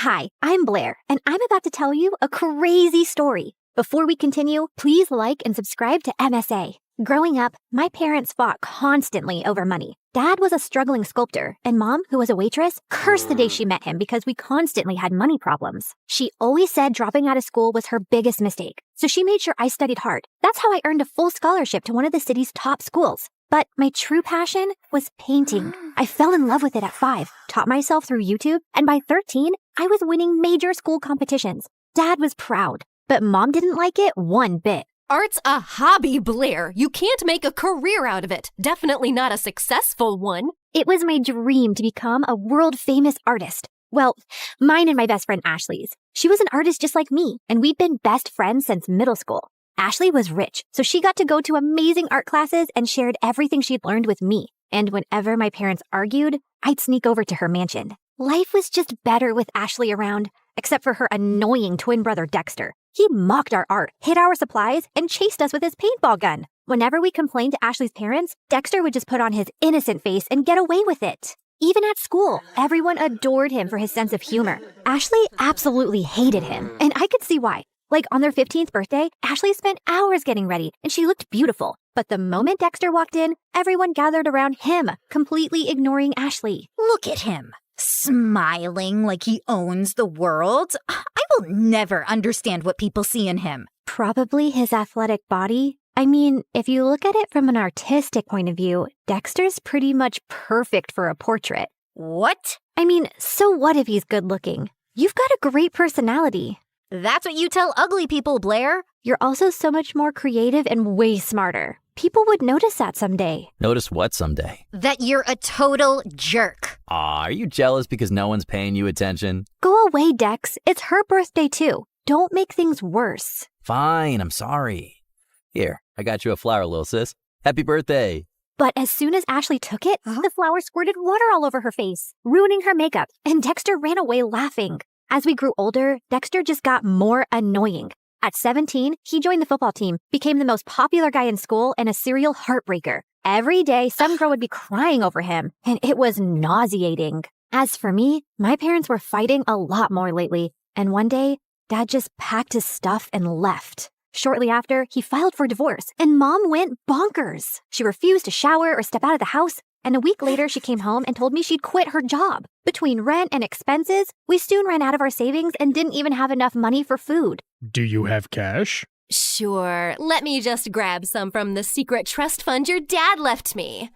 Hi, I'm Blair, and I'm about to tell you a crazy story. Before we continue, please like and subscribe to MSA. Growing up, my parents fought constantly over money. Dad was a struggling sculptor, and Mom, who was a waitress, cursed the day she met him because we constantly had money problems. She always said dropping out of school was her biggest mistake, so she made sure I studied hard. That's how I earned a full scholarship to one of the city's top schools. But my true passion was painting. I fell in love with it at 5, taught myself through YouTube, and by 13, I was winning major school competitions. Dad was proud, but Mom didn't like it one bit. Art's a hobby, Blair. You can't make a career out of it. Definitely not a successful one. It was my dream to become a world-famous artist. Well, mine and my best friend Ashley's. She was an artist just like me, and we'd been best friends since middle school. Ashley was rich, so she got to go to amazing art classes and shared everything she'd learned with me. And whenever my parents argued, I'd sneak over to her mansion. Life was just better with Ashley around, except for her annoying twin brother Dexter. He mocked our art, hid our supplies, and chased us with his paintball gun. Whenever we complained to Ashley's parents, Dexter would just put on his innocent face and get away with it. Even at school, everyone adored him for his sense of humor. Ashley absolutely hated him, and I could see why. Like on their 15th birthday, Ashley spent hours getting ready, and she looked beautiful. But the moment Dexter walked in, everyone gathered around him, completely ignoring Ashley. Look at him, smiling like he owns the world. I will never understand what people see in him. Probably his athletic body. I mean, if you look at it from an artistic point of view, Dexter's pretty much perfect for a portrait. What? I mean, so what if he's good looking? You've got a great personality. That's what you tell ugly people, Blair. You're also so much more creative and way smarter. People would notice that someday. Notice what someday? That you're a total jerk. Aw, are you jealous because no one's paying you attention? Go away, Dex. It's her birthday too. Don't make things worse. Fine, I'm sorry. Here, I got you a flower, little sis. Happy birthday. But as soon as Ashley took it, the flower squirted water all over her face, ruining her makeup, and Dexter ran away laughing. As we grew older, Dexter just got more annoying. At 17, he joined the football team, became the most popular guy in school, and a serial heartbreaker. Every day, some girl would be crying over him, and it was nauseating. As for me, my parents were fighting a lot more lately, and one day, Dad just packed his stuff and left. Shortly after, he filed for divorce, and Mom went bonkers. She refused to shower or step out of the house, and a week later, she came home and told me she'd quit her job. Between rent and expenses, we soon ran out of our savings and didn't even have enough money for food. Do you have cash? Sure. Let me just grab some from the secret trust fund your dad left me.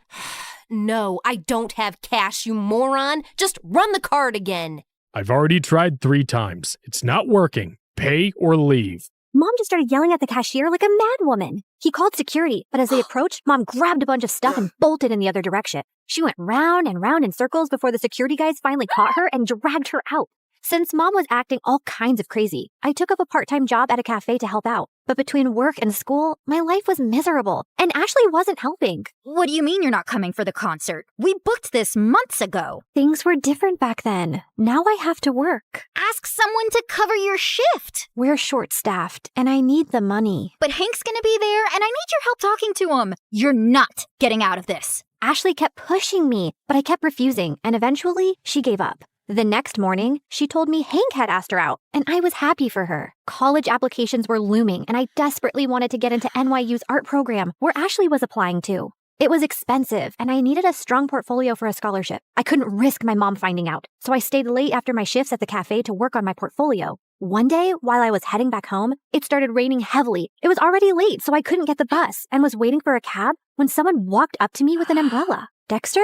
No, I don't have cash, you moron. Just run the card again. I've already tried 3 times. It's not working. Pay or leave. Mom just started yelling at the cashier like a madwoman. He called security, but as they approached, Mom grabbed a bunch of stuff and bolted in the other direction. She went round and round in circles before the security guys finally caught her and dragged her out. Since Mom was acting all kinds of crazy, I took up a part-time job at a cafe to help out. But between work and school, my life was miserable, and Ashley wasn't helping. What do you mean you're not coming for the concert? We booked this months ago. Things were different back then. Now I have to work. Ask someone to cover your shift. We're short-staffed, and I need the money. But Hank's gonna be there, and I need your help talking to him. You're not getting out of this. Ashley kept pushing me, but I kept refusing, and eventually, she gave up. The next morning, she told me Hank had asked her out, and I was happy for her. College applications were looming, and I desperately wanted to get into NYU's art program, where Ashley was applying to. It was expensive, and I needed a strong portfolio for a scholarship. I couldn't risk my mom finding out, so I stayed late after my shifts at the cafe to work on my portfolio. One day, while I was heading back home, it started raining heavily. It was already late, so I couldn't get the bus, and was waiting for a cab when someone walked up to me with an umbrella. Dexter,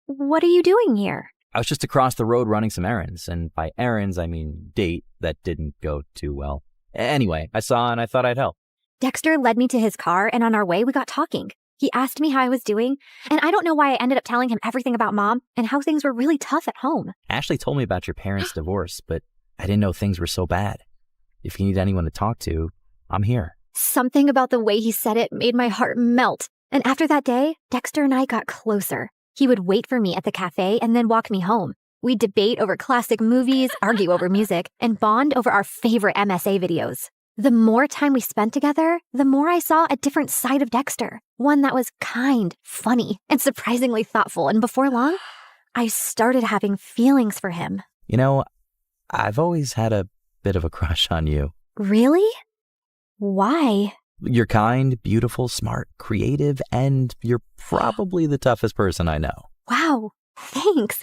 what are you doing here? I was just across the road running some errands, and by errands, I mean date that didn't go too well. Anyway, I saw and I thought I'd help. Dexter led me to his car, and on our way, we got talking. He asked me how I was doing, and I don't know why I ended up telling him everything about Mom and how things were really tough at home. Ashley told me about your parents' divorce, but I didn't know things were so bad. If you need anyone to talk to, I'm here. Something about the way he said it made my heart melt. And after that day, Dexter and I got closer. He would wait for me at the cafe and then walk me home. We'd debate over classic movies, argue over music, and bond over our favorite MSA videos. The more time we spent together, the more I saw a different side of Dexter. One that was kind, funny, and surprisingly thoughtful. And before long, I started having feelings for him. You know, I've always had a bit of a crush on you. Really? Why? You're kind, beautiful, smart, creative, and you're probably the toughest person I know. Wow, thanks.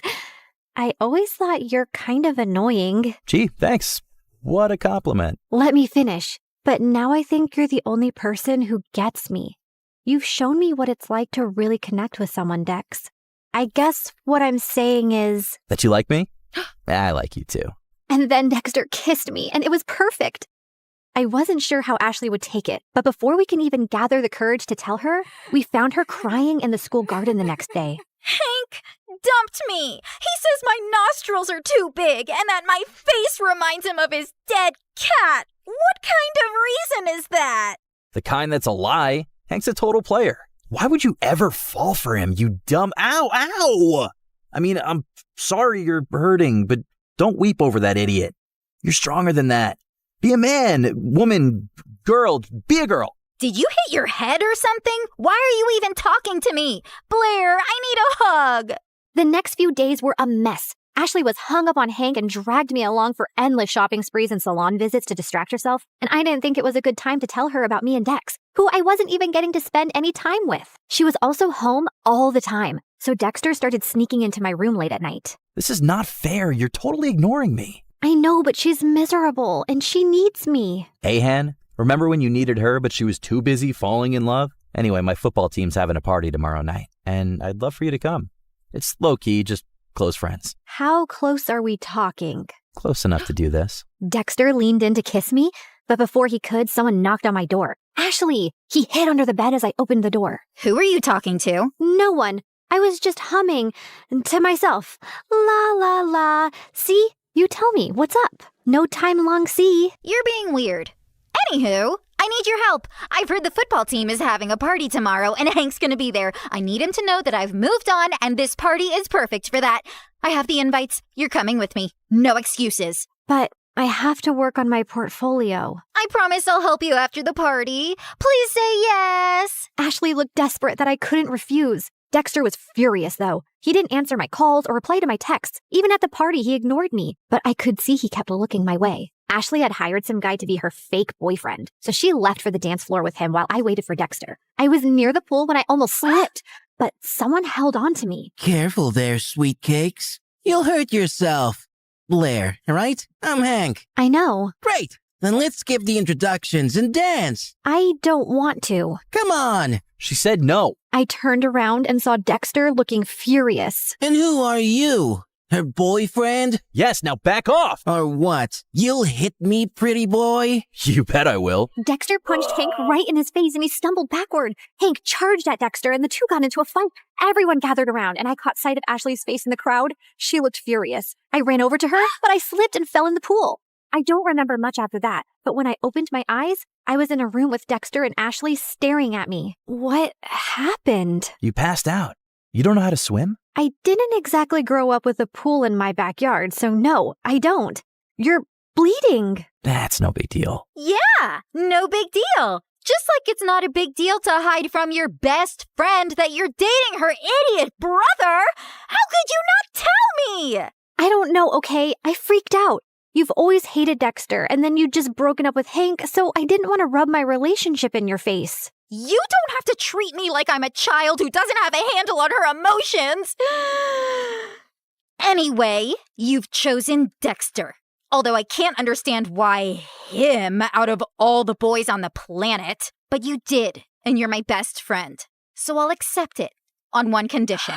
I always thought you're kind of annoying. Gee, thanks. What a compliment. Let me finish. But now I think you're the only person who gets me. You've shown me what it's like to really connect with someone, Dex. I guess what I'm saying is... That you like me? I like you too. And then Dexter kissed me, and it was perfect. I wasn't sure how Ashley would take it, but before we can even gather the courage to tell her, we found her crying in the school garden the next day. Hank dumped me. He says my nostrils are too big and that my face reminds him of his dead cat. What kind of reason is that? The kind that's a lie. Hank's a total player. Why would you ever fall for him, you dumb... Ow! I mean, I'm sorry you're hurting, but don't weep over that idiot. You're stronger than that. Be a man, woman, girl, be a girl. Did you hit your head or something? Why are you even talking to me? Blair, I need a hug. The next few days were a mess. Ashley was hung up on Hank and dragged me along for endless shopping sprees and salon visits to distract herself, and I didn't think it was a good time to tell her about me and Dex, who I wasn't even getting to spend any time with. She was also home all the time, so Dexter started sneaking into my room late at night. This is not fair. You're totally ignoring me. I know, but she's miserable, and she needs me. Hey, Han, remember when you needed her, but she was too busy falling in love? Anyway, my football team's having a party tomorrow night, and I'd love for you to come. It's low-key, just close friends. How close are we talking? Close enough to do this. Dexter leaned in to kiss me, but before he could, someone knocked on my door. Ashley! He hid under the bed as I opened the door. Who are you talking to? No one. I was just humming to myself. La la la. See? You tell me, what's up? No time long see. You're being weird. Anywho, I need your help. I've heard the football team is having a party tomorrow and Hank's gonna be there. I need him to know that I've moved on and this party is perfect for that. I have the invites. You're coming with me. No excuses. But I have to work on my portfolio. I promise I'll help you after the party. Please say yes. Ashley looked desperate that I couldn't refuse. Dexter was furious, though. He didn't answer my calls or reply to my texts. Even at the party, he ignored me. But I could see he kept looking my way. Ashley had hired some guy to be her fake boyfriend, so she left for the dance floor with him while I waited for Dexter. I was near the pool when I almost slipped, but someone held on to me. Careful there, sweet cakes. You'll hurt yourself. Blair, right? I'm Hank. I know. Great. Then let's skip the introductions and dance. I don't want to. Come on. She said no. I turned around and saw Dexter looking furious. And who are you? Her boyfriend? Yes, now back off. Or what? You'll hit me, pretty boy? You bet I will. Dexter punched Hank right in his face and he stumbled backward. Hank charged at Dexter and the two got into a fight. Everyone gathered around and I caught sight of Ashley's face in the crowd. She looked furious. I ran over to her, but I slipped and fell in the pool. I don't remember much after that, but when I opened my eyes, I was in a room with Dexter and Ashley staring at me. What happened? You passed out. You don't know how to swim? I didn't exactly grow up with a pool in my backyard, so no, I don't. You're bleeding. That's no big deal. Yeah, no big deal. Just like it's not a big deal to hide from your best friend that you're dating her idiot brother. How could you not tell me? I don't know, okay? I freaked out. You've always hated Dexter, and then you'd just broken up with Hank, so I didn't want to rub my relationship in your face. You don't have to treat me like I'm a child who doesn't have a handle on her emotions. Anyway, you've chosen Dexter. Although I can't understand why him out of all the boys on the planet. But you did, and you're my best friend. So I'll accept it on one condition.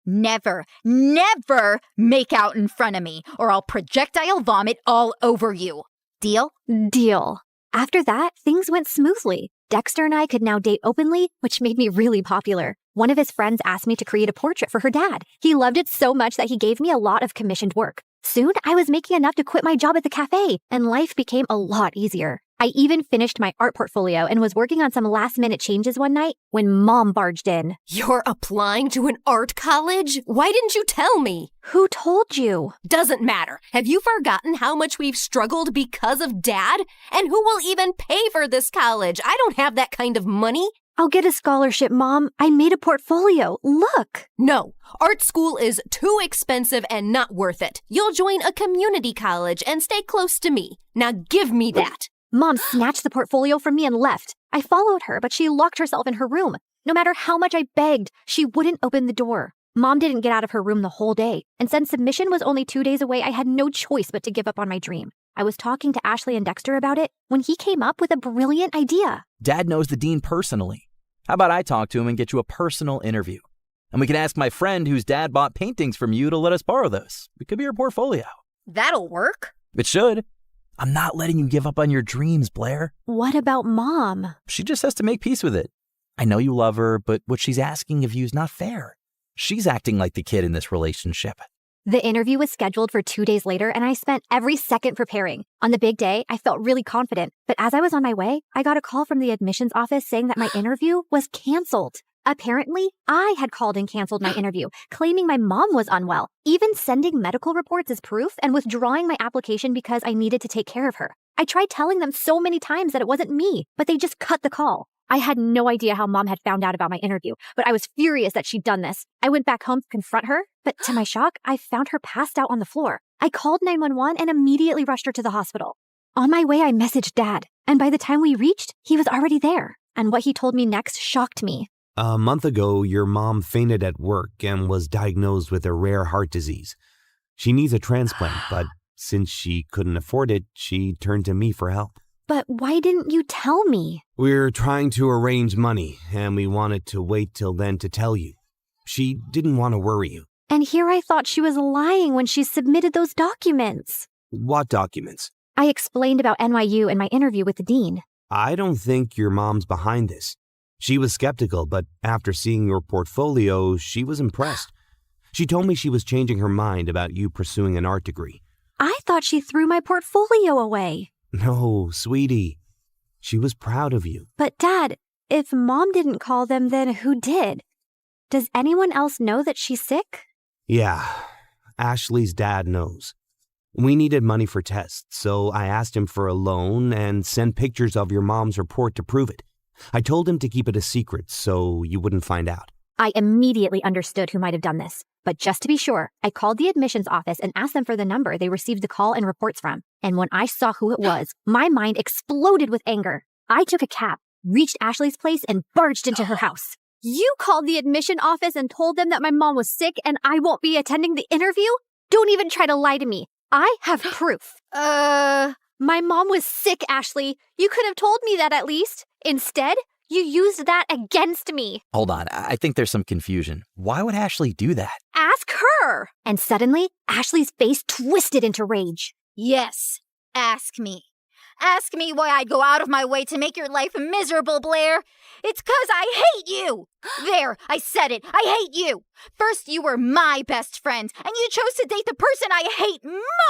Never, never make out in front of me, or I'll projectile vomit all over you. Deal? Deal. After that, things went smoothly. Dexter and I could now date openly, which made me really popular. One of his friends asked me to create a portrait for her dad. He loved it so much that he gave me a lot of commissioned work. Soon, I was making enough to quit my job at the cafe, and life became a lot easier. I even finished my art portfolio and was working on some last-minute changes one night when Mom barged in. You're applying to an art college? Why didn't you tell me? Who told you? Doesn't matter. Have you forgotten how much we've struggled because of Dad? And who will even pay for this college? I don't have that kind of money. I'll get a scholarship, Mom. I made a portfolio. Look. No, art school is too expensive and not worth it. You'll join a community college and stay close to me. Now give me that. Mom snatched the portfolio from me and left. I followed her, but she locked herself in her room. No matter how much I begged, she wouldn't open the door. Mom didn't get out of her room the whole day, and since submission was only 2 days away, I had no choice but to give up on my dream. I was talking to Ashley and Dexter about it when he came up with a brilliant idea. Dad knows the dean personally. How about I talk to him and get you a personal interview? And we can ask my friend whose dad bought paintings from you to let us borrow those. It could be your portfolio. That'll work. It should. I'm not letting you give up on your dreams, Blair. What about Mom? She just has to make peace with it. I know you love her, but what she's asking of you is not fair. She's acting like the kid in this relationship. The interview was scheduled for 2 days later, and I spent every second preparing. On the big day, I felt really confident, but as I was on my way, I got a call from the admissions office saying that my interview was canceled. Apparently, I had called and canceled my interview, claiming my mom was unwell, even sending medical reports as proof and withdrawing my application because I needed to take care of her. I tried telling them so many times that it wasn't me, but they just cut the call. I had no idea how Mom had found out about my interview, but I was furious that she'd done this. I went back home to confront her, but to my shock, I found her passed out on the floor. I called 911 and immediately rushed her to the hospital. On my way, I messaged Dad, and by the time we reached, he was already there. And what he told me next shocked me. A month ago, your mom fainted at work and was diagnosed with a rare heart disease. She needs a transplant, but since she couldn't afford it, she turned to me for help. But why didn't you tell me? We're trying to arrange money, and we wanted to wait till then to tell you. She didn't want to worry you. And here I thought she was lying when she submitted those documents. What documents? I explained about NYU and my interview with the dean. I don't think your mom's behind this. She was skeptical, but after seeing your portfolio, she was impressed. She told me she was changing her mind about you pursuing an art degree. I thought she threw my portfolio away. No, sweetie. She was proud of you. But Dad, if Mom didn't call them, then who did? Does anyone else know that she's sick? Yeah, Ashley's dad knows. We needed money for tests, so I asked him for a loan and sent pictures of your mom's report to prove it. I told him to keep it a secret so you wouldn't find out. I immediately understood who might have done this. But just to be sure, I called the admissions office and asked them for the number they received the call and reports from. And when I saw who it was, my mind exploded with anger. I took a cab, reached Ashley's place, and barged into her house. You called the admission office and told them that my mom was sick and I won't be attending the interview? Don't even try to lie to me. I have proof. My mom was sick, Ashley. You could have told me that at least. Instead, you used that against me. Hold on, I think there's some confusion. Why would Ashley do that? Ask her. And suddenly, Ashley's face twisted into rage. Yes, ask me. Ask me why I'd go out of my way to make your life miserable, Blair. It's 'cause I hate you. There, I said it. I hate you. First, you were my best friend, and you chose to date the person I hate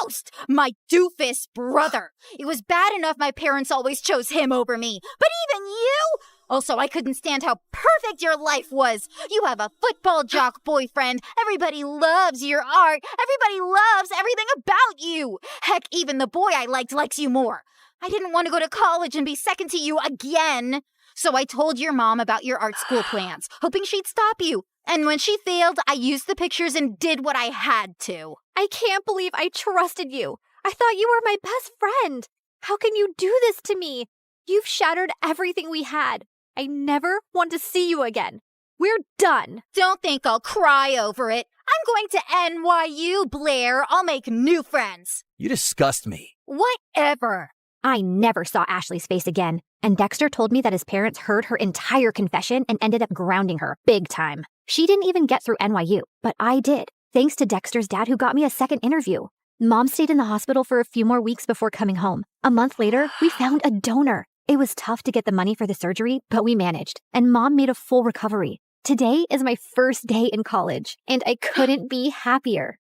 most, my doofus brother. It was bad enough my parents always chose him over me, but even you? Also, I couldn't stand how perfect your life was. You have a football jock boyfriend. Everybody loves your art. Everybody loves everything about you. Heck, even the boy I liked likes you more. I didn't want to go to college and be second to you again. So I told your mom about your art school plans, hoping she'd stop you. And when she failed, I used the pictures and did what I had to. I can't believe I trusted you. I thought you were my best friend. How can you do this to me? You've shattered everything we had. I never want to see you again. We're done. Don't think I'll cry over it. I'm going to NYU, Blair. I'll make new friends. You disgust me. Whatever. I never saw Ashley's face again, and Dexter told me that his parents heard her entire confession and ended up grounding her big time. She didn't even get through NYU, but I did, thanks to Dexter's dad who got me a second interview. Mom stayed in the hospital for a few more weeks before coming home. A month later, we found a donor. It was tough to get the money for the surgery, but we managed, and Mom made a full recovery. Today is my first day in college, and I couldn't be happier.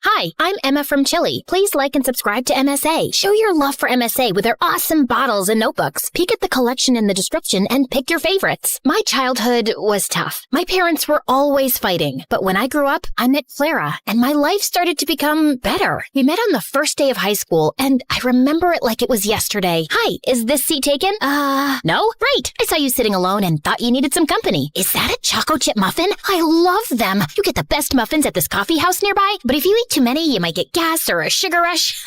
Hi, I'm Emma from Chile. Please like and subscribe to MSA. Show your love for MSA with their awesome bottles and notebooks. Peek at the collection in the description and pick your favorites. My childhood was tough. My parents were always fighting. But when I grew up, I met Clara, and my life started to become better. We met on the first day of high school, and I remember it like it was yesterday. Hi, is this seat taken? No? Great. I saw you sitting alone and thought you needed some company. Is that a choco chip muffin? I love them. You get the best muffins at this coffee house nearby, but if you eat too many, you might get gas or a sugar rush.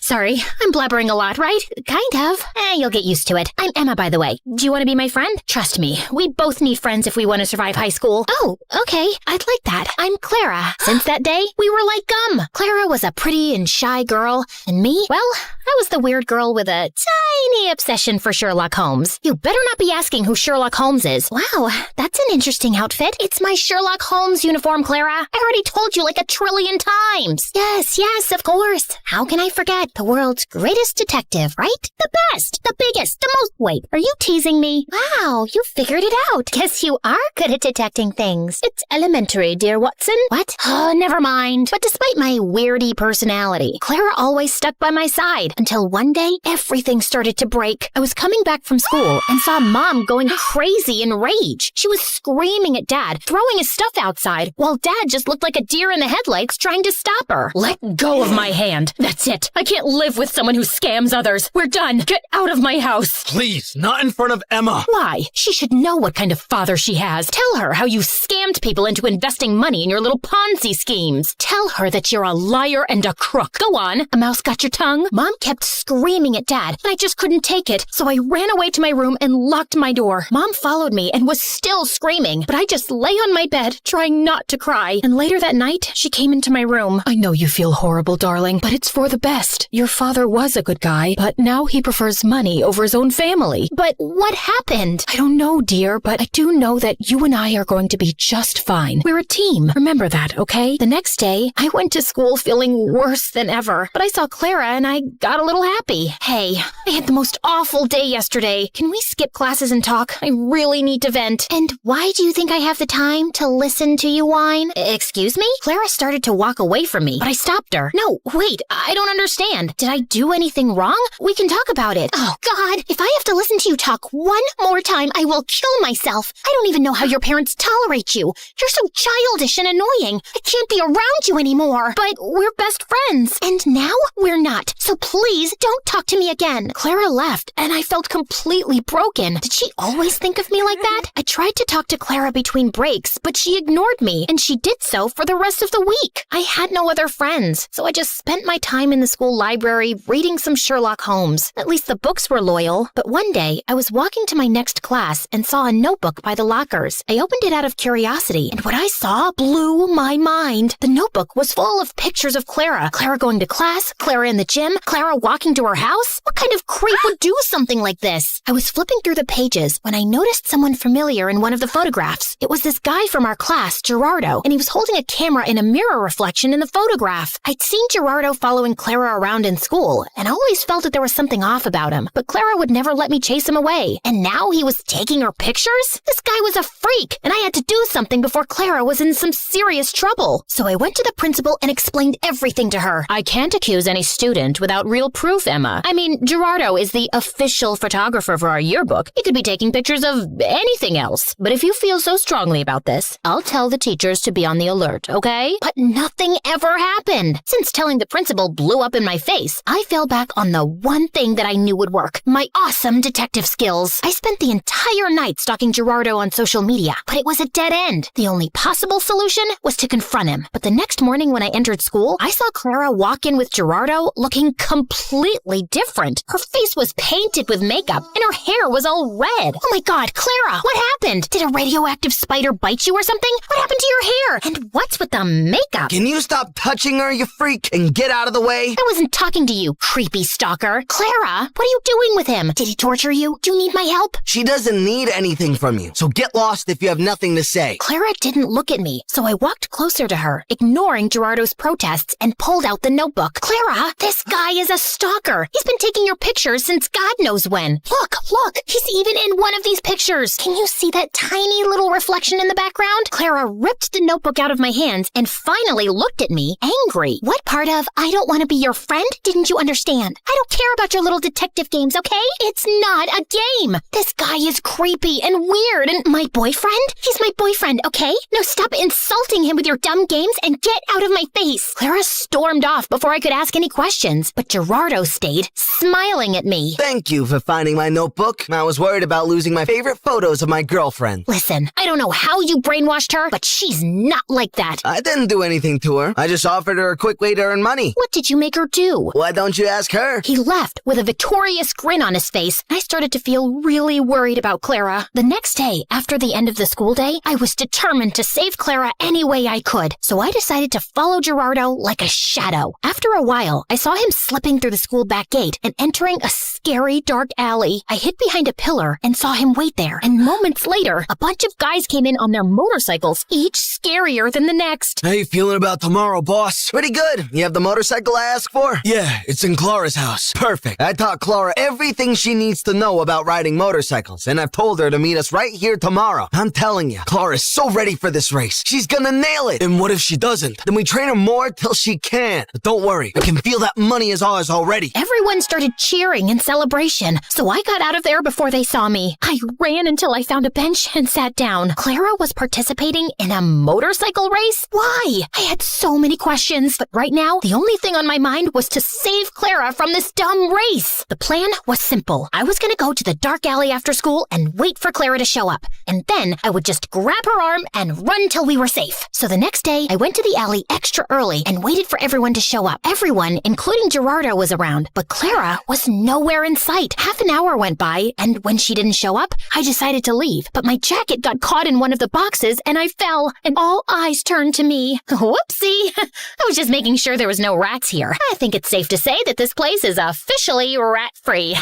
Sorry, I'm blabbering a lot, right? Kind of. You'll get used to it. I'm Emma, by the way. Do you want to be my friend? Trust me, we both need friends if we want to survive high school. Oh, okay. I'd like that. I'm Clara. Since that day, we were like gum. Clara was a pretty and shy girl, and me, well, I was the weird girl with a tiny obsession for Sherlock Holmes. You better not be asking who Sherlock Holmes is. Wow, that's an interesting outfit. It's my Sherlock Holmes uniform, Clara. I already told you like 1 trillion times. Yes, of course. How can I forget? The world's greatest detective, right? The best, the biggest, the most... Wait, are you teasing me? Wow, you figured it out. Guess you are good at detecting things. It's elementary, dear Watson. What? Oh, never mind. But despite my weirdy personality, Clara always stuck by my side until one day, everything started to break. I was coming back from school and saw Mom going crazy in rage. She was screaming at Dad, throwing his stuff outside, while Dad just looked like a deer in the headlights trying to stop her. Let go of my hand. That's it. I can't live with someone who scams others. We're done. Get out of my house. Please, not in front of Emma. Why? She should know what kind of father she has. Tell her how you scammed people into investing money in your little Ponzi schemes. Tell her that you're a liar and a crook. Go on. A mouse got your tongue? Mom kept screaming at Dad, and I just couldn't take it, so I ran away to my room and locked my door. Mom followed me and was still screaming, but I just lay on my bed, trying not to cry. And later that night, she came into my room. I know you feel horrible, darling, but it's for the best. Your father was a good guy, but now he prefers money over his own family. But what happened? I don't know, dear, but I do know that you and I are going to be just fine. We're a team. Remember that, okay? The next day, I went to school feeling worse than ever, but I saw Clara and I got a little happy. Hey, I had the most awful day yesterday. Can we skip classes and talk? I really need to vent. And why do you think I have the time to listen to you whine? Excuse me? Clara started to walk away from me, but I stopped her. No, wait, I don't understand. Did I do anything wrong? We can talk about it. Oh, God, if I have to listen to you talk one more time, I will kill myself. I don't even know how your parents tolerate you. You're so childish and annoying. I can't be around you anymore. But we're best friends. And now we're not. So please don't talk to me again. Clara left, and I felt completely broken. Did she always think of me like that? I tried to talk to Clara between breaks, but she ignored me, and she did so for the rest of the week. I had no other friends, so I just spent my time in the school library reading some Sherlock Holmes. At least the books were loyal. But one day, I was walking to my next class and saw a notebook by the lockers. I opened it out of curiosity, and what I saw blew my mind. The notebook was full of pictures of Clara. Clara going to class, Clara in the gym, Clara walking to her house. What kind of creep would do something like this? I was flipping through the pages when I noticed someone familiar in one of the photographs. It was this guy from our class, Gerardo, and he was holding a camera in a mirror reflection in the photograph. I'd seen Gerardo following Clara around in school, and I always felt that there was something off about him, but Clara would never let me chase him away. And now he was taking her pictures? This guy was a freak, and I had to do something before Clara was in some serious trouble. So I went to the principal and explained everything to her. I can't accuse any student without real proof, Emma. I mean, Gerardo is the official photographer for our yearbook. He could be taking pictures of anything else. But if you feel so strongly about this, I'll tell the teachers to be on the alert, okay? But nothing ever happened. Since telling the principal blew up in my face, I fell back on the one thing that I knew would work. My awesome detective skills. I spent the entire night stalking Gerardo on social media, but it was a dead end. The only possible solution was to confront him. But the next morning when I entered school, I saw Clara walk in with Gerardo looking completely different. Her face was painted with makeup, and her hair was all red. Oh my God, Clara, what happened? Did a radioactive spider bite you or something? What happened to your hair? And what's with the makeup? Can you stop touching her, you freak, and get out of the way? I wasn't talking to you, creepy stalker. Clara, what are you doing with him? Did he torture you? Do you need my help? She doesn't need anything from you, so get lost if you have nothing to say. Clara didn't look at me, so I walked closer to her, ignoring Gerardo's protests, and pulled out the notebook. Clara, this guy is a stalker. He's been taking your pictures since God knows when. Look, he's even in one of these pictures. Can you see that tiny little reflection in the background? Clara ripped the notebook out of my hands and finally looked at me. me, angry. What part of I don't want to be your friend didn't you understand? I don't care about your little detective games, okay? It's not a game. This guy is creepy and weird, and my boyfriend? He's my boyfriend, okay? Now stop insulting him with your dumb games and get out of my face. Clara stormed off before I could ask any questions, but Gerardo stayed, smiling at me. Thank you for finding my notebook. I was worried about losing my favorite photos of my girlfriend. Listen, I don't know how you brainwashed her, but she's not like that. I didn't do anything to her. I just offered her a quick way to earn money. What did you make her do? Why don't you ask her? He left with a victorious grin on his face. I started to feel really worried about Clara. The next day, after the end of the school day, I was determined to save Clara any way I could. So I decided to follow Gerardo like a shadow. After a while, I saw him slipping through the school back gate and entering a scary dark alley. I hid behind a pillar and saw him wait there. And moments later, a bunch of guys came in on their motorcycles, each scarier than the next. How you feeling about tomorrow, boss? Pretty good. You have the motorcycle I asked for? Yeah, it's in Clara's house. Perfect. I taught Clara everything she needs to know about riding motorcycles, and I've told her to meet us right here tomorrow. I'm telling you, Clara's so ready for this race. She's gonna nail it. And what if she doesn't? Then we train her more till she can. But don't worry, I can feel that money is ours already. Everyone started cheering in celebration, so I got out of there before they saw me. I ran until I found a bench and sat down. Clara was participating in a motorcycle race? Why? I had so many questions, but right now, the only thing on my mind was to save Clara from this dumb race. The plan was simple. I was gonna go to the dark alley after school and wait for Clara to show up, and then I would just grab her arm and run till we were safe. So the next day, I went to the alley extra early and waited for everyone to show up. Everyone, including Gerardo, was around, but Clara was nowhere in sight. Half an hour went by, and when she didn't show up, I decided to leave. But my jacket got caught in one of the boxes, and I fell, and all eyes turned to me. Whoopsie! I was just making sure there was no rats here. I think it's safe to say that this place is officially rat-free.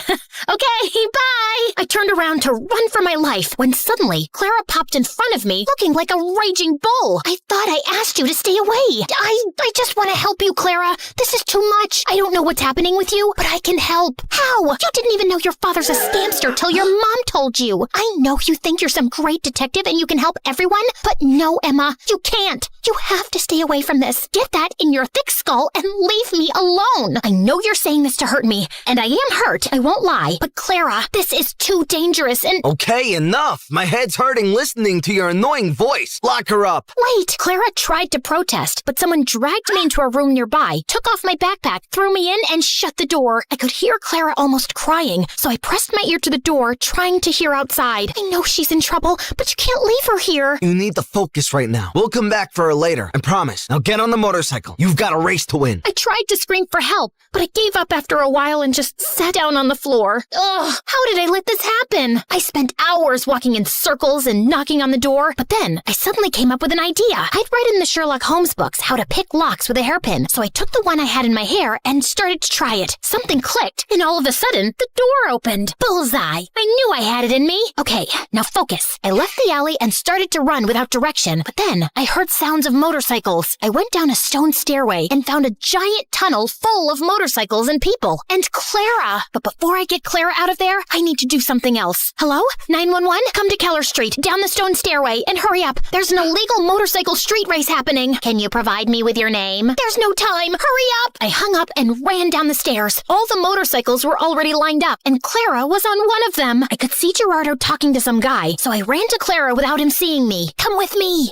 Okay, bye! I turned around to run for my life when suddenly Clara popped in front of me looking like a raging bull. I thought I asked you to stay away. I just want to help you, Clara. This is too much. I don't know what's happening with you, but I can help. How? You didn't even know your father's a scamster till your mom told you. I know you think you're some great detective and you can help everyone, but no, Emma, you can't. You have to stay away from this. Get that in your thick skull and leave me alone. I know you're saying this to hurt me, and I am hurt, I won't lie. But Clara, this is too dangerous and— Okay, enough. My head's hurting listening to your annoying voice. Lock her up. Wait! Clara tried to protest, but someone dragged me into a room nearby, took off my backpack, threw me in, and shut the door. I could hear Clara almost crying, so I pressed my ear to the door, trying to hear outside. I know she's in trouble, but you can't leave her here. You need to focus right now. We'll come back for her later, I promise. Now get on the motorcycle. You've got a race to win. I tried to scream for help, but I gave up after a while and just sat down on the floor. Ugh, how did I let this happen? I spent hours walking in circles and knocking on the door, but then I suddenly came up with an idea. I'd read in the Sherlock Holmes books how to pick locks with a hairpin, so I took the one I had in my hair and started to try it. Something clicked, and all of a sudden, the door opened. Bullseye! I knew I had it in me. Okay, now focus. I left the alley and started to run without direction, but then I heard sounds of motorcycles. I went down a stone stairway and found a giant tunnel full of motorcycles and people. And Clara! But before I get Clara out of there, I need to do something else. Hello? 911? Come to Keller Street, down the stone stairway, and hurry up. There's an illegal motorcycle street race happening. Can you provide me with your name? There's no time. Hurry up! I hung up and ran down the stairs. All the motorcycles were already lined up, and Clara was on one of them. I could see Gerardo talking to some guy, so I ran to Clara without him seeing me. Come with me.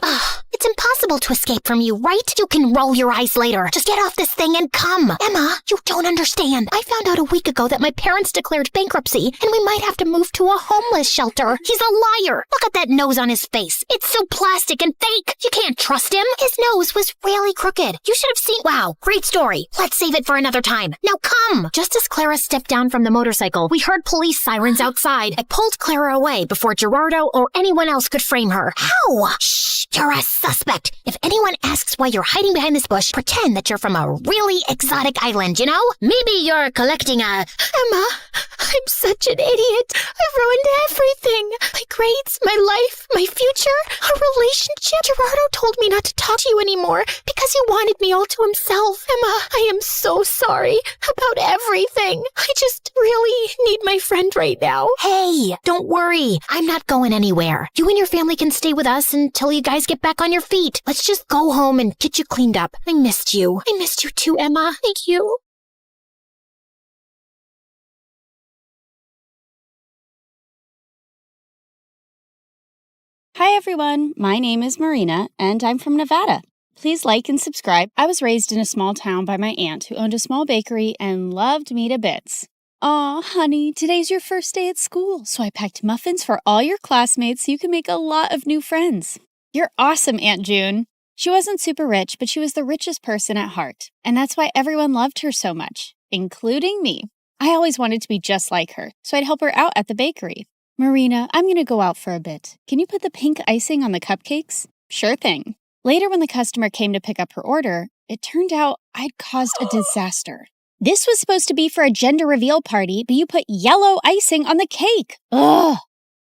It's impossible to escape from you, right? You can roll your eyes later. Just get off this thing and come. Emma, you don't understand. I found out a week ago that my parents declared bankruptcy, and we might have to move to a homeless shelter. He's a liar. Look at that nose on his face. It's so plastic and fake. You can't trust him. His nose was really crooked. You should have seen— Wow, great story. Let's save it for another time. Now come. Just as Clara stepped down from the motorcycle, we heard police sirens outside. I pulled Clara away before Gerardo or anyone else could frame her. How? Shh, you're a suspect. If anyone asks why you're hiding behind this bush, pretend that you're from a really exotic island, you know? Maybe you're collecting a— Emma, I'm such an idiot. I've ruined everything. My grades, my life, my future, our relationship. Gerardo told me not to talk to you anymore because he wanted me all to himself. Emma, I am so sorry about everything. I just really need my friend right now. Hey, don't worry. I'm not going anywhere. You and your family can stay with us until you guys guys get back on your feet. Let's just go home and get you cleaned up. I missed you. I missed you too, Emma. Thank you. Hi everyone, my name is Marina, and I'm from Nevada. Please like and subscribe. I was raised in a small town by my aunt who owned a small bakery and loved me to bits. Aw, honey, today's your first day at school, so I packed muffins for all your classmates so you can make a lot of new friends. You're awesome, Aunt June. She wasn't super rich, but she was the richest person at heart, and that's why everyone loved her so much, including me. I always wanted to be just like her, so I'd help her out at the bakery. Marina, I'm going to go out for a bit. Can you put the pink icing on the cupcakes? Sure thing. Later, when the customer came to pick up her order, it turned out I'd caused a disaster. This was supposed to be for a gender reveal party, but you put yellow icing on the cake. Ugh!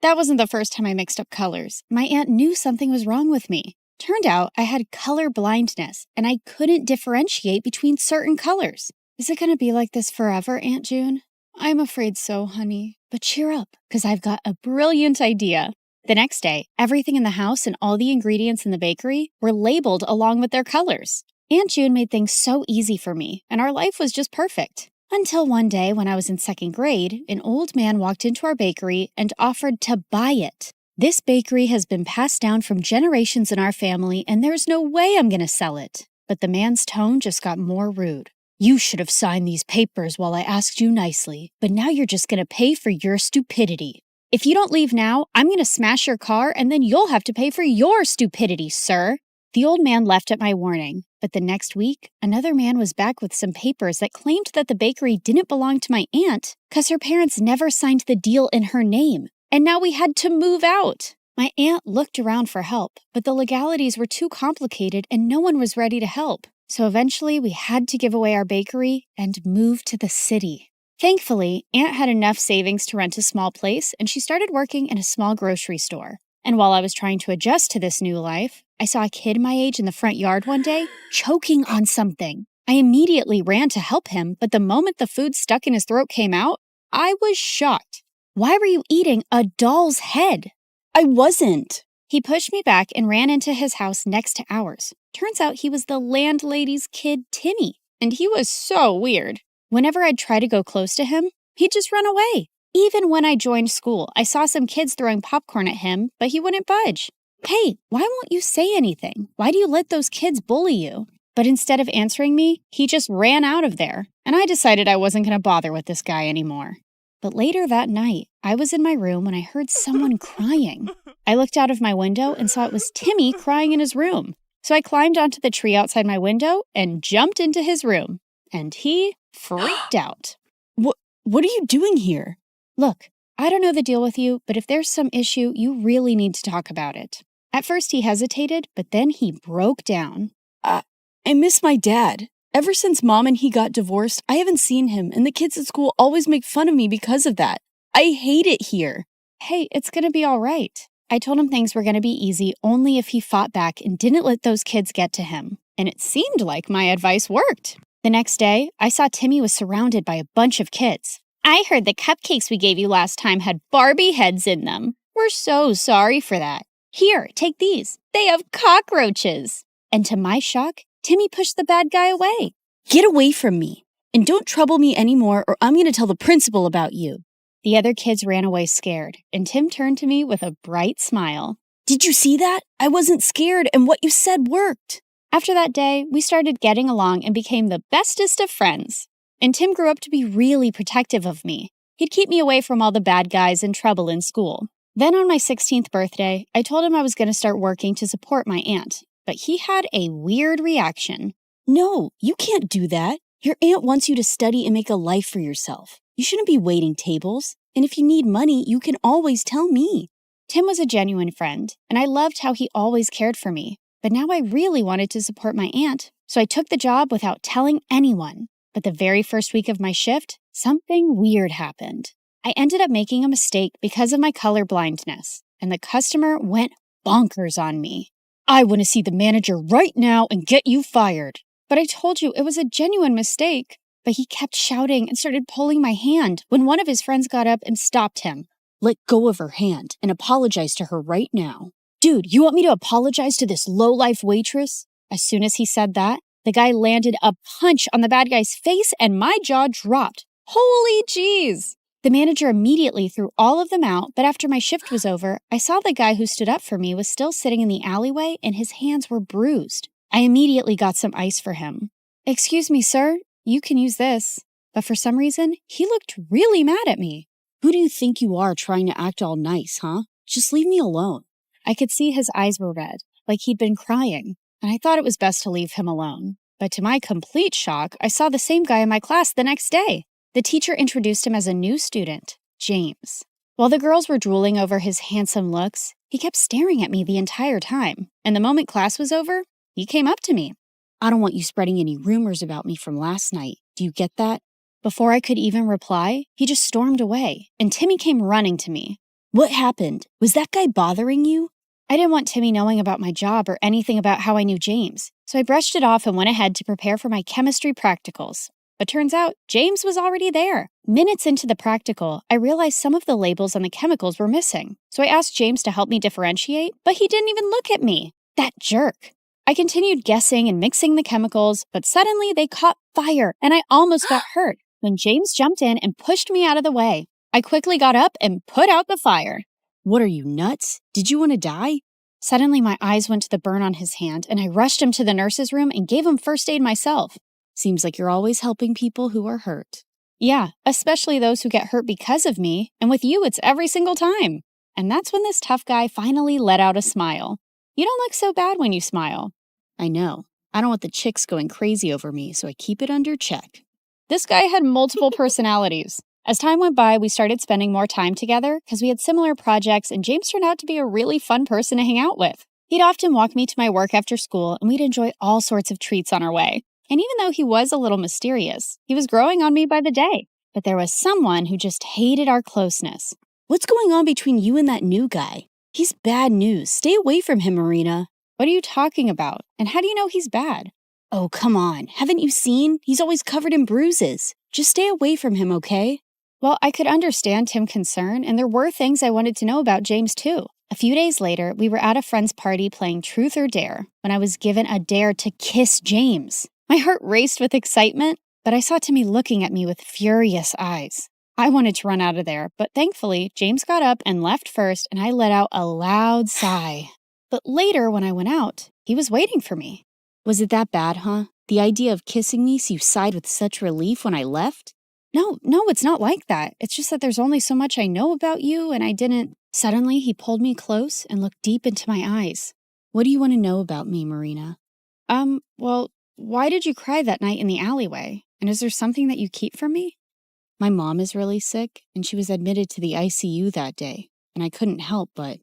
That wasn't the first time I mixed up colors. My aunt knew something was wrong with me. Turned out I had color blindness, and I couldn't differentiate between certain colors. Is it going to be like this forever, Aunt June? I'm afraid so, honey. But cheer up, because I've got a brilliant idea. The next day, everything in the house and all the ingredients in the bakery were labeled along with their colors. Aunt June made things so easy for me, and our life was just perfect. Until one day, when I was in second grade, an old man walked into our bakery and offered to buy it. This bakery has been passed down from generations in our family, and there's no way I'm going to sell it. But the man's tone just got more rude. You should have signed these papers while I asked you nicely, but now you're just going to pay for your stupidity. If you don't leave now, I'm going to smash your car and then you'll have to pay for your stupidity, sir. The old man left at my warning, but the next week, another man was back with some papers that claimed that the bakery didn't belong to my aunt because her parents never signed the deal in her name, and now we had to move out. My aunt looked around for help, but the legalities were too complicated and no one was ready to help. So eventually we had to give away our bakery and move to the city. Thankfully, Aunt had enough savings to rent a small place and she started working in a small grocery store. And while I was trying to adjust to this new life, I saw a kid my age in the front yard one day choking on something. I immediately ran to help him, but the moment the food stuck in his throat came out, I was shocked. Why were you eating a doll's head? I wasn't. He pushed me back and ran into his house next to ours. Turns out he was the landlady's kid, Timmy, and he was so weird. Whenever I'd try to go close to him, he'd just run away. Even when I joined school, I saw some kids throwing popcorn at him, but he wouldn't budge. Hey, why won't you say anything? Why do you let those kids bully you? But instead of answering me, he just ran out of there, and I decided I wasn't going to bother with this guy anymore. But later that night, I was in my room when I heard someone crying. I looked out of my window and saw it was Timmy crying in his room. So I climbed onto the tree outside my window and jumped into his room. And he freaked out. What are you doing here? Look, I don't know the deal with you, but if there's some issue, you really need to talk about it. At first he hesitated, but then he broke down. I miss my dad. Ever since Mom and he got divorced, I haven't seen him, and the kids at school always make fun of me because of that. I hate it here. Hey, it's gonna be all right. I told him things were gonna be easy only if he fought back and didn't let those kids get to him. And it seemed like my advice worked. The next day, I saw Timmy was surrounded by a bunch of kids. I heard the cupcakes we gave you last time had Barbie heads in them. We're so sorry for that. Here, take these. They have cockroaches. And to my shock, Timmy pushed the bad guy away. Get away from me. And don't trouble me anymore or I'm going to tell the principal about you. The other kids ran away scared, and Tim turned to me with a bright smile. Did you see that? I wasn't scared, and what you said worked. After that day, we started getting along and became the bestest of friends. And Tim grew up to be really protective of me. He'd keep me away from all the bad guys and trouble in school. Then on my 16th birthday, I told him I was going to start working to support my aunt, but he had a weird reaction. No, you can't do that. Your aunt wants you to study and make a life for yourself. You shouldn't be waiting tables. And if you need money, you can always tell me. Tim was a genuine friend, and I loved how he always cared for me. But now I really wanted to support my aunt, so I took the job without telling anyone. But the very first week of my shift, something weird happened. I ended up making a mistake because of my color blindness, and the customer went bonkers on me. I want to see the manager right now and get you fired. But I told you it was a genuine mistake. But he kept shouting and started pulling my hand when one of his friends got up and stopped him. Let go of her hand and apologize to her right now. Dude, you want me to apologize to this low-life waitress? As soon as he said that, the guy landed a punch on the bad guy's face and my jaw dropped. Holy jeez! The manager immediately threw all of them out, but after my shift was over, I saw the guy who stood up for me was still sitting in the alleyway and his hands were bruised. I immediately got some ice for him. Excuse me, sir, you can use this. But for some reason, he looked really mad at me. Who do you think you are trying to act all nice, huh? Just leave me alone. I could see his eyes were red, like he'd been crying, and I thought it was best to leave him alone. But to my complete shock, I saw the same guy in my class the next day. The teacher introduced him as a new student, James. While the girls were drooling over his handsome looks, he kept staring at me the entire time, and the moment class was over, he came up to me. I don't want you spreading any rumors about me from last night. Do you get that? Before I could even reply, he just stormed away, and Timmy came running to me. What happened? Was that guy bothering you? I didn't want Timmy knowing about my job or anything about how I knew James, so I brushed it off and went ahead to prepare for my chemistry practicals. But turns out, James was already there. Minutes into the practical, I realized some of the labels on the chemicals were missing, so I asked James to help me differentiate, but he didn't even look at me. That jerk. I continued guessing and mixing the chemicals, but suddenly they caught fire, and I almost got hurt when James jumped in and pushed me out of the way. I quickly got up and put out the fire. What are you, nuts? Did you want to die? Suddenly, my eyes went to the burn on his hand, and I rushed him to the nurse's room and gave him first aid myself. Seems like you're always helping people who are hurt. Yeah, especially those who get hurt because of me, and with you, it's every single time. And that's when this tough guy finally let out a smile. You don't look so bad when you smile. I know. I don't want the chicks going crazy over me, so I keep it under check. This guy had multiple personalities. As time went by, we started spending more time together because we had similar projects, and James turned out to be a really fun person to hang out with. He'd often walk me to my work after school, and we'd enjoy all sorts of treats on our way. And even though he was a little mysterious, he was growing on me by the day. But there was someone who just hated our closeness. What's going on between you and that new guy? He's bad news. Stay away from him, Marina. What are you talking about? And how do you know he's bad? Oh, come on. Haven't you seen? He's always covered in bruises. Just stay away from him, okay? Well, I could understand Tim's concern, and there were things I wanted to know about James, too. A few days later, we were at a friend's party playing Truth or Dare when I was given a dare to kiss James. My heart raced with excitement, but I saw Timmy looking at me with furious eyes. I wanted to run out of there, but thankfully, James got up and left first, and I let out a loud sigh. But later, when I went out, he was waiting for me. Was it that bad, huh? The idea of kissing me so you sighed with such relief when I left? No, it's not like that. It's just that there's only so much I know about you, and I didn't... Suddenly, he pulled me close and looked deep into my eyes. What do you want to know about me, Marina? Well, why did you cry that night in the alleyway? And is there something that you keep from me? My mom is really sick, and she was admitted to the ICU that day, and I couldn't help but...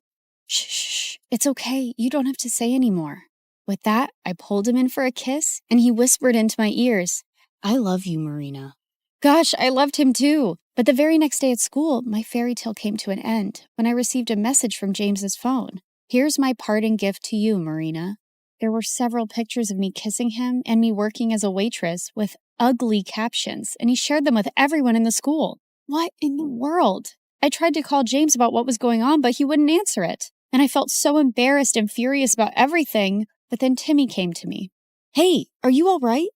Shh, it's okay. You don't have to say anymore. With that, I pulled him in for a kiss, and he whispered into my ears, I love you, Marina. Gosh, I loved him too. But the very next day at school, my fairy tale came to an end when I received a message from James's phone. Here's my parting gift to you, Marina. There were several pictures of me kissing him and me working as a waitress with ugly captions, and he shared them with everyone in the school. What in the world? I tried to call James about what was going on, but he wouldn't answer it. And I felt so embarrassed and furious about everything, but then Timmy came to me. Hey, are you all right?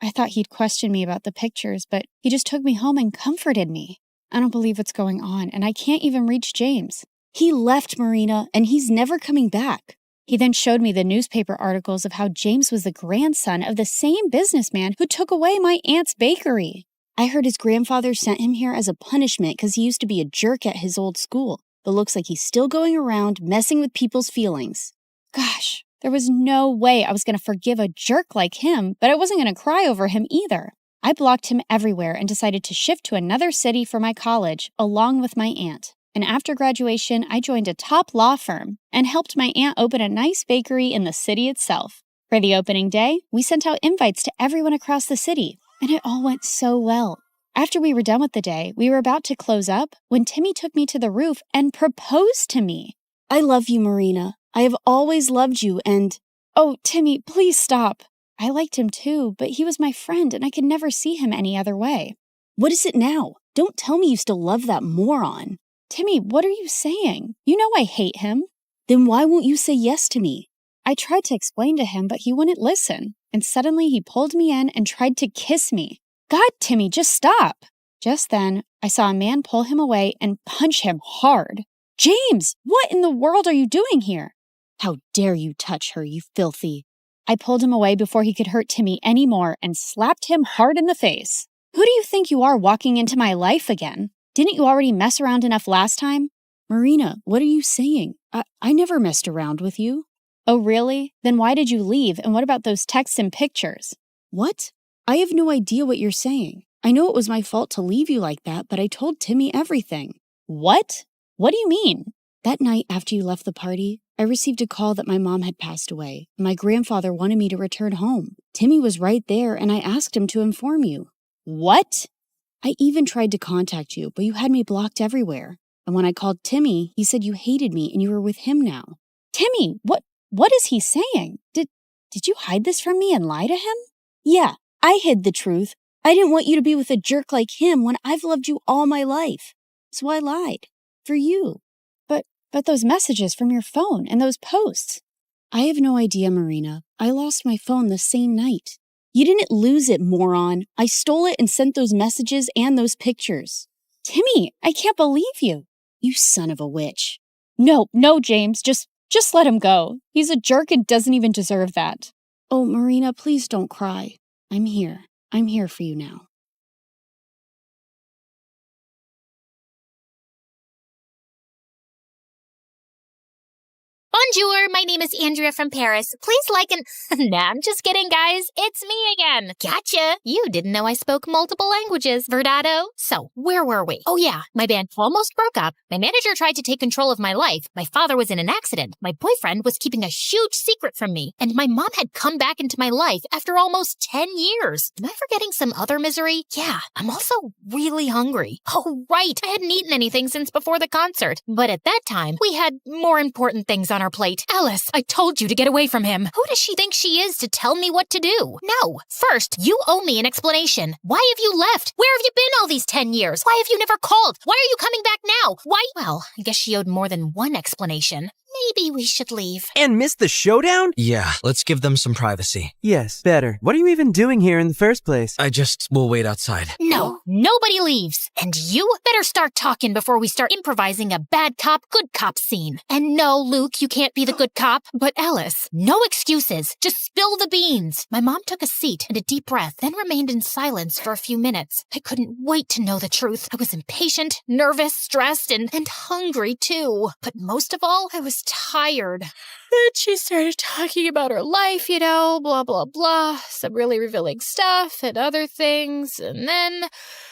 I thought he'd question me about the pictures, but he just took me home and comforted me. I don't believe what's going on, and I can't even reach James. He left, Marina, and he's never coming back. He then showed me the newspaper articles of how James was the grandson of the same businessman who took away my aunt's bakery. I heard his grandfather sent him here as a punishment because he used to be a jerk at his old school, but looks like he's still going around messing with people's feelings. Gosh. There was no way I was going to forgive a jerk like him, but I wasn't going to cry over him either. I blocked him everywhere and decided to shift to another city for my college, along with my aunt. And after graduation, I joined a top law firm and helped my aunt open a nice bakery in the city itself. For the opening day, we sent out invites to everyone across the city, and it all went so well. After we were done with the day, we were about to close up when Timmy took me to the roof and proposed to me. I love you, Marina. I have always loved you and... Oh, Timmy, please stop. I liked him too, but he was my friend and I could never see him any other way. What is it now? Don't tell me you still love that moron. Timmy, what are you saying? You know I hate him. Then why won't you say yes to me? I tried to explain to him, but he wouldn't listen. And suddenly he pulled me in and tried to kiss me. God, Timmy, just stop. Just then, I saw a man pull him away and punch him hard. James, what in the world are you doing here? How dare you touch her, you filthy. I pulled him away before he could hurt Timmy anymore and slapped him hard in the face. Who do you think you are walking into my life again? Didn't you already mess around enough last time? Marina, what are you saying? I never messed around with you. Oh, really? Then why did you leave? And what about those texts and pictures? What? I have no idea what you're saying. I know it was my fault to leave you like that, but I told Timmy everything. What? What do you mean? That night after you left the party, I received a call that my mom had passed away. My grandfather wanted me to return home. Timmy was right there, and I asked him to inform you. What? I even tried to contact you, but you had me blocked everywhere. And when I called Timmy, he said you hated me and you were with him now. Timmy, what is he saying? Did you hide this from me and lie to him? Yeah, I hid the truth. I didn't want you to be with a jerk like him when I've loved you all my life. So I lied. For you. But those messages from your phone and those posts. I have no idea, Marina. I lost my phone the same night. You didn't lose it, moron. I stole it and sent those messages and those pictures. Timmy, I can't believe you. You son of a witch. No, James, just let him go. He's a jerk and doesn't even deserve that. Oh, Marina, please don't cry. I'm here. I'm here for you now. Bonjour, my name is Andrea from Paris. Please like and... Nah, I'm just kidding, guys. It's me again. Gotcha. You didn't know I spoke multiple languages, Verdado. So, where were we? Oh yeah, my band almost broke up. My manager tried to take control of my life. My father was in an accident. My boyfriend was keeping a huge secret from me. And my mom had come back into my life after almost 10 years. Am I forgetting some other misery? Yeah, I'm also really hungry. Oh, right. I hadn't eaten anything since before the concert. But at that time, we had more important things on our plate. Alice, I told you to get away from him. Who does she think she is to tell me what to do? No. First, you owe me an explanation. Why have you left? Where have you been all these 10 years? Why have you never called? Why are you coming back now? Why? Well, I guess she owed more than one explanation. Maybe we should leave. And miss the showdown? Yeah, let's give them some privacy. Yes, better. What are you even doing here in the first place? We'll wait outside. No, nobody leaves. And you better start talking before we start improvising a bad cop, good cop scene. And no, Luke, you can't be the good cop. But Alice, no excuses. Just spill the beans. My mom took a seat and a deep breath, then remained in silence for a few minutes. I couldn't wait to know the truth. I was impatient, nervous, stressed, and hungry too. But most of all, I was tired. Then she started talking about her life, blah, blah, blah, some really revealing stuff and other things, and then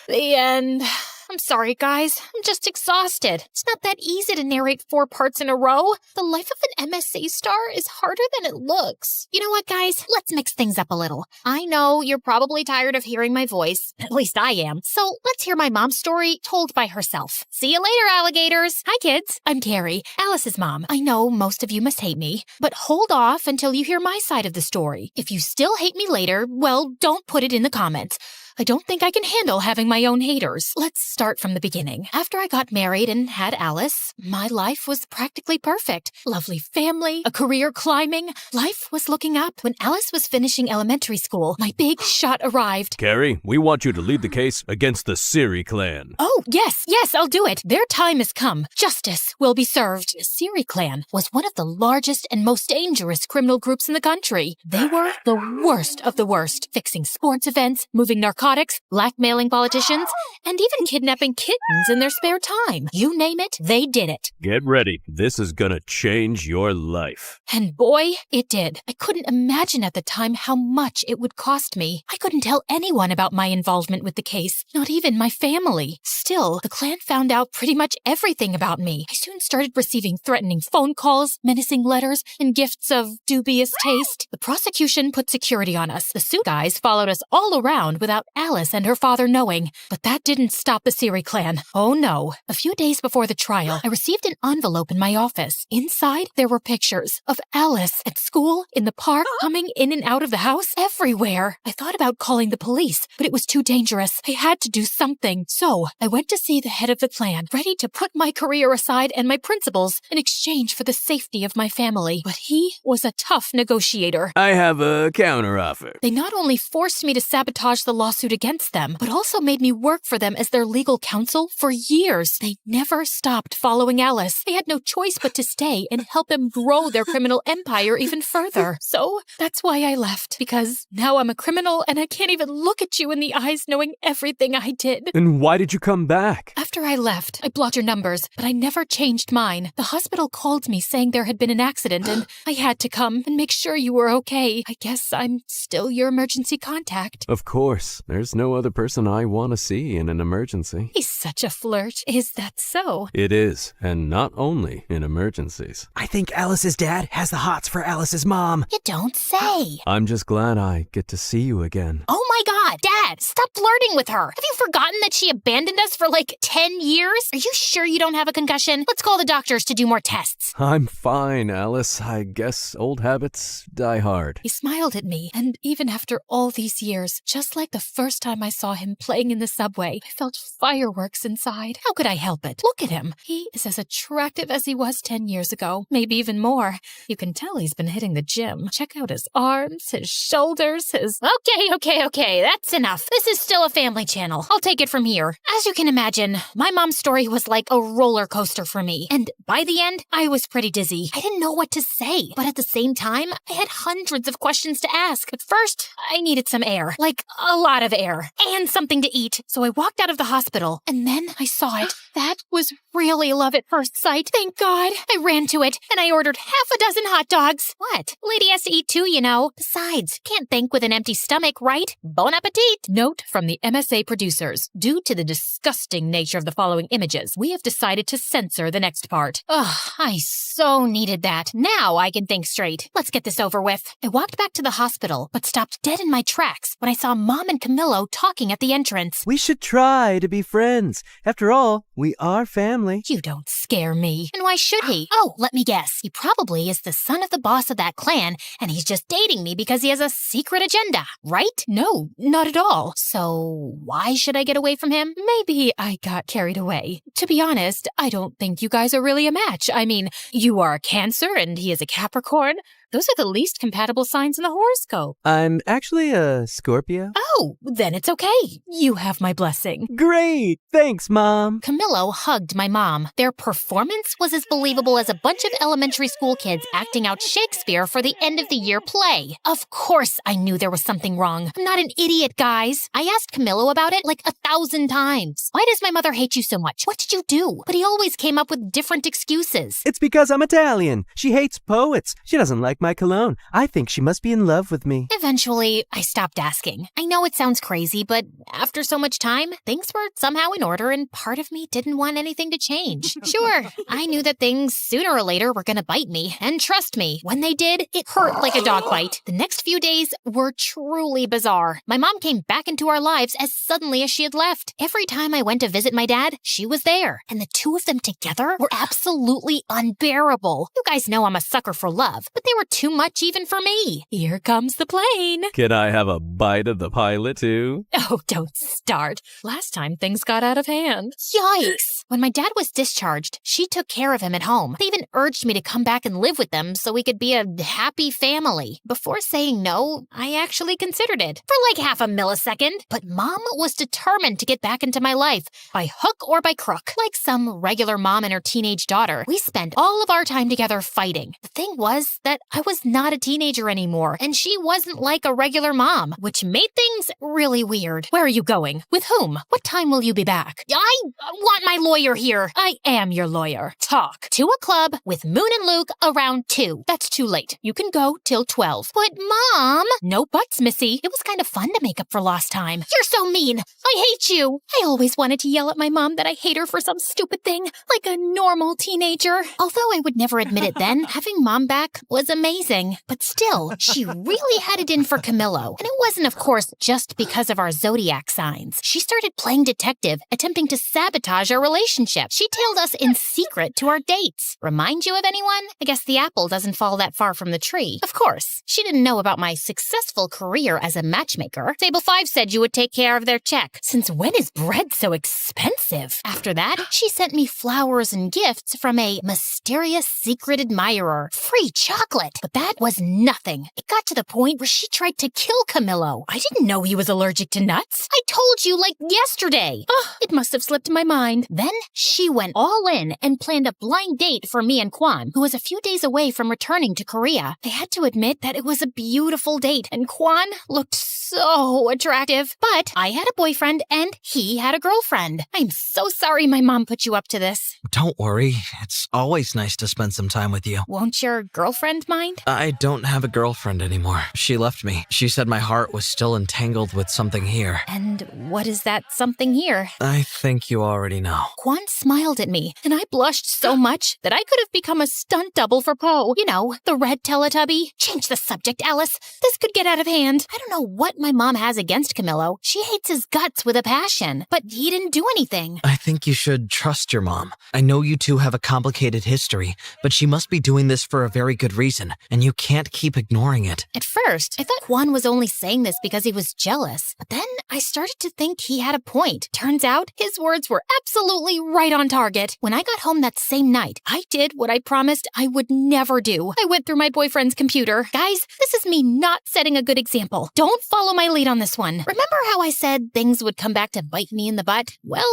the end. I'm sorry, guys. I'm just exhausted. It's not that easy to narrate 4 parts in a row. The life of an MSA star is harder than it looks. You know what, guys? Let's mix things up a little. I know you're probably tired of hearing my voice. At least I am. So let's hear my mom's story told by herself. See you later, alligators. Hi, kids. I'm Carrie, Alice's mom. I know most of you must hate me, but hold off until you hear my side of the story. If you still hate me later, well, don't put it in the comments. I don't think I can handle having my own haters. Let's start from the beginning. After I got married and had Alice, my life was practically perfect. Lovely family, a career climbing. Life was looking up. When Alice was finishing elementary school, my big shot arrived. Carrie, we want you to lead the case against the Siri clan. Oh, yes, I'll do it. Their time has come. Justice will be served. The Siri clan was one of the largest and most dangerous criminal groups in the country. They were the worst of the worst, fixing sports events, moving narcotics, blackmailing politicians, and even kidnapping kittens in their spare time. You name it, they did it. Get ready. This is gonna change your life. And boy, it did. I couldn't imagine at the time how much it would cost me. I couldn't tell anyone about my involvement with the case, not even my family. Still, the clan found out pretty much everything about me. I soon started receiving threatening phone calls, menacing letters, and gifts of dubious taste. The prosecution put security on us. The suit guys followed us all around without Alice and her father knowing. But that didn't stop the Siri clan. Oh no. A few days before the trial, I received an envelope in my office. Inside, there were pictures of Alice at school, in the park, coming in and out of the house, everywhere. I thought about calling the police, but it was too dangerous. I had to do something. So I went to see the head of the clan, ready to put my career aside and my principles in exchange for the safety of my family. But he was a tough negotiator. I have a counteroffer. They not only forced me to sabotage the lawsuit against them, but also made me work for them as their legal counsel for years. They never stopped following Alice. They had no choice but to stay and help them grow their criminal empire even further. So that's why I left, because now I'm a criminal and I can't even look at you in the eyes knowing everything I did. And why did you come back? After I left, I blocked your numbers, but I never changed mine. The hospital called me saying there had been an accident and I had to come and make sure you were okay. I guess I'm still your emergency contact. Of course. There's no other person I want to see in an emergency. He's such a flirt. Is that so? It is, and not only in emergencies. I think Alice's dad has the hots for Alice's mom. You don't say. I'm just glad I get to see you again. Oh my God, Dad, stop flirting with her. Have you forgotten that she abandoned us for like 10 years? Are you sure you don't have a concussion? Let's call the doctors to do more tests. I'm fine, Alice. I guess old habits die hard. He smiled at me, and even after all these years, just like the first time I saw him playing in the subway, I felt fireworks inside. How could I help it? Look at him. He is as attractive as he was 10 years ago, maybe even more. You can tell he's been hitting the gym. Check out his arms, his shoulders, his... Okay, that's enough. This is still a family channel. I'll take it from here. As you can imagine, my mom's story was like a roller coaster for me, and by the end, I was pretty dizzy. I didn't know what to say, but at the same time, I had hundreds of questions to ask. At first, I needed some air, like a lot of air, and something to eat, so I walked out of the hospital, and then I saw it. That was really love at first sight. Thank God. I ran to it, and I ordered half a dozen hot dogs. What? Lady has to eat too, you know. Besides, can't think with an empty stomach, right? Bon appetit. Note from the MSA producers. Due to the disgusting nature of the following images, we have decided to censor the next part. Ugh, I so needed that. Now I can think straight. Let's get this over with. I walked back to the hospital, but stopped dead in my tracks when I saw Mom and Camillo talking at the entrance. We should try to be friends. After all, we are family. You don't scare me. And why should he? Oh, let me guess. He probably is the son of the boss of that clan, and he's just dating me because he has a secret agenda, right? No, not at all. So why should I get away from him? Maybe I got carried away. To be honest, I don't think you guys are really a match. I mean, you are a Cancer and he is a Capricorn. Those are the least compatible signs in the horoscope. I'm actually a Scorpio. Oh, then it's okay. You have my blessing. Great! Thanks, Mom. Camillo hugged my mom. Their performance was as believable as a bunch of elementary school kids acting out Shakespeare for the end of the year play. Of course I knew there was something wrong. I'm not an idiot, guys. I asked Camillo about it like 1,000 times. Why does my mother hate you so much? What did you do? But he always came up with different excuses. It's because I'm Italian. She hates poets. She doesn't like my cologne. I think she must be in love with me. Eventually, I stopped asking. I know it sounds crazy, but after so much time, things were somehow in order and part of me didn't want anything to change. Sure, I knew that things sooner or later were gonna bite me, and trust me, when they did, it hurt like a dog bite. The next few days were truly bizarre. My mom came back into our lives as suddenly as she had left. Every time I went to visit my dad, she was there, and the two of them together were absolutely unbearable. You guys know I'm a sucker for love, but they were too much even for me. Here comes the plane. Can I have a bite of the pilot too? Oh, don't start. Last time things got out of hand. Yikes! When my dad was discharged, she took care of him at home. They even urged me to come back and live with them so we could be a happy family. Before saying no, I actually considered it for like half a millisecond. But Mom was determined to get back into my life by hook or by crook. Like some regular mom and her teenage daughter, we spent all of our time together fighting. The thing was that I was not a teenager anymore, and she wasn't like a regular mom, which made things really weird. Where are you going? With whom? What time will you be back? I want my lawyer lawyer here. I am your lawyer. Talk. To a club with Moon and Luke around 2. That's too late. You can go till 12. But Mom! No buts, Missy. It was kind of fun to make up for lost time. You're so mean. I hate you. I always wanted to yell at my mom that I hate her for some stupid thing, like a normal teenager. Although I would never admit it then, having Mom back was amazing. But still, she really had it in for Camillo. And it wasn't, of course, just because of our zodiac signs. She started playing detective, attempting to sabotage our relationship. She tailed us in secret to our dates. Remind you of anyone? I guess the apple doesn't fall that far from the tree. Of course, she didn't know about my successful career as a matchmaker. Table 5 said you would take care of their check. Since when is bread so expensive? After that, she sent me flowers and gifts from a mysterious secret admirer. Free chocolate. But that was nothing. It got to the point where she tried to kill Camillo. I didn't know he was allergic to nuts. I told you like yesterday. It must have slipped my mind. Then she went all in and planned a blind date for me and Kwan, who was a few days away from returning to Korea. I had to admit that it was a beautiful date, and Kwan looked so attractive. But I had a boyfriend and he had a girlfriend. I'm so sorry my mom put you up to this. Don't worry. It's always nice to spend some time with you. Won't your girlfriend mind? I don't have a girlfriend anymore. She left me. She said my heart was still entangled with something here. And what is that something here? I think you already know. Kwan smiled at me, and I blushed so much that I could have become a stunt double for Poe. You know, the red Teletubby. Change the subject, Alice. This could get out of hand. I don't know what my mom has against Camillo. She hates his guts with a passion, but he didn't do anything. I think you should trust your mom. I know you two have a complicated history, but she must be doing this for a very good reason, and you can't keep ignoring it. At first, I thought Kwan was only saying this because he was jealous, but then I started to think he had a point. Turns out, his words were absolutely right on target. When I got home that same night, I did what I promised I would never do. I went through my boyfriend's computer. Guys, this is me not setting a good example. Don't follow my lead on this one. Remember how I said things would come back to bite me in the butt? Well,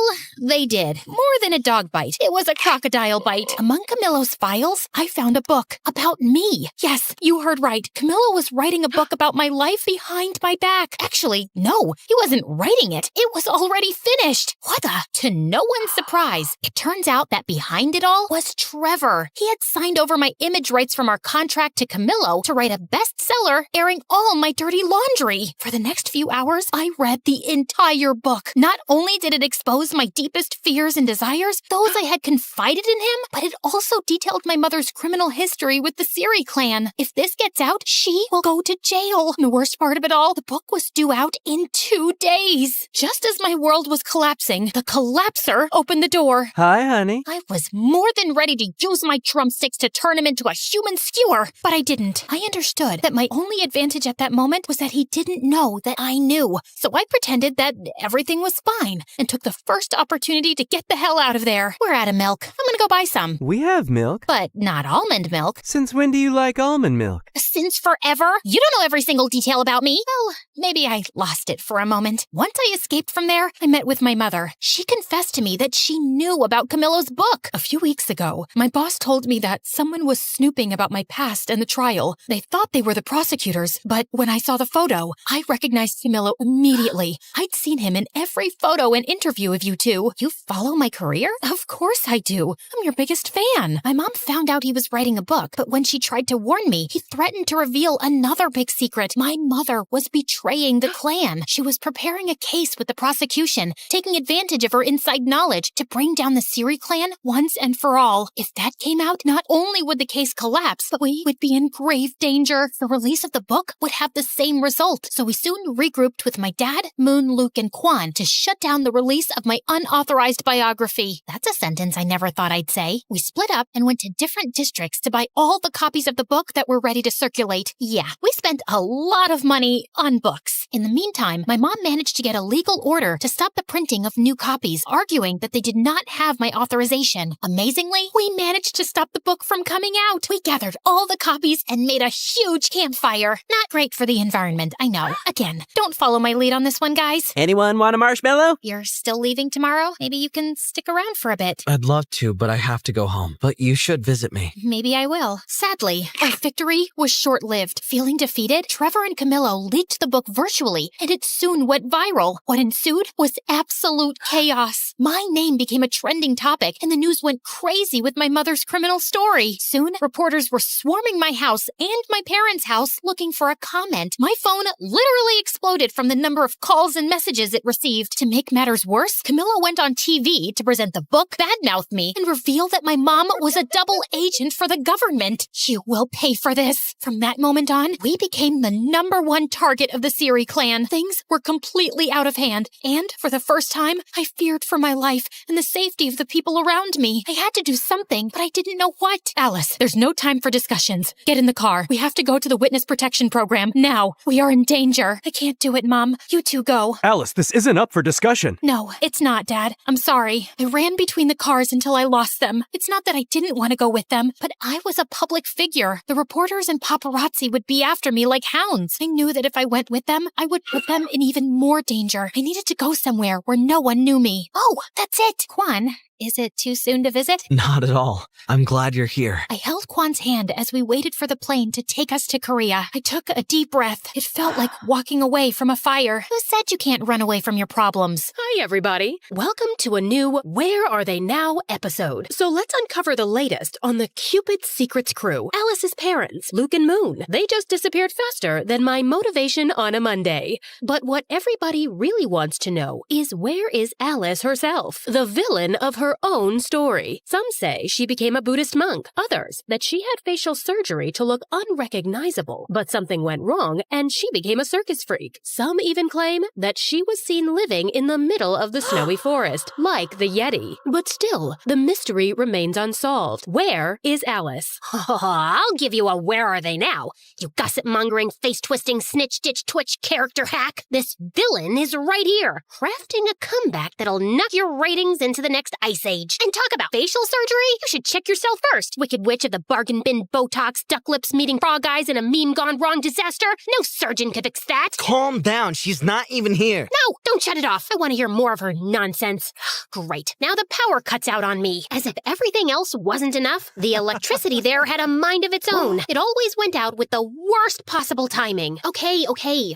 they did. More than a dog bite. It was a crocodile bite. Among Camillo's files, I found a book about me. Yes, you heard right. Camillo was writing a book about my life behind my back. Actually, no, he wasn't writing it. It was already finished. What the? To no one's surprise, it turns out that behind it all was Trevor. He had signed over my image rights from our contract to Camillo to write a bestseller airing all my dirty laundry. For the next few hours, I read the entire book. Not only did it expose my deepest fears and desires, those I had confided in him, but it also detailed my mother's criminal history with the Siri clan. If this gets out, she will go to jail. And the worst part of it all, the book was due out in 2 days. Just as my world was collapsing, the collapser opened the door. Hi, honey. I was more than ready to use my drumsticks to turn him into a human skewer, but I didn't. I understood that my only advantage at that moment was that he didn't know that I knew. So I pretended that everything was fine and took the first opportunity to get the hell out of there. We're out of milk. I'm gonna go buy some. We have milk. But not almond milk. Since when do you like almond milk? Since forever? You don't know every single detail about me. Well, maybe I lost it for a moment. Once I escaped from there, I met with my mother. She confessed to me that she knew about Camillo's book. A few weeks ago, my boss told me that someone was snooping about my past and the trial. They thought they were the prosecutors, but when I saw the photo, I recognized Camillo immediately. I'd seen him in every photo and interview of you two. You follow my career? Of course I do. I'm your biggest fan. My mom found out he was writing a book, but when she tried to warn me, he threatened to reveal another big secret. My mother was betraying the clan. She was preparing a case with the prosecution, taking advantage of her inside knowledge to bring down the Siri clan once and for all. If that came out, not only would the case collapse, but we would be in grave danger. The release of the book would have the same result. So we soon regrouped with my dad, Moon, Luke, and Kwan to shut down the release of my unauthorized biography. That's a sentence I never thought I'd say. We split up and went to different districts to buy all the copies of the book that were ready to circulate. Yeah, we spent a lot of money on books. In the meantime, my mom managed to get a legal order to stop the printing of new copies, arguing that they did not have my authorization. Amazingly, we managed to stop the book from coming out. We gathered all the copies and made a huge campfire. Not great for the environment, I know. Again, don't follow my lead on this one, guys. Anyone want a marshmallow? You're still leaving tomorrow? Maybe you can stick around for a bit. I'd love to, but I have to go home. But you should visit me. Maybe I will. Sadly, our victory was short-lived. Feeling defeated, Trevor and Camillo leaked the book virtually casually, and it soon went viral. What ensued was absolute chaos. My name became a trending topic, and the news went crazy with my mother's criminal story. Soon, reporters were swarming my house and my parents' house looking for a comment. My phone literally exploded from the number of calls and messages it received. To make matters worse, Camilla went on TV to present the book, badmouth me, and reveal that my mom was a double agent for the government. You will pay for this. From that moment on, we became the #1 target of the Siri clan. Things were completely out of hand, and for the first time, I feared for my life and the safety of the people around me. I had to do something, but I didn't know what. Alice, there's no time for discussions. Get in the car. We have to go to the witness protection program now. We are in danger. I can't do it, Mom. You two go. Alice, this isn't up for discussion. No, it's not, Dad. I'm sorry. I ran between the cars until I lost them. It's not that I didn't want to go with them, but I was a public figure. The reporters and paparazzi would be after me like hounds. I knew that if I went with them, I would put them in even more danger. I needed to go somewhere where no one knew me. Oh, that's it. Quan, is it too soon to visit? Not at all. I'm glad you're here. I held Kwan's hand as we waited for the plane to take us to Korea. I took a deep breath. It felt like walking away from a fire. Who said you can't run away from your problems? Hi, everybody. Welcome to a new Where Are They Now episode. So let's uncover the latest on the Cupid Secrets crew. Alice's parents, Luke and Moon. They just disappeared faster than my motivation on a Monday. But what everybody really wants to know is where is Alice herself, the villain of her own story. Some say she became a Buddhist monk, others that she had facial surgery to look unrecognizable, but something went wrong and she became a circus freak. Some even claim that she was seen living in the middle of the snowy forest, like the Yeti. But still, the mystery remains unsolved. Where is Alice? I'll give you a where are they now, you gossip-mongering, face-twisting, snitch-ditch-twitch character hack. This villain is right here, crafting a comeback that'll knock your ratings into the next ice age. And talk about facial surgery? You should check yourself first. Wicked witch of the bargain bin Botox, duck lips meeting frog eyes, and a meme gone wrong disaster. No surgeon could fix that. Calm down. She's not even here. No, don't shut it off. I want to hear more of her nonsense. Great. Now the power cuts out on me. As if everything else wasn't enough, the electricity there had a mind of its own. It always went out with the worst possible timing. Okay.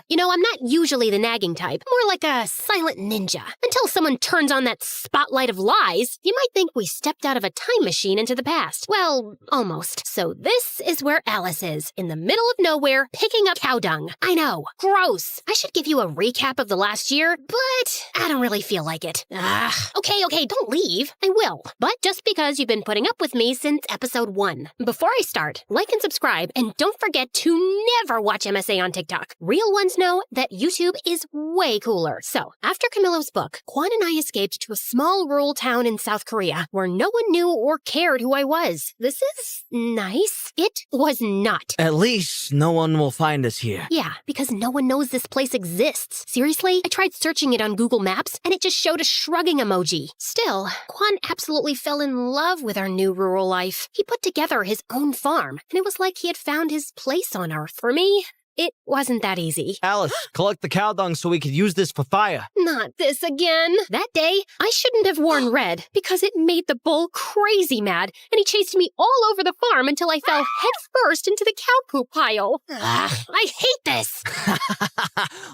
You know, I'm not usually the nagging type. More like a silent ninja. Until someone turns on that spotlight of lies, you might think we stepped out of a time machine into the past. Well, almost. So this is where Alice is, in the middle of nowhere, picking up cow dung. I know. Gross. I should give you a recap of the last year, but I don't really feel like it. Okay, don't leave. I will. But just because you've been putting up with me since episode 1. Before I start, like and subscribe, and don't forget to never watch MSA on TikTok. Real ones know that YouTube is way cooler. So, after Camilo's book, Quan and I escaped to a small rural town in South Korea where no one knew or cared who I was. This is nice. It was not. At least no one will find us here. Yeah, because no one knows this place exists. Seriously, I tried searching it on Google Maps and it just showed a shrugging emoji. Still, Quan absolutely fell in love with our new rural life. He put together his own farm, and it was like he had found his place on Earth. For me, it wasn't that easy. Alice, collect the cow dung so we could use this for fire. Not this again. That day, I shouldn't have worn red because it made the bull crazy mad, and he chased me all over the farm until I fell headfirst into the cow poop pile. Ugh, I hate this.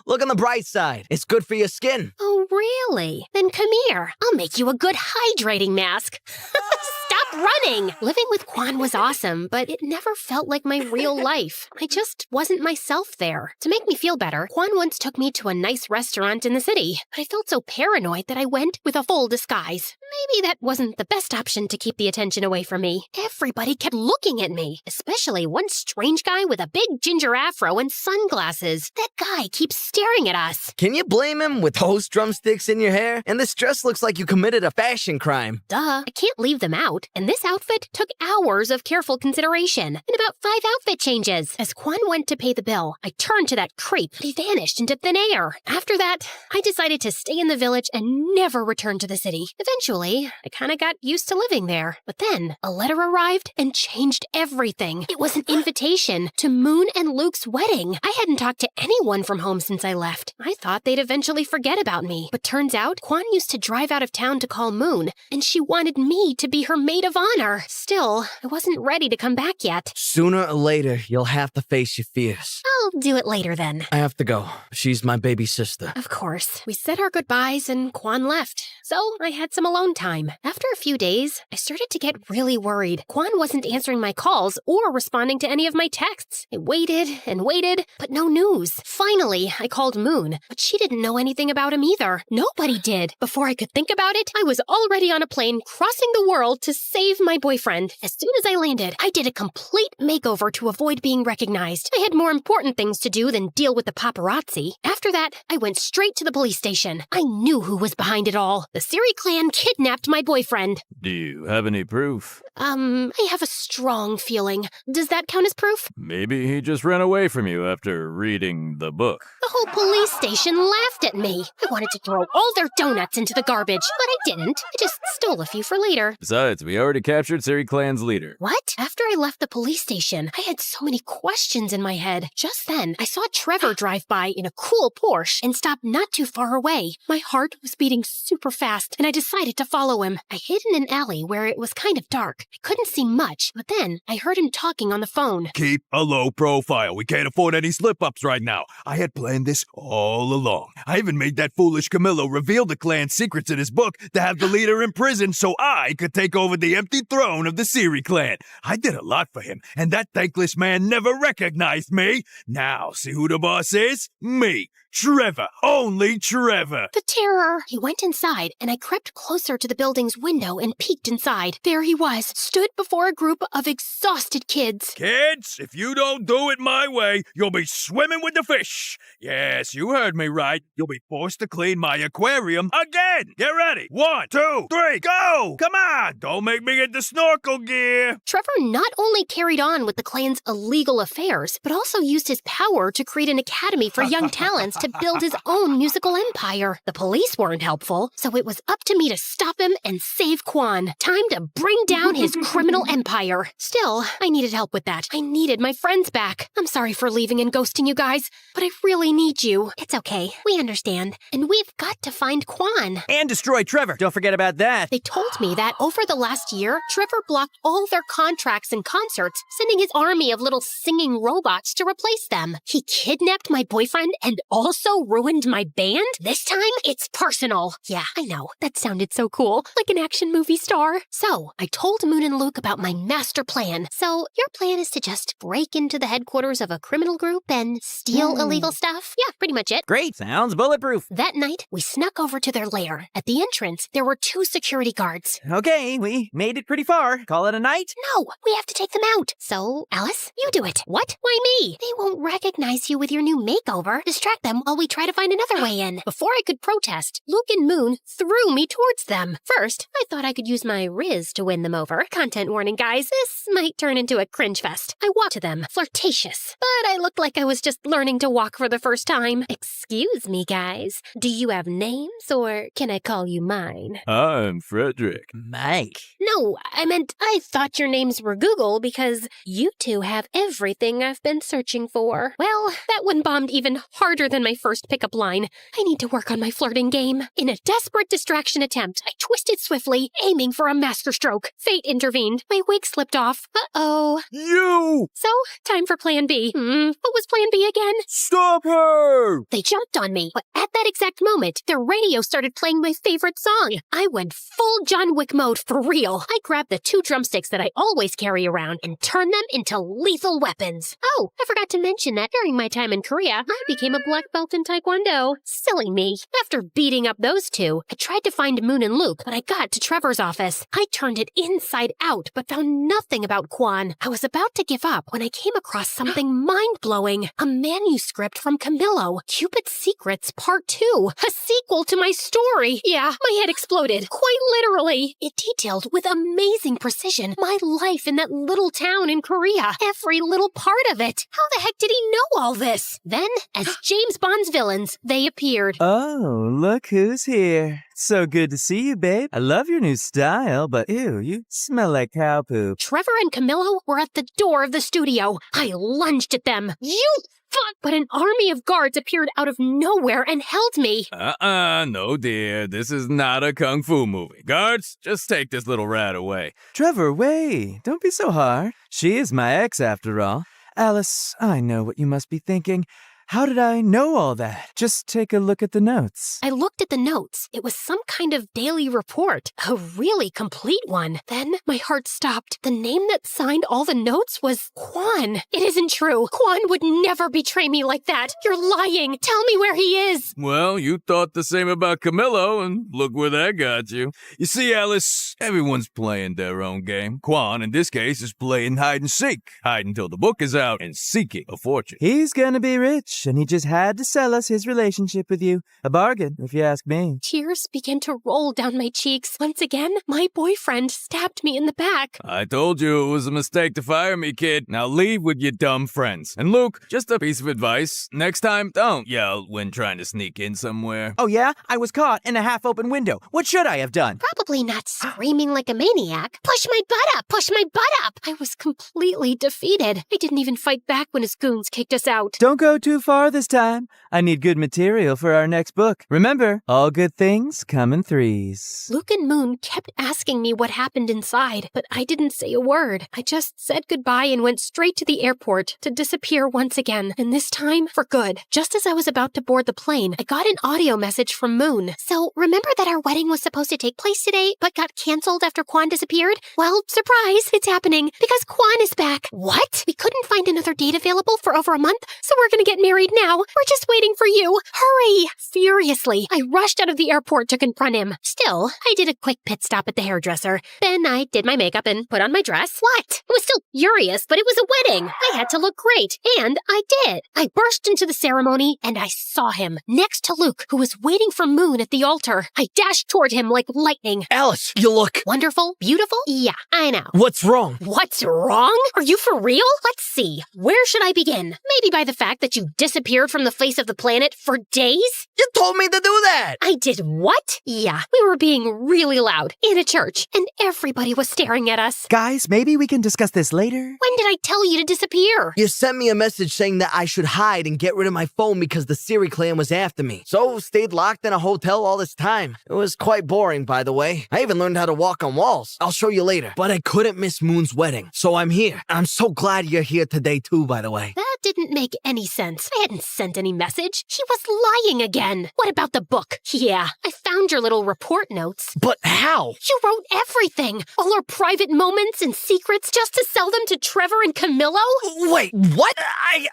Look on the bright side. It's good for your skin. Oh, really? Then come here. I'll make you a good hydrating mask. Stop running! Living with Quan was awesome, but it never felt like my real life. I just wasn't myself there. To make me feel better, Quan once took me to a nice restaurant in the city, but I felt so paranoid that I went with a full disguise. Maybe that wasn't the best option to keep the attention away from me. Everybody kept looking at me, especially one strange guy with a big ginger afro and sunglasses. That guy keeps staring at us. Can you blame him with those drumsticks in your hair? And this dress looks like you committed a fashion crime. Duh, I can't leave them out. And this outfit took hours of careful consideration and about 5 outfit changes. As Quan went to pay the bill, I turned to that creep, but he vanished into thin air. After that, I decided to stay in the village and never return to the city. Eventually, Eventually, I kind of got used to living there. But then, a letter arrived and changed everything. It was an invitation to Moon and Luke's wedding. I hadn't talked to anyone from home since I left. I thought they'd eventually forget about me. But turns out, Quan used to drive out of town to call Moon, and she wanted me to be her maid of honor. Still, I wasn't ready to come back yet. Sooner or later, you'll have to face your fears. I'll do it later then. I have to go. She's my baby sister. Of course. We said our goodbyes and Quan left. So I had some alone time. After a few days, I started to get really worried. Quan wasn't answering my calls or responding to any of my texts. I waited and waited, but no news. Finally, I called Moon, but she didn't know anything about him either. Nobody did. Before I could think about it, I was already on a plane crossing the world to save my boyfriend. As soon as I landed, I did a complete makeover to avoid being recognized. I had more important things to do than deal with the paparazzi. After that, I went straight to the police station. I knew who was behind it all. The Siri clan kidnapped my boyfriend. Do you have any proof? I have a strong feeling. Does that count as proof? Maybe he just ran away from you after reading the book. The whole police station laughed at me. I wanted to throw all their donuts into the garbage, but I didn't. I just stole a few for later. Besides, we already captured Siri Clan's leader. What? After I left the police station, I had so many questions in my head. Just then, I saw Trevor drive by in a cool Porsche and stop not too far away. My heart was beating super fast, and I decided to follow him. I hid in an alley where it was kind of dark. I couldn't see much, but then I heard him talking on the phone. Keep a low profile. We can't afford any slip-ups right now. I had planned this all along. I even made that foolish Camillo reveal the clan's secrets in his book to have the leader imprisoned so I could take over the empty throne of the Siri clan. I did a lot for him, and that thankless man never recognized me. Now, see who the boss is? Me. Trevor. Only Trevor. The terror. He went inside, and I crept closer to the building's window and peeked inside. There he was, stood before a group of exhausted kids. Kids, if you don't do it my way, you'll be swimming with the fish. Yes, you heard me right. You'll be forced to clean my aquarium again. Get ready. 1, 2, 3, go! Come on, don't make me get the snorkel gear. Trevor not only carried on with the clan's illegal affairs, but also used his power to create an academy for young talents to build his own musical empire. The police weren't helpful, so it was up to me to stop him and save Quan. Time to bring down his criminal empire. Still, I needed help with that. I needed my friends back. I'm sorry for leaving and ghosting you guys, but I really need you. It's okay. We understand. And we've got to find Quan. And destroy Trevor. Don't forget about that. They told me that over the last year, Trevor blocked all their contracts and concerts, sending his army of little singing robots to replace them. He kidnapped my boyfriend and also ruined my band? This time, it's personal. Yeah, I know. That sounded so cool. Like an action movie star. So, I told Moon and Luke about my master plan. So, your plan is to just break into the headquarters of a criminal group and steal illegal stuff? Yeah, pretty much it. Great. Sounds bulletproof. That night, we snuck over to their lair. At the entrance, there were 2 security guards. Okay, we made it pretty far. Call it a night? No, we have to take them out. So, Alice, you do it. What? Why me? They won't recognize you with your new makeover. Distract them while we try to find another way in. Before I could protest, Luke and Moon threw me towards them. First, I thought I could use my Riz to win them over. Content warning, guys. This might turn into a cringe fest. I walked to them, flirtatious, but I looked like I was just learning to walk for the first time. Excuse me, guys. Do you have names, or can I call you mine? I'm Frederick. Mike. No, I meant I thought your names were Google because you two have everything I've been searching for. Well, that one bombed even harder than my first pickup line. I need to work on my flirting game. In a desperate distraction attempt, I twisted swiftly, aiming for a masterstroke. Fate intervened. My wig slipped off. Uh-oh. You! So, time for plan B. What was plan B again? Stop her! They jumped on me, but at that exact moment, their radio started playing my favorite song. I went full John Wick mode for real. I grabbed the 2 drumsticks that I always carry around and turned them into lethal weapons. Oh, I forgot to mention that during my time in Korea, I became a black belt in Taekwondo. Silly me. After beating up those 2, I tried to find Moon and Luke, but I got to Trevor's office. I turned it inside out, but found nothing about Quan. I was about to give up when I came across something mind-blowing. A manuscript from Camillo, Cupid's Secrets Part 2. A sequel to my story. Yeah, my head exploded. Quite literally. It detailed with amazing precision my life in that little town in Korea. Every little part of it. How the heck did he know all this? Then, as James Bond's villains. They appeared. Oh, look who's here. So good to see you, babe. I love your new style, but ew, you smell like cow poop. Trevor and Camillo were at the door of the studio. I lunged at them. You fuck! But an army of guards appeared out of nowhere and held me. No, dear. This is not a kung fu movie. Guards, just take this little rat away. Trevor, wait. Don't be so hard. She is my ex, after all. Alice, I know what you must be thinking. How did I know all that? Just take a look at the notes. I looked at the notes. It was some kind of daily report, a really complete one. Then my heart stopped. The name that signed all the notes was Quan. It isn't true. Quan would never betray me like that. You're lying. Tell me where he is. Well, you thought the same about Camillo, and look where that got you. You see, Alice, everyone's playing their own game. Quan, in this case, is playing hide and seek. Hide until the book is out and seeking a fortune. He's gonna be rich. And he just had to sell us his relationship with you. A bargain, if you ask me. Tears began to roll down my cheeks. Once again, my boyfriend stabbed me in the back. I told you it was a mistake to fire me, kid. Now leave with your dumb friends. And Luke, just a piece of advice. Next time, don't yell when trying to sneak in somewhere. Oh yeah? I was caught in a half-open window. What should I have done? Probably not screaming like a maniac. Push my butt up! Push my butt up! I was completely defeated. I didn't even fight back when his goons kicked us out. Don't go too far this time. I need good material for our next book. Remember, all good things come in threes. Luke and Moon kept asking me what happened inside, but I didn't say a word. I just said goodbye and went straight to the airport to disappear once again, and this time for good. Just as I was about to board the plane, I got an audio message from Moon. So, remember that our wedding was supposed to take place today, but got canceled after Quan disappeared? Well, surprise, it's happening, because Quan is back. What? We couldn't find another date available for over a month, so we're gonna get married now. We're just waiting for you. Hurry! Furiously, I rushed out of the airport to confront him. Still, I did a quick pit stop at the hairdresser. Then I did my makeup and put on my dress. What? I was still furious, but it was a wedding. I had to look great, and I did. I burst into the ceremony, and I saw him, next to Luke, who was waiting for Moon at the altar. I dashed toward him like lightning. Alice, you look... Wonderful? Beautiful? Yeah, I know. What's wrong? What's wrong? Are you for real? Let's see. Where should I begin? Maybe by the fact that you disappeared from the face of the planet for days? You told me to do that! I did what? Yeah, we were being really loud in a church, and everybody was staring at us. Guys, maybe we can discuss this later? When did I tell you to disappear? You sent me a message saying that I should hide and get rid of my phone because the Siri clan was after me. So, stayed locked in a hotel all this time. It was quite boring, by the way. I even learned how to walk on walls. I'll show you later. But I couldn't miss Moon's wedding, so I'm here. I'm so glad you're here today too, by the way. That didn't make any sense. I hadn't sent any message. He was lying again. What about the book? Yeah, I found your little report notes. But how? You wrote everything. All our private moments and secrets just to sell them to Trevor and Camillo? Wait, what?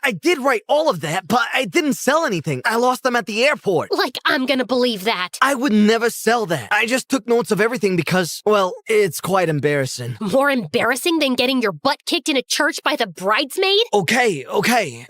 I did write all of that, but I didn't sell anything. I lost them at the airport. Like I'm gonna believe that. I would never sell that. I just took notes of everything because, well, it's quite embarrassing. More embarrassing than getting your butt kicked in a church by the bridesmaid? Okay.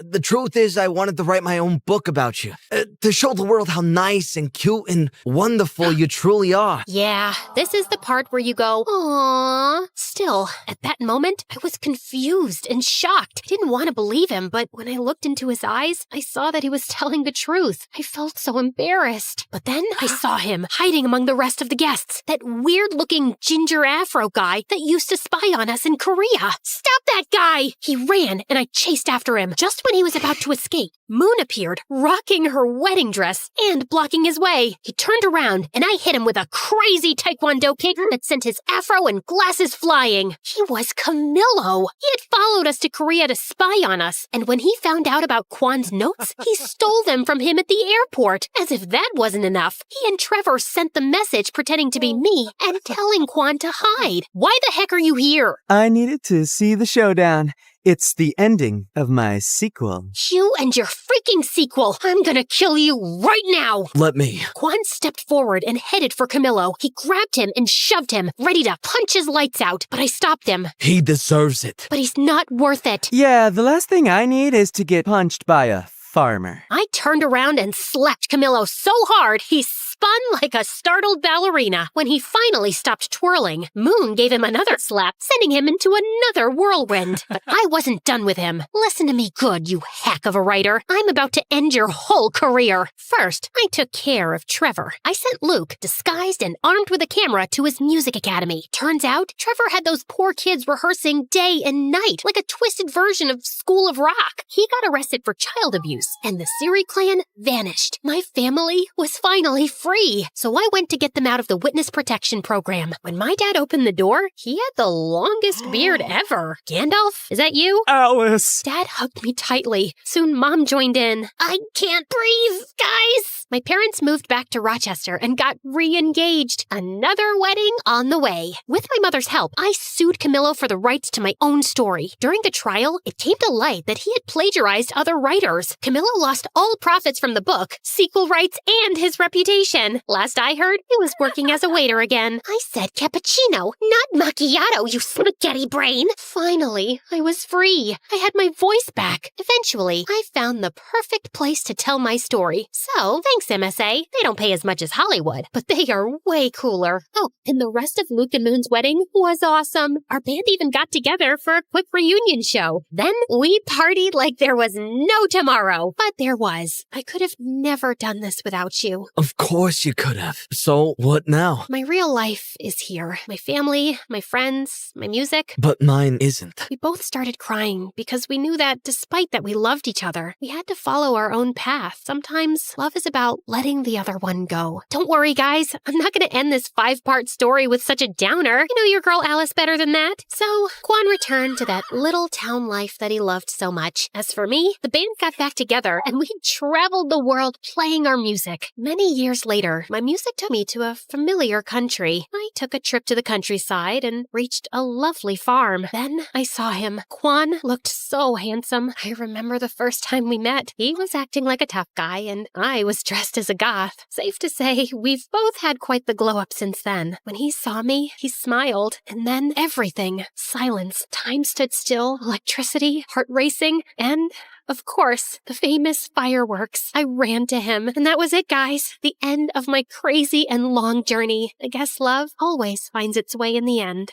The truth is I wanted to write my own book about you. To show the world how nice and cute and wonderful you truly are. Yeah, this is the part where you go, aww. Still, at that moment, I was confused and shocked. I didn't want to believe him, but when I looked into his eyes, I saw that he was telling the truth. I felt so embarrassed. But then I saw him hiding among the rest of the guests. That weird-looking ginger afro guy that used to spy on us in Korea. Stop that guy! He ran, and I chased after him. Just when he was about to escape, Moon appeared, rocking her wedding dress and blocking his way. He turned around, and I hit him with a crazy taekwondo kick that sent his afro and glasses flying. He was Camillo. He had followed us to Korea to spy on us, and when he found out about Quan's notes, he stole them from him at the airport. As if that wasn't enough, he and Trevor sent the message pretending to be me and telling Quan to hide. Why the heck are you here? I needed to see the showdown. It's the ending of my sequel. You and your freaking sequel. I'm gonna kill you right now. Let me. Quan stepped forward and headed for Camillo. He grabbed him and shoved him, ready to punch his lights out, but I stopped him. He deserves it. But he's not worth it. Yeah, the last thing I need is to get punched by a farmer. I turned around and slapped Camillo so hard he spun like a startled ballerina. When he finally stopped twirling, Moon gave him another slap, sending him into another whirlwind. But I wasn't done with him. Listen to me good, you hack of a writer. I'm about to end your whole career. First, I took care of Trevor. I sent Luke, disguised and armed with a camera, to his music academy. Turns out, Trevor had those poor kids rehearsing day and night, like a twisted version of School of Rock. He got arrested for child abuse, and the Siri clan vanished. My family was finally free, so I went to get them out of the witness protection program. When my dad opened the door, he had the longest beard ever. Gandalf, is that you? Alice! Dad hugged me tightly. Soon Mom joined in. I can't breathe, guys! My parents moved back to Rochester and got re-engaged. Another wedding on the way. With my mother's help, I sued Camillo for the rights to my own story. During the trial, it came to light that he had plagiarized other writers. Camillo lost all profits from the book, sequel rights, and his reputation. Last I heard, he was working as a waiter again. I said cappuccino, not macchiato, you spaghetti brain. Finally, I was free. I had my voice back. Eventually, I found the perfect place to tell my story. So, thanks MSA. They don't pay as much as Hollywood, but they are way cooler. Oh, and the rest of Luke and Moon's wedding was awesome. Our band even got together for a quick reunion show. Then we partied like there was no tomorrow. But there was. I could have never done this without you. Of course you could have. So, what now? My real life is here. My family, my friends, my music. But mine isn't. We both started crying because we knew that despite that we loved each other, we had to follow our own path. Sometimes love is about letting the other one go. Don't worry, guys. I'm not going to end this 5-part story with such a downer. You know your girl Alice better than that. So, Quan returned to that little town life that he loved so much. As for me, the band got back together and we traveled the world playing our music. Many years later, my music took me to a familiar country. I took a trip to the countryside and reached a lovely farm. Then I saw him. Quan looked so handsome. I remember the first time we met. He was acting like a tough guy and I was dressed as a goth. Safe to say, we've both had quite the glow up since then. When he saw me, he smiled, and then everything. Silence. Time stood still, electricity, heart racing, and of course, the famous fireworks. I ran to him, and that was it, guys. The end of my crazy and long journey. I guess love always finds its way in the end.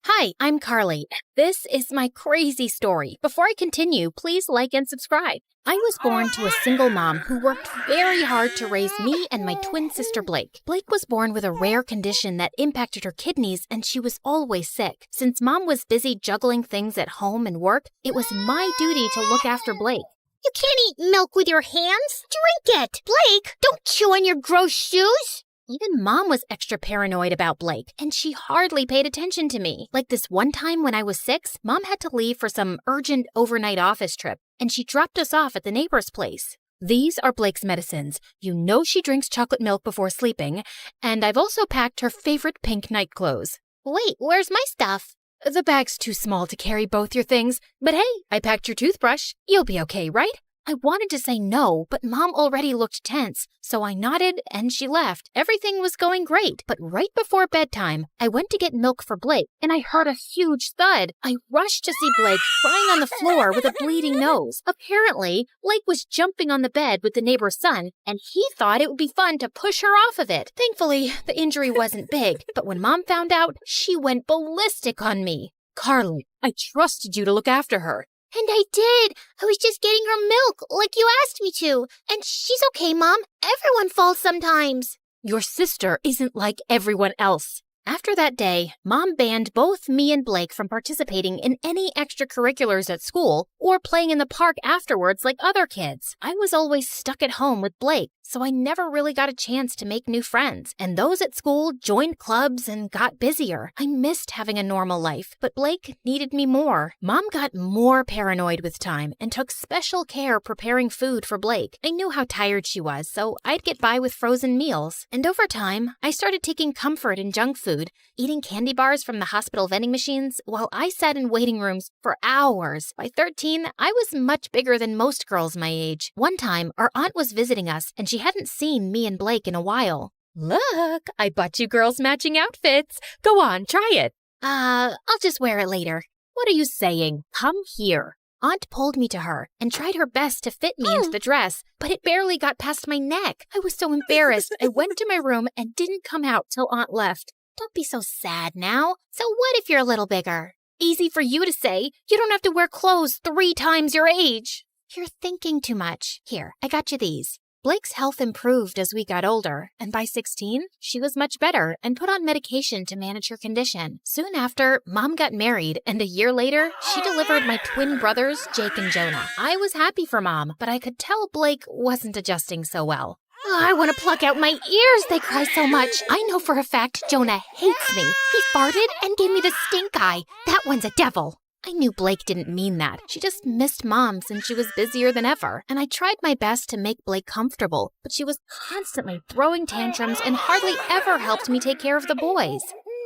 Hi, I'm Carly. This is my crazy story. Before I continue, please like and subscribe. I was born to a single mom who worked very hard to raise me and my twin sister Blake. Blake was born with a rare condition that impacted her kidneys, and she was always sick. Since Mom was busy juggling things at home and work, it was my duty to look after Blake. You can't eat milk with your hands. Drink it. Blake, don't chew on your gross shoes. Even Mom was extra paranoid about Blake, and she hardly paid attention to me. Like this one time when I was 6, Mom had to leave for some urgent overnight office trip, and she dropped us off at the neighbor's place. These are Blake's medicines. You know she drinks chocolate milk before sleeping, and I've also packed her favorite pink night clothes. Wait, where's my stuff? The bag's too small to carry both your things, but hey, I packed your toothbrush. You'll be okay, right? I wanted to say no, but Mom already looked tense, so I nodded and she left. Everything was going great, but right before bedtime, I went to get milk for Blake, and I heard a huge thud. I rushed to see Blake crying on the floor with a bleeding nose. Apparently, Blake was jumping on the bed with the neighbor's son, and he thought it would be fun to push her off of it. Thankfully, the injury wasn't big, but when Mom found out, she went ballistic on me. Carly, I trusted you to look after her. And I did. I was just getting her milk, like you asked me to. And she's okay, Mom. Everyone falls sometimes. Your sister isn't like everyone else. After that day, Mom banned both me and Blake from participating in any extracurriculars at school or playing in the park afterwards like other kids. I was always stuck at home with Blake, so I never really got a chance to make new friends. And those at school joined clubs and got busier. I missed having a normal life, but Blake needed me more. Mom got more paranoid with time and took special care preparing food for Blake. I knew how tired she was, so I'd get by with frozen meals. And over time, I started taking comfort in junk food, eating candy bars from the hospital vending machines while I sat in waiting rooms for hours. By 13, I was much bigger than most girls my age. One time, our aunt was visiting us, and she hadn't seen me and Blake in a while. Look, I bought you girls matching outfits. Go on, try it. I'll just wear it later. What are you saying? Come here. Aunt pulled me to her and tried her best to fit me into the dress, but it barely got past my neck. I was so embarrassed. I went to my room and didn't come out till Aunt left. Don't be so sad now. So what if you're a little bigger? Easy for you to say. You don't have to wear clothes 3 times your age. You're thinking too much. Here, I got you these. Blake's health improved as we got older, and by 16, she was much better and put on medication to manage her condition. Soon after, Mom got married, and a year later, she delivered my twin brothers, Jake and Jonah. I was happy for Mom, but I could tell Blake wasn't adjusting so well. Oh, I want to pluck out my ears. They cry so much. I know for a fact Jonah hates me. He farted and gave me the stink eye. That one's a devil. I knew Blake didn't mean that. She just missed Mom since she was busier than ever. And I tried my best to make Blake comfortable, but she was constantly throwing tantrums and hardly ever helped me take care of the boys.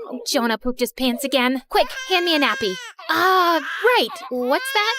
Oh, Jonah pooped his pants again. Quick, hand me a nappy. Right. What's that?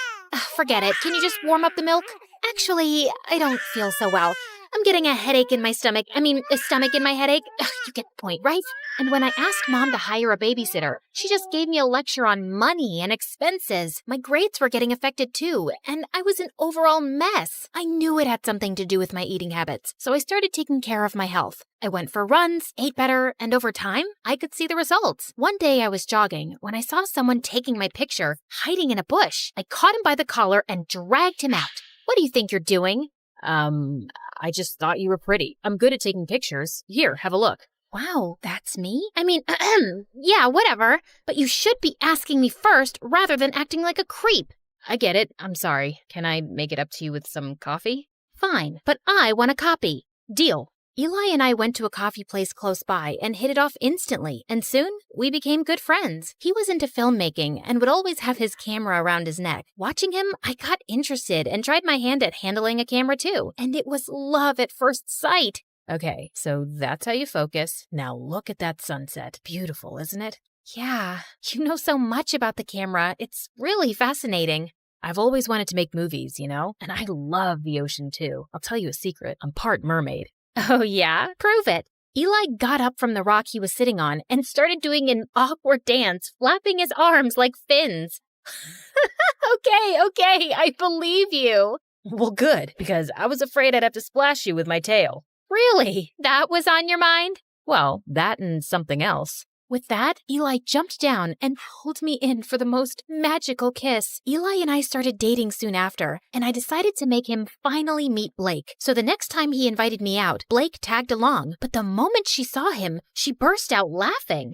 Forget it. Can you just warm up the milk? Actually, I don't feel so well. I'm getting a headache in my stomach. A stomach in my headache. You get the point, right? And when I asked Mom to hire a babysitter, she just gave me a lecture on money and expenses. My grades were getting affected too, and I was an overall mess. I knew it had something to do with my eating habits, so I started taking care of my health. I went for runs, ate better, and over time, I could see the results. One day I was jogging when I saw someone taking my picture, hiding in a bush. I caught him by the collar and dragged him out. What do you think you're doing? I just thought you were pretty. I'm good at taking pictures. Here, have a look. Wow, that's me? Yeah, whatever. But you should be asking me first rather than acting like a creep. I get it. I'm sorry. Can I make it up to you with some coffee? Fine, but I want a copy. Deal. Eli and I went to a coffee place close by and hit it off instantly, and soon we became good friends. He was into filmmaking and would always have his camera around his neck. Watching him, I got interested and tried my hand at handling a camera too, and it was love at first sight. Okay, so that's how you focus. Now look at that sunset. Beautiful, isn't it? Yeah, you know so much about the camera. It's really fascinating. I've always wanted to make movies, you know? And I love the ocean too. I'll tell you a secret. I'm part mermaid. Oh yeah? Prove it. Eli got up from the rock he was sitting on and started doing an awkward dance, flapping his arms like fins. Okay, I believe you. Well, good, because I was afraid I'd have to splash you with my tail. Really? That was on your mind? Well, that and something else. With that, Eli jumped down and pulled me in for the most magical kiss. Eli and I started dating soon after, and I decided to make him finally meet Blake. So the next time he invited me out, Blake tagged along, but the moment she saw him, she burst out laughing.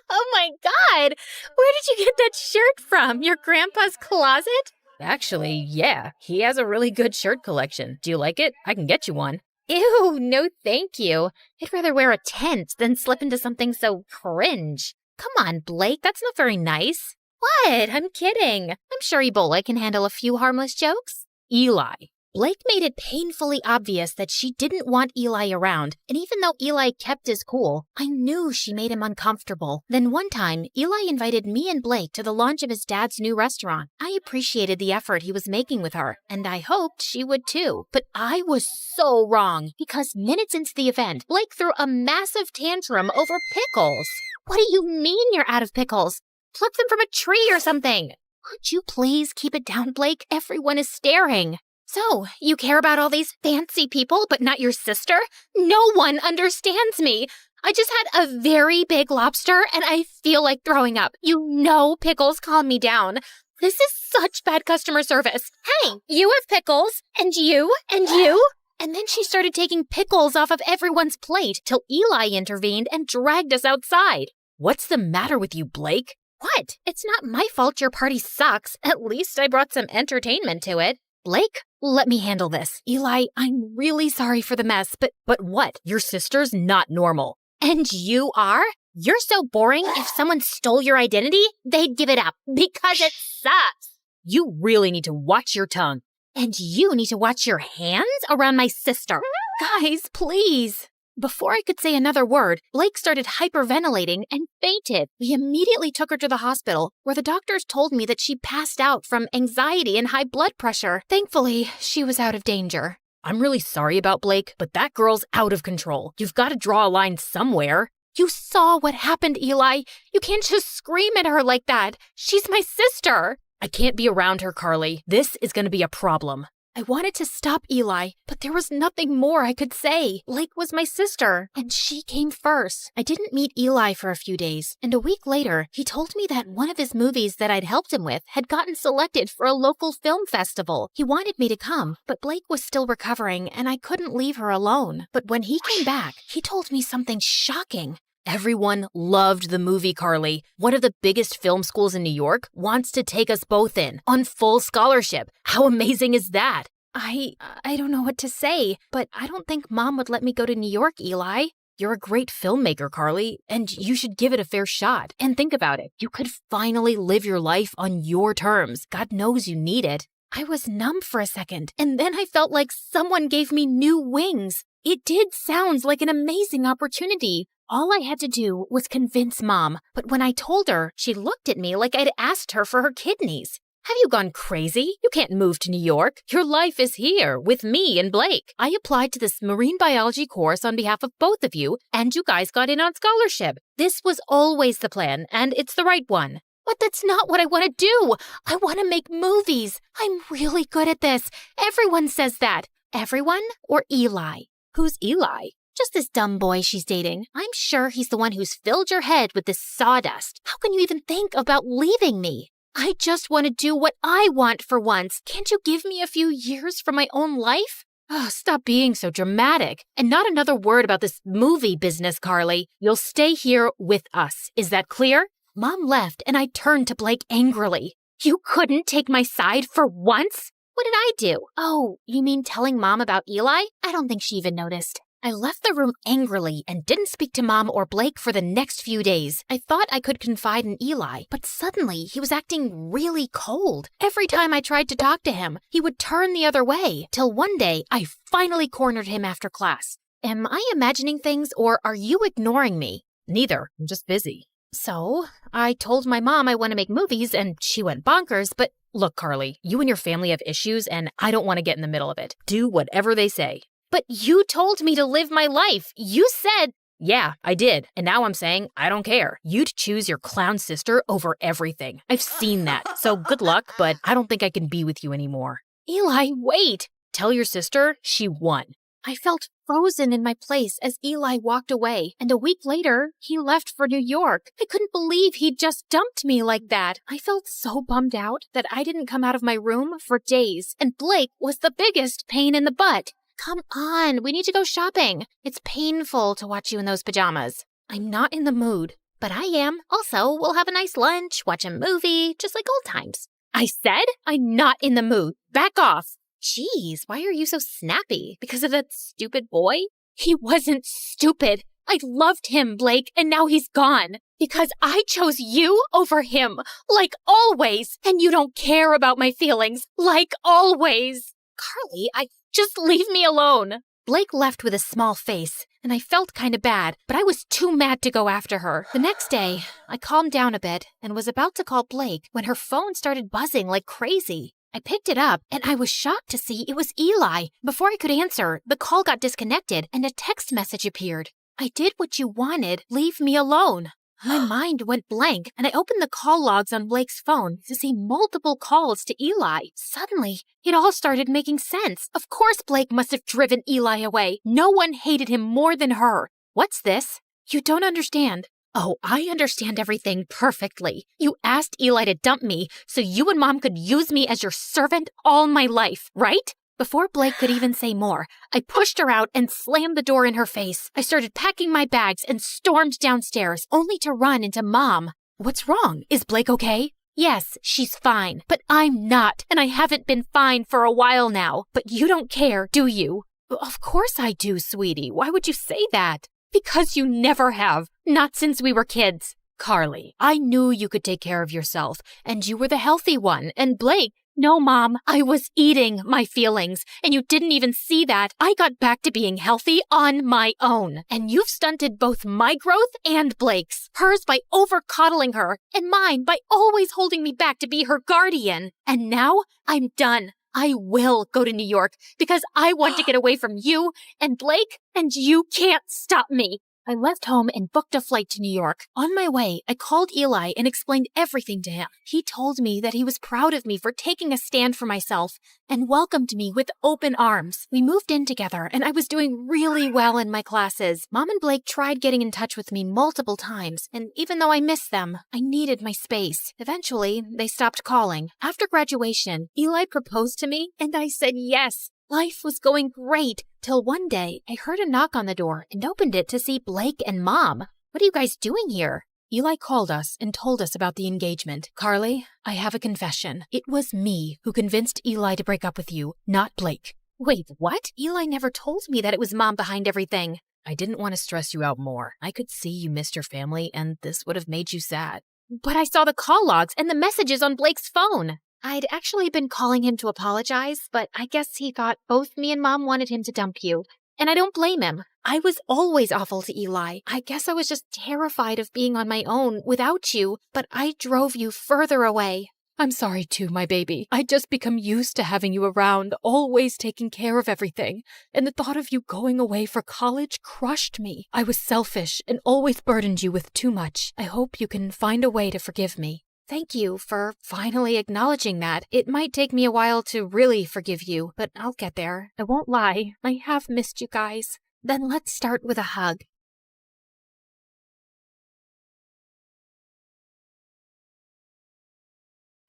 Oh my God! Where did you get that shirt from? Your grandpa's closet? Actually, yeah, he has a really good shirt collection. Do you like it? I can get you one. Ew, no thank you. I'd rather wear a tent than slip into something so cringe. Come on, Blake, that's not very nice. What? I'm kidding. I'm sure Ebola can handle a few harmless jokes. Eli. Blake made it painfully obvious that she didn't want Eli around, and even though Eli kept his cool, I knew she made him uncomfortable. Then one time, Eli invited me and Blake to the launch of his dad's new restaurant. I appreciated the effort he was making with her, and I hoped she would too. But I was so wrong, because minutes into the event, Blake threw a massive tantrum over pickles. What do you mean you're out of pickles? Pluck them from a tree or something. Could you please keep it down, Blake? Everyone is staring. So, you care about all these fancy people, but not your sister? No one understands me. I just had a very big lobster, and I feel like throwing up. You know pickles calm me down. This is such bad customer service. Hey, you have pickles, and you, and you. And then she started taking pickles off of everyone's plate till Eli intervened and dragged us outside. What's the matter with you, Blake? What? It's not my fault your party sucks. At least I brought some entertainment to it. Blake, let me handle this. Eli, I'm really sorry for the mess, but what? Your sister's not normal. And you are? You're so boring, if someone stole your identity, they'd give it up, because it sucks. You really need to watch your tongue. And you need to watch your hands around my sister. Guys, please. Before I could say another word, Blake started hyperventilating and fainted. We immediately took her to the hospital, where the doctors told me that she passed out from anxiety and high blood pressure. Thankfully, she was out of danger. I'm really sorry about Blake, but that girl's out of control. You've got to draw a line somewhere. You saw what happened, Eli. You can't just scream at her like that. She's my sister. I can't be around her, Carly. This is going to be a problem. I wanted to stop Eli, but there was nothing more I could say. Blake was my sister, and she came first. I didn't meet Eli for a few days, and a week later, he told me that one of his movies that I'd helped him with had gotten selected for a local film festival. He wanted me to come, but Blake was still recovering, and I couldn't leave her alone. But when he came back, he told me something shocking. Everyone loved the movie, Carly. One of the biggest film schools in New York wants to take us both in on full scholarship. How amazing is that? I don't know what to say, but I don't think Mom would let me go to New York, Eli. You're a great filmmaker, Carly, and you should give it a fair shot. And think about it. You could finally live your life on your terms. God knows you need it. I was numb for a second, and then I felt like someone gave me new wings. It did sound like an amazing opportunity. All I had to do was convince Mom, but when I told her, she looked at me like I'd asked her for her kidneys. Have you gone crazy? You can't move to New York. Your life is here with me and Blake. I applied to this marine biology course on behalf of both of you, and you guys got in on scholarship. This was always the plan, and it's the right one. But that's not what I want to do. I want to make movies. I'm really good at this. Everyone says that. Everyone or Eli? Who's Eli? Just this dumb boy she's dating. I'm sure he's the one who's filled your head with this sawdust. How can you even think about leaving me? I just want to do what I want for once. Can't you give me a few years for my own life? Oh, stop being so dramatic. And not another word about this movie business, Carly. You'll stay here with us. Is that clear? Mom left and I turned to Blake angrily. You couldn't take my side for once? What did I do? Oh, you mean telling Mom about Eli? I don't think she even noticed. I left the room angrily and didn't speak to Mom or Blake for the next few days. I thought I could confide in Eli, but suddenly he was acting really cold. Every time I tried to talk to him, he would turn the other way, till one day I finally cornered him after class. Am I imagining things or are you ignoring me? Neither. I'm just busy. So, I told my mom I want to make movies and she went bonkers, but look, Carly, you and your family have issues and I don't want to get in the middle of it. Do whatever they say. But you told me to live my life. You said... Yeah, I did. And now I'm saying I don't care. You'd choose your clown sister over everything. I've seen that. So good luck, but I don't think I can be with you anymore. Eli, wait. Tell your sister she won. I felt frozen in my place as Eli walked away. And a week later, he left for New York. I couldn't believe he'd just dumped me like that. I felt so bummed out that I didn't come out of my room for days. And Blake was the biggest pain in the butt. Come on, we need to go shopping. It's painful to watch you in those pajamas. I'm not in the mood, but I am. Also, we'll have a nice lunch, watch a movie, just like old times. I said I'm not in the mood. Back off. Jeez, why are you so snappy? Because of that stupid boy? He wasn't stupid. I loved him, Blake, and now he's gone. Because I chose you over him, like always. And you don't care about my feelings, like always. Carly, just leave me alone. Blake left with a small face, and I felt kind of bad, but I was too mad to go after her. The next day, I calmed down a bit and was about to call Blake when her phone started buzzing like crazy. I picked it up, and I was shocked to see it was Eli. Before I could answer, the call got disconnected, and a text message appeared. I did what you wanted. Leave me alone. My mind went blank, and I opened the call logs on Blake's phone to see multiple calls to Eli. Suddenly, it all started making sense. Of course Blake must have driven Eli away. No one hated him more than her. What's this? You don't understand. Oh, I understand everything perfectly. You asked Eli to dump me so you and Mom could use me as your servant all my life, right? Before Blake could even say more, I pushed her out and slammed the door in her face. I started packing my bags and stormed downstairs, only to run into Mom. What's wrong? Is Blake okay? Yes, she's fine, but I'm not, and I haven't been fine for a while now. But you don't care, do you? Of course I do, sweetie. Why would you say that? Because you never have. Not since we were kids. Carly, I knew you could take care of yourself, and you were the healthy one, and Blake... No, Mom, I was eating my feelings, and you didn't even see that. I got back to being healthy on my own, and you've stunted both my growth and Blake's. Hers by over-coddling her, and mine by always holding me back to be her guardian. And now, I'm done. I will go to New York because I want to get away from you and Blake, and you can't stop me. I left home and booked a flight to New York. On my way, I called Eli and explained everything to him. He told me that he was proud of me for taking a stand for myself and welcomed me with open arms. We moved in together and I was doing really well in my classes. Mom and Blake tried getting in touch with me multiple times, and even though I missed them, I needed my space. Eventually, they stopped calling. After graduation, Eli proposed to me and I said yes. Life was going great, till one day I heard a knock on the door and opened it to see Blake and Mom. What are you guys doing here? Eli called us and told us about the engagement. Carly, I have a confession. It was me who convinced Eli to break up with you, not Blake. Wait, what? Eli never told me that it was Mom behind everything. I didn't want to stress you out more. I could see you missed your family and this would have made you sad. But I saw the call logs and the messages on Blake's phone. I'd actually been calling him to apologize, but I guess he thought both me and Mom wanted him to dump you. And I don't blame him. I was always awful to Eli. I guess I was just terrified of being on my own without you, but I drove you further away. I'm sorry too, my baby. I'd just become used to having you around, always taking care of everything. And the thought of you going away for college crushed me. I was selfish and always burdened you with too much. I hope you can find a way to forgive me. Thank you for finally acknowledging that. It might take me a while to really forgive you, but I'll get there. I won't lie. I have missed you guys. Then let's start with a hug.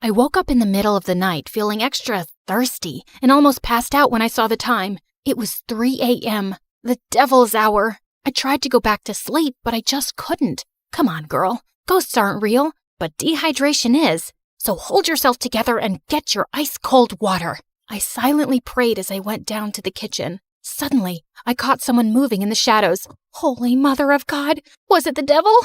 I woke up in the middle of the night feeling extra thirsty and almost passed out when I saw the time. It was 3 a.m., the devil's hour. I tried to go back to sleep, but I just couldn't. Come on, girl. Ghosts aren't real. But dehydration is, so hold yourself together and get your ice-cold water. I silently prayed as I went down to the kitchen. Suddenly, I caught someone moving in the shadows. Holy Mother of God, was it the devil?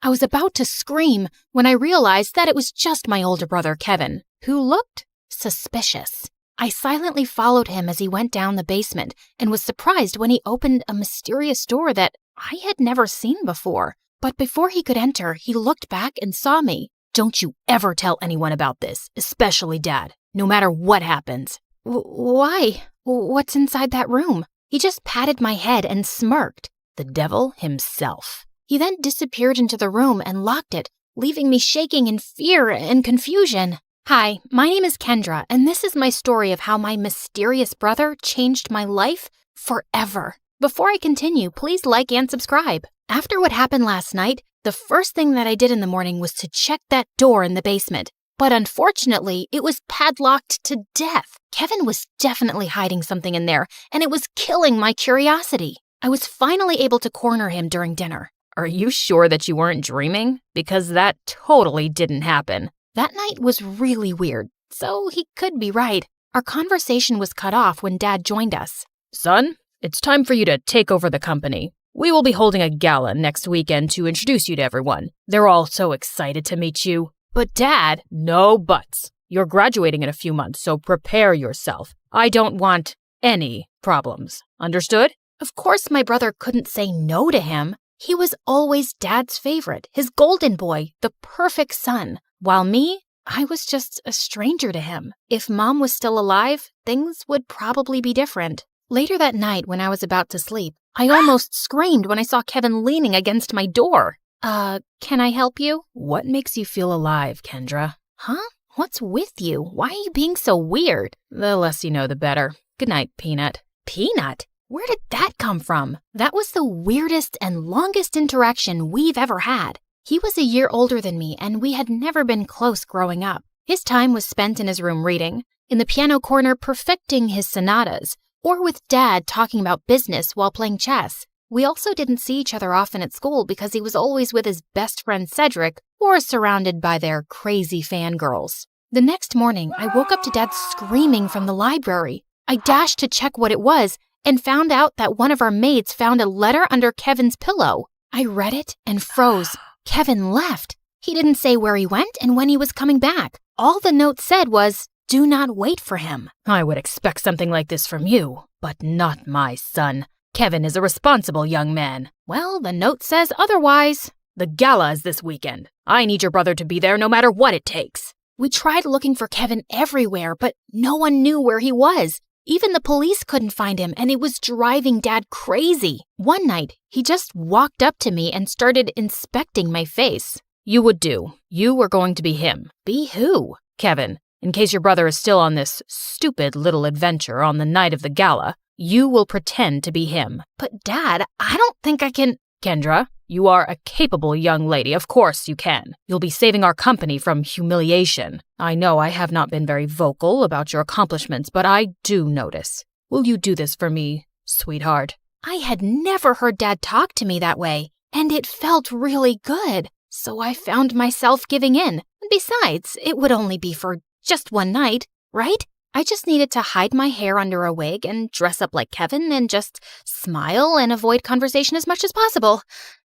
I was about to scream when I realized that it was just my older brother, Kevin, who looked suspicious. I silently followed him as he went down the basement and was surprised when he opened a mysterious door that I had never seen before. But before he could enter, he looked back and saw me. Don't you ever tell anyone about this, especially Dad, no matter what happens. Why? What's inside that room? He just patted my head and smirked. The devil himself. He then disappeared into the room and locked it, leaving me shaking in fear and confusion. Hi, my name is Kendra, and this is my story of how my mysterious brother changed my life forever. Before I continue, please like and subscribe. After what happened last night, the first thing that I did in the morning was to check that door in the basement. But unfortunately, it was padlocked to death. Kevin was definitely hiding something in there, and it was killing my curiosity. I was finally able to corner him during dinner. Are you sure that you weren't dreaming? Because that totally didn't happen. That night was really weird, so he could be right. Our conversation was cut off when Dad joined us. Son, it's time for you to take over the company. We will be holding a gala next weekend to introduce you to everyone. They're all so excited to meet you. But Dad, no buts. You're graduating in a few months, so prepare yourself. I don't want any problems. Understood? Of course my brother couldn't say no to him. He was always Dad's favorite, his golden boy, the perfect son. While me, I was just a stranger to him. If Mom was still alive, things would probably be different. Later that night, when I was about to sleep, I almost screamed when I saw Kevin leaning against my door. Can I help you? What makes you feel alive, Kendra? Huh? What's with you? Why are you being so weird? The less you know, the better. Good night, Peanut. Peanut? Where did that come from? That was the weirdest and longest interaction we've ever had. He was a year older than me, and we had never been close growing up. His time was spent in his room reading, in the piano corner perfecting his sonatas, or with Dad talking about business while playing chess. We also didn't see each other often at school because he was always with his best friend Cedric or surrounded by their crazy fangirls. The next morning, I woke up to Dad screaming from the library. I dashed to check what it was and found out that one of our maids found a letter under Kevin's pillow. I read it and froze. Kevin left. He didn't say where he went and when he was coming back. All the note said was, "Do not wait for him." I would expect something like this from you, but not my son. Kevin is a responsible young man. Well, the note says otherwise. The gala is this weekend. I need your brother to be there no matter what it takes. We tried looking for Kevin everywhere, but no one knew where he was. Even the police couldn't find him, and it was driving Dad crazy. One night, he just walked up to me and started inspecting my face. You would do. You were going to be him. Be who? Kevin. In case your brother is still on this stupid little adventure on the night of the gala, you will pretend to be him. But Dad, I don't think I can... Kendra, you are a capable young lady. Of course you can. You'll be saving our company from humiliation. I know I have not been very vocal about your accomplishments, but I do notice. Will you do this for me, sweetheart? I had never heard Dad talk to me that way, and it felt really good. So I found myself giving in. Besides, it would only be for just one night, right? I just needed to hide my hair under a wig and dress up like Kevin and just smile and avoid conversation as much as possible.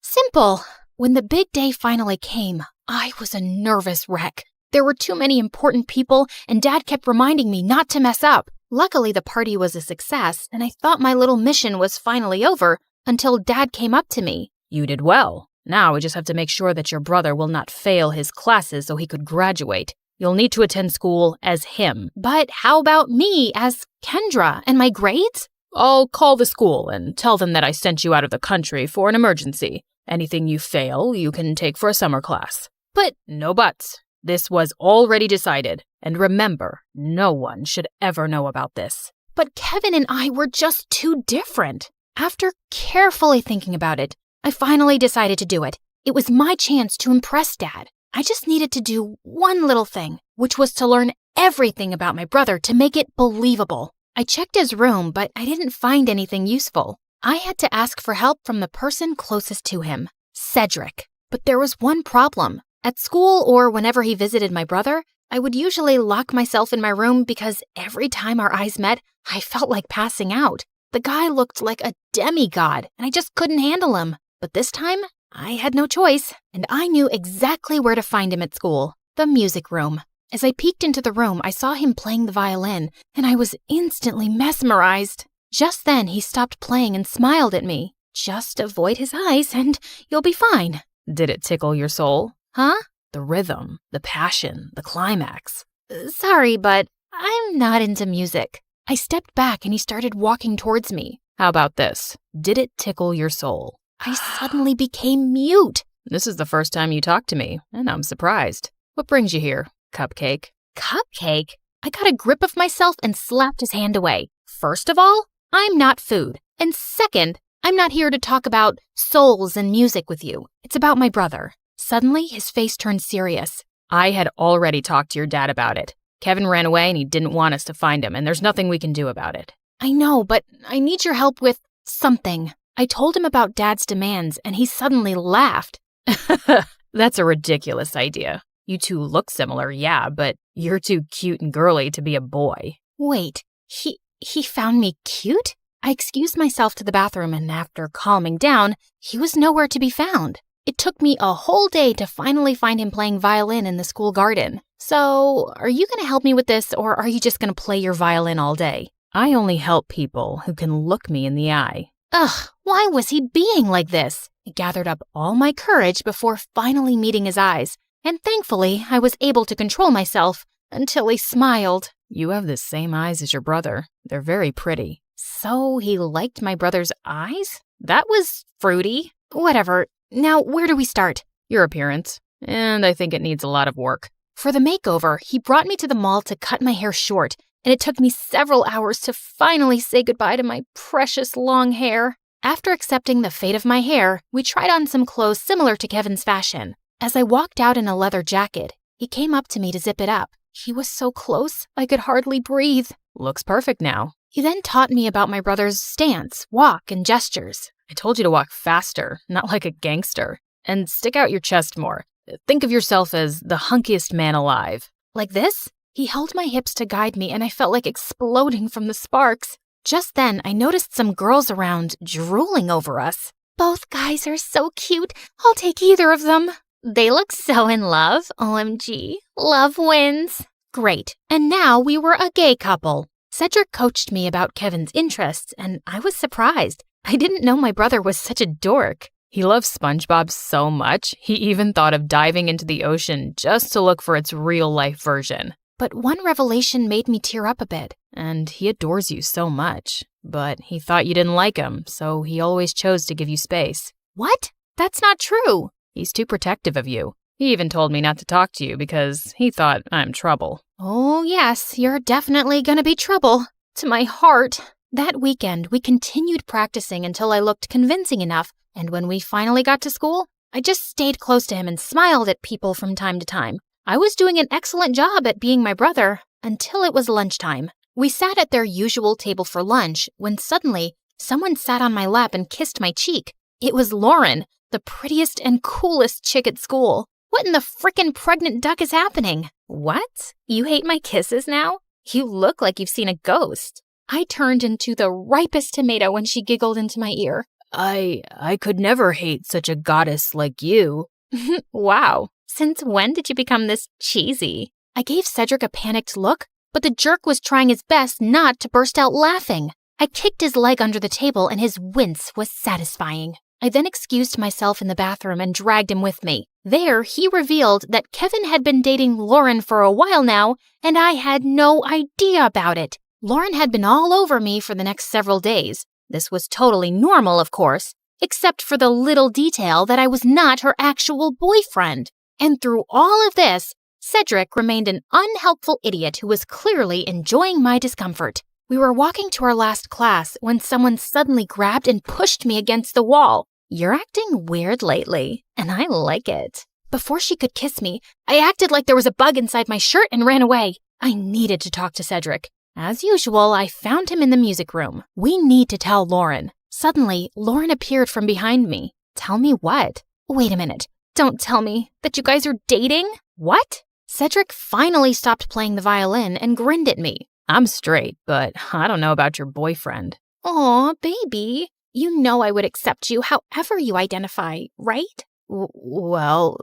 Simple. When the big day finally came, I was a nervous wreck. There were too many important people, and Dad kept reminding me not to mess up. Luckily, the party was a success, and I thought my little mission was finally over until Dad came up to me. You did well. Now we just have to make sure that your brother will not fail his classes so he could graduate. You'll need to attend school as him. But how about me as Kendra and my grades? I'll call the school and tell them that I sent you out of the country for an emergency. Anything you fail, you can take for a summer class. But no buts. This was already decided. And remember, no one should ever know about this. But Kevin and I were just too different. After carefully thinking about it, I finally decided to do it. It was my chance to impress Dad. I just needed to do one little thing, which was to learn everything about my brother to make it believable. I checked his room, but I didn't find anything useful. I had to ask for help from the person closest to him, Cedric. But there was one problem. At school or whenever he visited my brother, I would usually lock myself in my room because every time our eyes met, I felt like passing out. The guy looked like a demigod, and I just couldn't handle him. But this time, I had no choice, and I knew exactly where to find him at school, the music room. As I peeked into the room, I saw him playing the violin, and I was instantly mesmerized. Just then, he stopped playing and smiled at me. Just avoid his eyes, and you'll be fine. Did it tickle your soul? Huh? The rhythm, the passion, the climax. Sorry, but I'm not into music. I stepped back, and he started walking towards me. How about this? Did it tickle your soul? I suddenly became mute. This is the first time you talked to me, and I'm surprised. What brings you here, Cupcake? Cupcake? I got a grip of myself and slapped his hand away. First of all, I'm not food. And second, I'm not here to talk about souls and music with you. It's about my brother. Suddenly, his face turned serious. I had already talked to your dad about it. Kevin ran away and he didn't want us to find him, and there's nothing we can do about it. I know, but I need your help with something. I told him about Dad's demands, and he suddenly laughed. That's a ridiculous idea. You two look similar, yeah, but you're too cute and girly to be a boy. Wait, he found me cute? I excused myself to the bathroom, and after calming down, he was nowhere to be found. It took me a whole day to finally find him playing violin in the school garden. So, are you going to help me with this, or are you just going to play your violin all day? I only help people who can look me in the eye. Ugh, why was he being like this? I gathered up all my courage before finally meeting his eyes, and thankfully I was able to control myself until he smiled. You have the same eyes as your brother. They're very pretty. So he liked my brother's eyes? That was fruity. Whatever. Now, where do we start? Your appearance. And I think it needs a lot of work. For the makeover, he brought me to the mall to cut my hair short, and it took me several hours to finally say goodbye to my precious long hair. After accepting the fate of my hair, we tried on some clothes similar to Kevin's fashion. As I walked out in a leather jacket, he came up to me to zip it up. He was so close, I could hardly breathe. Looks perfect now. He then taught me about my brother's stance, walk, and gestures. I told you to walk faster, not like a gangster. And stick out your chest more. Think of yourself as the hunkiest man alive. Like this? He held my hips to guide me, and I felt like exploding from the sparks. Just then, I noticed some girls around drooling over us. Both guys are so cute. I'll take either of them. They look so in love. OMG. Love wins. Great. And now we were a gay couple. Cedric coached me about Kevin's interests, and I was surprised. I didn't know my brother was such a dork. He loves SpongeBob so much, he even thought of diving into the ocean just to look for its real-life version. but one revelation made me tear up a bit. And he adores you so much. But he thought you didn't like him, so he always chose to give you space. What? That's not true. He's too protective of you. He even told me not to talk to you because he thought I'm trouble. Oh, yes, you're definitely gonna be trouble. To my heart. That weekend, we continued practicing until I looked convincing enough, and when we finally got to school, I just stayed close to him and smiled at people from time to time. I was doing an excellent job at being my brother until it was lunchtime. We sat at their usual table for lunch when suddenly someone sat on my lap and kissed my cheek. It was Lauren, the prettiest and coolest chick at school. What in the frickin' pregnant duck is happening? What? You hate my kisses now? You look like you've seen a ghost. I turned into the ripest tomato when she giggled into my ear. I could never hate such a goddess like you. Wow. Since when did you become this cheesy? I gave Cedric a panicked look, but the jerk was trying his best not to burst out laughing. I kicked his leg under the table and his wince was satisfying. I then excused myself in the bathroom and dragged him with me. There, he revealed that Kevin had been dating Lauren for a while now, and I had no idea about it. Lauren had been all over me for the next several days. This was totally normal, of course, except for the little detail that I was not her actual boyfriend. And through all of this, Cedric remained an unhelpful idiot who was clearly enjoying my discomfort. We were walking to our last class when someone suddenly grabbed and pushed me against the wall. You're acting weird lately, and I like it. Before she could kiss me, I acted like there was a bug inside my shirt and ran away. I needed to talk to Cedric. As usual, I found him in the music room. We need to tell Lauren. Suddenly, Lauren appeared from behind me. Tell me what? Wait a minute. Don't tell me that you guys are dating? What? Cedric finally stopped playing the violin and grinned at me. I'm straight, but I don't know about your boyfriend. Aw, baby. You know I would accept you however you identify, right? Well,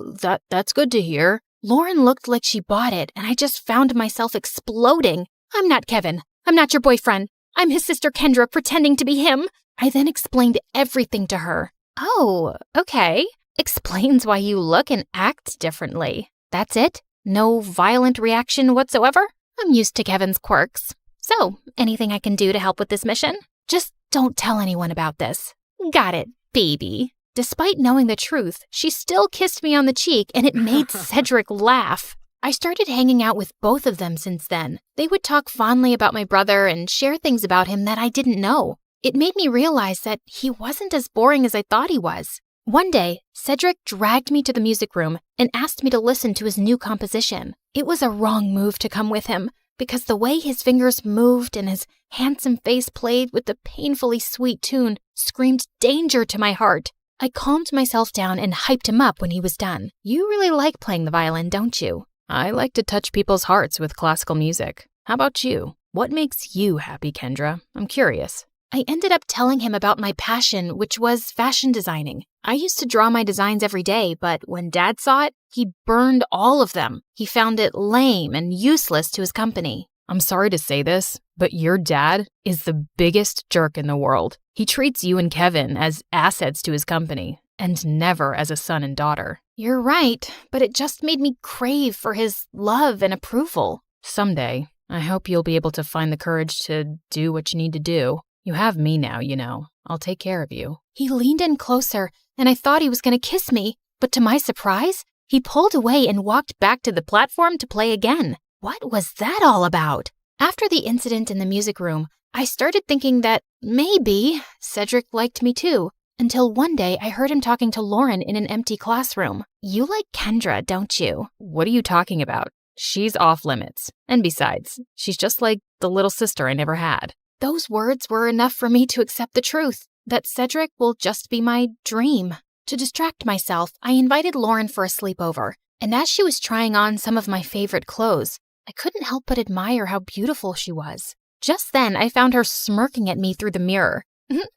that's good to hear. Lauren looked like she bought it, and I just found myself exploding. I'm not Kevin. I'm not your boyfriend. I'm his sister Kendra pretending to be him. I then explained everything to her. Oh, okay. Explains why you look and act differently. That's it? No violent reaction whatsoever? I'm used to Kevin's quirks. So, anything I can do to help with this mission? Just don't tell anyone about this. Got it, baby. Despite knowing the truth, she still kissed me on the cheek and it made Cedric laugh. I started hanging out with both of them since then. They would talk fondly about my brother and share things about him that I didn't know. It made me realize that he wasn't as boring as I thought he was. One day, Cedric dragged me to the music room and asked me to listen to his new composition. It was a wrong move to come with him, because the way his fingers moved and his handsome face played with the painfully sweet tune screamed danger to my heart. I calmed myself down and hyped him up when he was done. You really like playing the violin, don't you? I like to touch people's hearts with classical music. How about you? What makes you happy, Kendra? I'm curious. I ended up telling him about my passion, which was fashion designing. I used to draw my designs every day, but when Dad saw it, he burned all of them. He found it lame and useless to his company. I'm sorry to say this, but your dad is the biggest jerk in the world. He treats you and Kevin as assets to his company, and never as a son and daughter. You're right, but it just made me crave for his love and approval. Someday, I hope you'll be able to find the courage to do what you need to do. You have me now, you know. I'll take care of you. He leaned in closer, and I thought he was going to kiss me, but to my surprise, he pulled away and walked back to the platform to play again. What was that all about? After the incident in the music room, I started thinking that maybe Cedric liked me too, until one day I heard him talking to Lauren in an empty classroom. You like Kendra, don't you? What are you talking about? She's off limits. And besides, she's just like the little sister I never had. Those words were enough for me to accept the truth, that Cedric will just be my dream. To distract myself, I invited Lauren for a sleepover, and as she was trying on some of my favorite clothes, I couldn't help but admire how beautiful she was. Just then, I found her smirking at me through the mirror.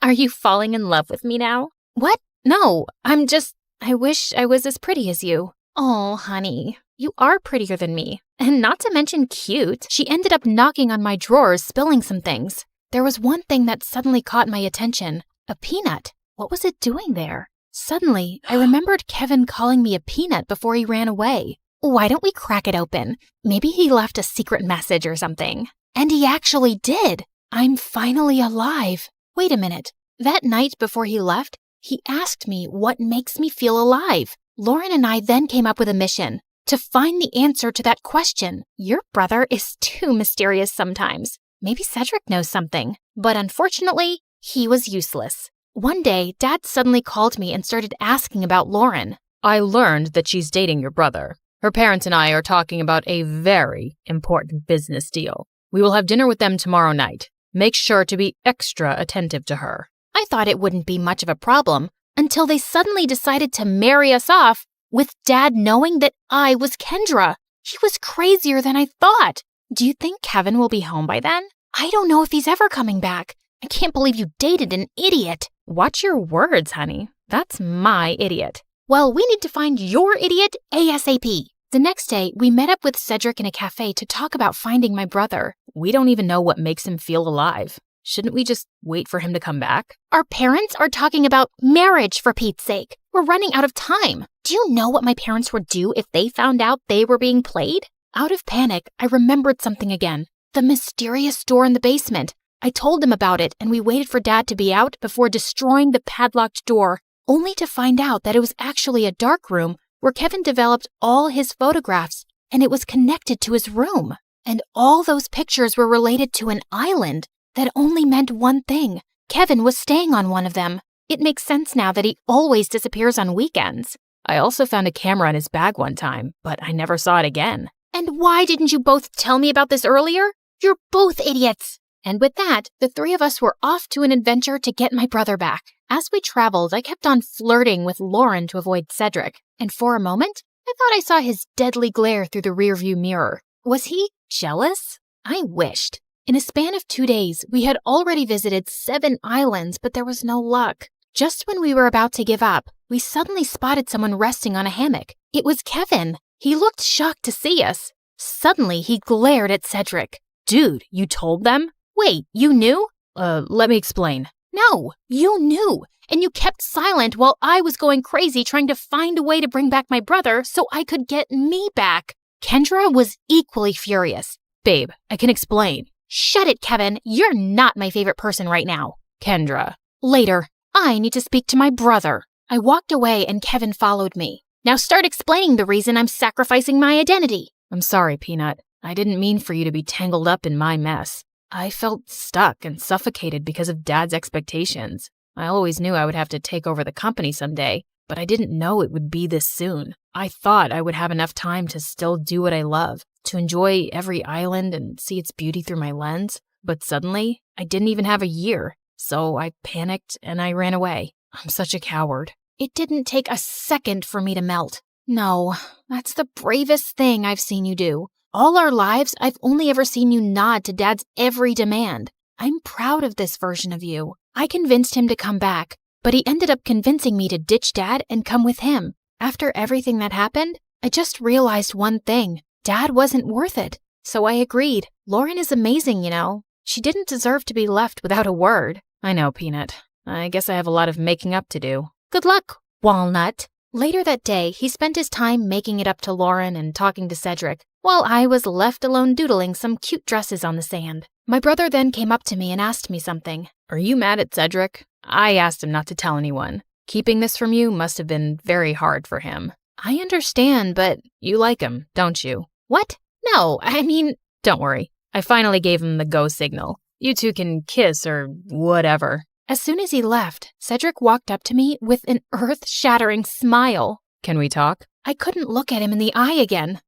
Are you falling in love with me now? What? No, I wish I was as pretty as you. Oh, honey, you are prettier than me. And not to mention cute. She ended up knocking on my drawers, spilling some things. There was one thing that suddenly caught my attention. A peanut. What was it doing there? Suddenly, I remembered Kevin calling me a peanut before he ran away. Why don't we crack it open? Maybe he left a secret message or something. And he actually did. I'm finally alive. Wait a minute. That night before he left, he asked me what makes me feel alive. Lauren and I then came up with a mission to find the answer to that question. Your brother is too mysterious sometimes. Maybe Cedric knows something. But unfortunately, he was useless. One day, Dad suddenly called me and started asking about Lauren. I learned that she's dating your brother. Her parents and I are talking about a very important business deal. We will have dinner with them tomorrow night. Make sure to be extra attentive to her. I thought it wouldn't be much of a problem until they suddenly decided to marry us off with Dad knowing that I was Kendra. He was crazier than I thought. Do you think Kevin will be home by then? I don't know if he's ever coming back. I can't believe you dated an idiot. Watch your words, honey. That's my idiot. Well, we need to find your idiot ASAP. The next day, we met up with Cedric in a cafe to talk about finding my brother. We don't even know what makes him feel alive. Shouldn't we just wait for him to come back? Our parents are talking about marriage, for Pete's sake. We're running out of time. Do you know what my parents would do if they found out they were being played? Out of panic, I remembered something again. The mysterious door in the basement. I told them about it, and we waited for Dad to be out before destroying the padlocked door, only to find out that it was actually a dark room where Kevin developed all his photographs, and it was connected to his room. And all those pictures were related to an island that only meant one thing. Kevin was staying on one of them. It makes sense now that he always disappears on weekends. I also found a camera in his bag one time, but I never saw it again. And why didn't you both tell me about this earlier? You're both idiots. And with that, the three of us were off to an adventure to get my brother back. As we traveled, I kept on flirting with Lauren to avoid Cedric. And for a moment, I thought I saw his deadly glare through the rearview mirror. Was he jealous? I wished. In a span of 2 days, we had already visited 7 islands, but there was no luck. Just when we were about to give up, we suddenly spotted someone resting on a hammock. It was Kevin. He looked shocked to see us. Suddenly, he glared at Cedric. Dude, you told them? Wait, you knew? Let me explain. No, you knew. And you kept silent while I was going crazy trying to find a way to bring back my brother so I could get me back. Kendra was equally furious. Babe, I can explain. Shut it, Kevin. You're not my favorite person right now. Kendra. Later. I need to speak to my brother. I walked away and Kevin followed me. Now start explaining the reason I'm sacrificing my identity. I'm sorry, Peanut. I didn't mean for you to be tangled up in my mess. I felt stuck and suffocated because of Dad's expectations. I always knew I would have to take over the company someday, but I didn't know it would be this soon. I thought I would have enough time to still do what I love, to enjoy every island and see its beauty through my lens. But suddenly, I didn't even have a year, so I panicked and I ran away. I'm such a coward. It didn't take a second for me to melt. No, that's the bravest thing I've seen you do. All our lives, I've only ever seen you nod to Dad's every demand. I'm proud of this version of you. I convinced him to come back, but he ended up convincing me to ditch Dad and come with him. After everything that happened, I just realized one thing. Dad wasn't worth it. So I agreed. Lauren is amazing, you know. She didn't deserve to be left without a word. I know, Peanut. I guess I have a lot of making up to do. Good luck, Walnut. Later that day, he spent his time making it up to Lauren and talking to Cedric, while I was left alone doodling some cute dresses on the sand. My brother then came up to me and asked me something. Are you mad at Cedric? I asked him not to tell anyone. Keeping this from you must have been very hard for him. I understand, but... You like him, don't you? What? No, I mean... Don't worry. I finally gave him the go signal. You two can kiss or whatever. As soon as he left, Cedric walked up to me with an earth-shattering smile. Can we talk? I couldn't look at him in the eye again.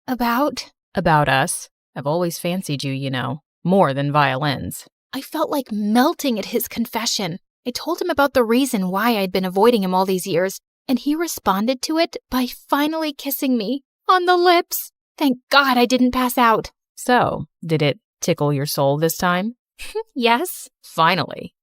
About us. I've always fancied you, you know. More than violins. I felt like melting at his confession. I told him about the reason why I'd been avoiding him all these years, and he responded to it by finally kissing me on the lips. Thank God I didn't pass out. So, did it tickle your soul this time? Yes. Finally.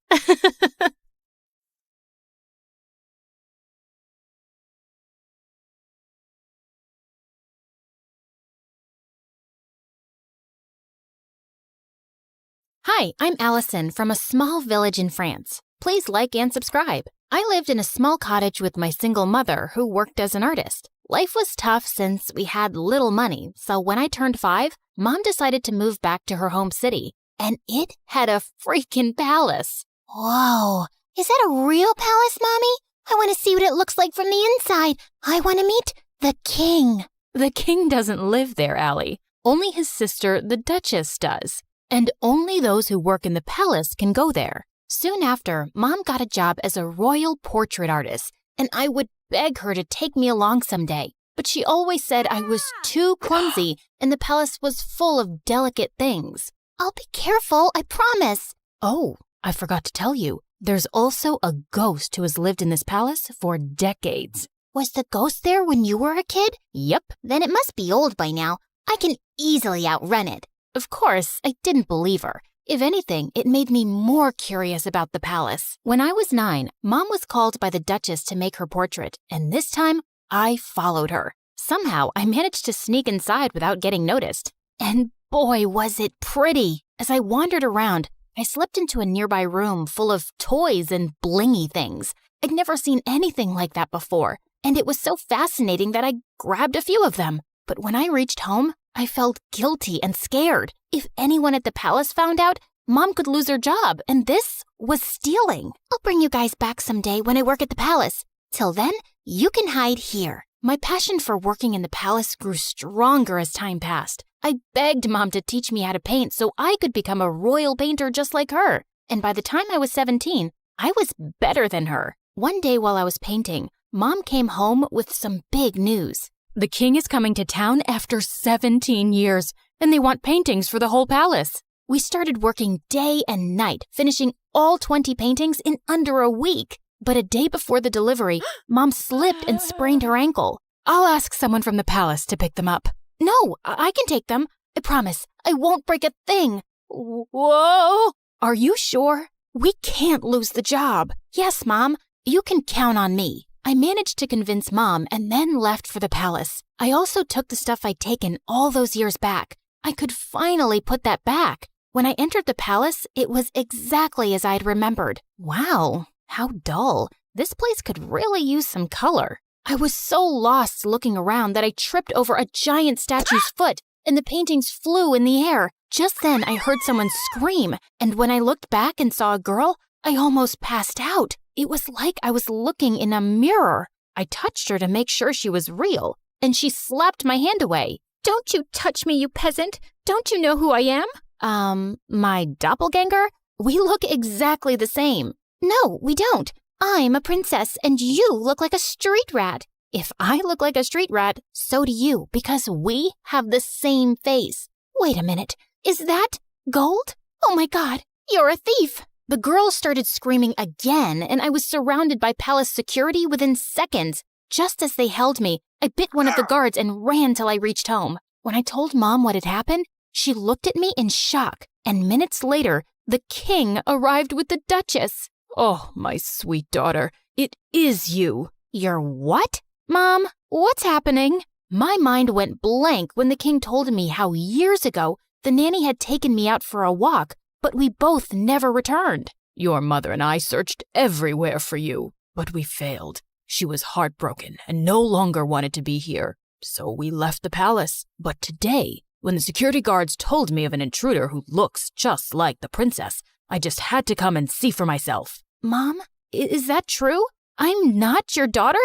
Hi, I'm Allison from a small village in France. Please like and subscribe. I lived in a small cottage with my single mother who worked as an artist. Life was tough since we had little money, so when I turned 5, Mom decided to move back to her home city. And it had a freaking palace. Whoa, is that a real palace, Mommy? I want to see what it looks like from the inside. I want to meet the king. The king doesn't live there, Allie. Only his sister, the Duchess, does. And only those who work in the palace can go there. Soon after, Mom got a job as a royal portrait artist, and I would beg her to take me along someday. But she always said I was too clumsy and the palace was full of delicate things. I'll be careful, I promise. Oh, I forgot to tell you. There's also a ghost who has lived in this palace for decades. Was the ghost there when you were a kid? Yep. Then it must be old by now. I can easily outrun it. Of course, I didn't believe her. If anything, it made me more curious about the palace. When I was 9, Mom was called by the Duchess to make her portrait, and this time, I followed her. Somehow, I managed to sneak inside without getting noticed. And boy, was it pretty! As I wandered around, I slipped into a nearby room full of toys and blingy things. I'd never seen anything like that before, and it was so fascinating that I grabbed a few of them. But when I reached home, I felt guilty and scared. If anyone at the palace found out, Mom could lose her job, and this was stealing. I'll bring you guys back someday when I work at the palace. Till then, you can hide here. My passion for working in the palace grew stronger as time passed. I begged Mom to teach me how to paint so I could become a royal painter just like her. And by the time I was 17, I was better than her. One day while I was painting, Mom came home with some big news. The king is coming to town after 17 years, and they want paintings for the whole palace. We started working day and night, finishing all 20 paintings in under a week. But a day before the delivery, Mom slipped and sprained her ankle. I'll ask someone from the palace to pick them up. No, I can take them. I promise. I won't break a thing. Whoa! Are you sure? We can't lose the job. Yes, Mom. You can count on me. I managed to convince Mom and then left for the palace. I also took the stuff I'd taken all those years back. I could finally put that back. When I entered the palace, it was exactly as I'd remembered. Wow, how dull. This place could really use some color. I was so lost looking around that I tripped over a giant statue's foot, and the paintings flew in the air. Just then, I heard someone scream, and when I looked back and saw a girl, I almost passed out. It was like I was looking in a mirror. I touched her to make sure she was real, and she slapped my hand away. Don't you touch me, you peasant! Don't you know who I am? My doppelganger? We look exactly the same. No, we don't. I'm a princess, and you look like a street rat. If I look like a street rat, so do you, because we have the same face. Wait a minute. Is that gold? Oh my God, you're a thief! The girl started screaming again, and I was surrounded by palace security within seconds. Just as they held me, I bit one of the guards and ran till I reached home. When I told Mom what had happened, she looked at me in shock, and minutes later, the king arrived with the Duchess. Oh, my sweet daughter, it is you. You're what? Mom, what's happening? My mind went blank when the king told me how years ago the nanny had taken me out for a walk, but we both never returned. Your mother and I searched everywhere for you, but we failed. She was heartbroken and no longer wanted to be here, so we left the palace. But today, when the security guards told me of an intruder who looks just like the princess, I just had to come and see for myself. Mom, is that true? I'm not your daughter?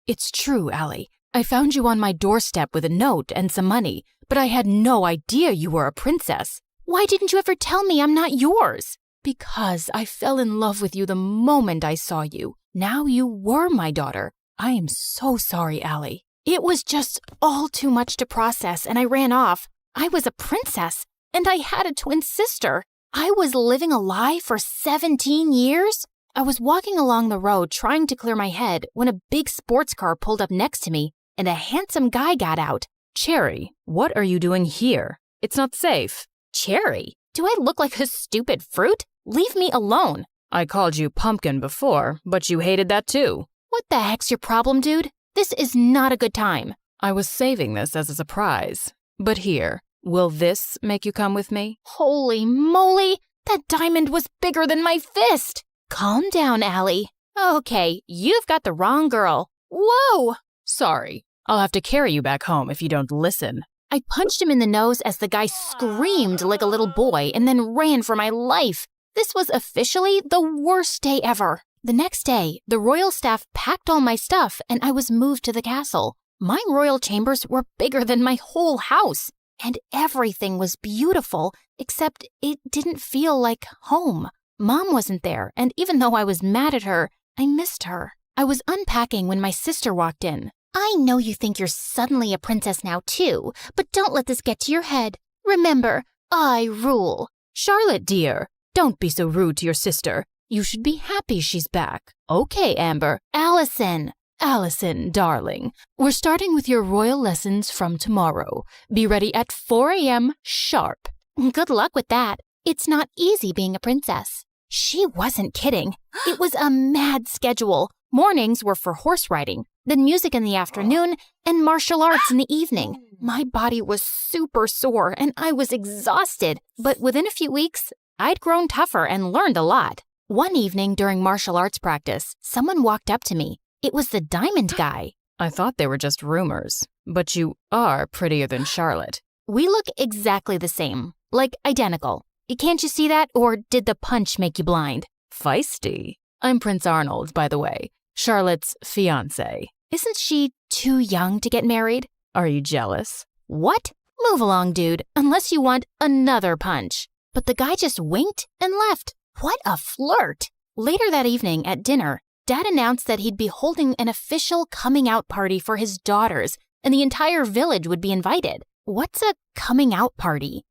It's true, Allie. I found you on my doorstep with a note and some money, but I had no idea you were a princess. Why didn't you ever tell me I'm not yours? Because I fell in love with you the moment I saw you. Now you were my daughter. I am so sorry, Allie. It was just all too much to process, and I ran off. I was a princess, and I had a twin sister. I was living a lie for 17 years? I was walking along the road trying to clear my head when a big sports car pulled up next to me, and a handsome guy got out. Cherry, what are you doing here? It's not safe. Cherry? Do I look like a stupid fruit? Leave me alone. I called you pumpkin before, but you hated that too. What the heck's your problem, dude? This is not a good time. I was saving this as a surprise. But here, will this make you come with me? Holy moly! That diamond was bigger than my fist! Calm down, Allie. Okay, you've got the wrong girl. Whoa! Sorry, I'll have to carry you back home if you don't listen. I punched him in the nose as the guy screamed like a little boy and then ran for my life. This was officially the worst day ever. The next day, the royal staff packed all my stuff and I was moved to the castle. My royal chambers were bigger than my whole house, and everything was beautiful, except it didn't feel like home. Mom wasn't there, and even though I was mad at her, I missed her. I was unpacking when my sister walked in. I know you think you're suddenly a princess now too, but don't let this get to your head. Remember, I rule. Charlotte, dear, don't be so rude to your sister. You should be happy she's back. Okay, Amber. Allison. Allison, darling, we're starting with your royal lessons from tomorrow. Be ready at 4 a.m. sharp. Good luck with that. It's not easy being a princess. She wasn't kidding. It was a mad schedule. Mornings were for horse riding, then music in the afternoon, and martial arts in the evening. My body was super sore and I was exhausted, but within a few weeks, I'd grown tougher and learned a lot. One evening during martial arts practice, someone walked up to me. It was the diamond guy. I thought they were just rumors, but you are prettier than Charlotte. We look exactly the same, like identical. Can't you see that, or did the punch make you blind? Feisty. I'm Prince Arnold, by the way, Charlotte's fiancé. Isn't she too young to get married? Are you jealous? What? Move along, dude, unless you want another punch. But the guy just winked and left. What a flirt. Later that evening at dinner, Dad announced that he'd be holding an official coming out party for his daughters, and the entire village would be invited. What's a coming out party?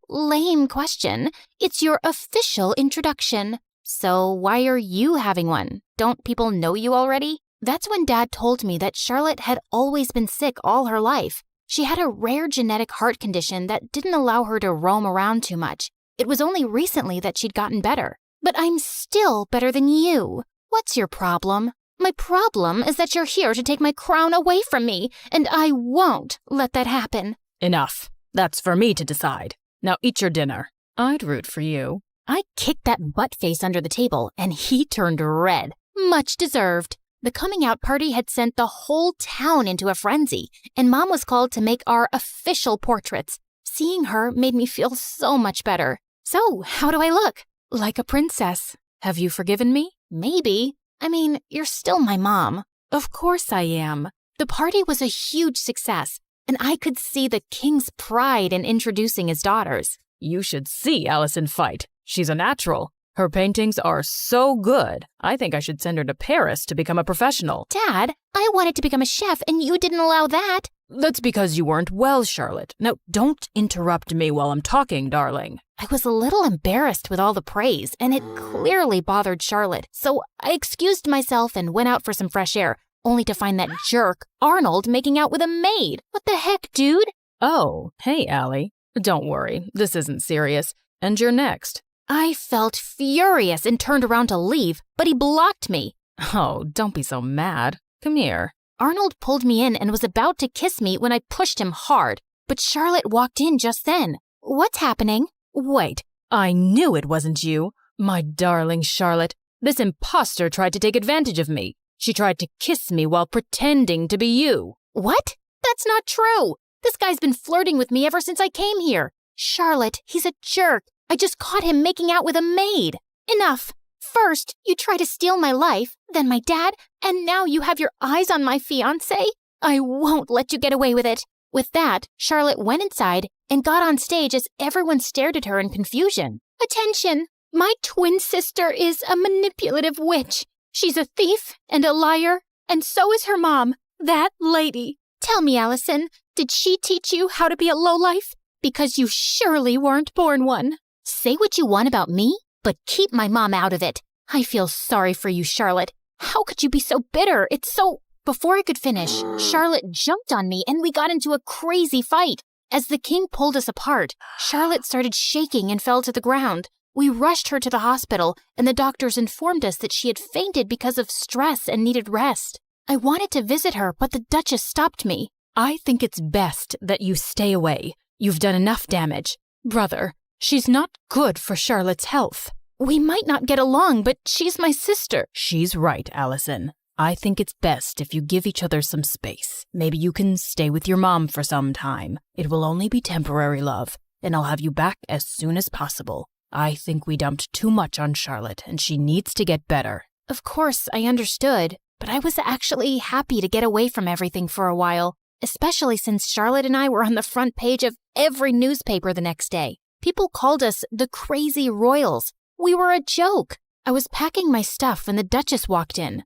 Lame question. It's your official introduction. So why are you having one? Don't people know you already? That's when Dad told me that Charlotte had always been sick all her life. She had a rare genetic heart condition that didn't allow her to roam around too much. It was only recently that she'd gotten better. But I'm still better than you. What's your problem? My problem is that you're here to take my crown away from me, and I won't let that happen. Enough. That's for me to decide. Now eat your dinner. I'd root for you. I kicked that butt face under the table, and he turned red. Much deserved. The coming out party had sent the whole town into a frenzy, and Mom was called to make our official portraits. Seeing her made me feel so much better. So, how do I look? Like a princess. Have you forgiven me? Maybe. I mean, you're still my mom. Of course I am. The party was a huge success, and I could see the king's pride in introducing his daughters. You should see Allison fight. She's a natural. Her paintings are so good. I think I should send her to Paris to become a professional. Dad, I wanted to become a chef, and you didn't allow that. That's because you weren't well, Charlotte. Now, don't interrupt me while I'm talking, darling. I was a little embarrassed with all the praise, and it clearly bothered Charlotte. So I excused myself and went out for some fresh air, only to find that jerk, Arnold, making out with a maid. What the heck, dude? Oh, hey, Allie. Don't worry, this isn't serious. And you're next. I felt furious and turned around to leave, but he blocked me. Oh, don't be so mad. Come here. Arnold pulled me in and was about to kiss me when I pushed him hard, but Charlotte walked in just then. What's happening? Wait, I knew it wasn't you. My darling Charlotte, this imposter tried to take advantage of me. She tried to kiss me while pretending to be you. What? That's not true. This guy's been flirting with me ever since I came here. Charlotte, he's a jerk. I just caught him making out with a maid. Enough. First, you try to steal my life, then my dad, and now you have your eyes on my fiancé? I won't let you get away with it. With that, Charlotte went inside and got on stage as everyone stared at her in confusion. Attention! My twin sister is a manipulative witch. She's a thief and a liar, and so is her mom, that lady. Tell me, Allison, did she teach you how to be a lowlife? Because you surely weren't born one. Say what you want about me, but keep my mom out of it. I feel sorry for you, Charlotte. How could you be so bitter? It's so... Before I could finish, Charlotte jumped on me and we got into a crazy fight. As the king pulled us apart, Charlotte started shaking and fell to the ground. We rushed her to the hospital, and the doctors informed us that she had fainted because of stress and needed rest. I wanted to visit her, but the Duchess stopped me. I think it's best that you stay away. You've done enough damage. Brother, she's not good for Charlotte's health. We might not get along, but she's my sister. She's right, Allison. I think it's best if you give each other some space. Maybe you can stay with your mom for some time. It will only be temporary, love, and I'll have you back as soon as possible. I think we dumped too much on Charlotte, and she needs to get better. Of course, I understood, but I was actually happy to get away from everything for a while, especially since Charlotte and I were on the front page of every newspaper the next day. People called us the Crazy Royals. We were a joke. I was packing my stuff when the Duchess walked in.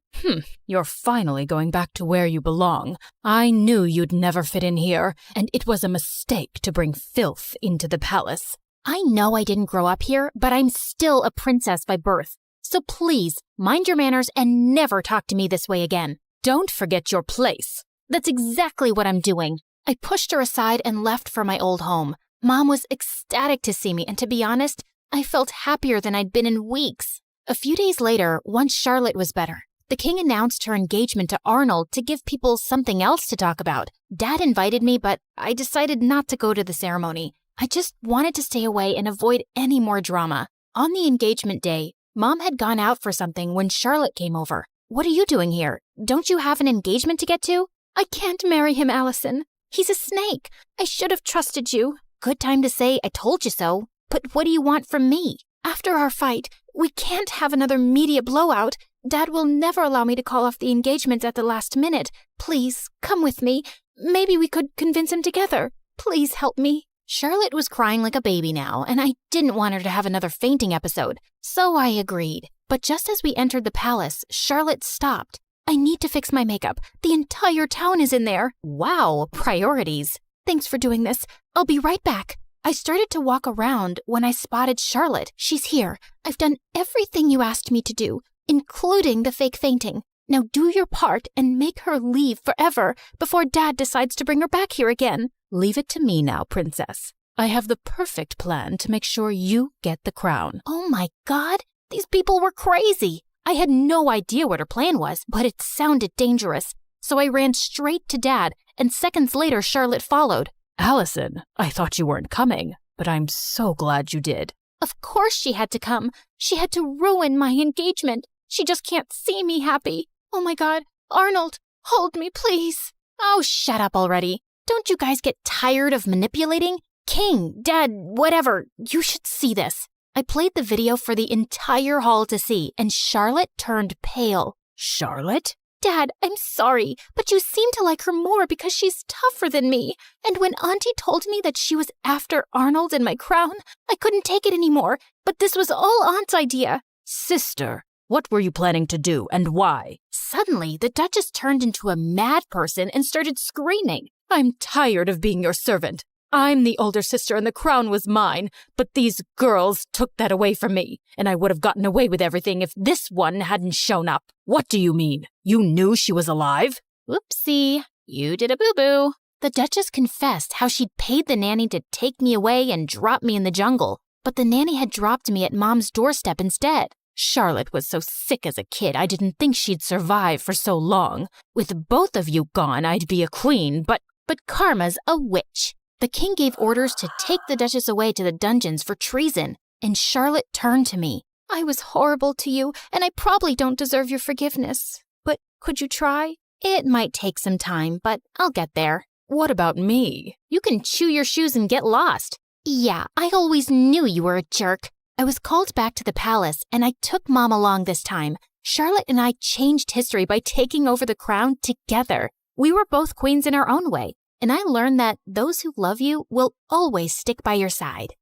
You're finally going back to where you belong. I knew you'd never fit in here, and it was a mistake to bring filth into the palace. I know I didn't grow up here, but I'm still a princess by birth. So please, mind your manners and never talk to me this way again. Don't forget your place. That's exactly what I'm doing. I pushed her aside and left for my old home. Mom was ecstatic to see me, and to be honest, I felt happier than I'd been in weeks. A few days later, once Charlotte was better, the king announced her engagement to Arnold to give people something else to talk about. Dad invited me, but I decided not to go to the ceremony. I just wanted to stay away and avoid any more drama. On the engagement day, Mom had gone out for something when Charlotte came over. What are you doing here? Don't you have an engagement to get to? I can't marry him, Allison. He's a snake. I should have trusted you. Good time to say I told you so. But what do you want from me? After our fight, we can't have another media blowout. Dad will never allow me to call off the engagement at the last minute. Please, come with me. Maybe we could convince him together. Please help me. Charlotte was crying like a baby now, and I didn't want her to have another fainting episode, so I agreed. But just as we entered the palace, Charlotte stopped. I need to fix my makeup. The entire town is in there. Wow, priorities. Thanks for doing this. I'll be right back. I started to walk around when I spotted Charlotte. She's here. I've done everything you asked me to do, including the fake fainting. Now do your part and make her leave forever before Dad decides to bring her back here again. Leave it to me now, princess. I have the perfect plan to make sure you get the crown. Oh my God, these people were crazy. I had no idea what her plan was, but it sounded dangerous. So I ran straight to Dad, and seconds later Charlotte followed. Allison, I thought you weren't coming, but I'm so glad you did. Of course she had to come. She had to ruin my engagement. She just can't see me happy. Oh my God, Arnold, hold me, please. Oh, shut up already. Don't you guys get tired of manipulating? King, Dad, whatever, you should see this. I played the video for the entire hall to see, and Charlotte turned pale. Charlotte? Dad, I'm sorry, but you seem to like her more because she's tougher than me. And when Auntie told me that she was after Arnold and my crown, I couldn't take it anymore. But this was all Aunt's idea. Sister, what were you planning to do and why? Suddenly, the Duchess turned into a mad person and started screaming. I'm tired of being your servant. I'm the older sister and the crown was mine, but these girls took that away from me, and I would have gotten away with everything if this one hadn't shown up. What do you mean? You knew she was alive? Whoopsie, you did a boo-boo. The Duchess confessed how she'd paid the nanny to take me away and drop me in the jungle, but the nanny had dropped me at Mom's doorstep instead. Charlotte was so sick as a kid, I didn't think she'd survive for so long. With both of you gone, I'd be a queen, but Karma's a witch. The king gave orders to take the Duchess away to the dungeons for treason, and Charlotte turned to me. I was horrible to you, and I probably don't deserve your forgiveness. But could you try? It might take some time, but I'll get there. What about me? You can chew your shoes and get lost. Yeah, I always knew you were a jerk. I was called back to the palace, and I took Mom along this time. Charlotte and I changed history by taking over the crown together. We were both queens in our own way, and I learned that those who love you will always stick by your side.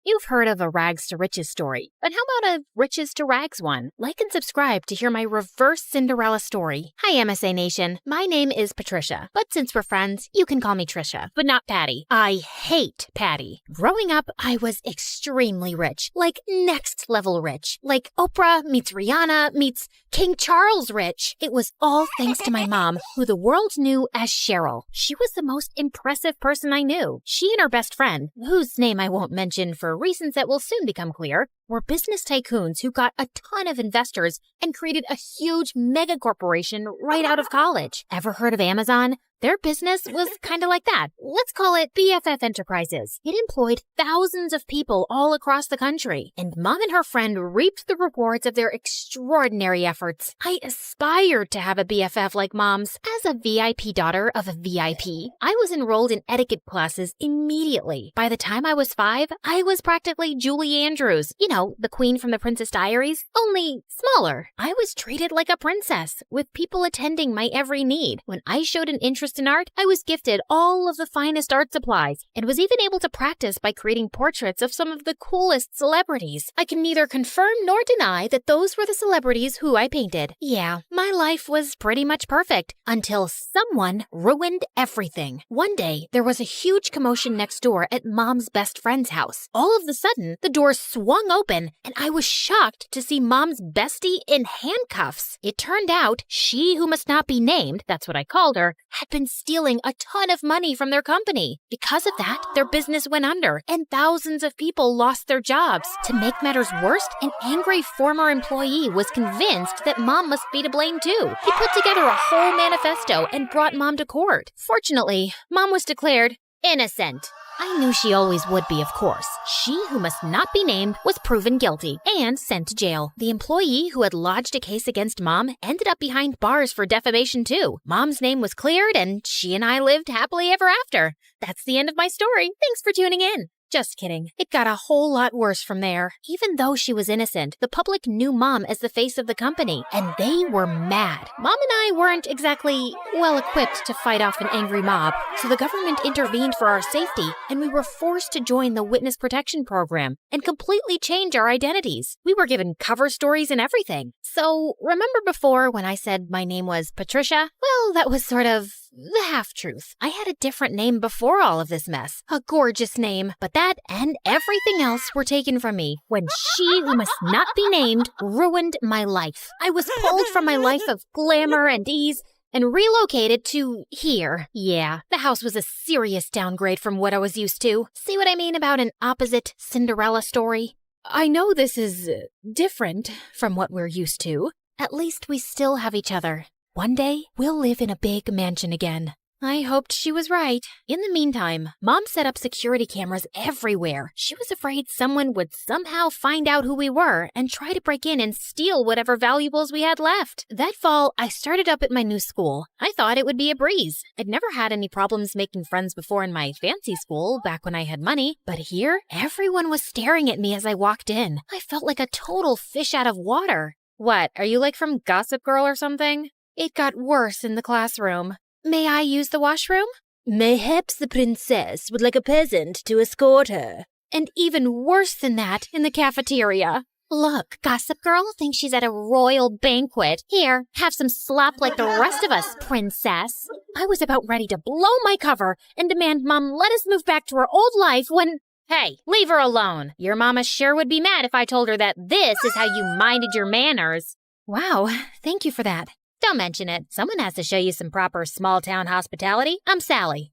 You've heard of a rags to riches story, but how about a riches to rags one? Like and subscribe to hear my reverse Cinderella story. Hi, MSA Nation. My name is Patricia, but since we're friends, you can call me Trisha, but not Patty. I hate Patty. Growing up, I was extremely rich, like next level rich, like Oprah meets Rihanna meets King Charles rich. It was all thanks to my mom, who the world knew as Cheryl. She was the most impressive person I knew. She and her best friend, whose name I won't mention for reasons that will soon become clear, were business tycoons who got a ton of investors and created a huge mega corporation right out of college. Ever heard of Amazon? Their business was kind of like that. Let's call it BFF Enterprises. It employed thousands of people all across the country, and Mom and her friend reaped the rewards of their extraordinary efforts. I aspired to have a BFF like Mom's. As a VIP daughter of a VIP, I was enrolled in etiquette classes immediately. By the time I was 5, I was practically Julie Andrews. You know, the queen from the Princess Diaries, only smaller. I was treated like a princess, with people attending my every need. When I showed an interest in art, I was gifted all of the finest art supplies and was even able to practice by creating portraits of some of the coolest celebrities. I can neither confirm nor deny that those were the celebrities who I painted. Yeah, my life was pretty much perfect until someone ruined everything. One day, there was a huge commotion next door at Mom's best friend's house. All of a sudden, the door swung open and I was shocked to see Mom's bestie in handcuffs. It turned out she who must not be named, that's what I called her, had been stealing a ton of money from their company. Because of that, their business went under and thousands of people lost their jobs. To make matters worse, an angry former employee was convinced that Mom must be to blame too. He put together a whole manifesto and brought Mom to court. Fortunately, Mom was declared innocent. I knew she always would be, of course. She who must not be named was proven guilty and sent to jail. The employee who had lodged a case against Mom ended up behind bars for defamation too. Mom's name was cleared and she and I lived happily ever after. That's the end of my story. Thanks for tuning in. Just kidding. It got a whole lot worse from there. Even though she was innocent, the public knew Mom as the face of the company, and they were mad. Mom and I weren't exactly well-equipped to fight off an angry mob, so the government intervened for our safety, and we were forced to join the Witness Protection Program and completely change our identities. We were given cover stories and everything. So, remember before when I said my name was Patricia? Well, that was sort of the half-truth. I had a different name before all of this mess. A gorgeous name. But that and everything else were taken from me when she who must not be named ruined my life. I was pulled from my life of glamour and ease and relocated to here. Yeah, the house was a serious downgrade from what I was used to. See what I mean about an opposite Cinderella story? I know this is different from what we're used to. At least we still have each other. One day, we'll live in a big mansion again. I hoped she was right. In the meantime, Mom set up security cameras everywhere. She was afraid someone would somehow find out who we were and try to break in and steal whatever valuables we had left. That fall, I started up at my new school. I thought it would be a breeze. I'd never had any problems making friends before in my fancy school back when I had money, but here, everyone was staring at me as I walked in. I felt like a total fish out of water. What, are you like from Gossip Girl or something? It got worse in the classroom. May I use the washroom? Mayhaps the princess would like a peasant to escort her. And even worse than that in the cafeteria. Look, Gossip Girl thinks she's at a royal banquet. Here, have some slop like the rest of us, princess. I was about ready to blow my cover and demand Mom let us move back to our old life when... Hey, leave her alone. Your mama sure would be mad if I told her that this is how you minded your manners. Wow, thank you for that. Don't mention it. Someone has to show you some proper small-town hospitality. I'm Sally.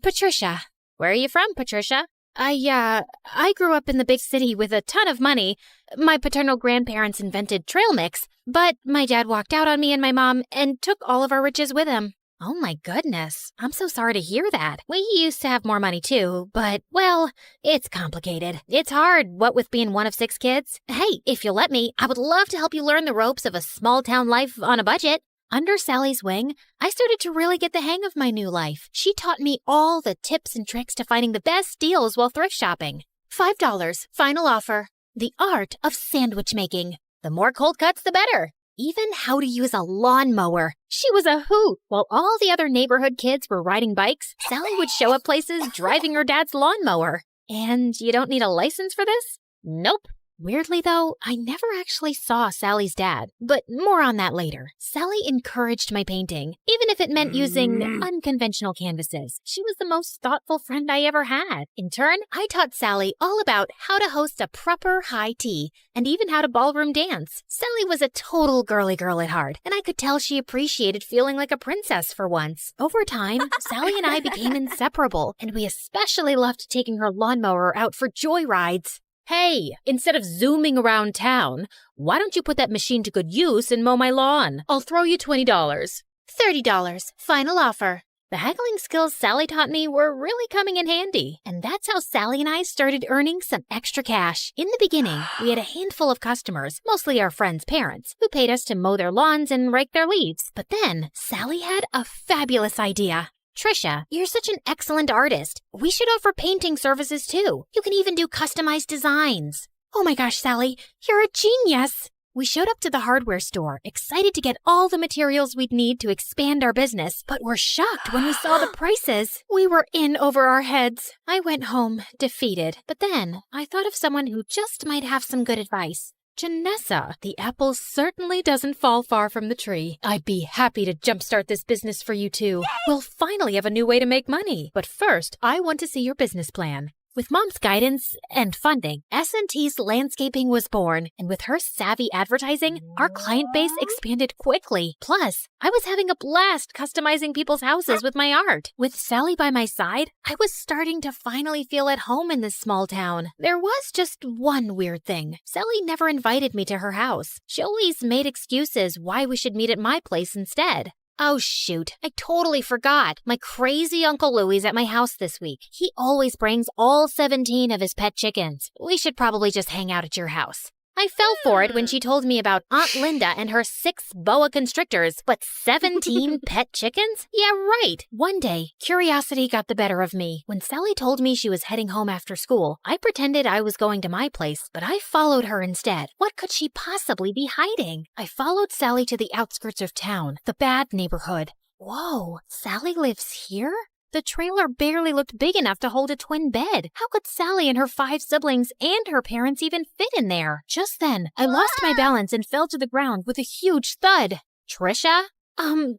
Patricia. Where are you from, Patricia? I grew up in the big city with a ton of money. My paternal grandparents invented trail mix, but my dad walked out on me and my mom and took all of our riches with him. Oh my goodness. I'm so sorry to hear that. We used to have more money too, but, well, it's complicated. It's hard, what with being one of 6 kids. Hey, if you'll let me, I would love to help you learn the ropes of a small-town life on a budget. Under Sally's wing, I started to really get the hang of my new life. She taught me all the tips and tricks to finding the best deals while thrift shopping. $5, final offer. The art of sandwich making. The more cold cuts, the better. Even how to use a lawnmower. She was a hoot. While all the other neighborhood kids were riding bikes, Sally would show up places driving her dad's lawnmower. And you don't need a license for this? Nope. Weirdly, though, I never actually saw Sally's dad, but more on that later. Sally encouraged my painting, even if it meant using unconventional canvases. She was the most thoughtful friend I ever had. In turn, I taught Sally all about how to host a proper high tea and even how to ballroom dance. Sally was a total girly girl at heart, and I could tell she appreciated feeling like a princess for once. Over time, Sally and I became inseparable, and we especially loved taking her lawnmower out for joyrides. Hey, instead of zooming around town, why don't you put that machine to good use and mow my lawn? I'll throw you $20. $30, final offer. The haggling skills Sally taught me were really coming in handy, and that's how Sally and I started earning some extra cash. In the beginning, we had a handful of customers, mostly our friends' parents, who paid us to mow their lawns and rake their leaves. But then, Sally had a fabulous idea. Trisha, you're such an excellent artist. We should offer painting services too. You can even do customized designs. Oh my gosh, Sally, you're a genius! We showed up to the hardware store, excited to get all the materials we'd need to expand our business, but were shocked when we saw the prices. We were in over our heads. I went home, defeated, but then I thought of someone who just might have some good advice. Janessa, the apple certainly doesn't fall far from the tree. I'd be happy to jumpstart this business for you two. We'll finally have a new way to make money. But first, I want to see your business plan. With Mom's guidance and funding, S&T's Landscaping was born, and with her savvy advertising, our client base expanded quickly. Plus, I was having a blast customizing people's houses with my art. With Sally by my side, I was starting to finally feel at home in this small town. There was just one weird thing. Sally never invited me to her house. She always made excuses why we should meet at my place instead. Oh shoot, I totally forgot. My crazy Uncle Louie's at my house this week. He always brings all 17 of his pet chickens. We should probably just hang out at your house. I fell for it when she told me about Aunt Linda and her 6 boa constrictors, but 17 pet chickens? Yeah, right. One day, curiosity got the better of me. When Sally told me she was heading home after school, I pretended I was going to my place, but I followed her instead. What could she possibly be hiding? I followed Sally to the outskirts of town, the bad neighborhood. Whoa, Sally lives here? The trailer barely looked big enough to hold a twin bed. How could Sally and her 5 siblings and her parents even fit in there? Just then, I lost my balance and fell to the ground with a huge thud. Trisha?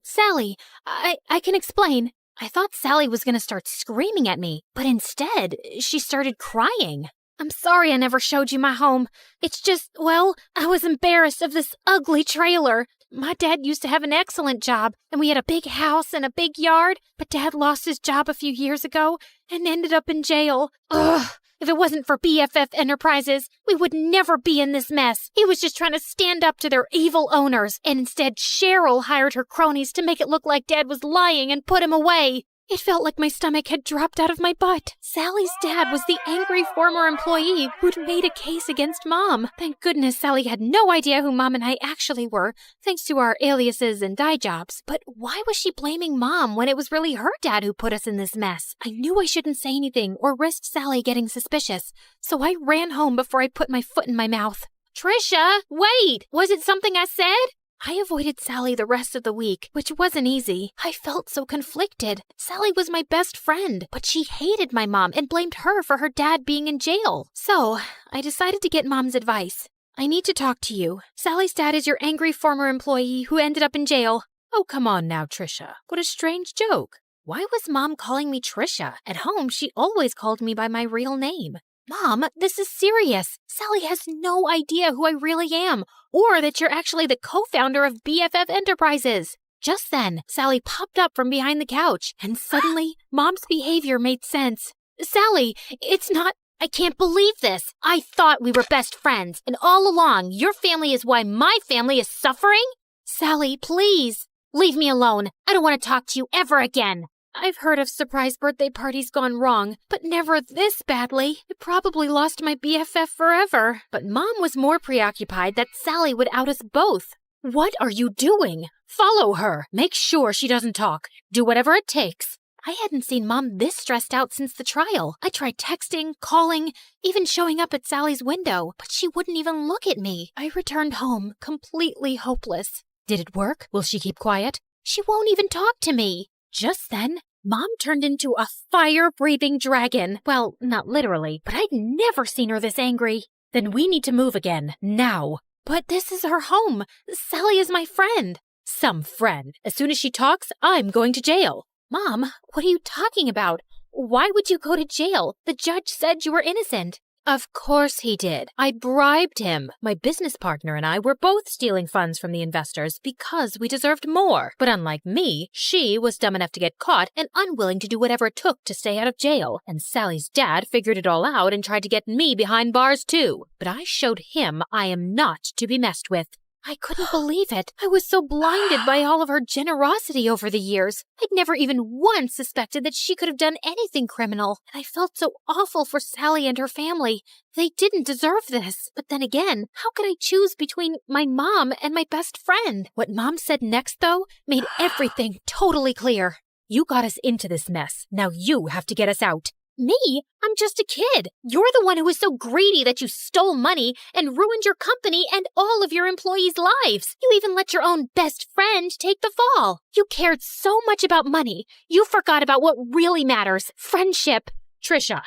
Sally, I can explain. I thought Sally was gonna start screaming at me, but instead, she started crying. I'm sorry I never showed you my home. It's just, well, I was embarrassed of this ugly trailer. My dad used to have an excellent job, and we had a big house and a big yard, but Dad lost his job a few years ago and ended up in jail. Ugh! If it wasn't for BFF Enterprises, we would never be in this mess. He was just trying to stand up to their evil owners, and instead Cheryl hired her cronies to make it look like Dad was lying and put him away. It felt like my stomach had dropped out of my butt. Sally's dad was the angry former employee who'd made a case against Mom. Thank goodness Sally had no idea who Mom and I actually were, thanks to our aliases and dye jobs. But why was she blaming Mom when it was really her dad who put us in this mess? I knew I shouldn't say anything or risk Sally getting suspicious, so I ran home before I put my foot in my mouth. Trisha, wait! Was it something I said? I avoided Sally the rest of the week, which wasn't easy. I felt so conflicted. Sally was my best friend, but she hated my mom and blamed her for her dad being in jail. So, I decided to get Mom's advice. I need to talk to you. Sally's dad is your angry former employee who ended up in jail. Oh, come on now, Trisha. What a strange joke. Why was Mom calling me Trisha? At home, she always called me by my real name. Mom, this is serious. Sally has no idea who I really am, or that you're actually the co-founder of BFF Enterprises. Just then, Sally popped up from behind the couch, and suddenly, Mom's behavior made sense. Sally, it's not... I can't believe this. I thought we were best friends, and all along, your family is why my family is suffering? Sally, please, leave me alone. I don't want to talk to you ever again. I've heard of surprise birthday parties gone wrong, but never this badly. I probably lost my BFF forever. But Mom was more preoccupied that Sally would out us both. What are you doing? Follow her. Make sure she doesn't talk. Do whatever it takes. I hadn't seen Mom this stressed out since the trial. I tried texting, calling, even showing up at Sally's window, but she wouldn't even look at me. I returned home completely hopeless. Did it work? Will she keep quiet? She won't even talk to me. Just then, Mom turned into a fire-breathing dragon. Well, not literally, but I'd never seen her this angry. Then we need to move again, now. But this is her home. Sally is my friend. Some friend. As soon as she talks, I'm going to jail. Mom, what are you talking about? Why would you go to jail? The judge said you were innocent. Of course he did. I bribed him. My business partner and I were both stealing funds from the investors because we deserved more. But unlike me, she was dumb enough to get caught and unwilling to do whatever it took to stay out of jail. And Sally's dad figured it all out and tried to get me behind bars too. But I showed him I am not to be messed with. I couldn't believe it. I was so blinded by all of her generosity over the years. I'd never even once suspected that she could have done anything criminal. And I felt so awful for Sally and her family. They didn't deserve this. But then again, how could I choose between my mom and my best friend? What Mom said next, though, made everything totally clear. You got us into this mess. Now you have to get us out. Me? I'm just a kid. You're the one who was so greedy that you stole money and ruined your company and all of your employees' lives. You even let your own best friend take the fall. You cared so much about money, you forgot about what really matters, friendship. Trisha,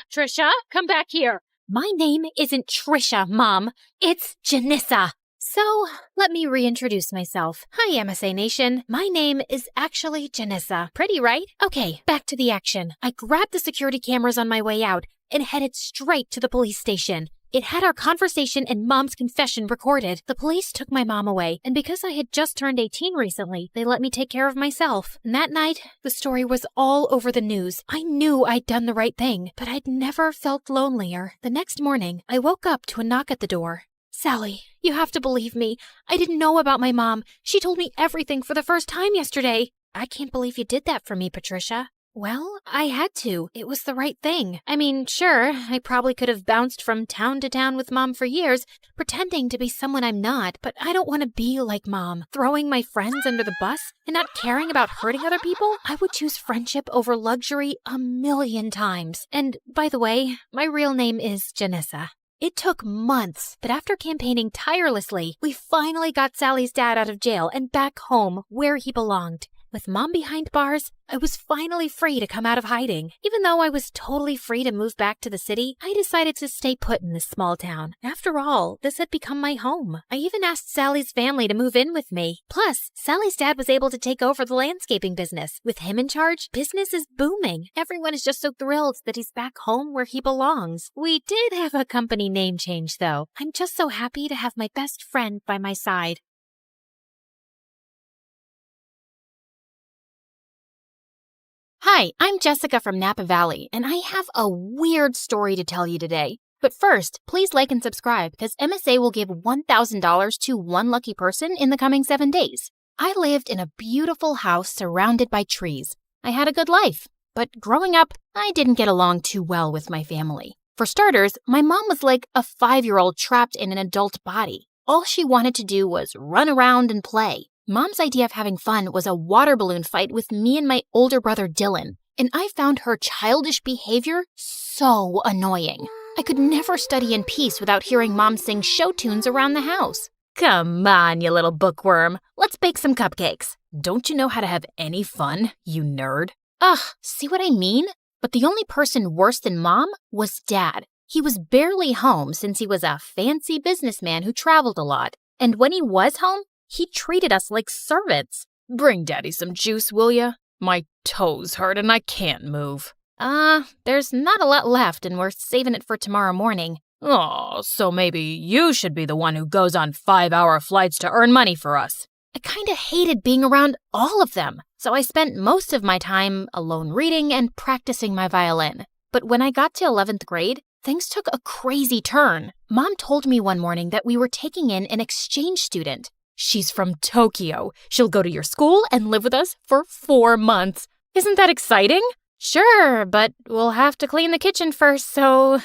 come back here. My name isn't Trisha, Mom. It's Janissa. So, let me reintroduce myself. Hi, MSA Nation. My name is actually Janissa. Pretty, right? Okay, back to the action. I grabbed the security cameras on my way out and headed straight to the police station. It had our conversation and Mom's confession recorded. The police took my mom away, and because I had just turned 18 recently, they let me take care of myself. And that night, the story was all over the news. I knew I'd done the right thing, but I'd never felt lonelier. The next morning, I woke up to a knock at the door. Sally, you have to believe me. I didn't know about my mom. She told me everything for the first time yesterday. I can't believe you did that for me, Patricia. Well, I had to. It was the right thing. I mean, sure, I probably could have bounced from town to town with Mom for years, pretending to be someone I'm not, but I don't want to be like Mom, throwing my friends under the bus and not caring about hurting other people. I would choose friendship over luxury 1,000,000 times. And, by the way, my real name is Janissa. It took months, but after campaigning tirelessly, we finally got Sally's dad out of jail and back home where he belonged. With Mom behind bars, I was finally free to come out of hiding. Even though I was totally free to move back to the city, I decided to stay put in this small town. After all, this had become my home. I even asked Sally's family to move in with me. Plus, Sally's dad was able to take over the landscaping business. With him in charge, business is booming. Everyone is just so thrilled that he's back home where he belongs. We did have a company name change, though. I'm just so happy to have my best friend by my side. Hi, I'm Jessica from Napa Valley, and I have a weird story to tell you today. But first, please like and subscribe because MSA will give $1,000 to one lucky person in the coming 7 days. I lived in a beautiful house surrounded by trees. I had a good life, but growing up, I didn't get along too well with my family. For starters, my mom was like a 5-year-old trapped in an adult body. All she wanted to do was run around and play. Mom's idea of having fun was a water balloon fight with me and my older brother Dylan, and I found her childish behavior so annoying. I could never study in peace without hearing Mom sing show tunes around the house. Come on, you little bookworm. Let's bake some cupcakes. Don't you know how to have any fun, you nerd? Ugh, see what I mean? But the only person worse than Mom was Dad. He was barely home since he was a fancy businessman who traveled a lot. And when he was home, he treated us like servants. Bring Daddy some juice, will ya? My toes hurt and I can't move. There's not a lot left and we're saving it for tomorrow morning. Oh, so maybe you should be the one who goes on 5-hour flights to earn money for us. I kinda hated being around all of them, so I spent most of my time alone reading and practicing my violin. But when I got to 11th grade, things took a crazy turn. Mom told me one morning that we were taking in an exchange student. She's from Tokyo. She'll go to your school and live with us for 4 months. Isn't that exciting? Sure, but we'll have to clean the kitchen first so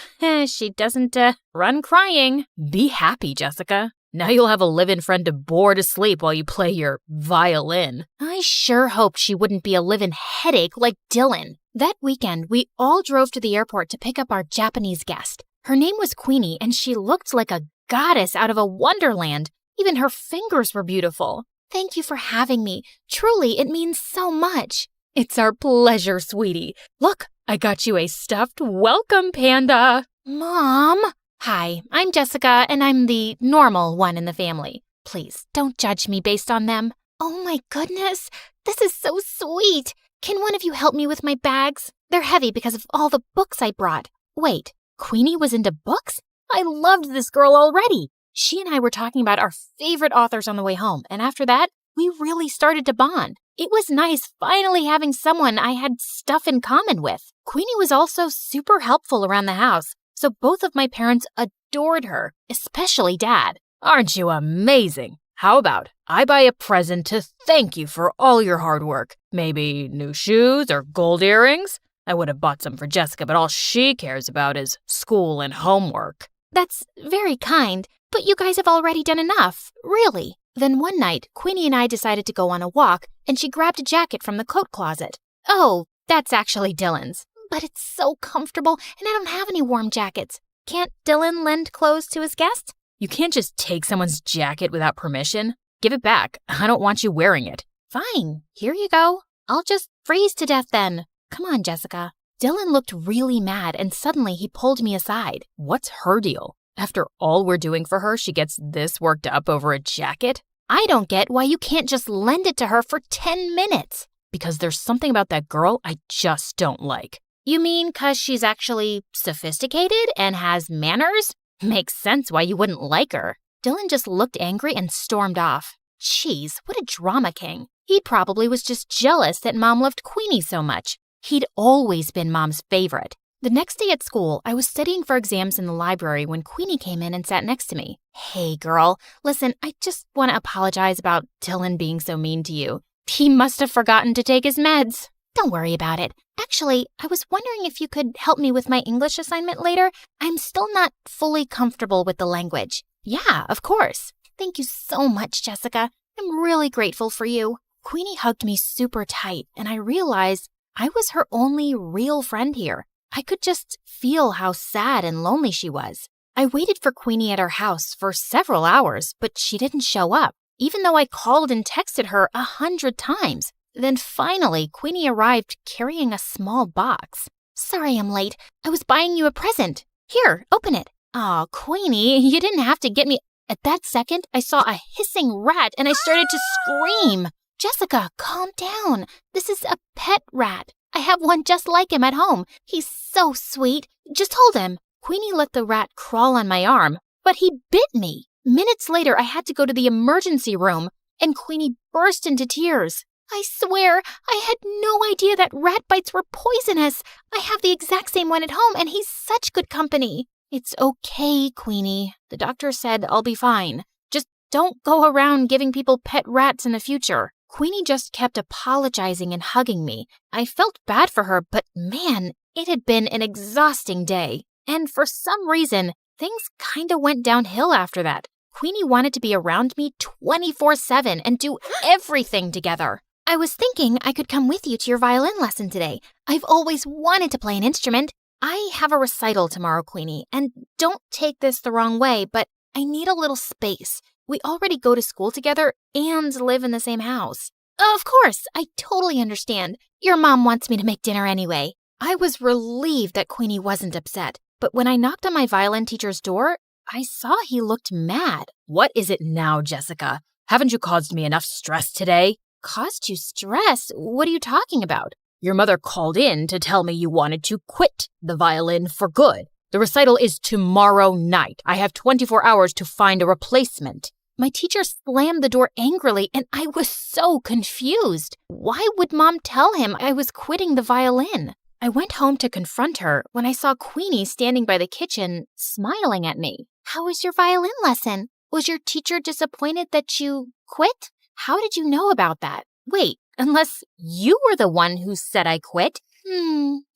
she doesn't run crying. Be happy, Jessica. Now you'll have a live-in friend to bore to sleep while you play your violin. I sure hoped she wouldn't be a live-in headache like Dylan. That weekend, we all drove to the airport to pick up our Japanese guest. Her name was Queenie, and she looked like a goddess out of a wonderland. Even her fingers were beautiful. Thank you for having me. Truly, it means so much. It's our pleasure, sweetie. Look, I got you a stuffed welcome panda. Mom? Hi, I'm Jessica, and I'm the normal one in the family. Please, don't judge me based on them. Oh my goodness, this is so sweet. Can one of you help me with my bags? They're heavy because of all the books I brought. Wait, Queenie was into books? I loved this girl already. She and I were talking about our favorite authors on the way home, and after that, we really started to bond. It was nice finally having someone I had stuff in common with. Queenie was also super helpful around the house, so both of my parents adored her, especially Dad. Aren't you amazing? How about I buy a present to thank you for all your hard work? Maybe new shoes or gold earrings? I would have bought some for Jessica, but all she cares about is school and homework. That's very kind, but you guys have already done enough, really. Then one night, Queenie and I decided to go on a walk, and she grabbed a jacket from the coat closet. Oh, that's actually Dylan's. But it's so comfortable, and I don't have any warm jackets. Can't Dylan lend clothes to his guests? You can't just take someone's jacket without permission. Give it back. I don't want you wearing it. Fine, here you go. I'll just freeze to death then. Come on, Jessica. Dylan looked really mad, and suddenly he pulled me aside. What's her deal? After all we're doing for her, she gets this worked up over a jacket? I don't get why you can't just lend it to her for 10 minutes. Because there's something about that girl I just don't like. You mean 'cause she's actually sophisticated and has manners? Makes sense why you wouldn't like her. Dylan just looked angry and stormed off. Jeez, what a drama king. He probably was just jealous that Mom loved Queenie so much. He'd always been Mom's favorite. The next day at school, I was studying for exams in the library when Queenie came in and sat next to me. Hey, girl, listen, I just want to apologize about Dylan being so mean to you. He must have forgotten to take his meds. Don't worry about it. Actually, I was wondering if you could help me with my English assignment later. I'm still not fully comfortable with the language. Yeah, of course. Thank you so much, Jessica. I'm really grateful for you. Queenie hugged me super tight, and I realized I was her only real friend here. I could just feel how sad and lonely she was. I waited for Queenie at her house for several hours, but she didn't show up, even though I called and texted her 100 times. Then finally, Queenie arrived carrying a small box. Sorry I'm late. I was buying you a present. Here, open it. Aw, Queenie, you didn't have to get me. At that second, I saw a hissing rat and I started to scream. Jessica, calm down. This is a pet rat. I have one just like him at home. He's so sweet. Just hold him. Queenie let the rat crawl on my arm, but he bit me. Minutes later, I had to go to the emergency room, and Queenie burst into tears. I swear, I had no idea that rat bites were poisonous. I have the exact same one at home, and he's such good company. It's okay, Queenie. The doctor said I'll be fine. Just don't go around giving people pet rats in the future. Queenie just kept apologizing and hugging me. I felt bad for her, but man, it had been an exhausting day. And for some reason, things kinda went downhill after that. Queenie wanted to be around me 24/7 and do everything together. I was thinking I could come with you to your violin lesson today. I've always wanted to play an instrument. I have a recital tomorrow, Queenie, and don't take this the wrong way, but I need a little space. We already go to school together and live in the same house. Of course, I totally understand. Your mom wants me to make dinner anyway. I was relieved that Queenie wasn't upset, but when I knocked on my violin teacher's door, I saw he looked mad. What is it now, Jessica? Haven't you caused me enough stress today? Caused you stress? What are you talking about? Your mother called in to tell me you wanted to quit the violin for good. The recital is tomorrow night. I have 24 hours to find a replacement. My teacher slammed the door angrily, and I was so confused. Why would Mom tell him I was quitting the violin? I went home to confront her when I saw Queenie standing by the kitchen, smiling at me. How was your violin lesson? Was your teacher disappointed that you quit? How did you know about that? Wait, unless you were the one who said I quit?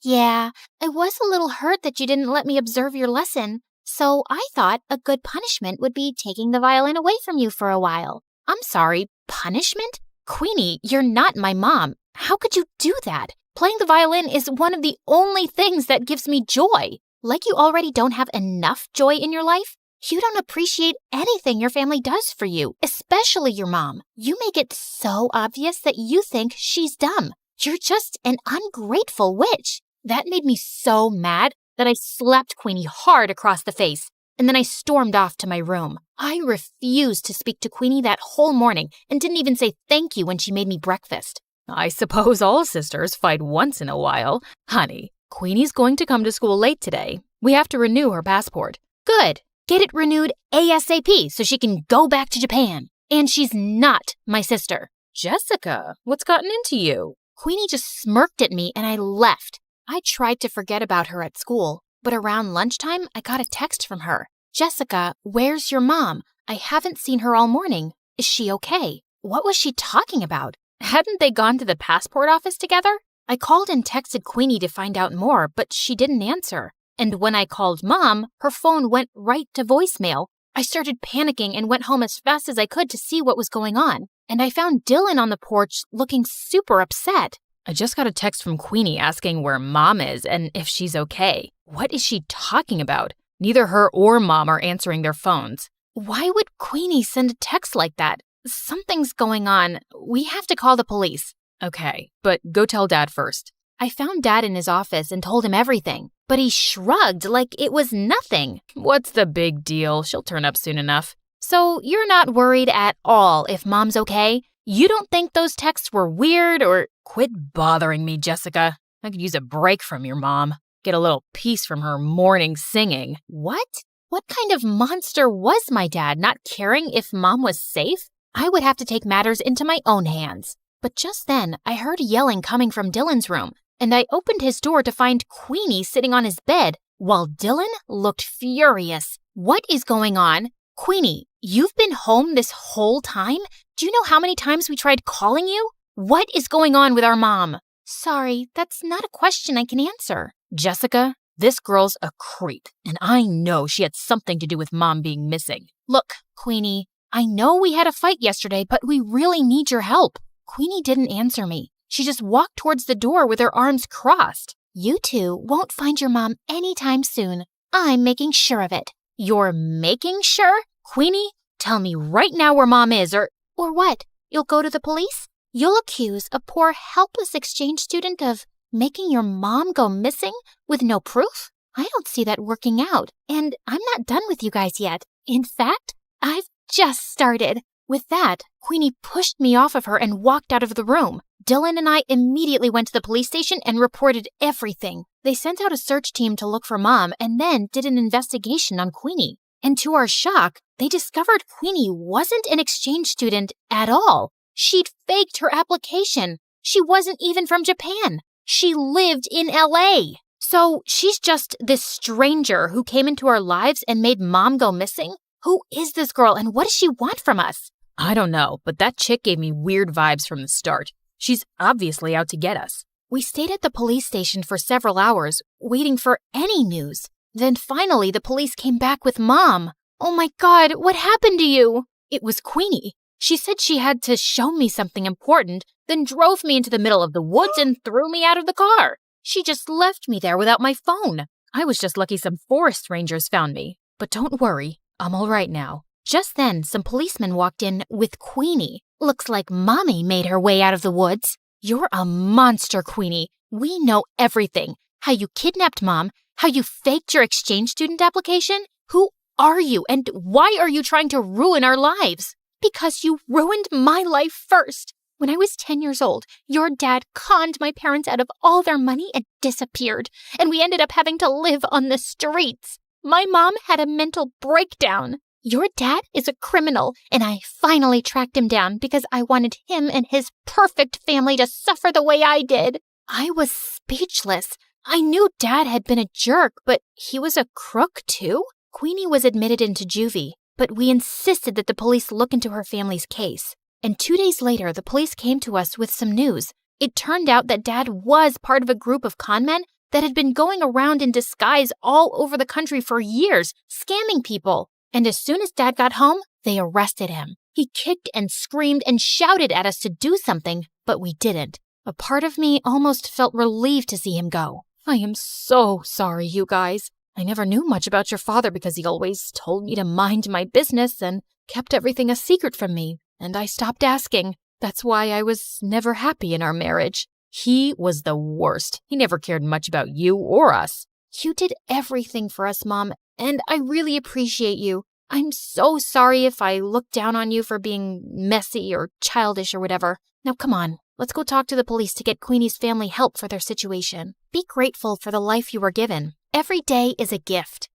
Yeah, I was a little hurt that you didn't let me observe your lesson. So I thought a good punishment would be taking the violin away from you for a while. I'm sorry, punishment? Queenie, you're not my mom. How could you do that? Playing the violin is one of the only things that gives me joy. Like you already don't have enough joy in your life? You don't appreciate anything your family does for you, especially your mom. You make it so obvious that you think she's dumb. You're just an ungrateful witch. That made me so mad that I slapped Queenie hard across the face, and then I stormed off to my room. I refused to speak to Queenie that whole morning and didn't even say thank you when she made me breakfast. I suppose all sisters fight once in a while. Honey, Queenie's going to come to school late today. We have to renew her passport. Good. Get it renewed ASAP so she can go back to Japan. And she's not my sister. Jessica, what's gotten into you? Queenie just smirked at me and I left. I tried to forget about her at school, but around lunchtime, I got a text from her. Jessica, where's your mom? I haven't seen her all morning. Is she okay? What was she talking about? Hadn't they gone to the passport office together? I called and texted Queenie to find out more, but she didn't answer. And when I called Mom, her phone went right to voicemail. I started panicking and went home as fast as I could to see what was going on. And I found Dylan on the porch looking super upset. I just got a text from Queenie asking where Mom is and if she's okay. What is she talking about? Neither her or Mom are answering their phones. Why would Queenie send a text like that? Something's going on. We have to call the police. Okay, but go tell Dad first. I found Dad in his office and told him everything, but he shrugged like it was nothing. What's the big deal? She'll turn up soon enough. So you're not worried at all if Mom's okay? You don't think those texts were weird or... Quit bothering me, Jessica. I could use a break from your mom. Get a little peace from her morning singing. What? What kind of monster was my dad, not caring if Mom was safe? I would have to take matters into my own hands. But just then, I heard yelling coming from Dylan's room, and I opened his door to find Queenie sitting on his bed, while Dylan looked furious. What is going on? Queenie, you've been home this whole time? Do you know how many times we tried calling you? What is going on with our mom? Sorry, that's not a question I can answer. Jessica, this girl's a creep, and I know she had something to do with Mom being missing. Look, Queenie, I know we had a fight yesterday, but we really need your help. Queenie didn't answer me. She just walked towards the door with her arms crossed. You two won't find your mom anytime soon. I'm making sure of it. You're making sure? Queenie, tell me right now where Mom is, or what? You'll go to the police? You'll accuse a poor, helpless exchange student of making your mom go missing with no proof? I don't see that working out, and I'm not done with you guys yet. In fact, I've just started. With that, Queenie pushed me off of her and walked out of the room. Dylan and I immediately went to the police station and reported everything. They sent out a search team to look for Mom and then did an investigation on Queenie. And to our shock, they discovered Queenie wasn't an exchange student at all. She'd faked her application. She wasn't even from Japan. She lived in LA. So she's just this stranger who came into our lives and made Mom go missing? Who is this girl and what does she want from us? I don't know, but that chick gave me weird vibes from the start. She's obviously out to get us. We stayed at the police station for several hours, waiting for any news. Then finally, the police came back with Mom. Oh my God, what happened to you? It was Queenie. She said she had to show me something important, then drove me into the middle of the woods and threw me out of the car. She just left me there without my phone. I was just lucky some forest rangers found me. But don't worry, I'm all right now. Just then, some policemen walked in with Queenie. Looks like Mommy made her way out of the woods. You're a monster, Queenie. We know everything. How you kidnapped Mom, how you faked your exchange student application. Who are you and why are you trying to ruin our lives? Because you ruined my life first. When I was 10 years old, your dad conned my parents out of all their money and disappeared, and we ended up having to live on the streets. My mom had a mental breakdown. Your dad is a criminal, and I finally tracked him down because I wanted him and his perfect family to suffer the way I did. I was speechless. I knew Dad had been a jerk, but he was a crook too? Queenie was admitted into juvie, but we insisted that the police look into her family's case. And 2 days later, the police came to us with some news. It turned out that Dad was part of a group of con men that had been going around in disguise all over the country for years, scamming people. And as soon as Dad got home, they arrested him. He kicked and screamed and shouted at us to do something, but we didn't. A part of me almost felt relieved to see him go. I am so sorry, you guys. I never knew much about your father because he always told me to mind my business and kept everything a secret from me, and I stopped asking. That's why I was never happy in our marriage. He was the worst. He never cared much about you or us. You did everything for us, Mom, and I really appreciate you. I'm so sorry if I looked down on you for being messy or childish or whatever. Now come on, let's go talk to the police to get Queenie's family help for their situation. Be grateful for the life you were given. Every day is a gift.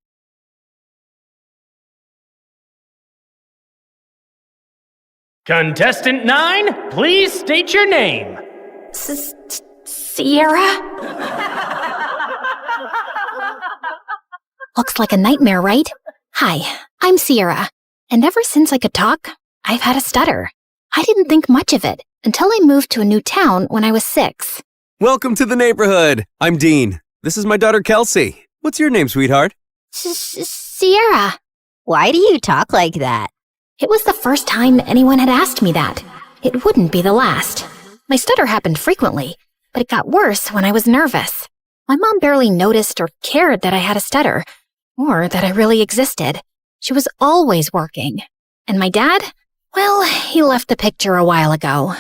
Contestant 9, please state your name. Sierra? Looks like a nightmare, right? Hi, I'm Sierra. And ever since I could talk, I've had a stutter. I didn't think much of it until I moved to a new town when I was 6. Welcome to the neighborhood. I'm Dean. This is my daughter, Kelsey. What's your name, sweetheart? Sierra. Why do you talk like that? It was the first time anyone had asked me that. It wouldn't be the last. My stutter happened frequently, but it got worse when I was nervous. My mom barely noticed or cared that I had a stutter, or that I really existed. She was always working. And my dad? Well, he left the picture a while ago.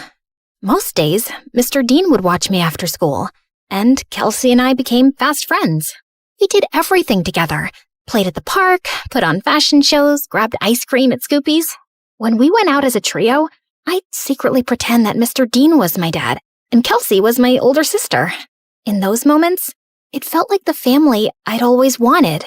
Most days, Mr. Dean would watch me after school, and Kelsey and I became fast friends. We did everything together. Played at the park, put on fashion shows, grabbed ice cream at Scoopy's. When we went out as a trio, I'd secretly pretend that Mr. Dean was my dad, and Kelsey was my older sister. In those moments, it felt like the family I'd always wanted.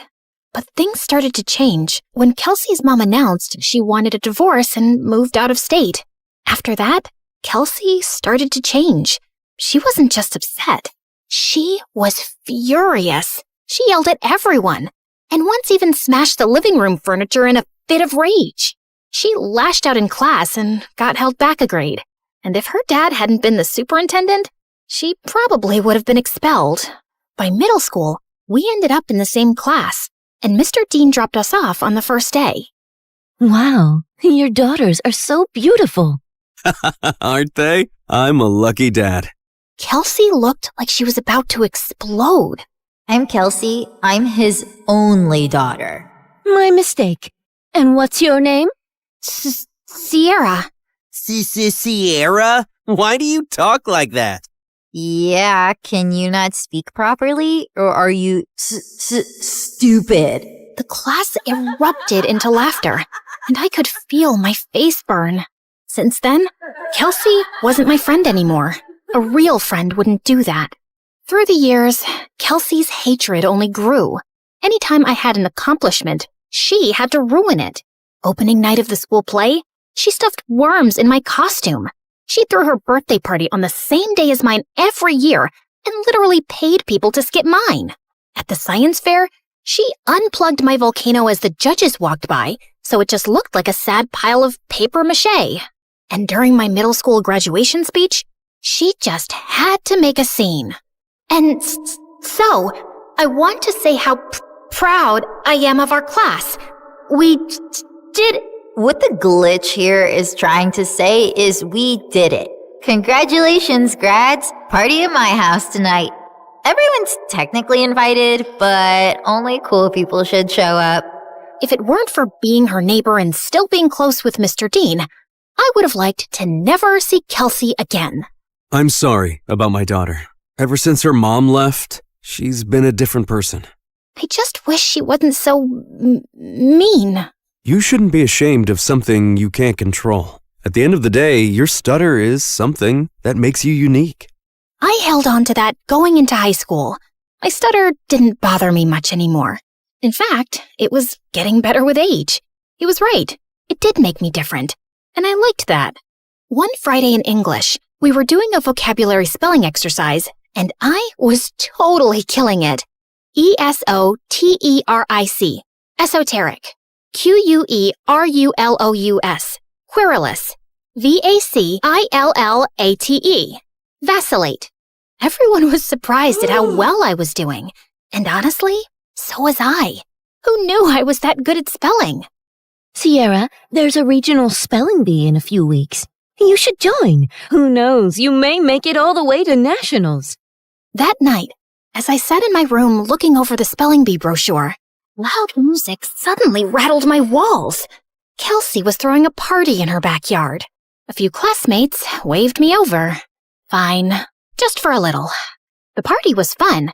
But things started to change when Kelsey's mom announced she wanted a divorce and moved out of state. After that, Kelsey started to change. She wasn't just upset. She was furious. She yelled at everyone, and once even smashed the living room furniture in a fit of rage. She lashed out in class and got held back a grade. And if her dad hadn't been the superintendent, she probably would have been expelled. By middle school, we ended up in the same class, and Mr. Dean dropped us off on the first day. Wow, your daughters are so beautiful. Aren't they? I'm a lucky dad. Kelsey looked like she was about to explode. I'm Kelsey. I'm his only daughter. My mistake. And what's your name? Sierra. Sierra? Why do you talk like that? Yeah, can you not speak properly? Or are you stupid? The class erupted into laughter, and I could feel my face burn. Since then, Kelsey wasn't my friend anymore. A real friend wouldn't do that. Through the years, Kelsey's hatred only grew. Anytime I had an accomplishment, she had to ruin it. Opening night of the school play, she stuffed worms in my costume. She threw her birthday party on the same day as mine every year and literally paid people to skip mine. At the science fair, she unplugged my volcano as the judges walked by, so it just looked like a sad pile of paper mache. And during my middle school graduation speech, she just had to make a scene. And so, I want to say how proud I am of our class. We did... What the glitch here is trying to say is we did it. Congratulations, grads. Party at my house tonight. Everyone's technically invited, but only cool people should show up. If it weren't for being her neighbor and still being close with Mr. Dean, I would have liked to never see Kelsey again. I'm sorry about my daughter. Ever since her mom left, she's been a different person. I just wish she wasn't so mean. You shouldn't be ashamed of something you can't control. At the end of the day, your stutter is something that makes you unique. I held on to that going into high school. My stutter didn't bother me much anymore. In fact, it was getting better with age. He was right. It did make me different. And I liked that. One Friday in English, we were doing a vocabulary spelling exercise, and I was totally killing it. ESOTERIC. Esoteric. QUERULOUS. Querulous. VACILLATE. Vacillate. Everyone was surprised at how well I was doing. And honestly, so was I. Who knew I was that good at spelling? Sierra, there's a regional spelling bee in a few weeks. You should join. Who knows, you may make it all the way to nationals. That night, as I sat in my room looking over the spelling bee brochure, loud music suddenly rattled my walls. Kelsey was throwing a party in her backyard. A few classmates waved me over. Fine, just for a little. The party was fun,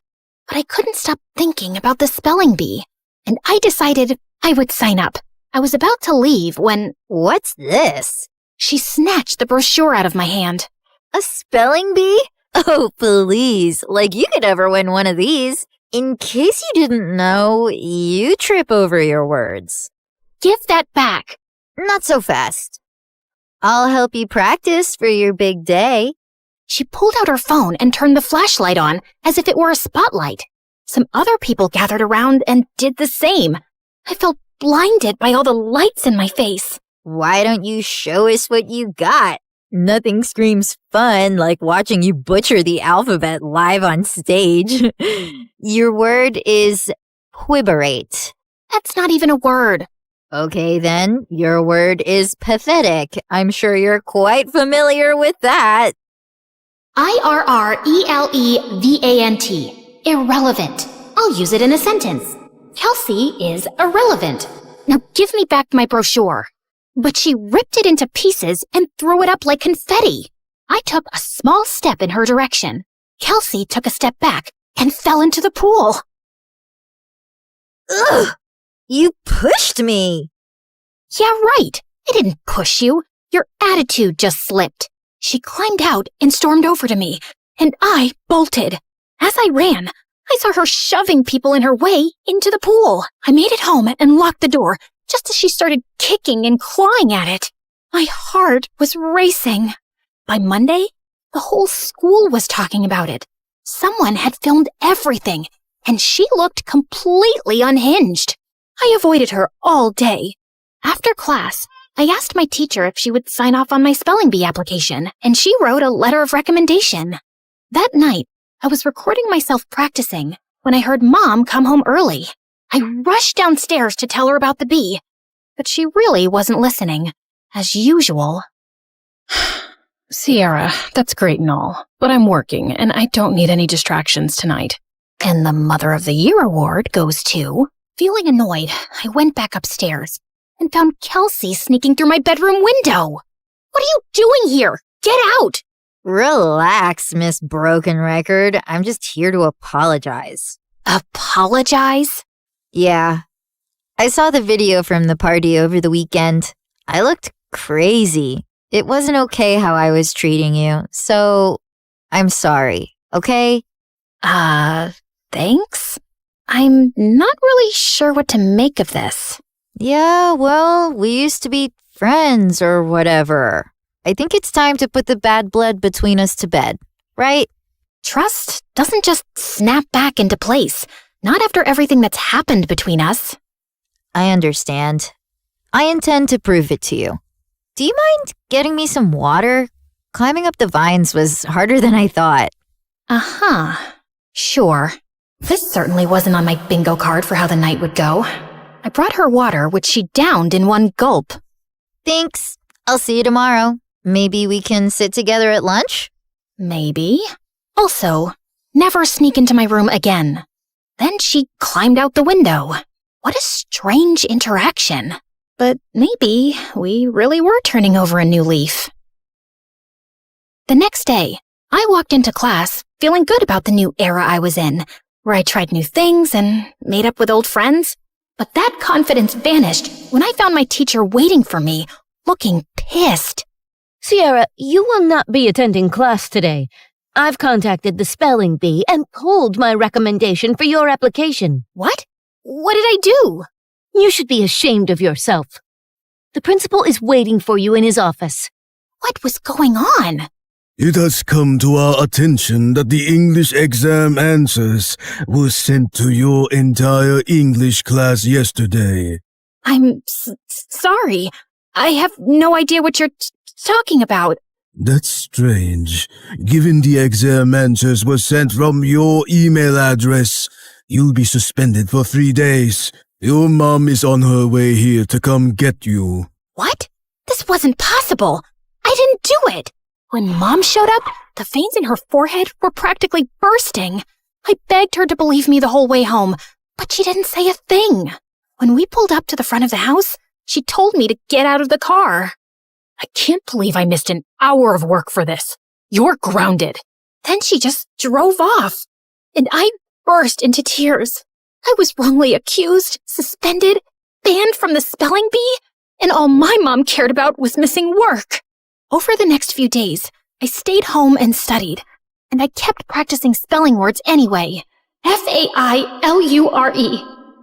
but I couldn't stop thinking about the spelling bee, and I decided I would sign up. I was about to leave when... What's this? She snatched the brochure out of my hand. A spelling bee? Oh, please. Like you could ever win one of these. In case you didn't know, you trip over your words. Give that back. Not so fast. I'll help you practice for your big day. She pulled out her phone and turned the flashlight on as if it were a spotlight. Some other people gathered around and did the same. I felt blinded by all the lights in my face. Why don't you show us what you got? Nothing screams fun like watching you butcher the alphabet live on stage. Your word is quiberate. That's not even a word. Okay then, your word is pathetic. I'm sure you're quite familiar with that. IRRELEVANT. Irrelevant. I'll use it in a sentence. Kelsey is irrelevant. Now give me back my brochure. But she ripped it into pieces and threw it up like confetti. I took a small step in her direction. Kelsey took a step back and fell into the pool. Ugh! You pushed me! Yeah, right. I didn't push you. Your attitude just slipped. She climbed out and stormed over to me, and I bolted. As I ran, I saw her shoving people in her way into the pool. I made it home and locked the door just as she started kicking and clawing at it. My heart was racing. By Monday, the whole school was talking about it. Someone had filmed everything, and she looked completely unhinged. I avoided her all day. After class, I asked my teacher if she would sign off on my spelling bee application, and she wrote a letter of recommendation. That night, I was recording myself practicing when I heard Mom come home early. I rushed downstairs to tell her about the bee, but she really wasn't listening, as usual. Sierra, that's great and all, but I'm working and I don't need any distractions tonight. And the Mother of the Year award goes to... Feeling annoyed, I went back upstairs and found Kelsey sneaking through my bedroom window. What are you doing here? Get out! Relax, Miss Broken Record. I'm just here to apologize. Apologize? Yeah. I saw the video from the party over the weekend. I looked crazy. It wasn't okay how I was treating you, so I'm sorry, okay? Thanks? I'm not really sure what to make of this. Yeah, well, we used to be friends or whatever. I think it's time to put the bad blood between us to bed, right? Trust doesn't just snap back into place, not after everything that's happened between us. I understand. I intend to prove it to you. Do you mind getting me some water? Climbing up the vines was harder than I thought. Uh-huh. Sure. This certainly wasn't on my bingo card for how the night would go. I brought her water, which she downed in one gulp. Thanks. I'll see you tomorrow. Maybe we can sit together at lunch? Maybe. Also, never sneak into my room again. Then she climbed out the window. What a strange interaction. But maybe we really were turning over a new leaf. The next day, I walked into class feeling good about the new era I was in, where I tried new things and made up with old friends. But that confidence vanished when I found my teacher waiting for me, looking pissed. Sierra, you will not be attending class today. I've contacted the spelling bee and pulled my recommendation for your application. What? What did I do? You should be ashamed of yourself. The principal is waiting for you in his office. What was going on? It has come to our attention that the English exam answers were sent to your entire English class yesterday. I'm sorry. I have no idea what you're talking about. That's strange. Given the exam answers were sent from your email address, you'll be suspended for 3 days. Your mom is on her way here to come get you. What? This wasn't possible. I didn't do it. When Mom showed up, the veins in her forehead were practically bursting. I begged her to believe me the whole way home, but she didn't say a thing. When we pulled up to the front of the house, she told me to get out of the car. I can't believe I missed an hour of work for this. You're grounded. Then she just drove off, and I burst into tears. I was wrongly accused, suspended, banned from the spelling bee, and all my mom cared about was missing work. Over the next few days, I stayed home and studied, and I kept practicing spelling words anyway. Failure.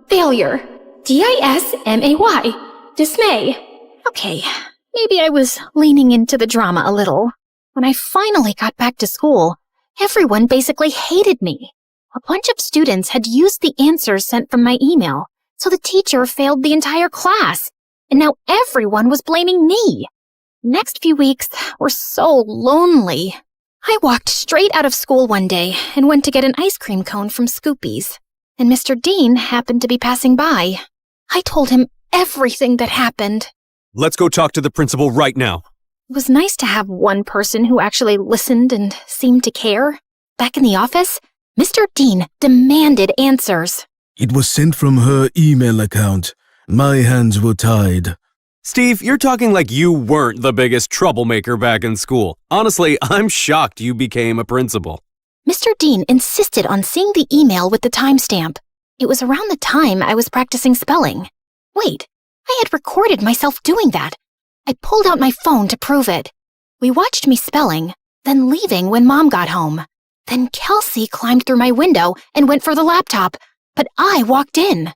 Failure. Dismay. Dismay. Okay, maybe I was leaning into the drama a little. When I finally got back to school, everyone basically hated me. A bunch of students had used the answers sent from my email, so the teacher failed the entire class. and now everyone was blaming me. Next few weeks were so lonely. I walked straight out of school one day and went to get an ice cream cone from Scoopy's, and Mr. Dean happened to be passing by. I told him everything that happened. Let's go talk to the principal right now. It was nice to have one person who actually listened and seemed to care. Back in the office, Mr. Dean demanded answers. It was sent from her email account. My hands were tied. Steve, you're talking like you weren't the biggest troublemaker back in school. Honestly, I'm shocked you became a principal. Mr. Dean insisted on seeing the email with the timestamp. It was around the time I was practicing spelling. Wait, I had recorded myself doing that. I pulled out my phone to prove it. We watched me spelling, then leaving when Mom got home. Then Kelsey climbed through my window and went for the laptop, but I walked in.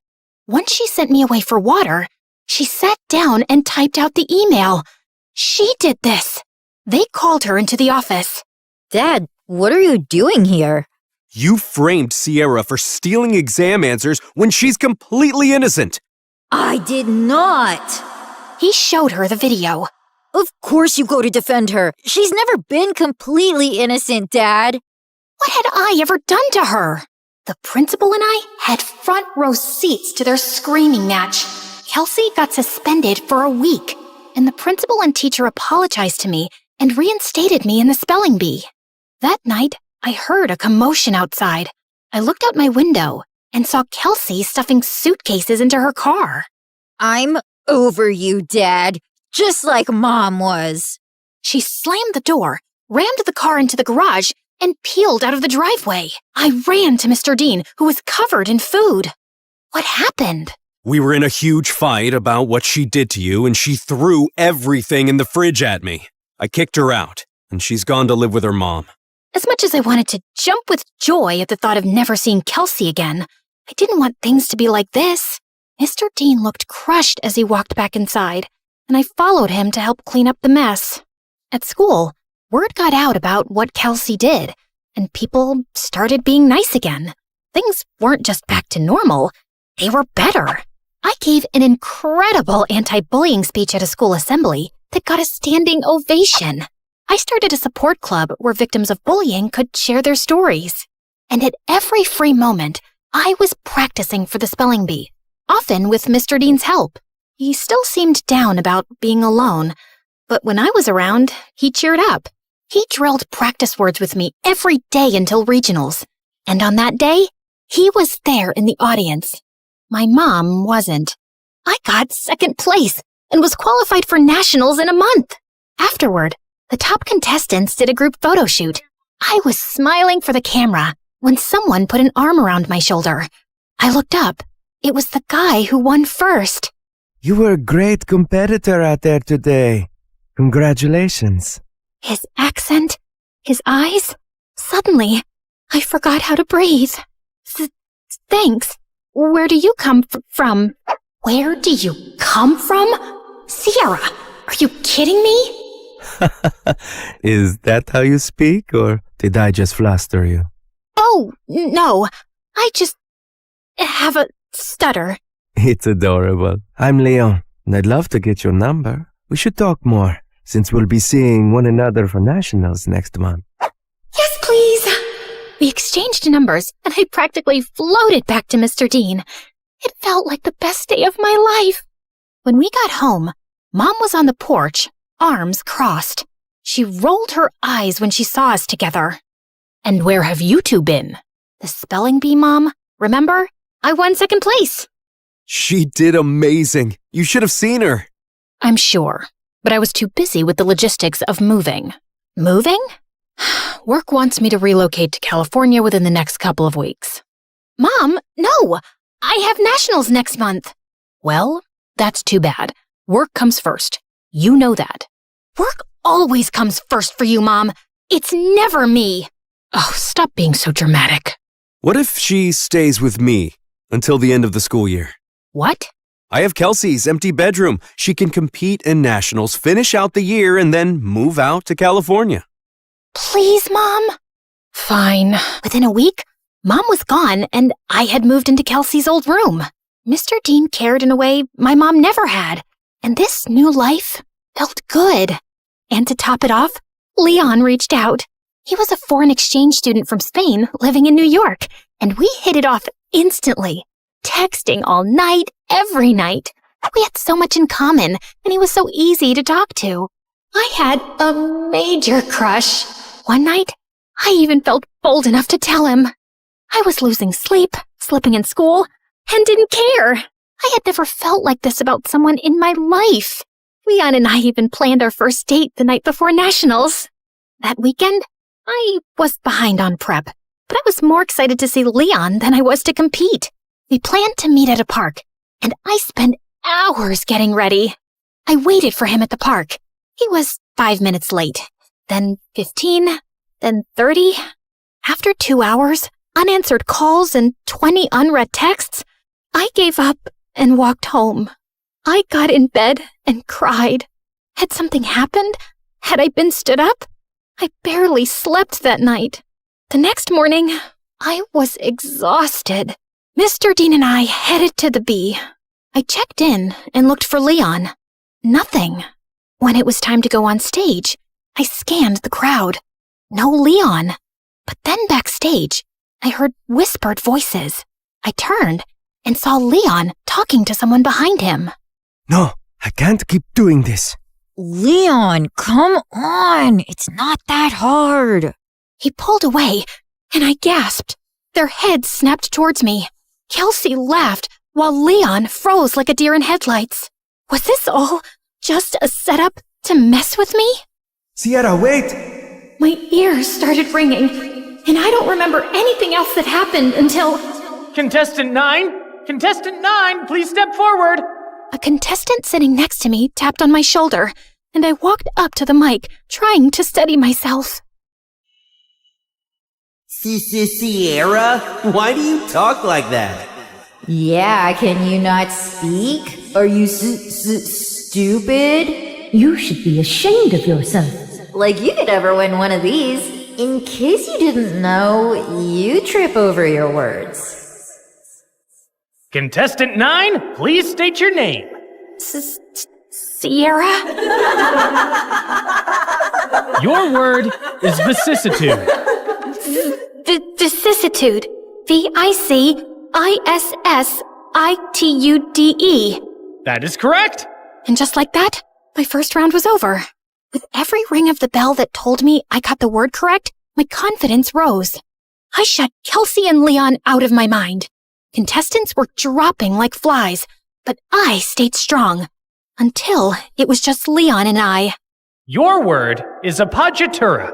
Once she sent me away for water, she sat down and typed out the email. She did this. They called her into the office. Dad, what are you doing here? You framed Sierra for stealing exam answers when she's completely innocent. I did not. He showed her the video. Of course you go to defend her. She's never been completely innocent, Dad. What had I ever done to her? The principal and I had front row seats to their screaming match. Kelsey got suspended for a week, and the principal and teacher apologized to me and reinstated me in the spelling bee. That night, I heard a commotion outside. I looked out my window and saw Kelsey stuffing suitcases into her car. I'm over you, Dad, just like Mom was. She slammed the door, rammed the car into the garage, and peeled out of the driveway. I ran to Mr. Dean, who was covered in food. What happened? We were in a huge fight about what she did to you, and she threw everything in the fridge at me. I kicked her out, and she's gone to live with her mom. As much as I wanted to jump with joy at the thought of never seeing Kelsey again, I didn't want things to be like this. Mr. Dean looked crushed as he walked back inside, and I followed him to help clean up the mess. At school, word got out about what Kelsey did, and people started being nice again. Things weren't just back to normal, they were better. I gave an incredible anti-bullying speech at a school assembly that got a standing ovation. I started a support club where victims of bullying could share their stories. And at every free moment, I was practicing for the spelling bee, often with Mr. Dean's help. He still seemed down about being alone, but when I was around, he cheered up. He drilled practice words with me every day until regionals. And on that day, he was there in the audience. My mom wasn't. I got second place and was qualified for nationals in a month. Afterward, the top contestants did a group photo shoot. I was smiling for the camera when someone put an arm around my shoulder. I looked up. It was the guy who won first. You were a great competitor out there today. Congratulations. His accent, his eyes. Suddenly, I forgot how to breathe. Thanks. Where do you come from? Where do you come from? Sierra, are you kidding me? Is that how you speak, or did I just fluster you? Oh, no. I just have a stutter. It's adorable. I'm Leon, and I'd love to get your number. We should talk more, since we'll be seeing one another for nationals next month. Yes, please. We exchanged numbers, and I practically floated back to Mr. Dean. It felt like the best day of my life. When we got home, Mom was on the porch, arms crossed. She rolled her eyes when she saw us together. And where have you two been? The spelling bee, Mom. Remember? I won second place. She did amazing. You should have seen her. I'm sure, but I was too busy with the logistics of moving. Moving? Work wants me to relocate to California within the next couple of weeks. Mom, no! I have nationals next month. Well, that's too bad. Work comes first. You know that. Work always comes first for you, Mom. It's never me. Oh, stop being so dramatic. What if she stays with me until the end of the school year? What? I have Kelsey's empty bedroom. She can compete in nationals, finish out the year, and then move out to California. Please, Mom. Fine. Within a week, Mom was gone, and I had moved into Kelsey's old room. Mr. Dean cared in a way my mom never had, And this new life felt good. And to top it off, Leon reached out. He was a foreign exchange student from Spain living in New York, and we hit it off instantly, texting all night, every night. We had so much in common, and he was so easy to talk to. I had a major crush. One night, I even felt bold enough to tell him. I was losing sleep, slipping in school, and didn't care. I had never felt like this about someone in my life. Leon and I even planned our first date the night before nationals. That weekend, I was behind on prep, but I was more excited to see Leon than I was to compete. We planned to meet at a park, and I spent hours getting ready. I waited for him at the park. He was 5 minutes late, then 15, then 30. After 2 hours, unanswered calls, and 20 unread texts, I gave up and walked home. I got in bed and cried. Had something happened? Had I been stood up? I barely slept that night. The next morning, I was exhausted. Mr. Dean and I headed to the B. I checked in and looked for Leon. Nothing. When it was time to go on stage, I scanned the crowd. No Leon. But then backstage, I heard whispered voices. I turned and saw Leon talking to someone behind him. No, I can't keep doing this. Leon, come on. It's not that hard. He pulled away, and I gasped. Their heads snapped towards me. Kelsey laughed, while Leon froze like a deer in headlights. Was this all just a setup to mess with me? Sierra, wait! My ears started ringing, and I don't remember anything else that happened until... Contestant 9? Contestant 9, please step forward! A contestant sitting next to me tapped on my shoulder, and I walked up to the mic, trying to steady myself. Sierra? Why do you talk like that? Yeah, can you not speak? Are you stupid? You should be ashamed of yourself. Like you could ever win one of these. In case you didn't know, you trip over your words. Contestant 9, please state your name. Sierra? Your word is vicissitude. Vicissitude. VICISSITUDE. That is correct. And just like that, my first round was over. With every ring of the bell that told me I got the word correct, my confidence rose. I shut Kelsey and Leon out of my mind. Contestants were dropping like flies, but I stayed strong. Until it was just Leon and I. Your word is appoggiatura.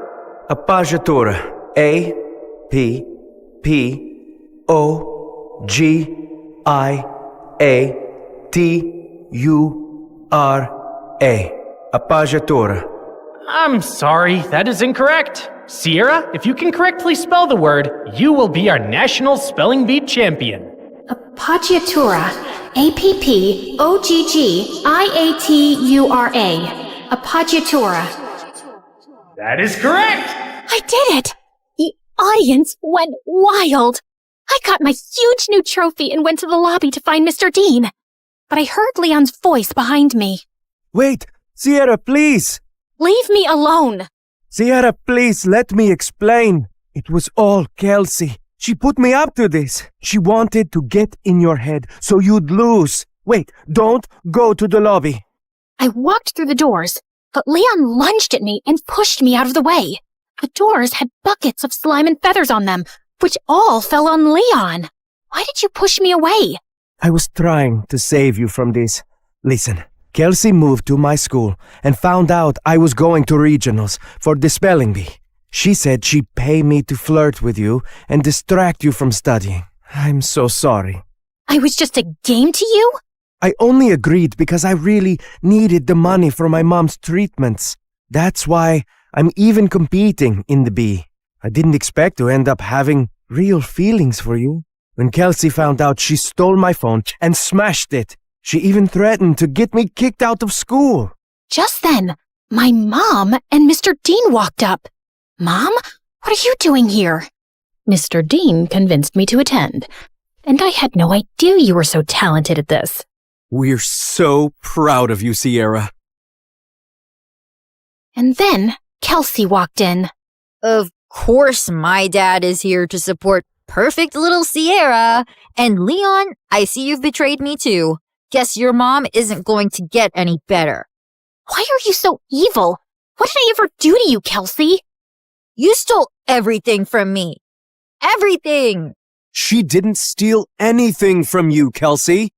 Appoggiatura. A-P-P-O-G-I-A-T-U-R-A. Appoggiatura. I'm sorry, that is incorrect. Sierra, if you can correctly spell the word, you will be our national spelling bee champion. Appoggiatura. A-P-P-O-G-G-I-A-T-U-R-A. Appoggiatura. That is correct! I did it! The audience went wild. I got my huge new trophy and went to the lobby to find Mr. Dean. But I heard Leon's voice behind me. Wait, Sierra, please! Leave me alone! Sierra, please, let me explain. It was all Kelsey. She put me up to this. She wanted to get in your head so you'd lose. Wait, don't go to the lobby. I walked through the doors, but Leon lunged at me and pushed me out of the way. The doors had buckets of slime and feathers on them, which all fell on Leon. Why did you push me away? I was trying to save you from this. Listen, Kelsey moved to my school and found out I was going to regionals for the spelling bee. She said she'd pay me to flirt with you and distract you from studying. I'm so sorry. I was just a game to you? I only agreed because I really needed the money for my mom's treatments. That's why I'm even competing in the bee. I didn't expect to end up having real feelings for you. When Kelsey found out, she stole my phone and smashed it. She even threatened to get me kicked out of school. Just then, my mom and Mr. Dean walked up. Mom, what are you doing here? Mr. Dean convinced me to attend, and I had no idea you were so talented at this. We're so proud of you, Sierra. And then Kelsey walked in. Of course my dad is here to support perfect little Sierra. And Leon, I see you've betrayed me too. Guess your mom isn't going to get any better. Why are you so evil? What did I ever do to you, Kelsey? You stole everything from me. Everything! She didn't steal anything from you, Kelsey.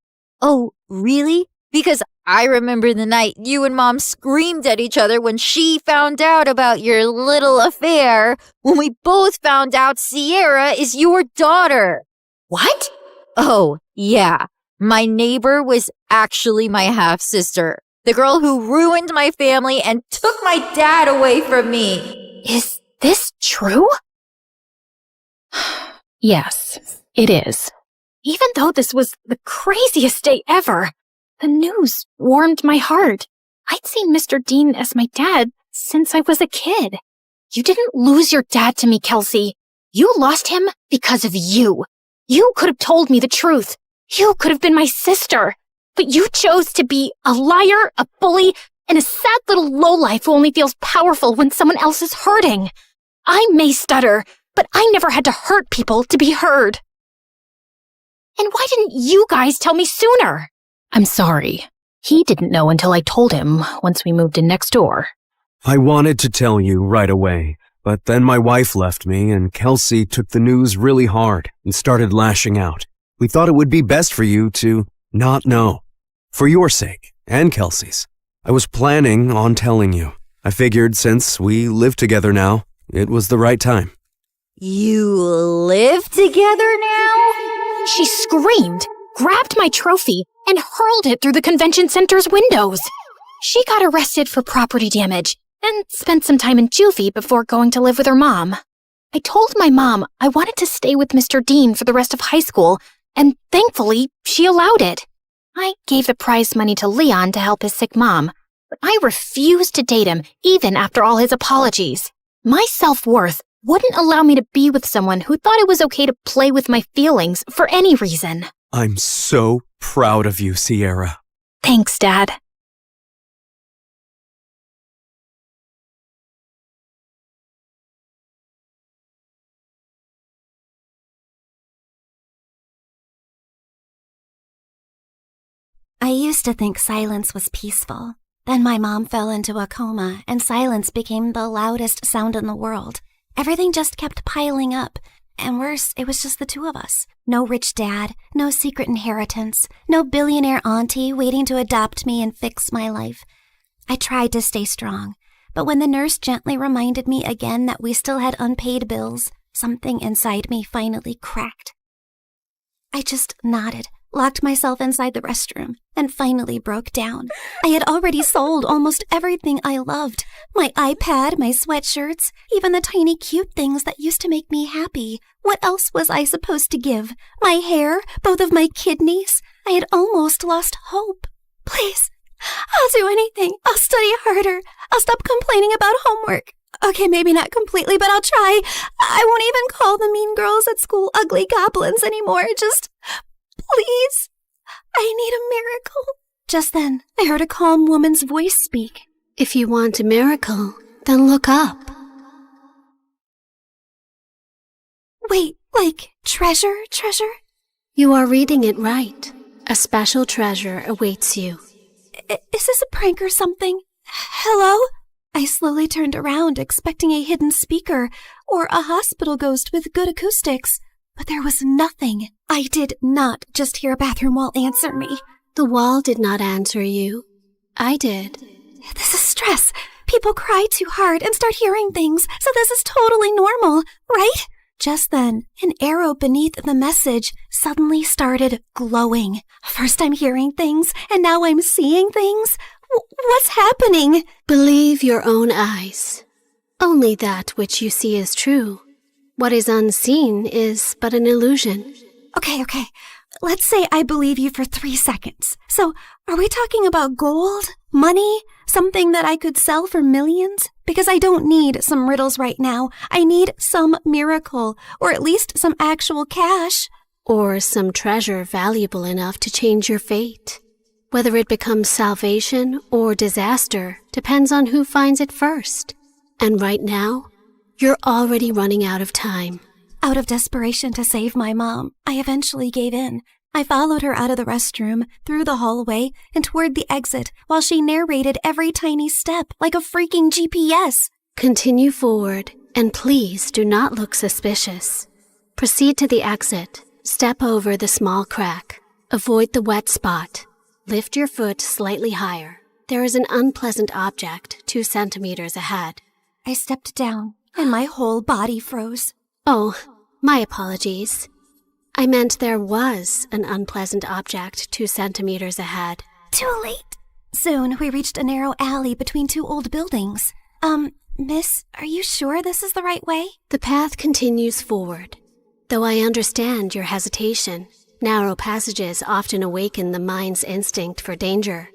Oh, really? Because I remember the night you and Mom screamed at each other when she found out about your little affair, when we both found out Sierra is your daughter. What? Oh, yeah. My neighbor was actually my half-sister. The girl who ruined my family and took my dad away from me. Is this true? Yes, it is. Even though this was the craziest day ever, the news warmed my heart. I'd seen Mr. Dean as my dad since I was a kid. You didn't lose your dad to me, Kelsey. You lost him because of you. You could have told me the truth. You could have been my sister. But you chose to be a liar, a bully, and a sad little lowlife who only feels powerful when someone else is hurting. I may stutter, but I never had to hurt people to be heard. And why didn't you guys tell me sooner? I'm sorry. He didn't know until I told him once we moved in next door. I wanted to tell you right away, but then my wife left me and Kelsey took the news really hard and started lashing out. We thought it would be best for you to not know. For your sake, and Kelsey's. I was planning on telling you. I figured since we live together now, it was the right time. You live together now? She screamed, grabbed my trophy, and hurled it through the convention center's windows. She got arrested for property damage and spent some time in juvie before going to live with her mom. I told my mom I wanted to stay with Mr. Dean for the rest of high school, and thankfully, she allowed it. I gave the prize money to Leon to help his sick mom, but I refused to date him even after all his apologies. My self-worth wouldn't allow me to be with someone who thought it was okay to play with my feelings for any reason. I'm so proud of you, Sierra. Thanks, Dad. I used to think silence was peaceful. Then my mom fell into a coma, and silence became the loudest sound in the world. Everything just kept piling up. And worse, it was just the two of us. No rich dad, no secret inheritance, no billionaire auntie waiting to adopt me and fix my life. I tried to stay strong, but when the nurse gently reminded me again that we still had unpaid bills, something inside me finally cracked. I just nodded, locked myself inside the restroom, and finally broke down. I had already sold almost everything I loved. My iPad, my sweatshirts, even the tiny cute things that used to make me happy. What else was I supposed to give? My hair? Both of my kidneys? I had almost lost hope. Please, I'll do anything. I'll study harder. I'll stop complaining about homework. Okay, maybe not completely, but I'll try. I won't even call the mean girls at school ugly goblins anymore. Just, please, I need a miracle. Just then, I heard a calm woman's voice speak. If you want a miracle, then look up. Wait, like treasure? You are reading it right. A special treasure awaits you. Is this a prank or something? Hello? I slowly turned around, expecting a hidden speaker or a hospital ghost with good acoustics. But there was nothing. I did not just hear a bathroom wall answer me. The wall did not answer you. I did. This is stress. People cry too hard and start hearing things, so this is totally normal, right? Just then, an arrow beneath the message suddenly started glowing. First I'm hearing things, and now I'm seeing things. What's happening? Believe your own eyes. Only that which you see is true. What is unseen is but an illusion. Okay. Let's say I believe you for 3 seconds. So, are we talking about gold? Money? Something that I could sell for millions? Because I don't need some riddles right now. I need some miracle, or at least some actual cash. Or some treasure valuable enough to change your fate. Whether it becomes salvation or disaster depends on who finds it first. And right now, you're already running out of time. Out of desperation to save my mom, I eventually gave in. I followed her out of the restroom, through the hallway, and toward the exit while she narrated every tiny step like a freaking GPS. Continue forward, and please do not look suspicious. Proceed to the exit. Step over the small crack. Avoid the wet spot. Lift your foot slightly higher. There is an unpleasant object 2 centimeters ahead. I stepped down, and my whole body froze. Oh, my apologies. I meant there was an unpleasant object 2 centimeters ahead. Too late. Soon, we reached a narrow alley between 2 old buildings. Miss, are you sure this is the right way? The path continues forward. Though I understand your hesitation, narrow passages often awaken the mind's instinct for danger.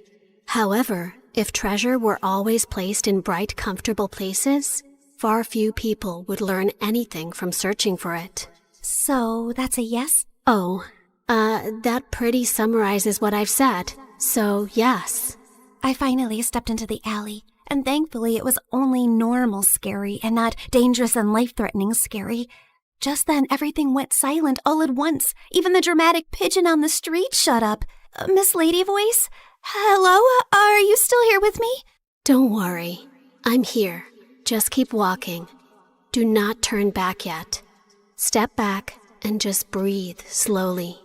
However, if treasure were always placed in bright, comfortable places, far few people would learn anything from searching for it. So, that's a yes? Oh, that pretty summarizes what I've said. So, yes. I finally stepped into the alley, and thankfully it was only normal scary and not dangerous and life-threatening scary. Just then, everything went silent all at once. Even the dramatic pigeon on the street shut up. Miss Lady Voice? Hello? Are you still here with me? Don't worry. I'm here. Just keep walking. Do not turn back yet. Step back and just breathe slowly.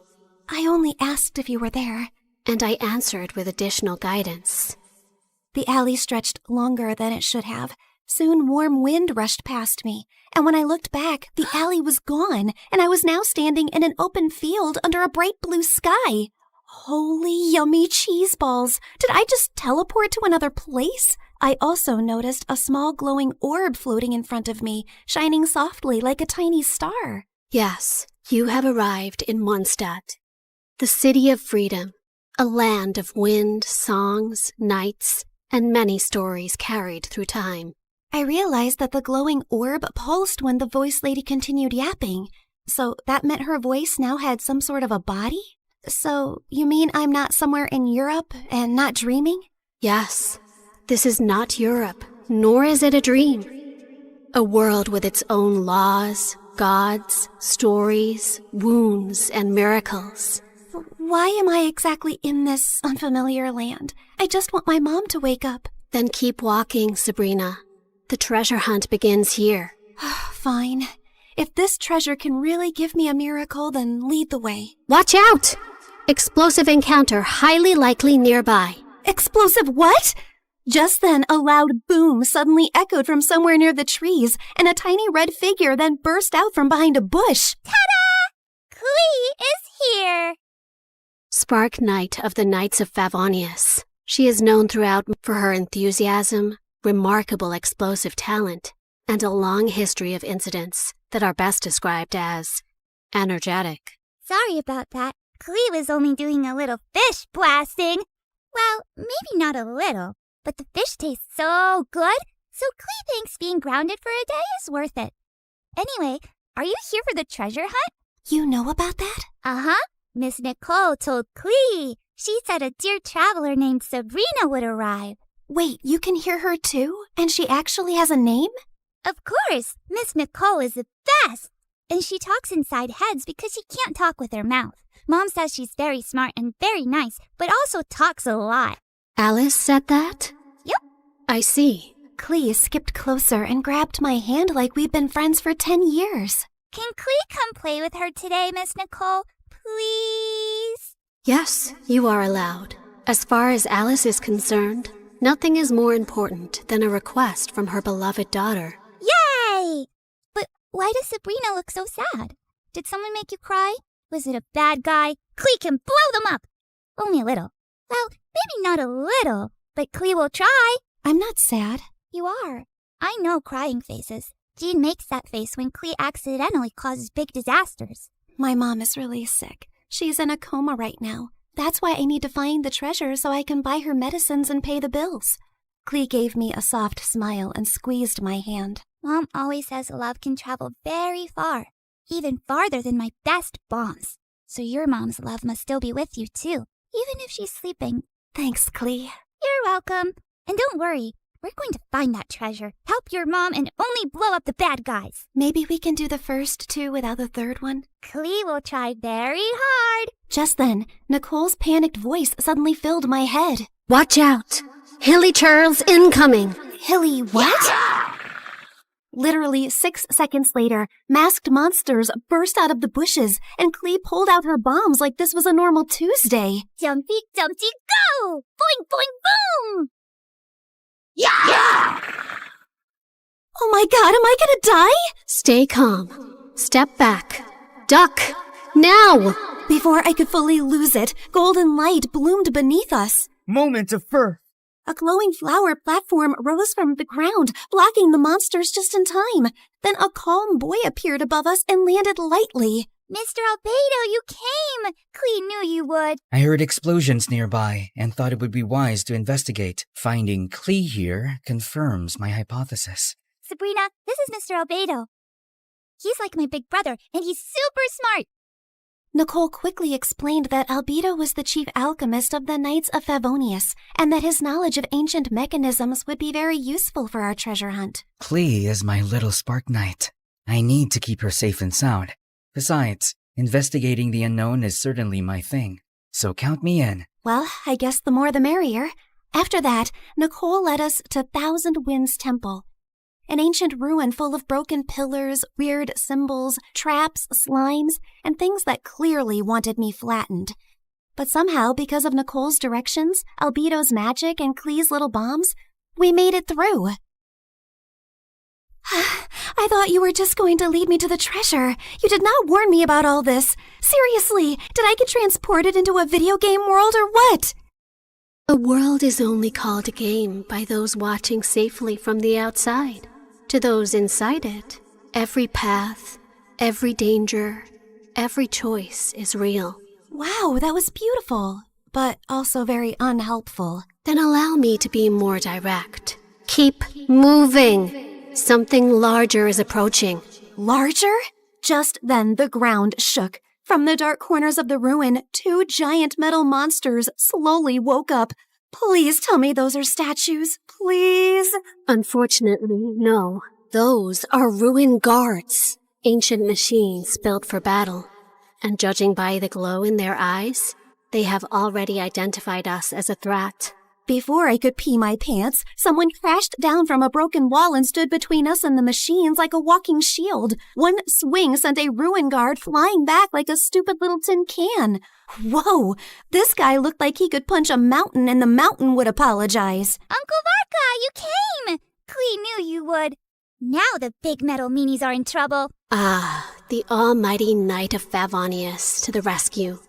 I only asked if you were there. And I answered with additional guidance. The alley stretched longer than it should have. Soon warm wind rushed past me, and when I looked back, the alley was gone, and I was now standing in an open field under a bright blue sky. Holy yummy cheese balls! Did I just teleport to another place? I also noticed a small glowing orb floating in front of me, shining softly like a tiny star. Yes, you have arrived in Mondstadt, the city of freedom, a land of wind, songs, nights, and many stories carried through time. I realized that the glowing orb pulsed when the voice lady continued yapping. So that meant her voice now had some sort of a body? So you mean I'm not somewhere in Europe and not dreaming? Yes. This is not Europe, nor is it a dream. A world with its own laws, gods, stories, wounds, and miracles. Why am I exactly in this unfamiliar land? I just want my mom to wake up. Then keep walking, Sabrina. The treasure hunt begins here. Fine. If this treasure can really give me a miracle, then lead the way. Watch out! Explosive encounter highly likely nearby. Explosive what? Just then, a loud boom suddenly echoed from somewhere near the trees, and a tiny red figure then burst out from behind a bush. Ta-da! Klee is here! Spark Knight of the Knights of Favonius. She is known throughout for her enthusiasm, remarkable explosive talent, and a long history of incidents that are best described as energetic. Sorry about that. Klee was only doing a little fish blasting. Well, maybe not a little, but the fish tastes so good, so Klee thinks being grounded for a day is worth it. Anyway, are you here for the treasure hunt? You know about that? Uh-huh. Miss Nicole told Klee. She said a dear traveler named Sabrina would arrive. Wait, you can hear her too? And she actually has a name? Of course. Miss Nicole is the best. And she talks inside heads because she can't talk with her mouth. Mom says she's very smart and very nice, but also talks a lot. Alice said that? Yep. I see. Klee skipped closer and grabbed my hand like we'd been friends for 10 years. Can Klee come play with her today, Miss Nicole? Please? Yes, you are allowed. As far as Alice is concerned, nothing is more important than a request from her beloved daughter. Yay! But why does Sabrina look so sad? Did someone make you cry? Was it a bad guy? Klee can blow them up! Only a little. Well, maybe not a little, but Klee will try. I'm not sad. You are. I know crying faces. Jean makes that face when Klee accidentally causes big disasters. My mom is really sick. She's in a coma right now. That's why I need to find the treasure so I can buy her medicines and pay the bills. Klee gave me a soft smile and squeezed my hand. Mom always says love can travel very far, even farther than my best bombs. So your mom's love must still be with you too, even if she's sleeping Thanks, Klee. You're welcome. And don't worry, we're going to find that treasure, help your mom, and only blow up the bad guys. Maybe we can do the first two without the third one? Klee will try very hard. Just then, Nicole's panicked voice suddenly filled my head. Watch out! Hilly Charles incoming! Hilly what? Literally 6 seconds later, masked monsters burst out of the bushes, and Klee pulled out her bombs like this was a normal Tuesday. Jumpy, jumpy, go! Boing, boing, boom! Yeah! Oh my god, am I gonna die? Stay calm. Step back. Duck! Now! Before I could fully lose it, golden light bloomed beneath us. Moment of birth. A glowing flower platform rose from the ground, blocking the monsters just in time. Then a calm boy appeared above us and landed lightly. Mr. Albedo, you came! Klee knew you would. I heard explosions nearby and thought it would be wise to investigate. Finding Klee here confirms my hypothesis. Sabrina, this is Mr. Albedo. He's like my big brother, and he's super smart. Nicole quickly explained that Albedo was the chief alchemist of the Knights of Favonius, and that his knowledge of ancient mechanisms would be very useful for our treasure hunt. Klee is my little spark knight. I need to keep her safe and sound. Besides, investigating the unknown is certainly my thing, so count me in. Well, I guess the more the merrier. After that, Nicole led us to Thousand Winds Temple, an ancient ruin full of broken pillars, weird symbols, traps, slimes, and things that clearly wanted me flattened. But somehow, because of Nicole's directions, Albedo's magic, and Klee's little bombs, we made it through. I thought you were just going to lead me to the treasure. You did not warn me about all this. Seriously, did I get transported into a video game world or what? A world is only called a game by those watching safely from the outside. To those inside it, every path, every danger, every choice is real. Wow, that was beautiful, but also very unhelpful. Then allow me to be more direct. Keep moving. Something larger is approaching. Larger? Just then the ground shook. From the dark corners of the ruin, 2 giant metal monsters slowly woke up. Please tell me those are statues. Please. Unfortunately, no. Those are ruin guards. Ancient machines built for battle. And judging by the glow in their eyes, they have already identified us as a threat. Before I could pee my pants, someone crashed down from a broken wall and stood between us and the machines like a walking shield. One swing sent a ruin guard flying back like a stupid little tin can. Whoa, this guy looked like he could punch a mountain and the mountain would apologize. Uncle Varka, you came! Klee knew you would. Now the big metal meanies are in trouble. Ah, the almighty Knight of Favonius to the rescue.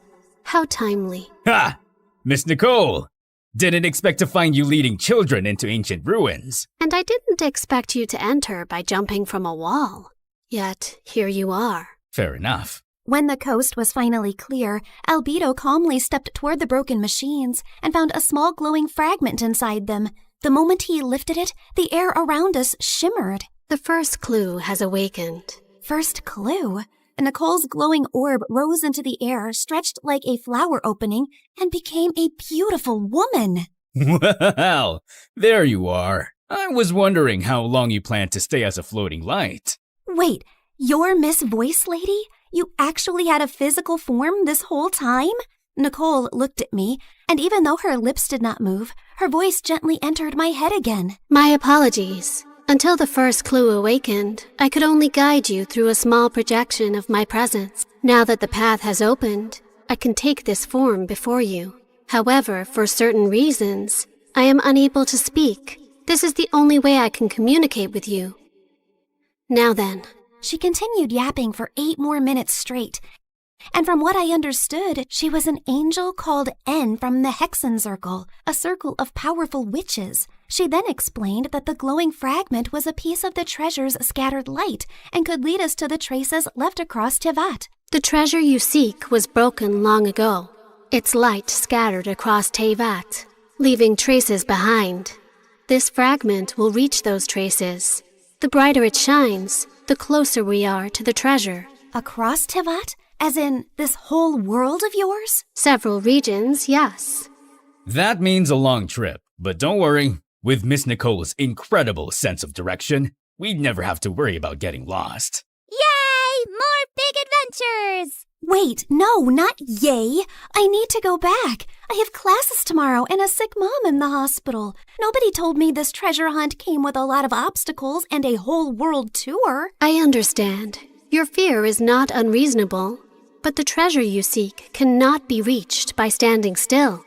How timely. Ha! Miss Nicole! Didn't expect to find you leading children into ancient ruins. And I didn't expect you to enter by jumping from a wall. Yet, here you are. Fair enough. When the coast was finally clear, Albedo calmly stepped toward the broken machines and found a small glowing fragment inside them. The moment he lifted it, the air around us shimmered. The first clue has awakened. First clue? Nicole's glowing orb rose into the air, stretched like a flower opening, and became a beautiful woman. Well, there you are. I was wondering how long you planned to stay as a floating light. Wait, you're Miss Voice Lady? You actually had a physical form this whole time? Nicole looked at me, and even though her lips did not move, her voice gently entered my head again. My apologies. Until the first clue awakened, I could only guide you through a small projection of my presence. Now that the path has opened, I can take this form before you. However, for certain reasons, I am unable to speak. This is the only way I can communicate with you. Now then. She continued yapping for 8 more minutes straight. And from what I understood, she was an angel called N from the Hexen Circle, a circle of powerful witches. She then explained that the glowing fragment was a piece of the treasure's scattered light and could lead us to the traces left across Tevat. The treasure you seek was broken long ago. Its light scattered across Tevat, leaving traces behind. This fragment will reach those traces. The brighter it shines, the closer we are to the treasure. Across Tevat? As in, this whole world of yours? Several regions, yes. That means a long trip, but don't worry. With Miss Nicole's incredible sense of direction, we'd never have to worry about getting lost. Yay! More big adventures! Wait, no, not yay. I need to go back. I have classes tomorrow and a sick mom in the hospital. Nobody told me this treasure hunt came with a lot of obstacles and a whole world tour. I understand. Your fear is not unreasonable, but the treasure you seek cannot be reached by standing still.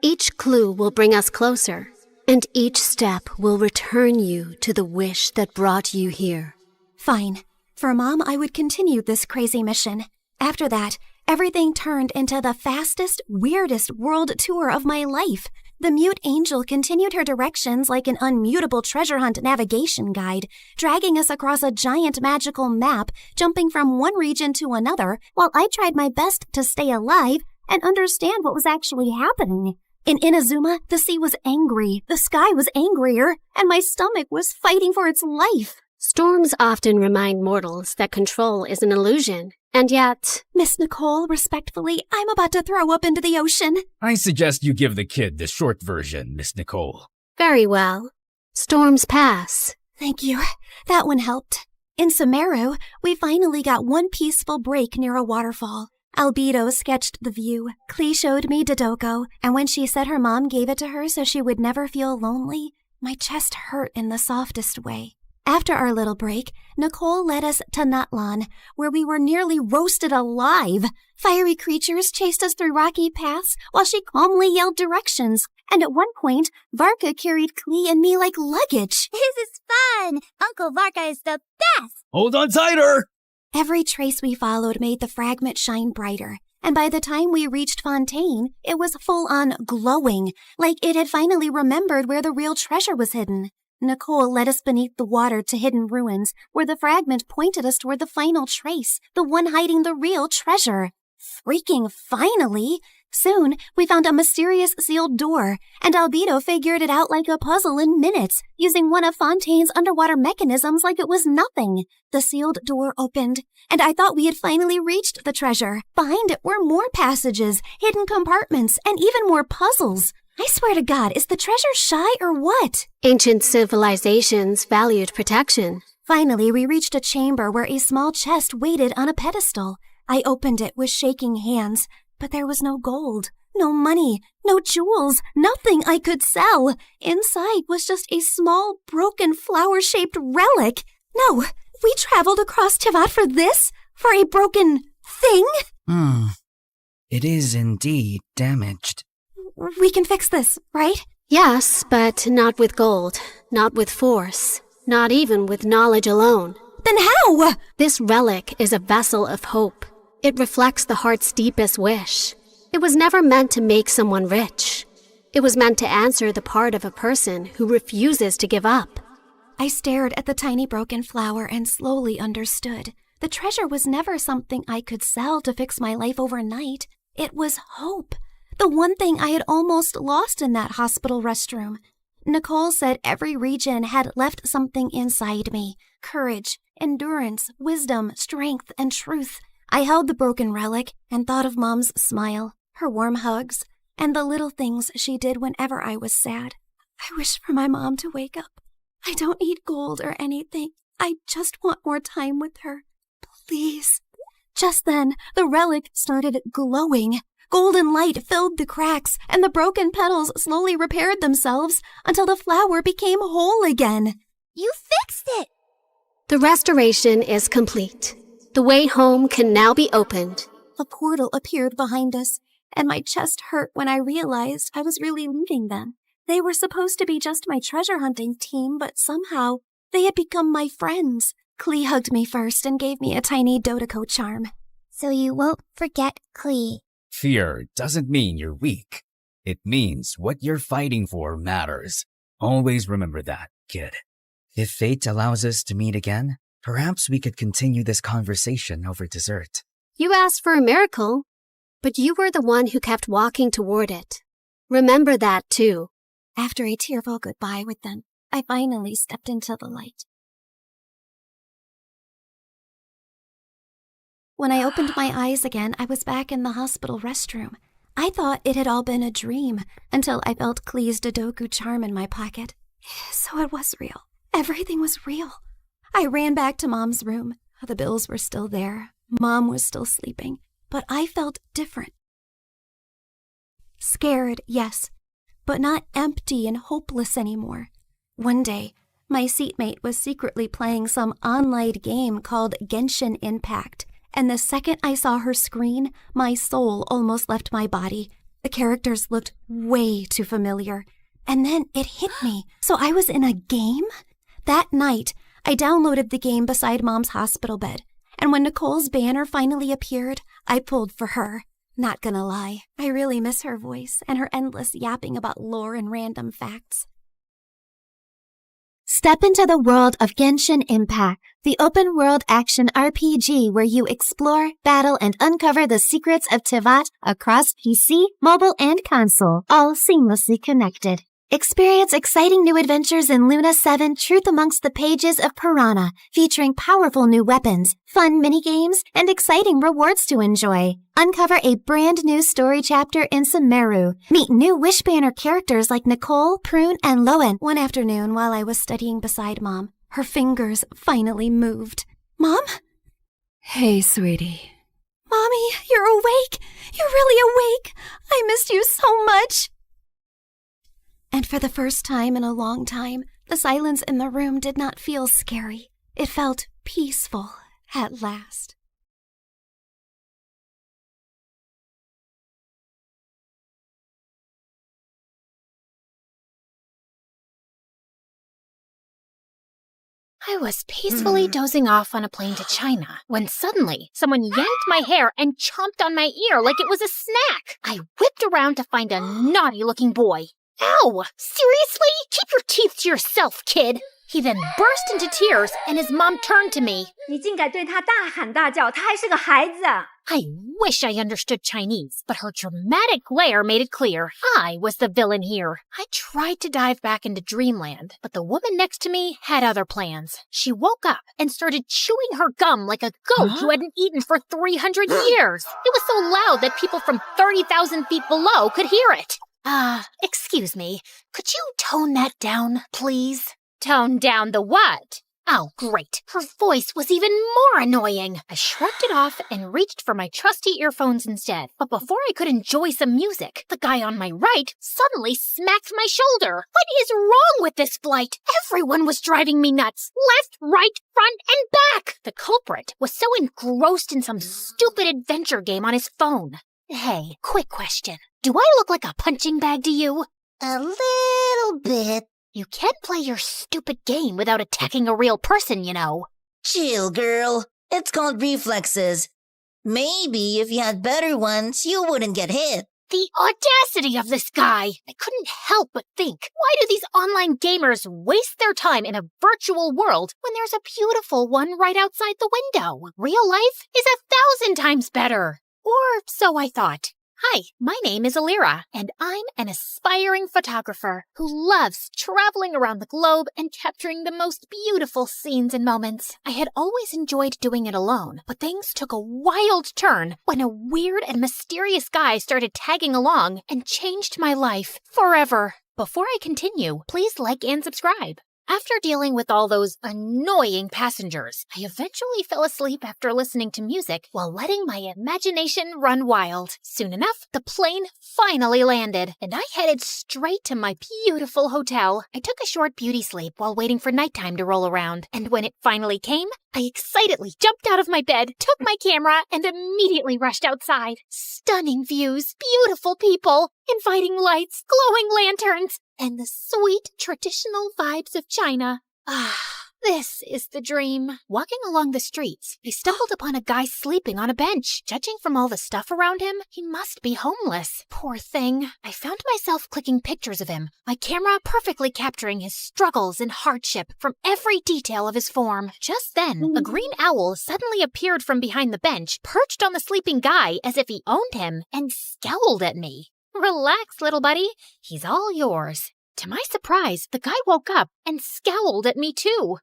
Each clue will bring us closer, and each step will return you to the wish that brought you here. Fine. For Mom, I would continue this crazy mission. After that, everything turned into the fastest, weirdest world tour of my life. The mute angel continued her directions like an unmutable treasure hunt navigation guide, dragging us across a giant magical map, jumping from one region to another, while I tried my best to stay alive and understand what was actually happening. In Inazuma, the sea was angry, the sky was angrier, and my stomach was fighting for its life. Storms often remind mortals that control is an illusion, and yet... Miss Nicole, respectfully, I'm about to throw up into the ocean. I suggest you give the kid the short version, Miss Nicole. Very well. Storms pass. Thank you. That one helped. In Sumeru, we finally got one peaceful break near a waterfall. Albedo sketched the view. Klee showed me Dodoko, and when she said her mom gave it to her so she would never feel lonely, my chest hurt in the softest way. After our little break, Nicole led us to Natlan, where we were nearly roasted alive. Fiery creatures chased us through rocky paths while she calmly yelled directions. And at one point, Varka carried Klee and me like luggage. This is fun! Uncle Varka is the best! Hold on tighter! Every trace we followed made the fragment shine brighter. And by the time we reached Fontaine, it was full-on glowing, like it had finally remembered where the real treasure was hidden. Nicole led us beneath the water to hidden ruins, where the fragment pointed us toward the final trace, the one hiding the real treasure. Freaking finally! Soon, we found a mysterious sealed door, and Albedo figured it out like a puzzle in minutes, using one of Fontaine's underwater mechanisms like it was nothing. The sealed door opened, and I thought we had finally reached the treasure. Behind it were more passages, hidden compartments, and even more puzzles. I swear to God, is the treasure shy or what? Ancient civilizations valued protection. Finally, we reached a chamber where a small chest waited on a pedestal. I opened it with shaking hands, but there was no gold, no money, no jewels, nothing I could sell. Inside was just a small, broken, flower-shaped relic. No, we traveled across Tivat for this? For a broken thing? It is indeed damaged. We can fix this, right? Yes, but not with gold, not with force, not even with knowledge alone. Then how? This relic is a vessel of hope. It reflects the heart's deepest wish. It was never meant to make someone rich. It was meant to answer the part of a person who refuses to give up. I stared at the tiny broken flower and slowly understood. The treasure was never something I could sell to fix my life overnight. It was hope. The one thing I had almost lost in that hospital restroom. Nicole said every region had left something inside me. Courage, endurance, wisdom, strength, and truth. I held the broken relic and thought of Mom's smile, her warm hugs, and the little things she did whenever I was sad. I wish for my mom to wake up. I don't need gold or anything. I just want more time with her. Please. Just then, the relic started glowing. Golden light filled the cracks, and the broken petals slowly repaired themselves until the flower became whole again. You fixed it! The restoration is complete. The way home can now be opened. A portal appeared behind us, and my chest hurt when I realized I was really leaving them. They were supposed to be just my treasure hunting team, but somehow they had become my friends. Klee hugged me first and gave me a tiny Dodoko charm. So you won't forget Klee. Fear doesn't mean you're weak. It means what you're fighting for matters. Always remember that, kid. If fate allows us to meet again, perhaps we could continue this conversation over dessert. You asked for a miracle, but you were the one who kept walking toward it. Remember that, too. After a tearful goodbye with them, I finally stepped into the light. When I opened my eyes again, I was back in the hospital restroom. I thought it had all been a dream until I felt Clee's Dodoku charm in my pocket. So it was real. Everything was real. I ran back to Mom's room. The bills were still there. Mom was still sleeping. But I felt different. Scared, yes, but not empty and hopeless anymore. One day, my seatmate was secretly playing some online game called Genshin Impact, and the second I saw her screen, my soul almost left my body. The characters looked way too familiar. And then it hit me. So I was in a game? That night, I downloaded the game beside Mom's hospital bed. And when Nicole's banner finally appeared, I pulled for her. Not gonna lie, I really miss her voice and her endless yapping about lore and random facts. Step into the world of Genshin Impact, the open-world action RPG where you explore, battle, and uncover the secrets of Tivat across PC, mobile, and console, all seamlessly connected. Experience exciting new adventures in Luna 7 Truth Amongst the Pages of Piranha, featuring powerful new weapons, fun minigames, and exciting rewards to enjoy. Uncover a brand new story chapter in Sumeru. Meet new Wish Banner characters like Nicole, Prune, and Lowen. One afternoon while I was studying beside Mom, her fingers finally moved. Mom? Hey, sweetie. Mommy, you're awake. You're really awake. I missed you so much. And for the first time in a long time, the silence in the room did not feel scary. It felt peaceful at last. I was peacefully dozing off on a plane to China when suddenly someone yanked my hair and chomped on my ear like it was a snack. I whipped around to find a naughty-looking boy. Ow! Seriously? Keep your teeth to yourself, kid! He then burst into tears and his mom turned to me. 你竟敢对他大喊大叫，他还是个孩子。 I wish I understood Chinese, but her dramatic glare made it clear I was the villain here. I tried to dive back into Dreamland, but the woman next to me had other plans. She woke up and started chewing her gum like a goat who hadn't eaten for 300 years. It was so loud that people from 30,000 feet below could hear it. Excuse me, could you tone that down, please? Tone down the what? Oh, great. Her voice was even more annoying. I shrugged it off and reached for my trusty earphones instead. But before I could enjoy some music, the guy on my right suddenly smacked my shoulder. What is wrong with this flight? Everyone was driving me nuts. Left, right, front, and back. The culprit was so engrossed in some stupid adventure game on his phone. Hey, quick question. Do I look like a punching bag to you? A little bit. You can't play your stupid game without attacking a real person, you know. Chill, girl. It's called reflexes. Maybe if you had better ones, you wouldn't get hit. The audacity of this guy! I couldn't help but think, why do these online gamers waste their time in a virtual world when there's a beautiful one right outside the window? Real life is 1,000 times better. Or so I thought. Hi, my name is Alira, and I'm an aspiring photographer who loves traveling around the globe and capturing the most beautiful scenes and moments. I had always enjoyed doing it alone, but things took a wild turn when a weird and mysterious guy started tagging along and changed my life forever. Before I continue, please like and subscribe. After dealing with all those annoying passengers, I eventually fell asleep after listening to music while letting my imagination run wild. Soon enough, the plane finally landed, and I headed straight to my beautiful hotel. I took a short beauty sleep while waiting for nighttime to roll around, and when it finally came, I excitedly jumped out of my bed, took my camera, and immediately rushed outside. Stunning views, beautiful people, inviting lights, glowing lanterns, and the sweet traditional vibes of China. This is the dream. Walking along the streets, I stumbled upon a guy sleeping on a bench. Judging from all the stuff around him, he must be homeless. Poor thing. I found myself clicking pictures of him, my camera perfectly capturing his struggles and hardship from every detail of his form. Just then, a green owl suddenly appeared from behind the bench, perched on the sleeping guy as if he owned him, and scowled at me. Relax, little buddy. He's all yours. To my surprise, the guy woke up and scowled at me too.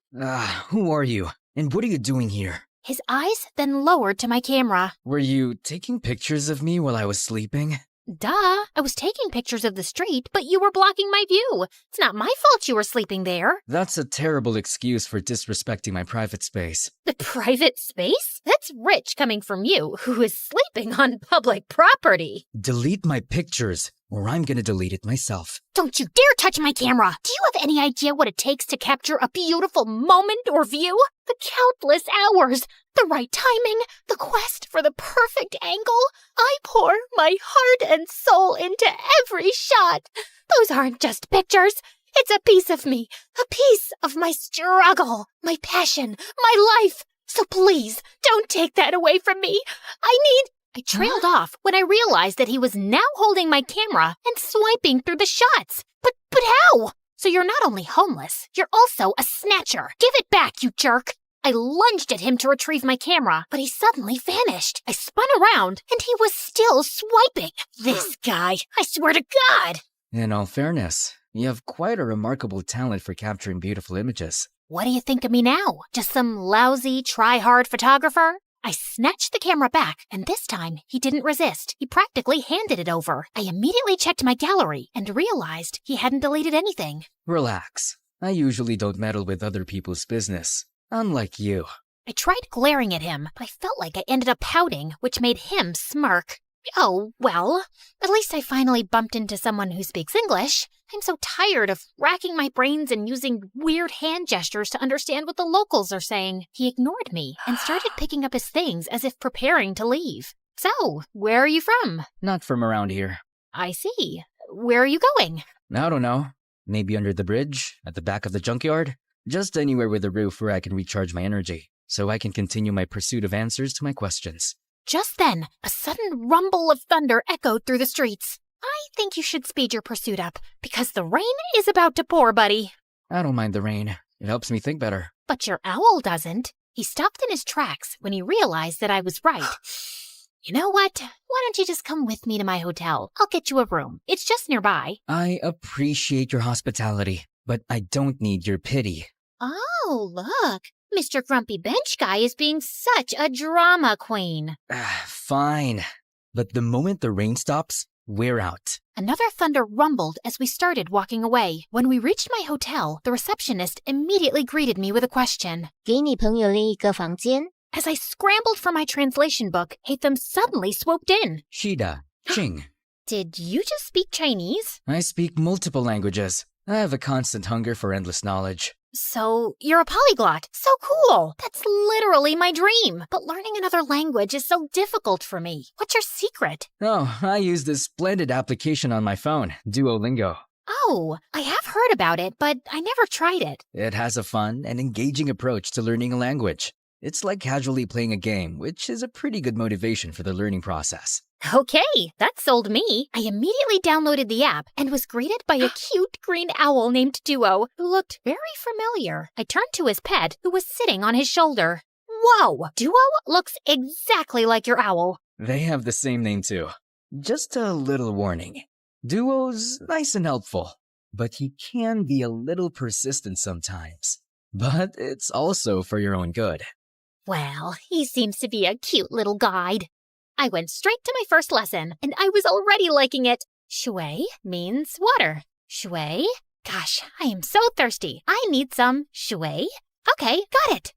Who are you? And what are you doing here? His eyes then lowered to my camera. Were you taking pictures of me while I was sleeping? Duh, I was taking pictures of the street, but you were blocking my view. It's not my fault you were sleeping there. That's a terrible excuse for disrespecting my private space. The private space? That's rich coming from you, who is sleeping on public property. Delete my pictures, or I'm gonna delete it myself. Don't you dare touch my camera! Do you have any idea what it takes to capture a beautiful moment or view? The countless hours, the right timing, the quest for the perfect angle. I pour my heart and soul into every shot. Those aren't just pictures. It's a piece of me, a piece of my struggle, my passion, my life. So please, don't take that away from me. I trailed off when I realized that he was now holding my camera and swiping through the shots. But how? So you're not only homeless, you're also a snatcher. Give it back, you jerk. I lunged at him to retrieve my camera, but he suddenly vanished. I spun around, and he was still swiping. This guy, I swear to God. In all fairness, you have quite a remarkable talent for capturing beautiful images. What do you think of me now? Just some lousy, try-hard photographer? I snatched the camera back, and this time he didn't resist. He practically handed it over. I immediately checked my gallery and realized he hadn't deleted anything. Relax. I usually don't meddle with other people's business. Unlike you. I tried glaring at him, but I felt like I ended up pouting, which made him smirk. Oh, well, at least I finally bumped into someone who speaks English. I'm so tired of racking my brains and using weird hand gestures to understand what the locals are saying. He ignored me and started picking up his things as if preparing to leave. So, where are you from? Not from around here. I see. Where are you going? I don't know. Maybe under the bridge? At the back of the junkyard? Just anywhere with a roof where I can recharge my energy, so I can continue my pursuit of answers to my questions. Just then, a sudden rumble of thunder echoed through the streets. I think you should speed your pursuit up, because the rain is about to pour, buddy. I don't mind the rain. It helps me think better. But your owl doesn't. He stopped in his tracks when he realized that I was right. You know what? Why don't you just come with me to my hotel? I'll get you a room. It's just nearby. I appreciate your hospitality, but I don't need your pity. Oh, look. Mr. Grumpy Bench Guy is being such a drama queen. Fine. But the moment the rain stops, we're out. Another thunder rumbled as we started walking away. When we reached my hotel, the receptionist immediately greeted me with a question. 给你朋友另一个房间. As I scrambled for my translation book, Hatham suddenly swooped in. Shida, Ching. Did you just speak Chinese? I speak multiple languages. I have a constant hunger for endless knowledge. So, you're a polyglot. So cool. That's literally my dream. But learning another language is so difficult for me. What's your secret? Oh, I use this splendid application on my phone, Duolingo. Oh, I have heard about it, but I never tried it. It has a fun and engaging approach to learning a language. It's like casually playing a game, which is a pretty good motivation for the learning process. Okay, that sold me. I immediately downloaded the app and was greeted by a cute green owl named Duo, who looked very familiar. I turned to his pet, who was sitting on his shoulder. Whoa, Duo looks exactly like your owl. They have the same name too. Just a little warning. Duo's nice and helpful, but he can be a little persistent sometimes. But it's also for your own good. Well, he seems to be a cute little guide. I went straight to my first lesson, and I was already liking it. Shui means water. Shui? Gosh, I am so thirsty. I need some shui. Okay, got it.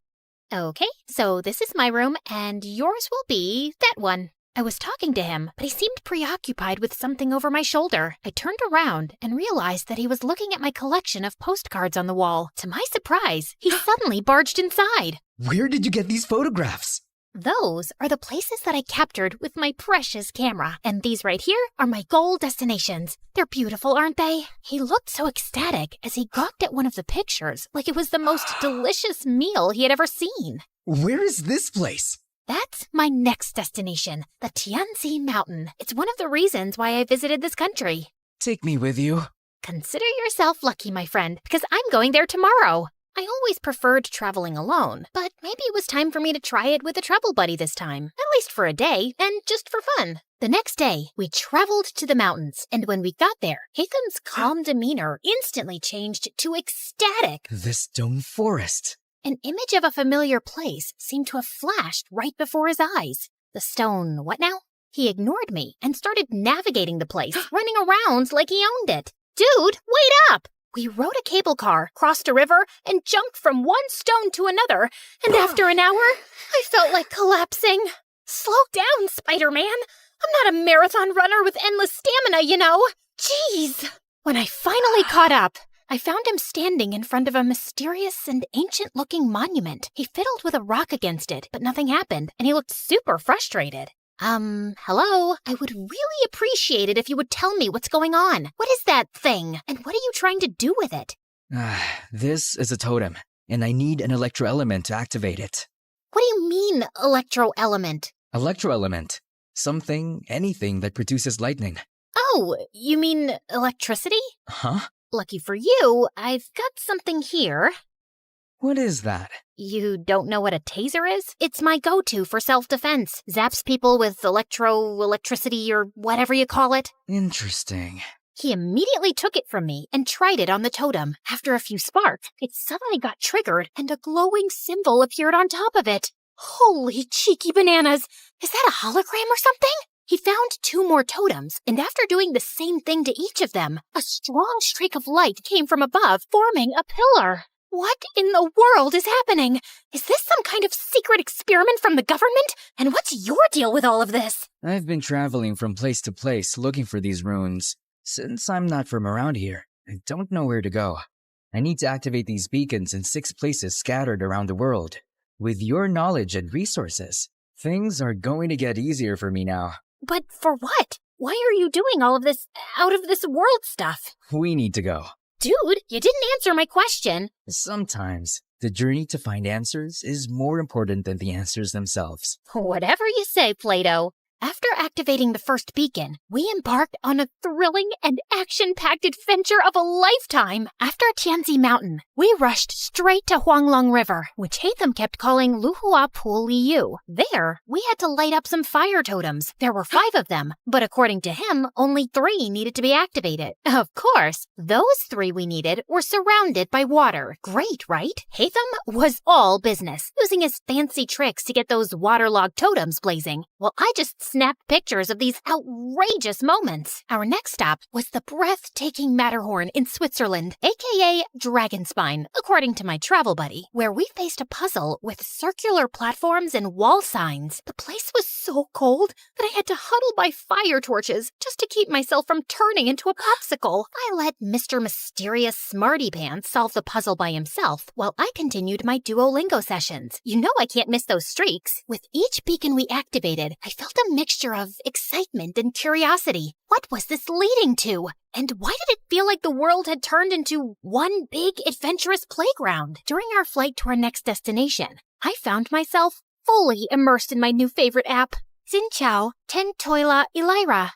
Okay, so this is my room, and yours will be that one. I was talking to him, but he seemed preoccupied with something over my shoulder. I turned around and realized that he was looking at my collection of postcards on the wall. To my surprise, he suddenly barged inside. Where did you get these photographs? Those are the places that I captured with my precious camera. And these right here are my goal destinations. They're beautiful, aren't they? He looked so ecstatic as he gawked at one of the pictures like it was the most delicious meal he had ever seen. Where is this place? That's my next destination, the Tianzi Mountain. It's one of the reasons why I visited this country. Take me with you. Consider yourself lucky, my friend, because I'm going there tomorrow. I always preferred traveling alone, but maybe it was time for me to try it with a travel buddy this time, at least for a day, and just for fun. The next day, we traveled to the mountains, and when we got there, Hatham's calm demeanor instantly changed to ecstatic. The stone forest. An image of a familiar place seemed to have flashed right before his eyes. The stone, what now? He ignored me and started navigating the place, running around like he owned it. Dude, wait up! We rode a cable car, crossed a river, and jumped from one stone to another, and after an hour, I felt like collapsing. Slow down, Spider-Man. I'm not a marathon runner with endless stamina, you know. Jeez. When I finally caught up, I found him standing in front of a mysterious and ancient-looking monument. He fiddled with a rock against it, but nothing happened, and he looked super frustrated. Hello? I would really appreciate it if you would tell me what's going on. What is that thing? And what are you trying to do with it? This is a totem, and I need an electro-element to activate it. What do you mean, electro-element? Electro-element. Something, anything that produces lightning. Oh, you mean electricity? Huh? Lucky for you, I've got something here. What is that? You don't know what a taser is? It's my go-to for self-defense. Zaps people with electricity or whatever you call it. Interesting. He immediately took it from me and tried it on the totem. After a few sparks, it suddenly got triggered and a glowing symbol appeared on top of it. Holy cheeky bananas! Is that a hologram or something? He found 2 more totems, and after doing the same thing to each of them, a strong streak of light came from above, forming a pillar. What in the world is happening? Is this some kind of secret experiment from the government? And what's your deal with all of this? I've been traveling from place to place looking for these runes. Since I'm not from around here, I don't know where to go. I need to activate these beacons in 6 places scattered around the world. With your knowledge and resources, things are going to get easier for me now. But for what? Why are you doing all of this out-of-this-world stuff? We need to go. Dude, you didn't answer my question. Sometimes, the journey to find answers is more important than the answers themselves. Whatever you say, Plato. After activating the first beacon, we embarked on a thrilling and action-packed adventure of a lifetime. After Tianzi Mountain, we rushed straight to Huanglong River, which Hatham kept calling Luhua Pool Liu. There, we had to light up some fire totems. There were 5 of them, but according to him, only 3 needed to be activated. Of course, those 3 we needed were surrounded by water. Great, right? Hatham was all business, using his fancy tricks to get those waterlogged totems blazing, while I just snapped pictures of these outrageous moments. Our next stop was the breathtaking Matterhorn in Switzerland, aka Dragonspine, according to my travel buddy, where we faced a puzzle with circular platforms and wall signs. The place was so cold that I had to huddle by fire torches just to keep myself from turning into a popsicle. I let Mr. Mysterious Smarty Pants solve the puzzle by himself, while I continued my Duolingo sessions. You know I can't miss those streaks. With each beacon we activated, I felt a mixture of excitement and curiosity. What was this leading to? And why did it feel like the world had turned into one big adventurous playground? During our flight to our next destination, I found myself fully immersed in my new favorite app, Xin Chao Ten Toila Elira.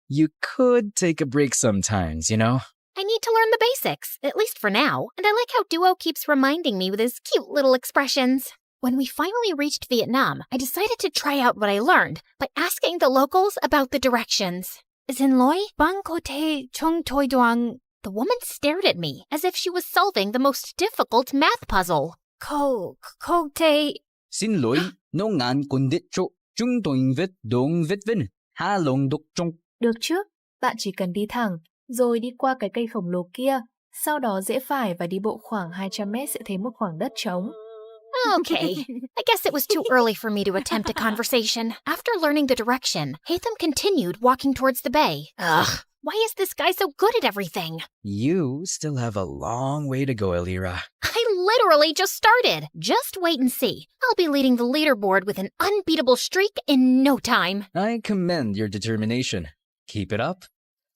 You could take a break sometimes, you know? I need to learn the basics, at least for now, and I like how Duo keeps reminding me with his cute little expressions. When we finally reached Vietnam, I decided to try out what I learned by asking the locals about the directions. Xin Loi, Bang Ko Te Chung Toi Duang. The woman stared at me as if she was solving the most difficult math puzzle. Ko Te... Xin lỗi, no ngàn con đít chỗ, chúng tôi viết đông viết vinh, ha lòng đục trong. Được chứ, bạn chỉ cần đi thẳng, rồi đi qua cái cây khổng lồ kia, sau đó rẽ phải và đi bộ khoảng 200 mét sẽ thấy một khoảng đất trống. Okay, I guess it was too early for me to attempt a conversation. After learning the direction, Hatham continued walking towards the bay. Ugh, why is this guy so good at everything? You still have a long way to go, Elira. I literally just started. Just wait and see. I'll be leading the leaderboard with an unbeatable streak in no time. I commend your determination. Keep it up.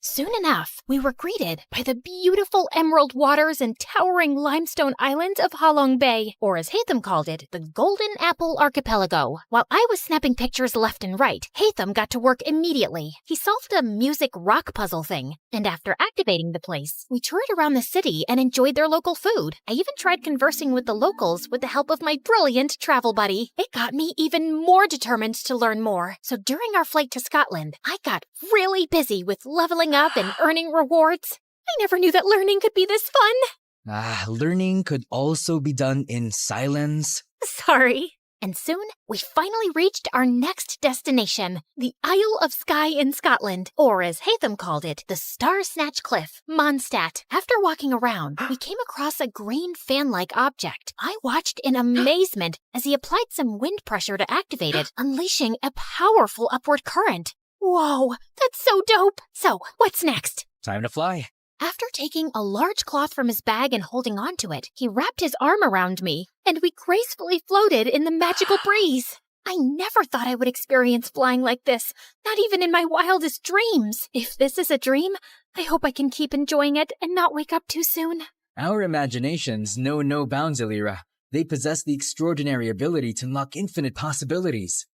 Soon enough, we were greeted by the beautiful emerald waters and towering limestone islands of Halong Bay, or as Hatham called it, the Golden Apple Archipelago. While I was snapping pictures left and right, Hatham got to work immediately. He solved a music rock puzzle thing, and after activating the place, we toured around the city and enjoyed their local food. I even tried conversing with the locals with the help of my brilliant travel buddy. It got me even more determined to learn more. So during our flight to Scotland, I got really busy with leveling up and earning rewards. I never knew that learning could be this fun. Learning could also be done in silence. Sorry. And soon, we finally reached our next destination, the Isle of Skye in Scotland, or as Haytham called it, the Star Snatch Cliff, Mondstadt. After walking around, we came across a green fan-like object. I watched in amazement as he applied some wind pressure to activate it, unleashing a powerful upward current. Whoa, that's so dope! So, what's next? Time to fly. After taking a large cloth from his bag and holding onto it, he wrapped his arm around me, and we gracefully floated in the magical breeze. I never thought I would experience flying like this, not even in my wildest dreams. If this is a dream, I hope I can keep enjoying it and not wake up too soon. Our imaginations know no bounds, Elira. They possess the extraordinary ability to unlock infinite possibilities.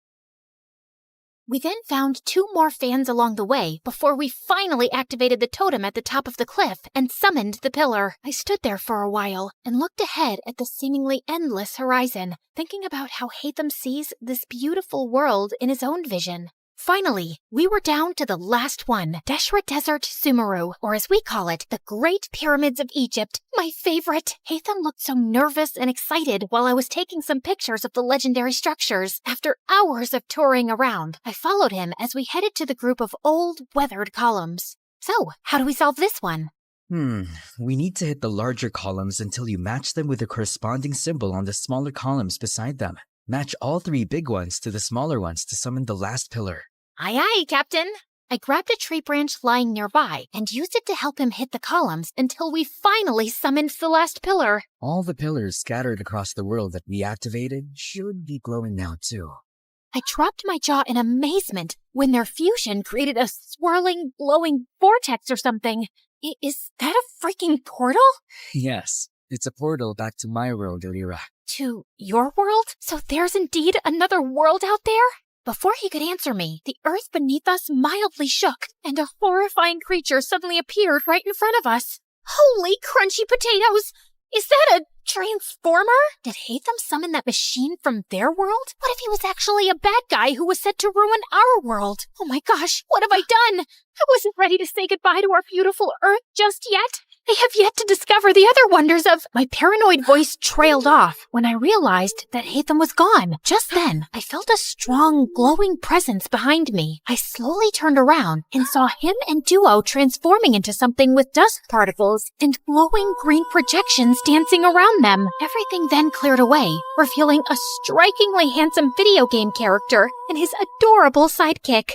We then found 2 more fans along the way before we finally activated the totem at the top of the cliff and summoned the pillar. I stood there for a while and looked ahead at the seemingly endless horizon, thinking about how Haytham sees this beautiful world in his own vision. Finally, we were down to the last one, Deshra Desert Sumeru, or as we call it, the Great Pyramids of Egypt, my favorite. Haytham looked so nervous and excited while I was taking some pictures of the legendary structures. After hours of touring around, I followed him as we headed to the group of old, weathered columns. So, how do we solve this one? We need to hit the larger columns until you match them with the corresponding symbol on the smaller columns beside them. Match all 3 big ones to the smaller ones to summon the last pillar. Aye, aye, Captain. I grabbed a tree branch lying nearby and used it to help him hit the columns until we finally summoned the last pillar. All the pillars scattered across the world that we activated should be glowing now too. I dropped my jaw in amazement when their fusion created a swirling, glowing vortex or something. Is that a freaking portal? Yes, it's a portal back to my world, Elira. To your world? So there's indeed another world out there? Before he could answer me, the earth beneath us mildly shook, and a horrifying creature suddenly appeared right in front of us. Holy crunchy potatoes! Is that a transformer? Did Haytham summon that machine from their world? What if he was actually a bad guy who was set to ruin our world? Oh my gosh, what have I done? I wasn't ready to say goodbye to our beautiful earth just yet. I have yet to discover the other wonders of... My paranoid voice trailed off when I realized that Haytham was gone. Just then, I felt a strong, glowing presence behind me. I slowly turned around and saw him and Duo transforming into something with dust particles and glowing green projections dancing around them. Everything then cleared away, revealing a strikingly handsome video game character and his adorable sidekick.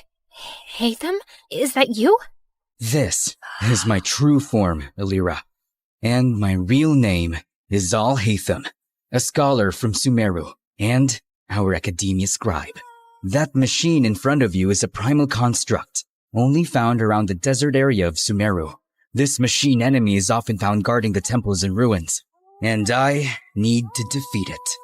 Haytham, is that you? This is my true form, Elira. And my real name is Zal Haytham, a scholar from Sumeru, and our academia scribe. That machine in front of you is a primal construct, only found around the desert area of Sumeru. This machine enemy is often found guarding the temples and ruins, and I need to defeat it.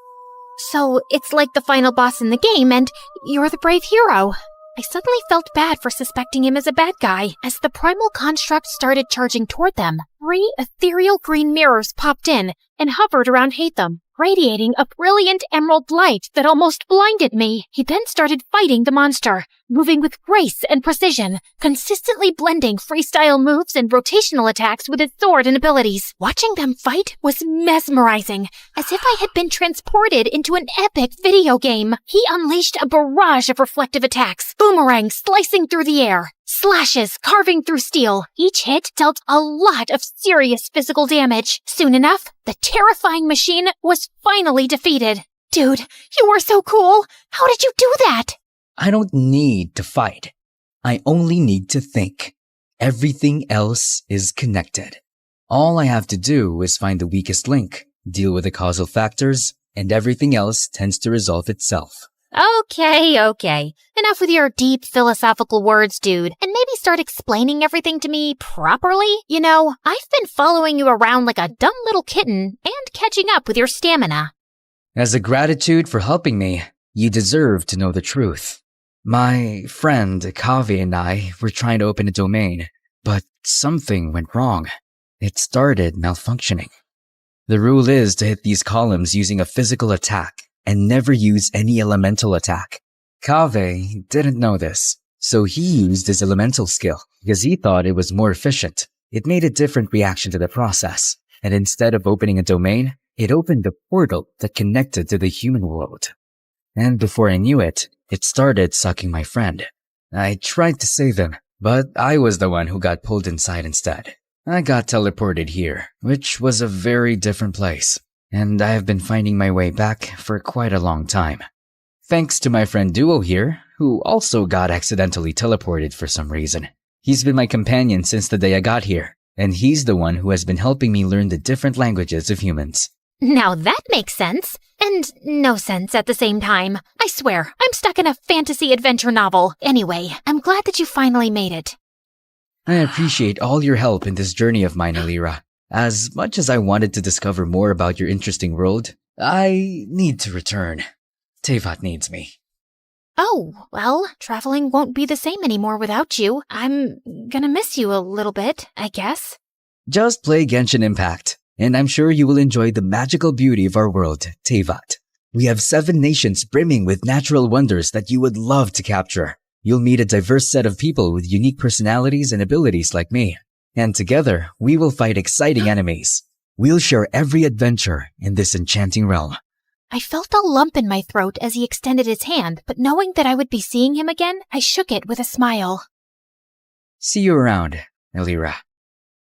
So it's like the final boss in the game, and you're the brave hero. I suddenly felt bad for suspecting him as a bad guy. As the primal construct started charging toward them, 3 ethereal green mirrors popped in and hovered around Haytham, radiating a brilliant emerald light that almost blinded me. He then started fighting the monster, moving with grace and precision, consistently blending freestyle moves and rotational attacks with his sword and abilities. Watching them fight was mesmerizing, as if I had been transported into an epic video game. He unleashed a barrage of reflective attacks, boomerangs slicing through the air, slashes carving through steel. Each hit dealt a lot of serious physical damage. Soon enough, the terrifying machine was finally defeated. Dude, you were so cool! How did you do that? I don't need to fight. I only need to think. Everything else is connected. All I have to do is find the weakest link, deal with the causal factors, and everything else tends to resolve itself. Okay. Enough with your deep philosophical words, dude, and maybe start explaining everything to me properly. You know, I've been following you around like a dumb little kitten and catching up with your stamina. As a gratitude for helping me, you deserve to know the truth. My friend Kavi and I were trying to open a domain, but something went wrong. It started malfunctioning. The rule is to hit these columns using a physical attack and never use any elemental attack. Kaveh didn't know this, so he used his elemental skill because he thought it was more efficient. It made a different reaction to the process, and instead of opening a domain, it opened a portal that connected to the human world. And before I knew it, it started sucking my friend. I tried to save him, but I was the one who got pulled inside instead. I got teleported here, which was a very different place, and I have been finding my way back for quite a long time. Thanks to my friend Duo here, who also got accidentally teleported for some reason. He's been my companion since the day I got here, and he's the one who has been helping me learn the different languages of humans. Now that makes sense. And no sense at the same time. I swear, I'm stuck in a fantasy adventure novel. Anyway, I'm glad that you finally made it. I appreciate all your help in this journey of mine, Alira. As much as I wanted to discover more about your interesting world, I need to return. Tevat needs me. Oh, well, traveling won't be the same anymore without you. I'm gonna miss you a little bit, I guess. Just play Genshin Impact, and I'm sure you will enjoy the magical beauty of our world, Tevat. We have 7 nations brimming with natural wonders that you would love to capture. You'll meet a diverse set of people with unique personalities and abilities like me. And together, we will fight exciting enemies. We'll share every adventure in this enchanting realm. I felt a lump in my throat as he extended his hand, but knowing that I would be seeing him again, I shook it with a smile. See you around, Alira.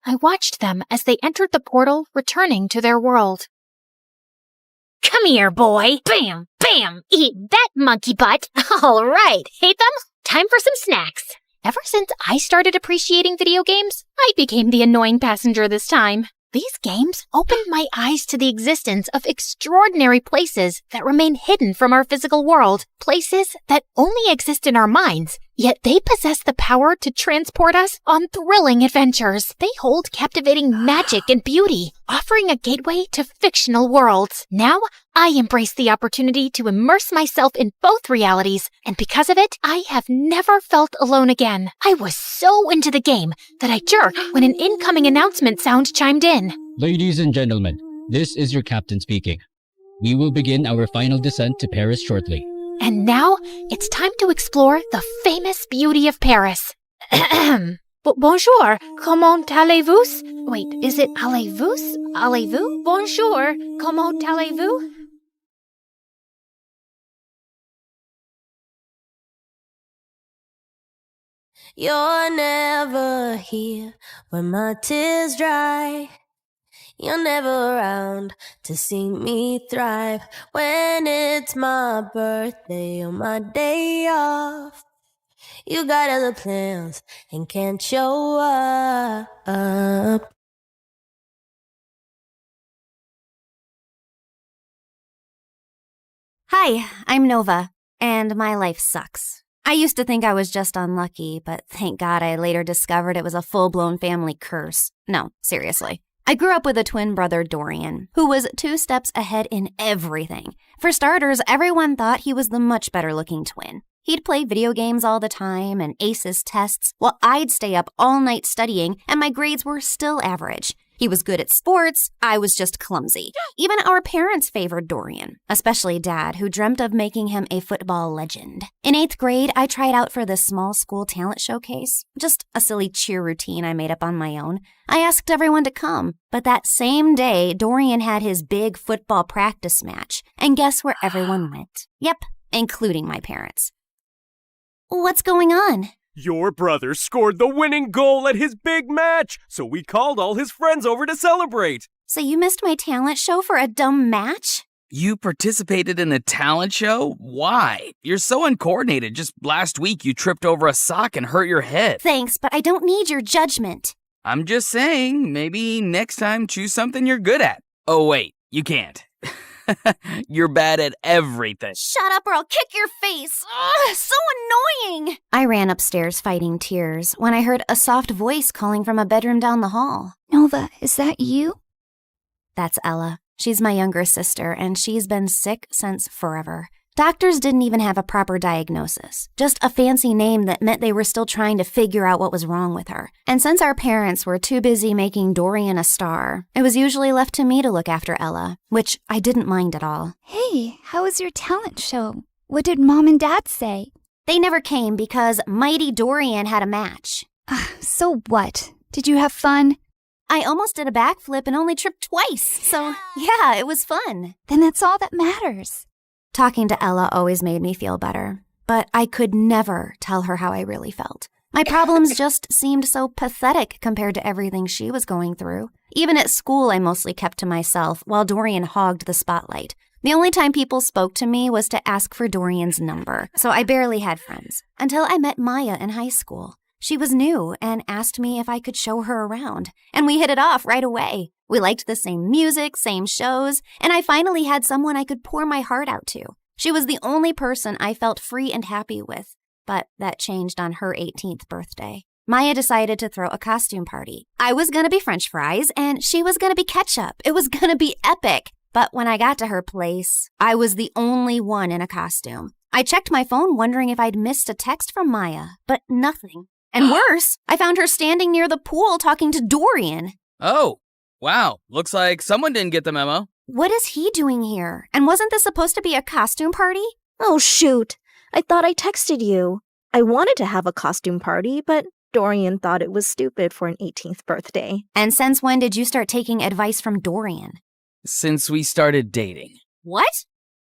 I watched them as they entered the portal, returning to their world. Come here, boy. Bam, bam, eat that monkey butt. All right, hate them? Time for some snacks. Ever since I started appreciating video games, I became the annoying passenger this time. These games opened my eyes to the existence of extraordinary places that remain hidden from our physical world, places that only exist in our minds, yet they possess the power to transport us on thrilling adventures. They hold captivating magic and beauty, offering a gateway to fictional worlds. Now, I embrace the opportunity to immerse myself in both realities, and because of it, I have never felt alone again. I was so into the game that I jerked when an incoming announcement sound chimed in. Ladies and gentlemen, this is your captain speaking. We will begin our final descent to Paris shortly. And now, it's time to explore the famous beauty of Paris. Bonjour, comment allez-vous? Wait, is it allez-vous? Allez-vous? Bonjour, comment allez-vous? You're never here when my tears dry. You're never around to see me thrive. When it's my birthday or my day off, you got other plans and can't show up. Hi, I'm Nova, and my life sucks. I used to think I was just unlucky, but thank God I later discovered it was a full-blown family curse. No, seriously. I grew up with a twin brother, Dorian, who was 2 steps ahead in everything. For starters, everyone thought he was the much better-looking twin. He'd play video games all the time and ace his tests, while I'd stay up all night studying, and my grades were still average. He was good at sports, I was just clumsy. Even our parents favored Dorian, especially Dad, who dreamt of making him a football legend. In 8th grade, I tried out for the small school talent showcase, just a silly cheer routine I made up on my own. I asked everyone to come, but that same day, Dorian had his big football practice match, and guess where everyone went? Yep, including my parents. What's going on? Your brother scored the winning goal at his big match, so we called all his friends over to celebrate. So you missed my talent show for a dumb match? You participated in a talent show? Why? You're so uncoordinated. Just last week you tripped over a sock and hurt your head. Thanks, but I don't need your judgment. I'm just saying, maybe next time choose something you're good at. Oh wait, you can't. You're bad at everything. Shut up or I'll kick your face. Ugh, so annoying. I ran upstairs fighting tears when I heard a soft voice calling from a bedroom down the hall. Nova, is that you? That's Ella. She's my younger sister, and she's been sick since forever. Doctors didn't even have a proper diagnosis, just a fancy name that meant they were still trying to figure out what was wrong with her. And since our parents were too busy making Dorian a star, it was usually left to me to look after Ella, which I didn't mind at all. Hey, how was your talent show? What did Mom and Dad say? They never came because Mighty Dorian had a match. So what? Did you have fun? I almost did a backflip and only tripped twice, so yeah, it was fun. Then that's all that matters. Talking to Ella always made me feel better, but I could never tell her how I really felt. My problems just seemed so pathetic compared to everything she was going through. Even at school, I mostly kept to myself while Dorian hogged the spotlight. The only time people spoke to me was to ask for Dorian's number, so I barely had friends. Until I met Maya in high school. She was new and asked me if I could show her around, and we hit it off right away. We liked the same music, same shows, and I finally had someone I could pour my heart out to. She was the only person I felt free and happy with, but that changed on her 18th birthday. Maya decided to throw a costume party. I was gonna be French fries, and she was gonna be ketchup. It was gonna be epic. But when I got to her place, I was the only one in a costume. I checked my phone wondering if I'd missed a text from Maya, but nothing. And worse, I found her standing near the pool talking to Dorian. Oh, wow. Looks like someone didn't get the memo. What is he doing here? And wasn't this supposed to be a costume party? Oh, shoot. I thought I texted you. I wanted to have a costume party, but Dorian thought it was stupid for an 18th birthday. And since when did you start taking advice from Dorian? Since we started dating. What?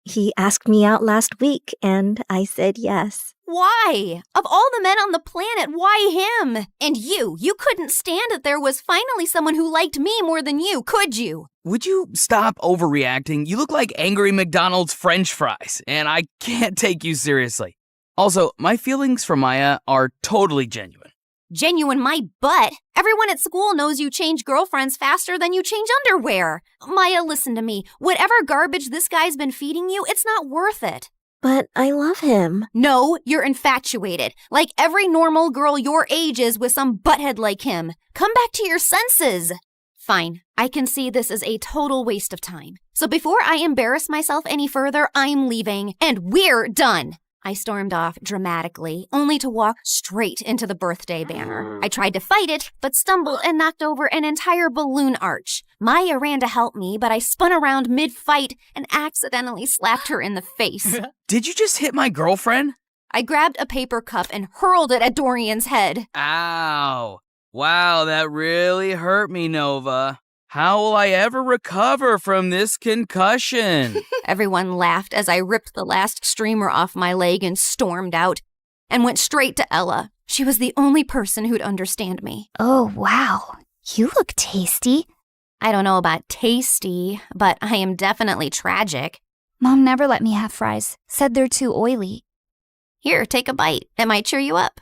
He asked me out last week, and I said yes. Why? Of all the men on the planet, why him? And you couldn't stand that there was finally someone who liked me more than you, could you? Would you stop overreacting? You look like angry McDonald's French fries, and I can't take you seriously. Also, my feelings for Maya are totally genuine. Genuine my butt. Everyone at school knows you change girlfriends faster than you change underwear. Maya, listen to me. Whatever garbage this guy's been feeding you, it's not worth it. But I love him. No, you're infatuated. Like every normal girl your age is with some butthead like him. Come back to your senses. Fine, I can see this is a total waste of time. So before I embarrass myself any further, I'm leaving, and we're done. I stormed off dramatically, only to walk straight into the birthday banner. I tried to fight it, but stumbled and knocked over an entire balloon arch. Maya ran to help me, but I spun around mid-fight and accidentally slapped her in the face. Did you just hit my girlfriend? I grabbed a paper cup and hurled it at Dorian's head. Ow. Wow, that really hurt me, Nova. How will I ever recover from this concussion? Everyone laughed as I ripped the last streamer off my leg and stormed out, and went straight to Ella. She was the only person who'd understand me. Oh, wow. You look tasty. I don't know about tasty, but I am definitely tragic. Mom never let me have fries. Said they're too oily. Here, take a bite. It might cheer you up.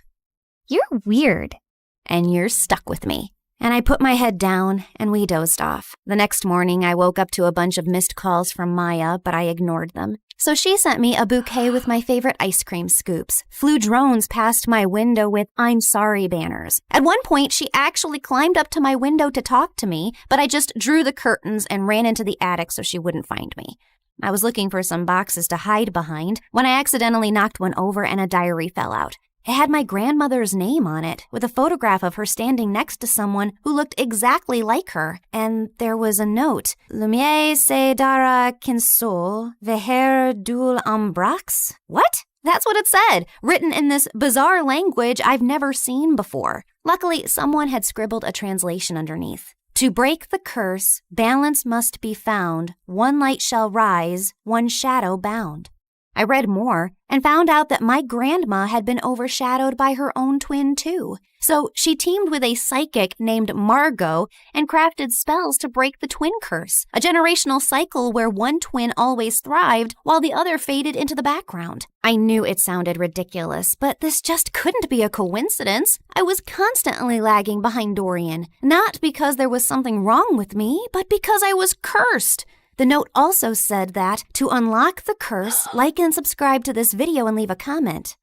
You're weird. And you're stuck with me. And I put my head down, and we dozed off. The next morning, I woke up to a bunch of missed calls from Maya, but I ignored them. So she sent me a bouquet with my favorite ice cream scoops, flew drones past my window with "I'm sorry" banners. At one point, she actually climbed up to my window to talk to me, but I just drew the curtains and ran into the attic so she wouldn't find me. I was looking for some boxes to hide behind when I accidentally knocked one over and a diary fell out. It had my grandmother's name on it, with a photograph of her standing next to someone who looked exactly like her. And there was a note. Lumiere se dara kinsol, veher dul ambrax? What? That's what it said, written in this bizarre language I've never seen before. Luckily, someone had scribbled a translation underneath. To break the curse, balance must be found. One light shall rise, one shadow bound. I read more and found out that my grandma had been overshadowed by her own twin, too. So she teamed with a psychic named Margot and crafted spells to break the twin curse, a generational cycle where one twin always thrived while the other faded into the background. I knew it sounded ridiculous, but this just couldn't be a coincidence. I was constantly lagging behind Dorian, not because there was something wrong with me, but because I was cursed. The note also said that to unlock the curse, like and subscribe to this video and leave a comment.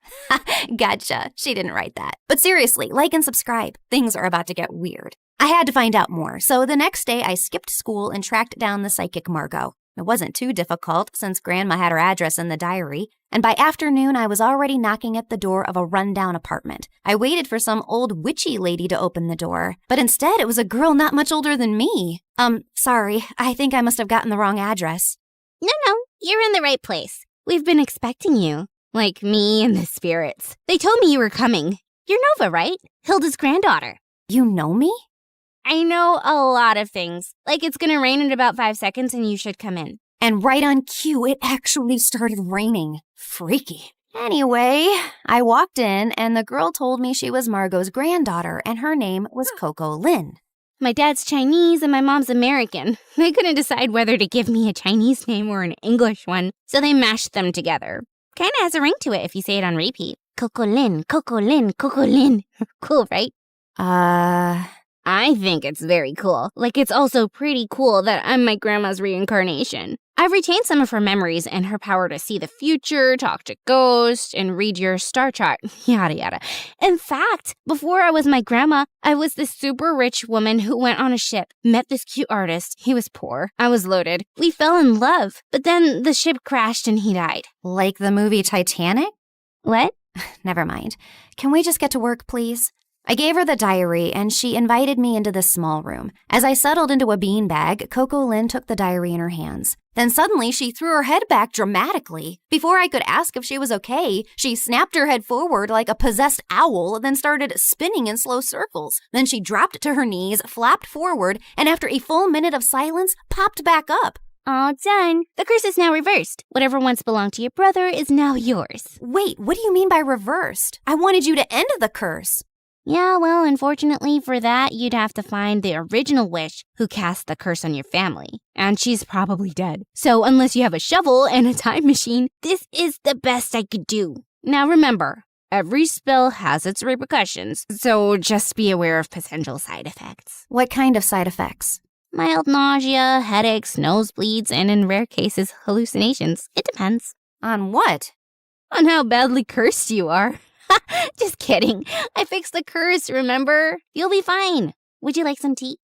Gotcha. She didn't write that. But seriously, like and subscribe. Things are about to get weird. I had to find out more, so the next day I skipped school and tracked down the psychic Margot. It wasn't too difficult since Grandma had her address in the diary, and by afternoon I was already knocking at the door of a rundown apartment. I waited for some old witchy lady to open the door, but instead it was a girl not much older than me. Sorry, I think I must have gotten the wrong address. No, you're in the right place. We've been expecting you. Like me and the spirits. They told me you were coming. You're Nova, right? Hilda's granddaughter. You know me? I know a lot of things. Like it's gonna rain in about 5 seconds and you should come in. And right on cue, it actually started raining. Freaky. Anyway, I walked in and the girl told me she was Margot's granddaughter and her name was Coco Lin. My dad's Chinese and my mom's American. They couldn't decide whether to give me a Chinese name or an English one, so they mashed them together. Kinda has a ring to it if you say it on repeat. Coco Lin, Coco Lin, Coco Lin. Cool, right? I think it's very cool. Like, it's also pretty cool that I'm my grandma's reincarnation. I've retained some of her memories and her power to see the future, talk to ghosts, and read your star chart, yada yada. In fact, before I was my grandma, I was this super rich woman who went on a ship, met this cute artist. He was poor. I was loaded. We fell in love, but then the ship crashed and he died. Like the movie Titanic? What? Never mind. Can we just get to work, please? I gave her the diary, and she invited me into this small room. As I settled into a beanbag, Coco Lin took the diary in her hands. Then suddenly, she threw her head back dramatically. Before I could ask if she was okay, she snapped her head forward like a possessed owl, then started spinning in slow circles. Then she dropped to her knees, flapped forward, and after a full minute of silence, popped back up. All done. The curse is now reversed. Whatever once belonged to your brother is now yours. Wait, what do you mean by reversed? I wanted you to end the curse. Yeah, well, unfortunately for that, you'd have to find the original witch who cast the curse on your family. And she's probably dead. So unless you have a shovel and a time machine, this is the best I could do. Now remember, every spell has its repercussions, so just be aware of potential side effects. What kind of side effects? Mild nausea, headaches, nosebleeds, and in rare cases, hallucinations. It depends. On what? On how badly cursed you are. Just kidding. I fixed the curse, remember? You'll be fine. Would you like some tea?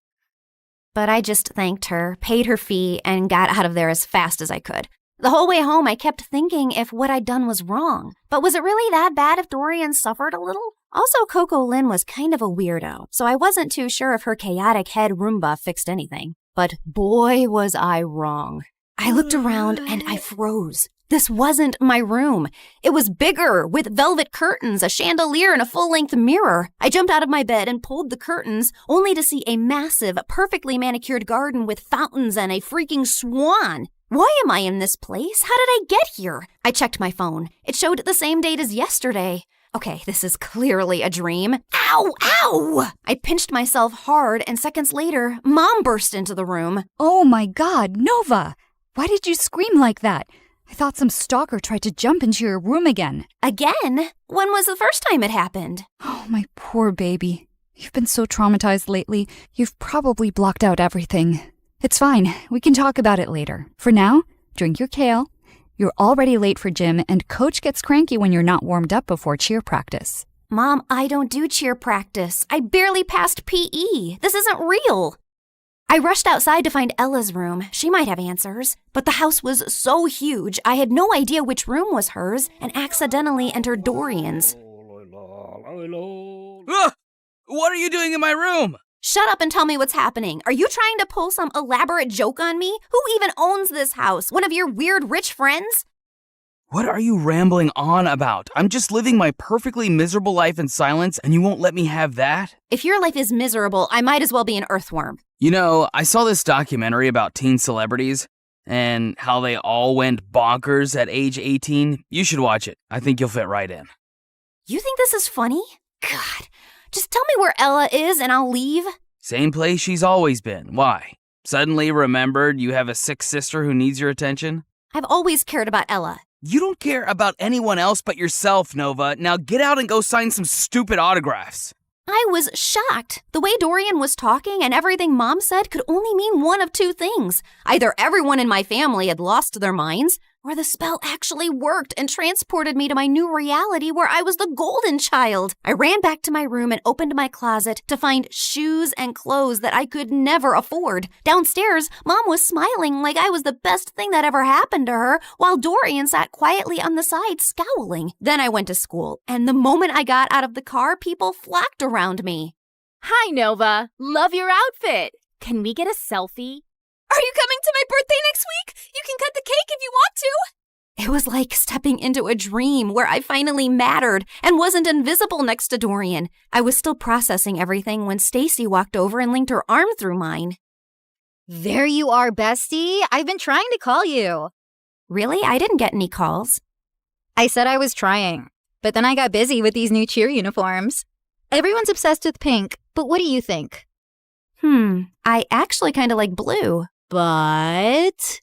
But I just thanked her, paid her fee, and got out of there as fast as I could. The whole way home, I kept thinking if what I'd done was wrong. But was it really that bad if Dorian suffered a little? Also, Coco Lin was kind of a weirdo, so I wasn't too sure if her chaotic head Roomba fixed anything. But boy, was I wrong. I looked around and I froze. This wasn't my room. It was bigger, with velvet curtains, a chandelier, and a full-length mirror. I jumped out of my bed and pulled the curtains, only to see a massive, perfectly manicured garden with fountains and a freaking swan. Why am I in this place? How did I get here? I checked my phone. It showed the same date as yesterday. Okay, this is clearly a dream. Ow! Ow! I pinched myself hard, and seconds later, Mom burst into the room. Oh my God, Nova! Why did you scream like that? I thought some stalker tried to jump into your room again. Again? When was the first time it happened? Oh, my poor baby. You've been so traumatized lately, you've probably blocked out everything. It's fine. We can talk about it later. For now, drink your kale. You're already late for gym, and Coach gets cranky when you're not warmed up before cheer practice. Mom, I don't do cheer practice. I barely passed PE. This isn't real. I rushed outside to find Ella's room. She might have answers. But the house was so huge, I had no idea which room was hers and accidentally entered Dorian's. What are you doing in my room? Shut up and tell me what's happening. Are you trying to pull some elaborate joke on me? Who even owns this house? One of your weird rich friends? What are you rambling on about? I'm just living my perfectly miserable life in silence, and you won't let me have that? If your life is miserable, I might as well be an earthworm. You know, I saw this documentary about teen celebrities and how they all went bonkers at age 18. You should watch it. I think you'll fit right in. You think this is funny? God, just tell me where Ella is and I'll leave. Same place she's always been. Why? Suddenly remembered you have a sick sister who needs your attention? I've always cared about Ella. You don't care about anyone else but yourself, Nova. Now get out and go sign some stupid autographs. I was shocked. The way Dorian was talking and everything Mom said could only mean one of two things. Either everyone in my family had lost their minds, or the spell actually worked and transported me to my new reality where I was the golden child. I ran back to my room and opened my closet to find shoes and clothes that I could never afford. Downstairs, Mom was smiling like I was the best thing that ever happened to her, while Dorian sat quietly on the side scowling. Then I went to school, and the moment I got out of the car, people flocked around me. Hi, Nova. Love your outfit. Can we get a selfie? Are you coming to my birthday next week? You can cut the cake if you want to. It was like stepping into a dream where I finally mattered and wasn't invisible next to Dorian. I was still processing everything when Stacy walked over and linked her arm through mine. There you are, bestie. I've been trying to call you. Really? I didn't get any calls. I said I was trying, but then I got busy with these new cheer uniforms. Everyone's obsessed with pink, but what do you think? I actually kind of like blue. But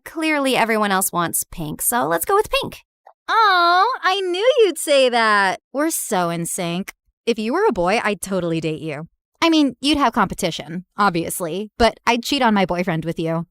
clearly everyone else wants pink, so let's go with pink. Oh, I knew you'd say that. We're so in sync. If you were a boy, I'd totally date you. I mean, you'd have competition, obviously, but I'd cheat on my boyfriend with you.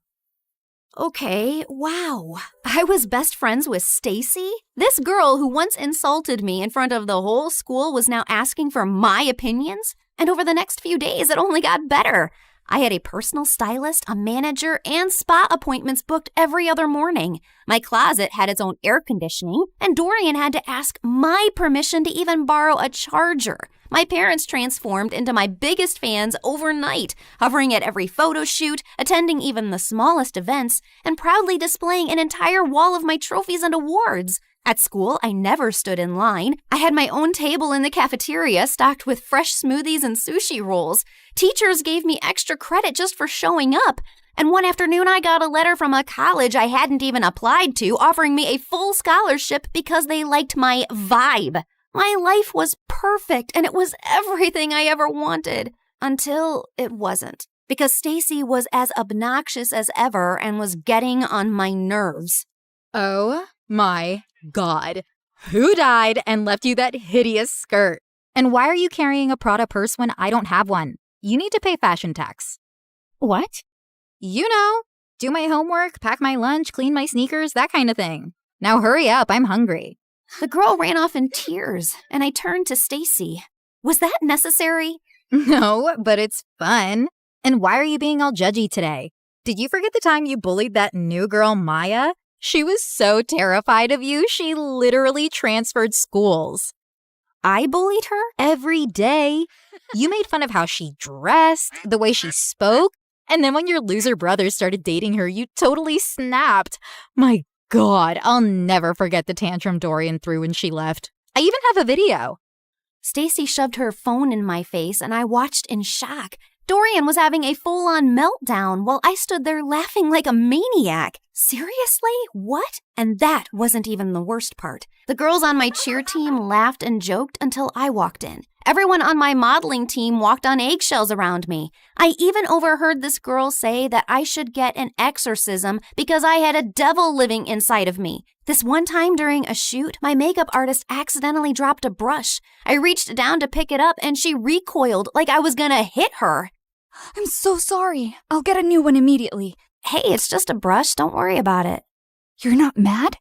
Okay, wow. I was best friends with Stacy? This girl who once insulted me in front of the whole school was now asking for my opinions? And over the next few days, it only got better. I had a personal stylist, a manager, and spa appointments booked every other morning. My closet had its own air conditioning, and Dorian had to ask my permission to even borrow a charger. My parents transformed into my biggest fans overnight, hovering at every photo shoot, attending even the smallest events, and proudly displaying an entire wall of my trophies and awards. At school, I never stood in line. I had my own table in the cafeteria stocked with fresh smoothies and sushi rolls. Teachers gave me extra credit just for showing up. And one afternoon, I got a letter from a college I hadn't even applied to offering me a full scholarship because they liked my vibe. My life was perfect, and it was everything I ever wanted. Until it wasn't. Because Stacy was as obnoxious as ever and was getting on my nerves. Oh my God. Who died and left you that hideous skirt? And why are you carrying a Prada purse when I don't have one? You need to pay fashion tax. What? You know, do my homework, pack my lunch, clean my sneakers, that kind of thing. Now hurry up, I'm hungry. The girl ran off in tears, and I turned to Stacy. Was that necessary? No, but it's fun. And why are you being all judgy today? Did you forget the time you bullied that new girl, Maya? She was so terrified of you, she literally transferred schools. I bullied her? Every day. You made fun of how she dressed, the way she spoke, and then when your loser brother started dating her, you totally snapped. My God, I'll never forget the tantrum Dorian threw when she left. I even have a video. Stacy shoved her phone in my face, and I watched in shock. Dorian was having a full-on meltdown while I stood there laughing like a maniac. Seriously? What? And that wasn't even the worst part. The girls on my cheer team laughed and joked until I walked in. Everyone on my modeling team walked on eggshells around me. I even overheard this girl say that I should get an exorcism because I had a devil living inside of me. This one time during a shoot, my makeup artist accidentally dropped a brush. I reached down to pick it up and she recoiled like I was gonna hit her. I'm so sorry. I'll get a new one immediately. Hey, it's just a brush. Don't worry about it. You're not mad?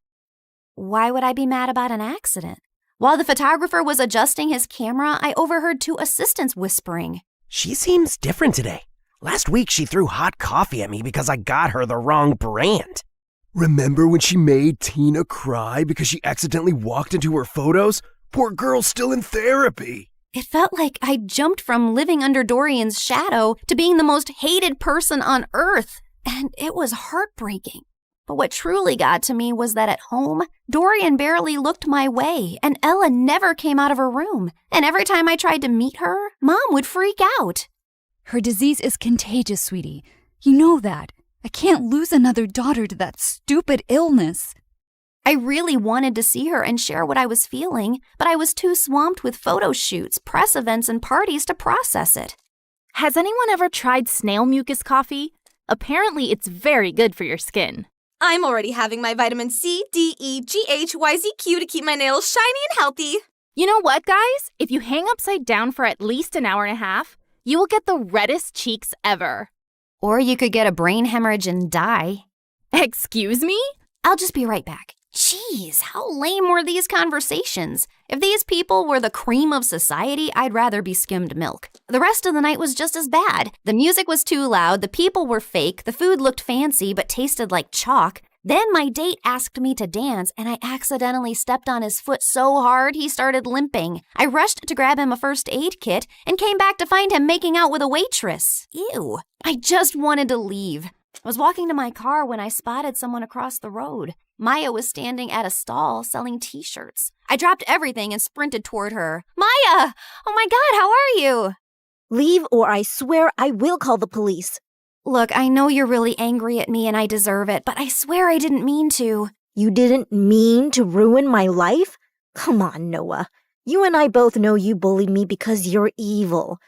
Why would I be mad about an accident? While the photographer was adjusting his camera, I overheard two assistants whispering. She seems different today. Last week she threw hot coffee at me because I got her the wrong brand. Remember when she made Tina cry because she accidentally walked into her photos? Poor girl's still in therapy. It felt like I jumped from living under Dorian's shadow to being the most hated person on earth. And it was heartbreaking. But what truly got to me was that at home, Dorian barely looked my way, and Ella never came out of her room. And every time I tried to meet her, Mom would freak out. Her disease is contagious, sweetie. You know that. I can't lose another daughter to that stupid illness. I really wanted to see her and share what I was feeling, but I was too swamped with photo shoots, press events, and parties to process it. Has anyone ever tried snail mucus coffee? Apparently, it's very good for your skin. I'm already having my vitamin C, D, E, G, H, Y, Z, Q to keep my nails shiny and healthy. You know what, guys? If you hang upside down for at least an hour and a half, you will get the reddest cheeks ever. Or you could get a brain hemorrhage and die. Excuse me? I'll just be right back. Jeez, how lame were these conversations? If these people were the cream of society, I'd rather be skimmed milk. The rest of the night was just as bad. The music was too loud, the people were fake, the food looked fancy but tasted like chalk. Then my date asked me to dance, and I accidentally stepped on his foot so hard he started limping. I rushed to grab him a first aid kit and came back to find him making out with a waitress. Ew. I just wanted to leave. I was walking to my car when I spotted someone across the road. Maya was standing at a stall selling t-shirts. I dropped everything and sprinted toward her. Maya! Oh my God, how are you? Leave or I swear I will call the police. Look, I know you're really angry at me and I deserve it, but I swear I didn't mean to. You didn't mean to ruin my life? Come on, Noah. You and I both know you bullied me because you're evil.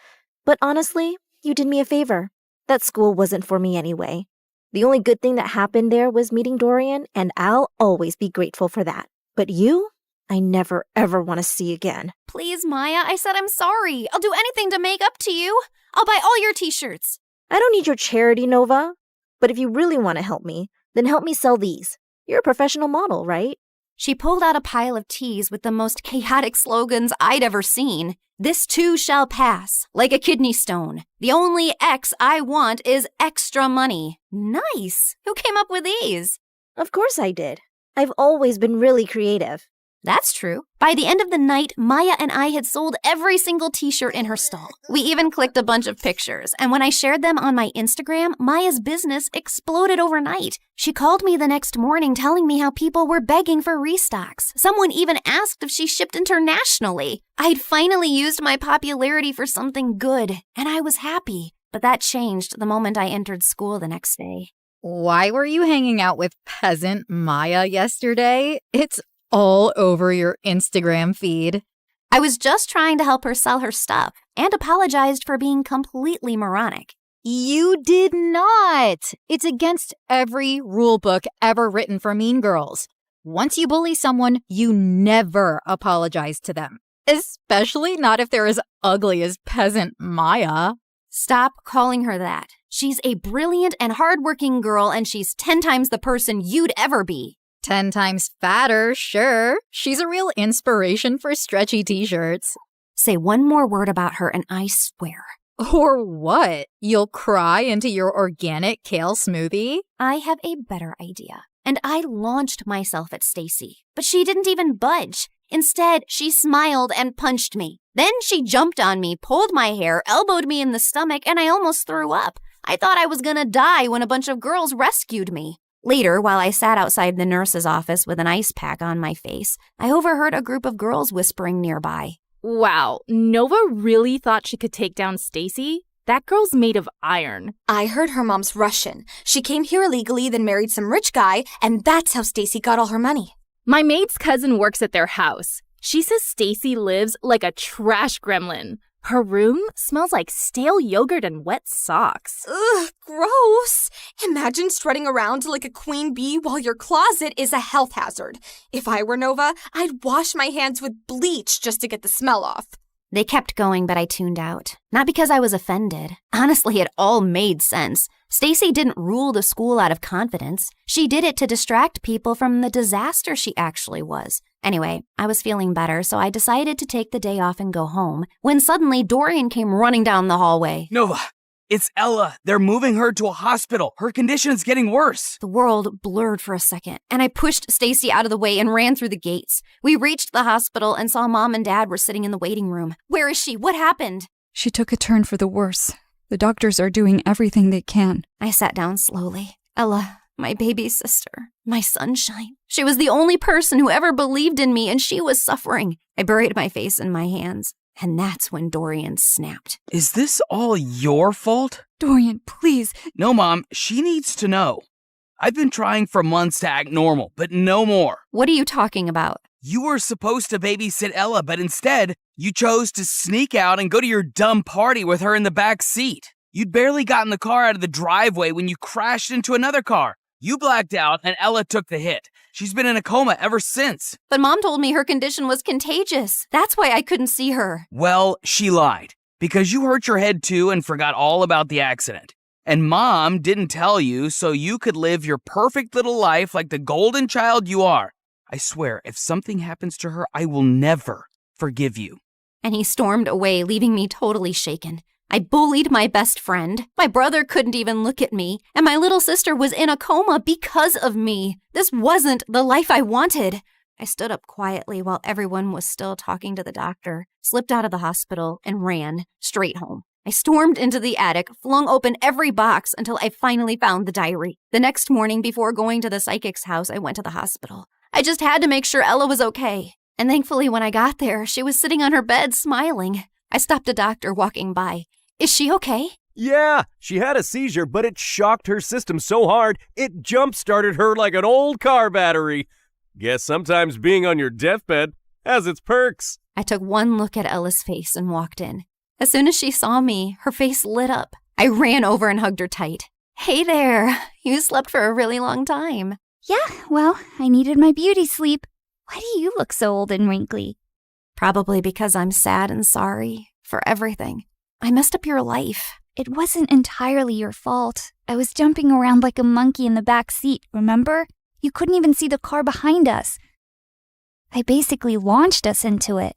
But honestly, you did me a favor. That school wasn't for me anyway. The only good thing that happened there was meeting Dorian, and I'll always be grateful for that. But you, I never ever want to see again. Please, Maya, I said I'm sorry. I'll do anything to make up to you. I'll buy all your t-shirts. I don't need your charity, Nova. But if you really want to help me, then help me sell these. You're a professional model, right? She pulled out a pile of tees with the most chaotic slogans I'd ever seen. This too shall pass, like a kidney stone. The only X I want is extra money. Nice. Who came up with these? Of course I did. I've always been really creative. That's true. By the end of the night, Maya and I had sold every single t-shirt in her stall. We even clicked a bunch of pictures, and when I shared them on my Instagram, Maya's business exploded overnight. She called me the next morning telling me how people were begging for restocks. Someone even asked if she shipped internationally. I'd finally used my popularity for something good, and I was happy. But that changed the moment I entered school the next day. Why were you hanging out with peasant Maya yesterday? It's all over your Instagram feed. I was just trying to help her sell her stuff and apologized for being completely moronic. You did not. It's against every rule book ever written for mean girls. Once you bully someone, you never apologize to them, especially not if they're as ugly as peasant Maya. Stop calling her that. She's a brilliant and hardworking girl, and she's 10 times the person you'd ever be. 10 times fatter, sure. She's a real inspiration for stretchy t-shirts. Say one more word about her and I swear. Or what? You'll cry into your organic kale smoothie? I have a better idea. And I launched myself at Stacy, but she didn't even budge. Instead, she smiled and punched me. Then she jumped on me, pulled my hair, elbowed me in the stomach, and I almost threw up. I thought I was gonna die when a bunch of girls rescued me. Later, while I sat outside the nurse's office with an ice pack on my face, I overheard a group of girls whispering nearby. Wow, Nova really thought she could take down Stacy? That girl's made of iron. I heard her mom's Russian. She came here illegally, then married some rich guy, and that's how Stacy got all her money. My maid's cousin works at their house. She says Stacy lives like a trash gremlin. Her room smells like stale yogurt and wet socks. Ugh, gross. Imagine strutting around like a queen bee while your closet is a health hazard. If I were Nova, I'd wash my hands with bleach just to get the smell off. They kept going, but I tuned out. Not because I was offended. Honestly, it all made sense. Stacy didn't rule the school out of confidence. She did it to distract people from the disaster she actually was. Anyway, I was feeling better, so I decided to take the day off and go home, when suddenly Dorian came running down the hallway. Nova, it's Ella. They're moving her to a hospital. Her condition's getting worse. The world blurred for a second, and I pushed Stacy out of the way and ran through the gates. We reached the hospital and saw Mom and Dad were sitting in the waiting room. Where is she? What happened? She took a turn for the worse. The doctors are doing everything they can. I sat down slowly. Ella, my baby sister, my sunshine. She was the only person who ever believed in me, and she was suffering. I buried my face in my hands, and that's when Dorian snapped. Is this all your fault? Dorian, please. No, Mom, she needs to know. I've been trying for months to act normal, but no more. What are you talking about? You were supposed to babysit Ella, but instead, you chose to sneak out and go to your dumb party with her in the back seat. You'd barely gotten the car out of the driveway when you crashed into another car. You blacked out and Ella took the hit. She's been in a coma ever since. But Mom told me her condition was contagious. That's why I couldn't see her. Well, she lied. Because you hurt your head too and forgot all about the accident. And Mom didn't tell you so you could live your perfect little life like the golden child you are. I swear, if something happens to her, I will never forgive you. And he stormed away, leaving me totally shaken. I bullied my best friend. My brother couldn't even look at me. And my little sister was in a coma because of me. This wasn't the life I wanted. I stood up quietly while everyone was still talking to the doctor, slipped out of the hospital, and ran straight home. I stormed into the attic, flung open every box until I finally found the diary. The next morning, before going to the psychic's house, I went to the hospital. I just had to make sure Ella was okay. And thankfully, when I got there, she was sitting on her bed smiling. I stopped a doctor walking by. Is she okay? Yeah, she had a seizure, but it shocked her system so hard, it jump-started her like an old car battery. Guess sometimes being on your deathbed has its perks. I took one look at Ella's face and walked in. As soon as she saw me, her face lit up. I ran over and hugged her tight. Hey there, you slept for a really long time. Yeah, well, I needed my beauty sleep. Why do you look so old and wrinkly? Probably because I'm sad and sorry for everything. I messed up your life. It wasn't entirely your fault. I was jumping around like a monkey in the back seat, remember? You couldn't even see the car behind us. I basically launched us into it.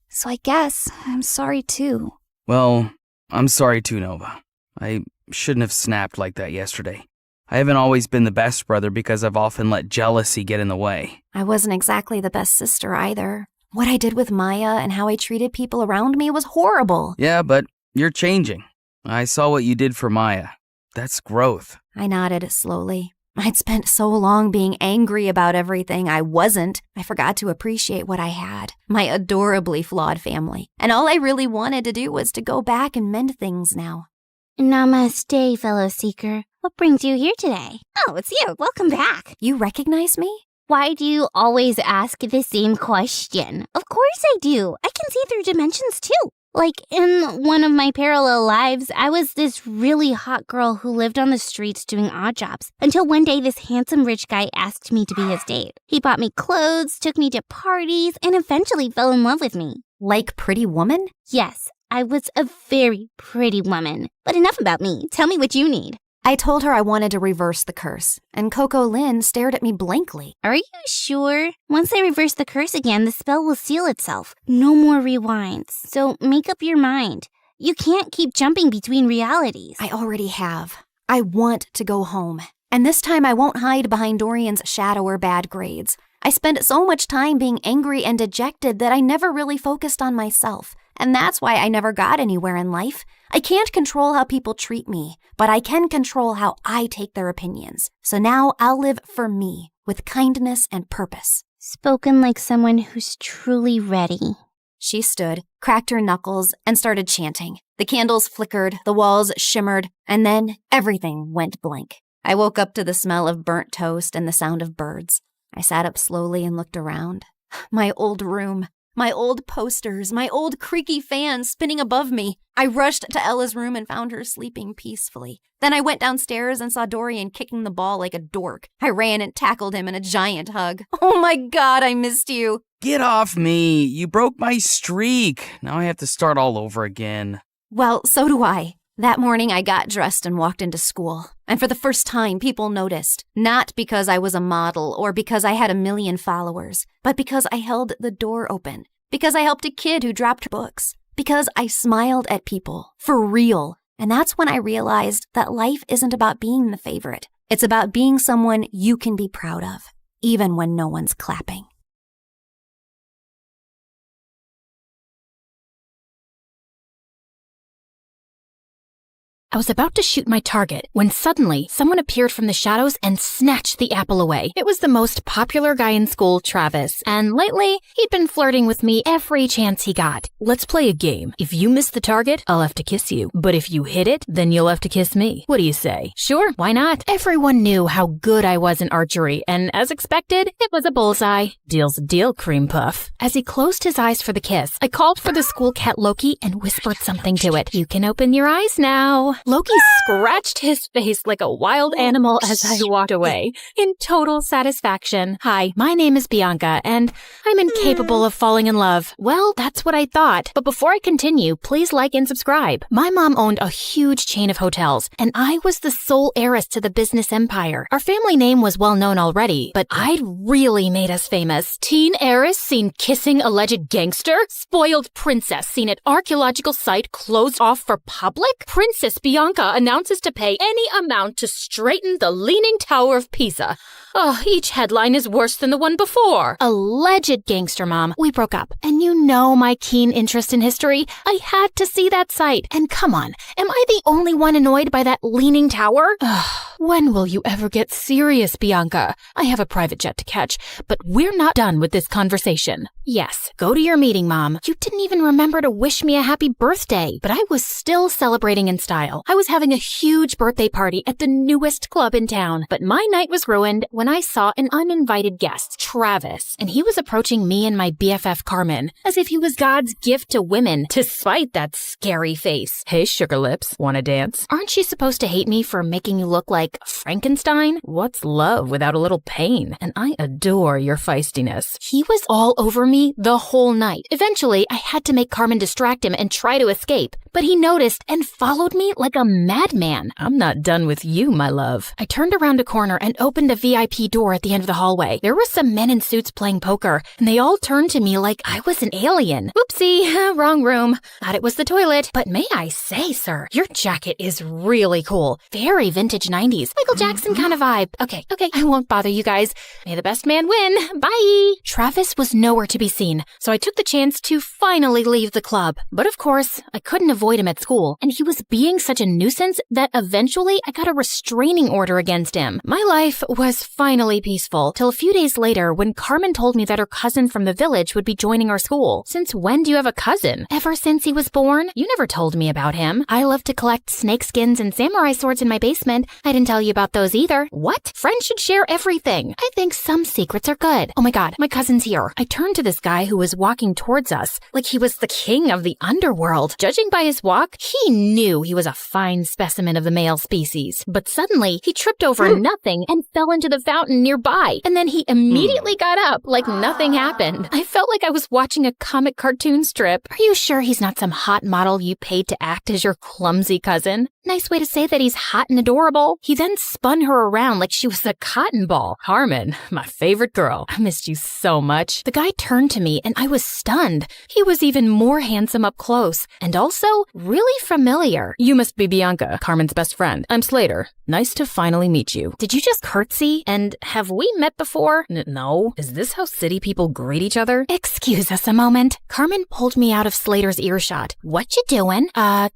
So I guess I'm sorry too. Well, I'm sorry too, Nova. I shouldn't have snapped like that yesterday. I haven't always been the best brother because I've often let jealousy get in the way. I wasn't exactly the best sister either. What I did with Maya and how I treated people around me was horrible. Yeah, but you're changing. I saw what you did for Maya. That's growth. I nodded slowly. I'd spent so long being angry about everything I wasn't. I forgot to appreciate what I had, my adorably flawed family. And all I really wanted to do was to go back and mend things now. Namaste, fellow seeker. What brings you here today? Oh, it's you. Welcome back. You recognize me? Why do you always ask the same question? Of course I do. I can see through dimensions too. Like in one of my parallel lives, I was this really hot girl who lived on the streets doing odd jobs until one day this handsome rich guy asked me to be his date. He bought me clothes, took me to parties, and eventually fell in love with me. Like Pretty Woman? Yes, I was a very pretty woman. But enough about me. Tell me what you need. I told her I wanted to reverse the curse, and Coco Lynn stared at me blankly. Are you sure? Once I reverse the curse again, the spell will seal itself. No more rewinds. So make up your mind. You can't keep jumping between realities. I already have. I want to go home. And this time I won't hide behind Dorian's shadow or bad grades. I spent so much time being angry and dejected that I never really focused on myself. And that's why I never got anywhere in life. I can't control how people treat me, but I can control how I take their opinions. So now I'll live for me, with kindness and purpose. Spoken like someone who's truly ready. She stood, cracked her knuckles, and started chanting. The candles flickered, the walls shimmered, and then everything went blank. I woke up to the smell of burnt toast and the sound of birds. I sat up slowly and looked around. My old room. My old posters, my old creaky fan spinning above me. I rushed to Ella's room and found her sleeping peacefully. Then I went downstairs and saw Dorian kicking the ball like a dork. I ran and tackled him in a giant hug. Oh my God, I missed you. Get off me. You broke my streak. Now I have to start all over again. Well, so do I. That morning I got dressed and walked into school. And for the first time, people noticed. Not because I was a model or because I had 1 million followers, but because I held the door open. Because I helped a kid who dropped books. Because I smiled at people. For real. And that's when I realized that life isn't about being the favorite. It's about being someone you can be proud of, even when no one's clapping. I was about to shoot my target when suddenly someone appeared from the shadows and snatched the apple away. It was the most popular guy in school, Travis, and lately he'd been flirting with me every chance he got. Let's play a game. If you miss the target, I'll have to kiss you. But if you hit it, then you'll have to kiss me. What do you say? Sure, why not? Everyone knew how good I was in archery, and as expected, it was a bullseye. Deal's a deal, cream puff. As he closed his eyes for the kiss, I called for the school cat Loki and whispered something to it. You can open your eyes now. Loki scratched his face like a wild animal as I walked away, in total satisfaction. Hi, my name is Bianca, and I'm incapable of falling in love. Well, that's what I thought. But before I continue, please like and subscribe. My mom owned a huge chain of hotels, and I was the sole heiress to the business empire. Our family name was well known already, but I'd really made us famous. Teen heiress seen kissing alleged gangster? Spoiled princess seen at archaeological site closed off for public? Princess Bianca announces to pay any amount to straighten the Leaning Tower of Pisa. Oh, each headline is worse than the one before. Alleged gangster, Mom. We broke up. And you know my keen interest in history. I had to see that site. And come on, am I the only one annoyed by that Leaning Tower? Ugh. When will you ever get serious, Bianca? I have a private jet to catch, but we're not done with this conversation. Yes, go to your meeting, Mom. You didn't even remember to wish me a happy birthday, but I was still celebrating in style. I was having a huge birthday party at the newest club in town, but my night was ruined when I saw an uninvited guest, Travis, and he was approaching me and my BFF Carmen as if he was God's gift to women, despite that scary face. Hey, sugar lips, wanna dance? Aren't you supposed to hate me for making you look like Frankenstein? What's love without a little pain? And I adore your feistiness. He was all over me the whole night. Eventually, I had to make Carmen distract him and try to escape, but he noticed and followed me like a madman. I'm not done with you, my love. I turned around a corner and opened a VIP door at the end of the hallway. There were some men in suits playing poker, and they all turned to me like I was an alien. Oopsie, wrong room. Thought it was the toilet. But may I say, sir, your jacket is really cool. Very vintage 90s. Michael Jackson kind of vibe. Okay, I won't bother you guys. May the best man win. Bye. Travis was nowhere to be seen, so I took the chance to finally leave the club. But of course, I couldn't avoid him at school, and he was being such a nuisance that eventually I got a restraining order against him. My life was finally peaceful till a few days later when Carmen told me that her cousin from the village would be joining our school. Since when do you have a cousin? Ever since he was born? You never told me about him. I love to collect snake skins and samurai swords in my basement. I didn't tell you about those either. What? Friends should share everything. I think some secrets are good. Oh my god, my cousin's here. I turned to this guy who was walking towards us like he was the king of the underworld. Judging by his walk, he knew he was a fine specimen of the male species. But suddenly, he tripped over nothing and fell into the fountain nearby. And then he immediately got up like nothing happened. I felt like I was watching a comic cartoon strip. Are you sure he's not some hot model you paid to act as your clumsy cousin? Nice way to say that he's hot and adorable. He then spun her around like she was a cotton ball. Carmen, my favorite girl. I missed you so much. The guy turned to me and I was stunned. He was even more handsome up close and also really familiar. You must be Bianca, Carmen's best friend. I'm Slater. Nice to finally meet you. Did you just curtsy? And have we met before? No. Is this how city people greet each other? Excuse us a moment. Carmen pulled me out of Slater's earshot. What you doing?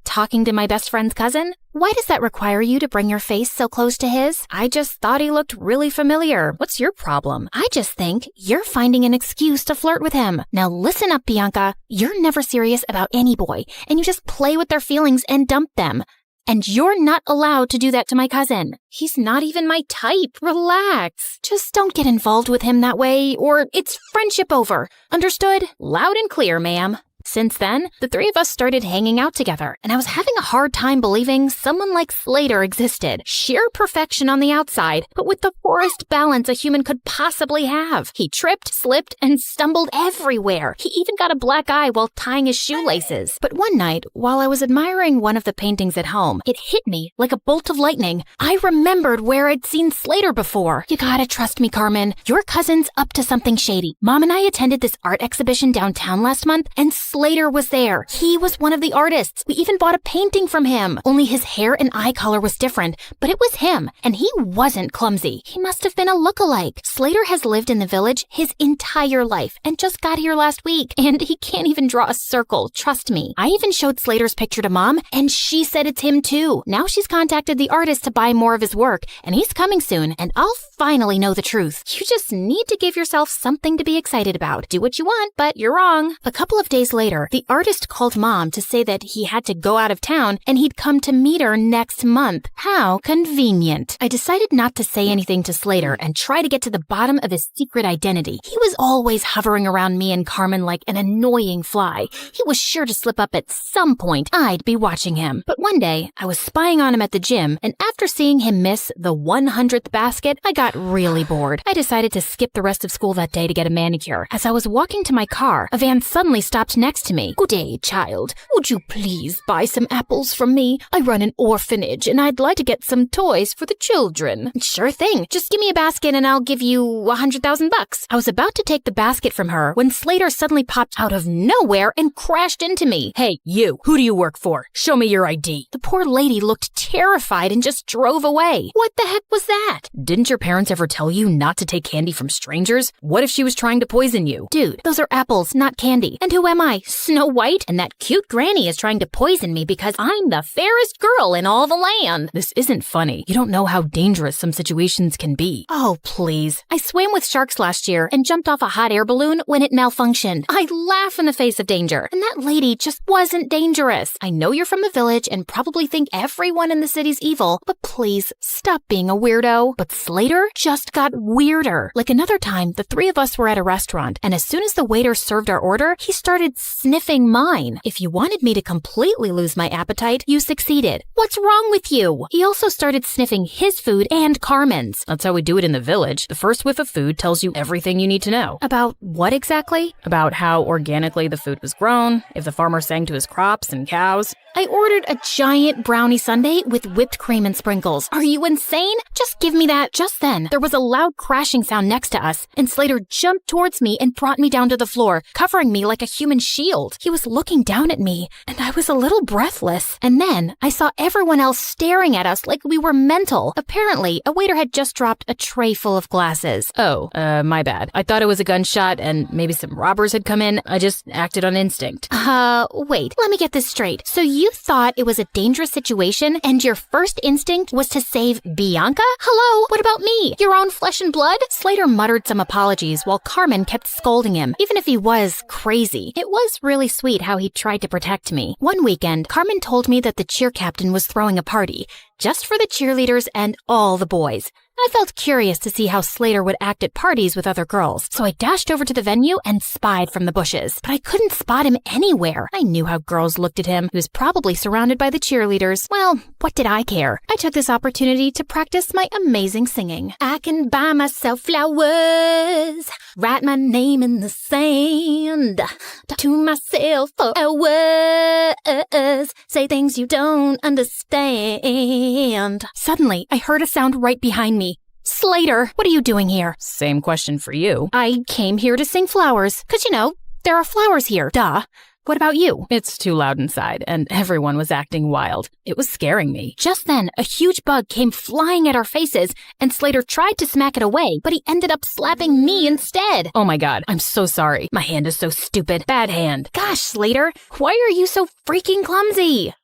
Talking to my best friend's cousin? Why does that require you to bring your face so close to his? I just thought he looked really familiar. What's your problem? I just think you're finding an excuse to flirt with him. Now listen up, Bianca. You're never serious about any boy, and you just play with their feelings and dump them. And you're not allowed to do that to my cousin. He's not even my type. Relax. Just don't get involved with him that way, or it's friendship over. Understood? Loud and clear, ma'am. Since then, the three of us started hanging out together, and I was having a hard time believing someone like Slater existed. Sheer perfection on the outside, but with the poorest balance a human could possibly have. He tripped, slipped, and stumbled everywhere. He even got a black eye while tying his shoelaces. But one night, while I was admiring one of the paintings at home, it hit me like a bolt of lightning. I remembered where I'd seen Slater before. You gotta trust me, Carmen. Your cousin's up to something shady. Mom and I attended this art exhibition downtown last month, and Slater was there. He was one of the artists. We even bought a painting from him. Only his hair and eye color was different, but it was him, and he wasn't clumsy. He must have been a look-alike. Slater has lived in the village his entire life and just got here last week, and he can't even draw a circle, trust me. I even showed Slater's picture to Mom, and she said it's him too. Now she's contacted the artist to buy more of his work, and he's coming soon, and I'll finally know the truth. You just need to give yourself something to be excited about. Do what you want, but you're wrong. A couple of days later, the artist called Mom to say that he had to go out of town and he'd come to meet her next month. How convenient. I decided not to say anything to Slater and try to get to the bottom of his secret identity. He was always hovering around me and Carmen like an annoying fly. He was sure to slip up at some point. I'd be watching him. But one day, I was spying on him at the gym, and after seeing him miss the 100th basket, I got really bored. I decided to skip the rest of school that day to get a manicure. As I was walking to my car, a van suddenly stopped next to me. Good day, child. Would you please buy some apples from me? I run an orphanage, and I'd like to get some toys for the children. Sure thing. Just give me a basket and I'll give you $100,000. I was about to take the basket from her when Slater suddenly popped out of nowhere and crashed into me. Hey, you. Who do you work for? Show me your ID. The poor lady looked terrified and just drove away. What the heck was that? Didn't your parents ever tell you not to take candy from strangers? What if she was trying to poison you? Dude, those are apples, not candy. And who am I? I, Snow White? And that cute granny is trying to poison me because I'm the fairest girl in all the land. This isn't funny. You don't know how dangerous some situations can be. Oh, please. I swam with sharks last year and jumped off a hot air balloon when it malfunctioned. I laugh in the face of danger, and that lady just wasn't dangerous. I know you're from the village and probably think everyone in the city's evil, but please stop being a weirdo. But Slater just got weirder. Like another time, the three of us were at a restaurant, and as soon as the waiter served our order, he started sniffing mine. If you wanted me to completely lose my appetite, you succeeded. What's wrong with you? He also started sniffing his food and Carmen's. That's how we do it in the village. The first whiff of food tells you everything you need to know. About what exactly? About how organically the food was grown, if the farmer sang to his crops and cows. I ordered a giant brownie sundae with whipped cream and sprinkles. Are you insane? Just give me that. Just then, there was a loud crashing sound next to us, and Slater jumped towards me and brought me down to the floor, covering me like a human shield. He was looking down at me, and I was a little breathless. And then I saw everyone else staring at us like we were mental. Apparently, a waiter had just dropped a tray full of glasses. Oh, my bad. I thought it was a gunshot and maybe some robbers had come in. I just acted on instinct. Wait, let me get this straight. So you thought it was a dangerous situation and your first instinct was to save Bianca? Hello, what about me? Your own flesh and blood? Slater muttered some apologies while Carmen kept scolding him, even if he was crazy. It was really sweet how he tried to protect me. One weekend, Carmen told me that the cheer captain was throwing a party, just for the cheerleaders and all the boys. I felt curious to see how Slater would act at parties with other girls, so I dashed over to the venue and spied from the bushes. But I couldn't spot him anywhere. I knew how girls looked at him. He was probably surrounded by the cheerleaders. Well, what did I care? I took this opportunity to practice my amazing singing. I can buy myself flowers, write my name in the sand, talk to myself for hours, say things you don't understand. Suddenly, I heard a sound right behind me. Slater, what are you doing here? Same question for you. I came here to sing flowers, 'cause you know, there are flowers here, duh. What about you? It's too loud inside, and everyone was acting wild. It was scaring me. Just then, a huge bug came flying at our faces, and Slater tried to smack it away, but he ended up slapping me instead. Oh my god, I'm so sorry. My hand is so stupid. Bad hand. Gosh, Slater, why are you so freaking clumsy?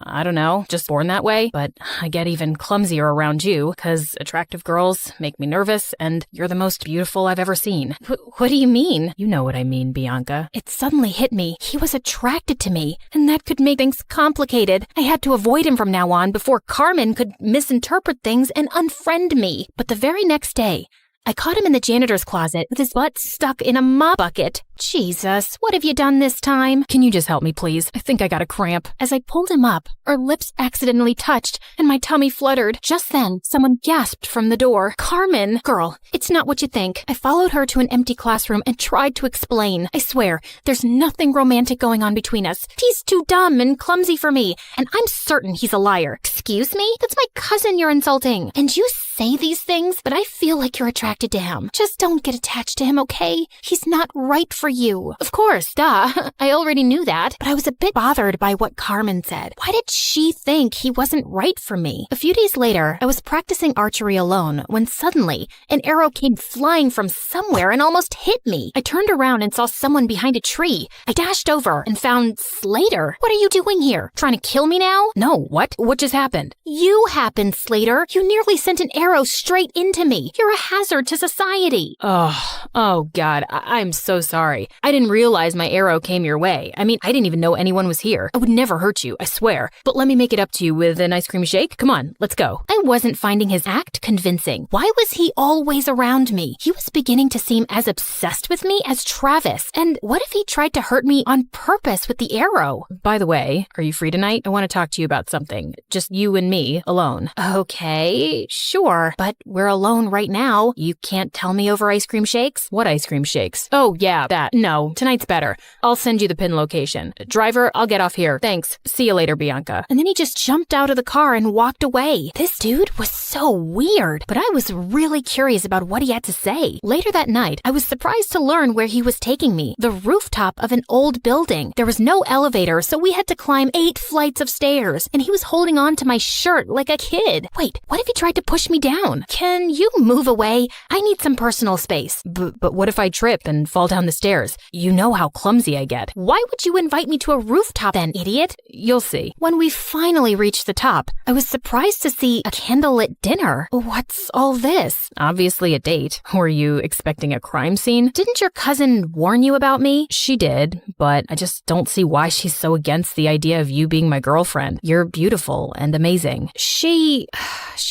I don't know, just born that way, but I get even clumsier around you, 'cause attractive girls make me nervous, and you're the most beautiful I've ever seen. What do you mean? You know what I mean, Bianca. It suddenly hit me. He was attracted to me, and that could make things complicated. I had to avoid him from now on before Carmen could misinterpret things and unfriend me. But the very next day, I caught him in the janitor's closet with his butt stuck in a mop bucket. Jesus, what have you done this time? Can you just help me, please? I think I got a cramp. As I pulled him up, our lips accidentally touched, and my tummy fluttered. Just then, someone gasped from the door. Carmen! Girl, it's not what you think. I followed her to an empty classroom and tried to explain. I swear, there's nothing romantic going on between us. He's too dumb and clumsy for me, and I'm certain he's a liar. Excuse me? That's my cousin you're insulting. And you say these things, but I feel like you're attracted to him. Just don't get attached to him, okay? He's not right for you. Of course, duh. I already knew that, but I was a bit bothered by what Carmen said. Why did she think he wasn't right for me? A few days later, I was practicing archery alone when suddenly an arrow came flying from somewhere and almost hit me. I turned around and saw someone behind a tree. I dashed over and found Slater. What are you doing here? Trying to kill me now? No, what? What just happened? You happened, Slater. You nearly sent an arrow straight into me. You're a hazard to society. Oh God, I'm so sorry. I didn't realize my arrow came your way. I mean, I didn't even know anyone was here. I would never hurt you, I swear. But let me make it up to you with an ice cream shake. Come on, let's go. I wasn't finding his act convincing. Why was he always around me? He was beginning to seem as obsessed with me as Travis. And what if he tried to hurt me on purpose with the arrow? By the way, are you free tonight? I want to talk to you about something. Just you and me, alone. Okay, sure. But we're alone right now. You can't tell me over ice cream shakes? What ice cream shakes? Oh, yeah, that. No, tonight's better. I'll send you the pin location. Driver, I'll get off here. Thanks. See you later, Bianca. And then he just jumped out of the car and walked away. This dude was so weird, but I was really curious about what he had to say. Later that night, I was surprised to learn where he was taking me. The rooftop of an old building. There was no elevator, so we had to climb 8 flights of stairs, and he was holding on to my shirt like a kid. Wait, what if he tried to push me down. Can you move away? I need some personal space. But what if I trip and fall down the stairs? You know how clumsy I get. Why would you invite me to a rooftop then, idiot? You'll see. When we finally reached the top, I was surprised to see a candlelit dinner. What's all this? Obviously a date. Were you expecting a crime scene? Didn't your cousin warn you about me? She did, but I just don't see why she's so against the idea of you being my girlfriend. You're beautiful and amazing. She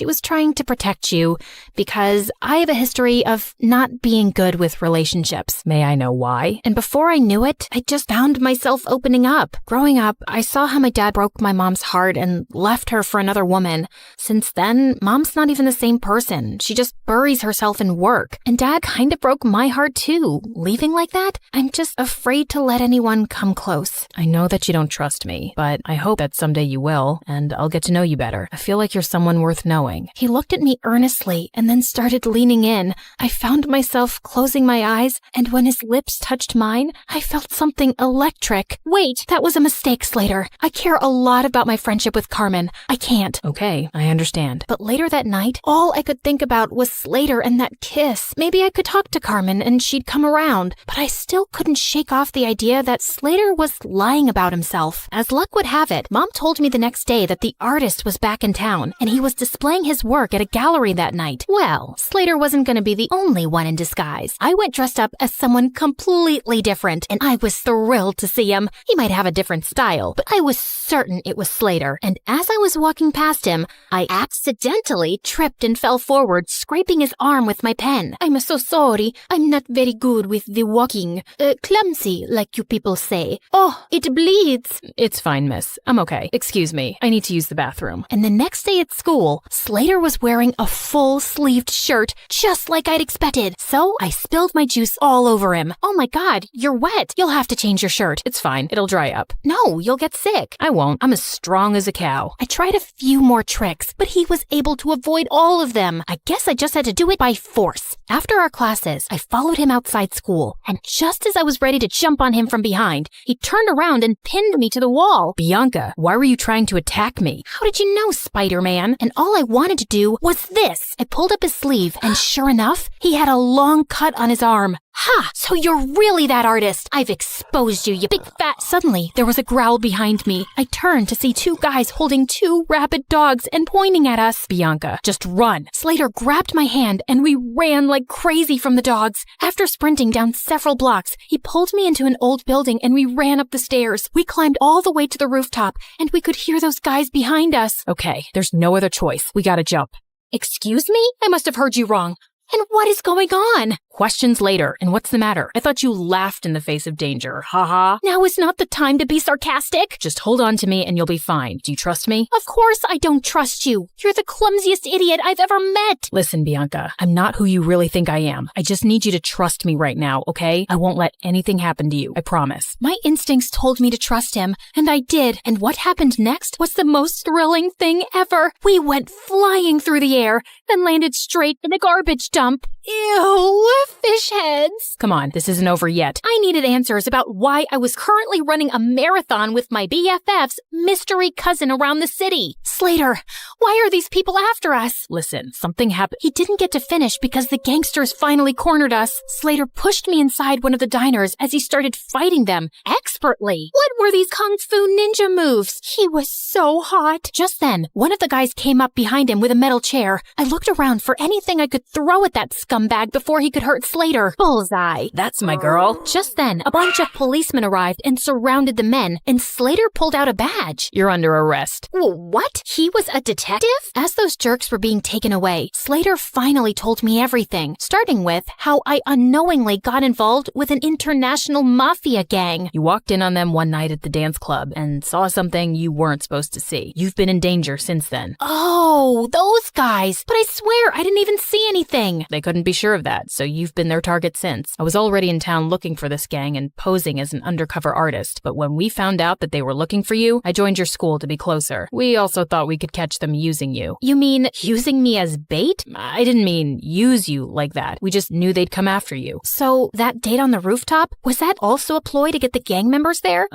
was trying to protect you because I have a history of not being good with relationships. May I know why? And before I knew it, I just found myself opening up. Growing up, I saw how my dad broke my mom's heart and left her for another woman. Since then, mom's not even the same person. She just buries herself in work. And dad kind of broke my heart too. Leaving like that? I'm just afraid to let anyone come close. I know that you don't trust me, but I hope that someday you will, and I'll get to know you better. I feel like you're someone worth knowing. He looked at me earnestly and then started leaning in. I found myself closing my eyes, and when his lips touched mine, I felt something electric. Wait, that was a mistake, Slater. I care a lot about my friendship with Carmen. I can't. Okay, I understand. But later that night, all I could think about was Slater and that kiss. Maybe I could talk to Carmen and she'd come around, but I still couldn't shake off the idea that Slater was lying about himself. As luck would have it, Mom told me the next day that the artist was back in town, and he was displaying his work at a gallery that night. Well, Slater wasn't going to be the only one in disguise. I went dressed up as someone completely different, and I was thrilled to see him. He might have a different style, but I was certain it was Slater, and as I was walking past him, I accidentally tripped and fell forward, scraping his arm with my pen. I'm so sorry. I'm not very good with the walking. Clumsy, like you people say. Oh, it bleeds. It's fine, miss. I'm okay. Excuse me. I need to use the bathroom. And the next day at school, Slater was wearing a full-sleeved shirt, just like I'd expected. So I spilled my juice all over him. Oh my God, you're wet. You'll have to change your shirt. It's fine. It'll dry up. No, you'll get sick. I won't. I'm as strong as a cow. I tried a few more tricks, but he was able to avoid all of them. I guess I just had to do it by force. After our classes, I followed him outside school, and just as I was ready to jump on him from behind, he turned around and pinned me to the wall. Bianca, why were you trying to attack me? How did you know, Spider-Man? And all I wanted to do was this. I pulled up his sleeve, and sure enough, he had a long cut on his arm. Ha! So you're really that artist. I've exposed you, you big fat... Suddenly, there was a growl behind me. I turned to see two guys holding two rabid dogs and pointing at us. Bianca, just run. Slater grabbed my hand and we ran like crazy from the dogs. After sprinting down several blocks, he pulled me into an old building and we ran up the stairs. We climbed all the way to the rooftop and we could hear those guys behind us. Okay, there's no other choice. We gotta jump. Excuse me? I must have heard you wrong. And what is going on? Questions later. And what's the matter? I thought you laughed in the face of danger. Ha. Now is not the time to be sarcastic. Just hold on to me and you'll be fine. Do you trust me? Of course I don't trust you. You're the clumsiest idiot I've ever met. Listen, Bianca, I'm not who you really think I am. I just need you to trust me right now, okay? I won't let anything happen to you. I promise. My instincts told me to trust him, and I did. And what happened next was the most thrilling thing ever. We went flying through the air, then landed straight in a garbage dump. Ew, fish heads. Come on, this isn't over yet. I needed answers about why I was currently running a marathon with my BFF's mystery cousin around the city. Slater, why are these people after us? Listen, something happened. He didn't get to finish because the gangsters finally cornered us. Slater pushed me inside one of the diners as he started fighting them expertly. What were these kung fu ninja moves? He was so hot. Just then, one of the guys came up behind him with a metal chair. I looked around for anything I could throw at that scumbag before he could hurt Slater. Bullseye. That's my girl. Just then, a bunch of policemen arrived and surrounded the men, and Slater pulled out a badge. You're under arrest. What? He was a detective? As those jerks were being taken away, Slater finally told me everything, starting with how I unknowingly got involved with an international mafia gang. You walked in on them one night at the dance club and saw something you weren't supposed to see. You've been in danger since then. Oh, those guys. But I swear I didn't even see anything. They couldn't be sure of that, so you've been their target since. I was already in town looking for this gang and posing as an undercover artist, but when we found out that they were looking for you, I joined your school to be closer. We also thought we could catch them using you. You mean using me as bait? I didn't mean use you like that. We just knew they'd come after you. So that date on the rooftop, was that also a ploy to get the gang members members there?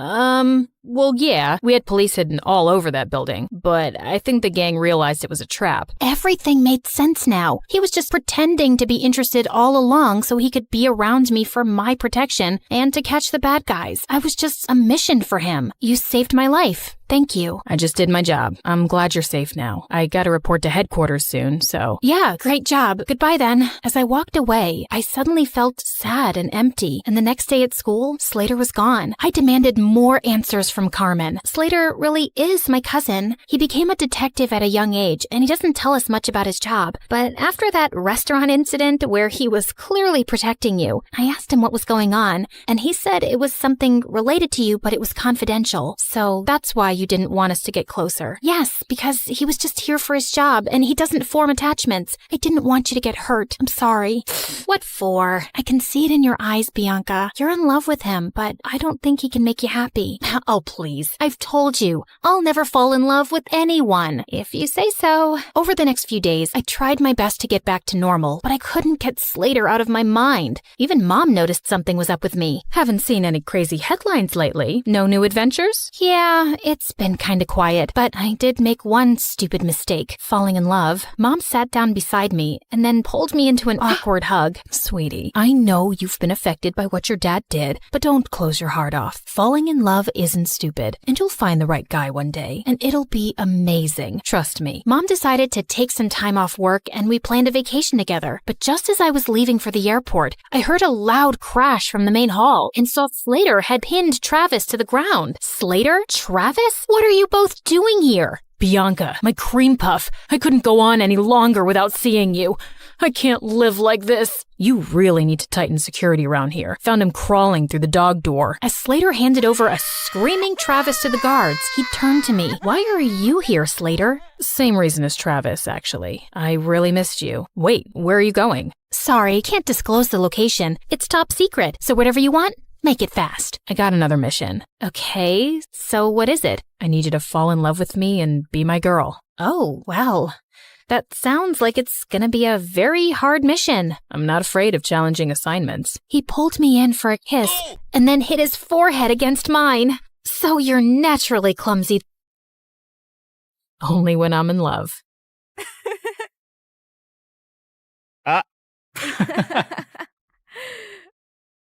Well, yeah, we had police hidden all over that building, but I think the gang realized it was a trap. Everything made sense now. He was just pretending to be interested all along so he could be around me for my protection and to catch the bad guys. I was just a mission for him. You saved my life. Thank you. I just did my job. I'm glad you're safe now. I gotta report to headquarters soon, so... Yeah, great job. Goodbye then. As I walked away, I suddenly felt sad and empty, and the next day at school, Slater was gone. I demanded more answers from Carmen. Slater really is my cousin. He became a detective at a young age, and he doesn't tell us much about his job. But after that restaurant incident where he was clearly protecting you, I asked him what was going on, and he said it was something related to you, but it was confidential. So that's why you didn't want us to get closer. Yes, because he was just here for his job, and he doesn't form attachments. I didn't want you to get hurt. I'm sorry. What for? I can see it in your eyes, Bianca. You're in love with him, but I don't think he can make you happy. Oh, please. I've told you, I'll never fall in love with anyone, if you say so. Over the next few days, I tried my best to get back to normal, but I couldn't get Slater out of my mind. Even Mom noticed something was up with me. Haven't seen any crazy headlines lately. No new adventures? Yeah, it's been kinda quiet, but I did make one stupid mistake, falling in love. Mom sat down beside me and then pulled me into an awkward hug. Sweetie, I know you've been affected by what your dad did, but don't close your heart off. Falling in love isn't stupid, and you'll find the right guy one day, and it'll be amazing. Trust me. Mom decided to take some time off work and we planned a vacation together, but just as I was leaving for the airport, I heard a loud crash from the main hall and saw Slater had pinned Travis to the ground. Slater? Travis? What are you both doing here? Bianca, my cream puff, I couldn't go on any longer without seeing you. I can't live like this. You really need to tighten security around here. Found him crawling through the dog door. As Slater handed over a screaming Travis to the guards, he turned to me. Why are you here, Slater? Same reason as Travis, actually. I really missed you. Wait, where are you going? Sorry, can't disclose the location. It's top secret, so whatever you want, make it fast. I got another mission. Okay, so what is it? I need you to fall in love with me and be my girl. Oh, well, that sounds like it's gonna be a very hard mission. I'm not afraid of challenging assignments. He pulled me in for a kiss and then hit his forehead against mine. So you're naturally clumsy. Only when I'm in love.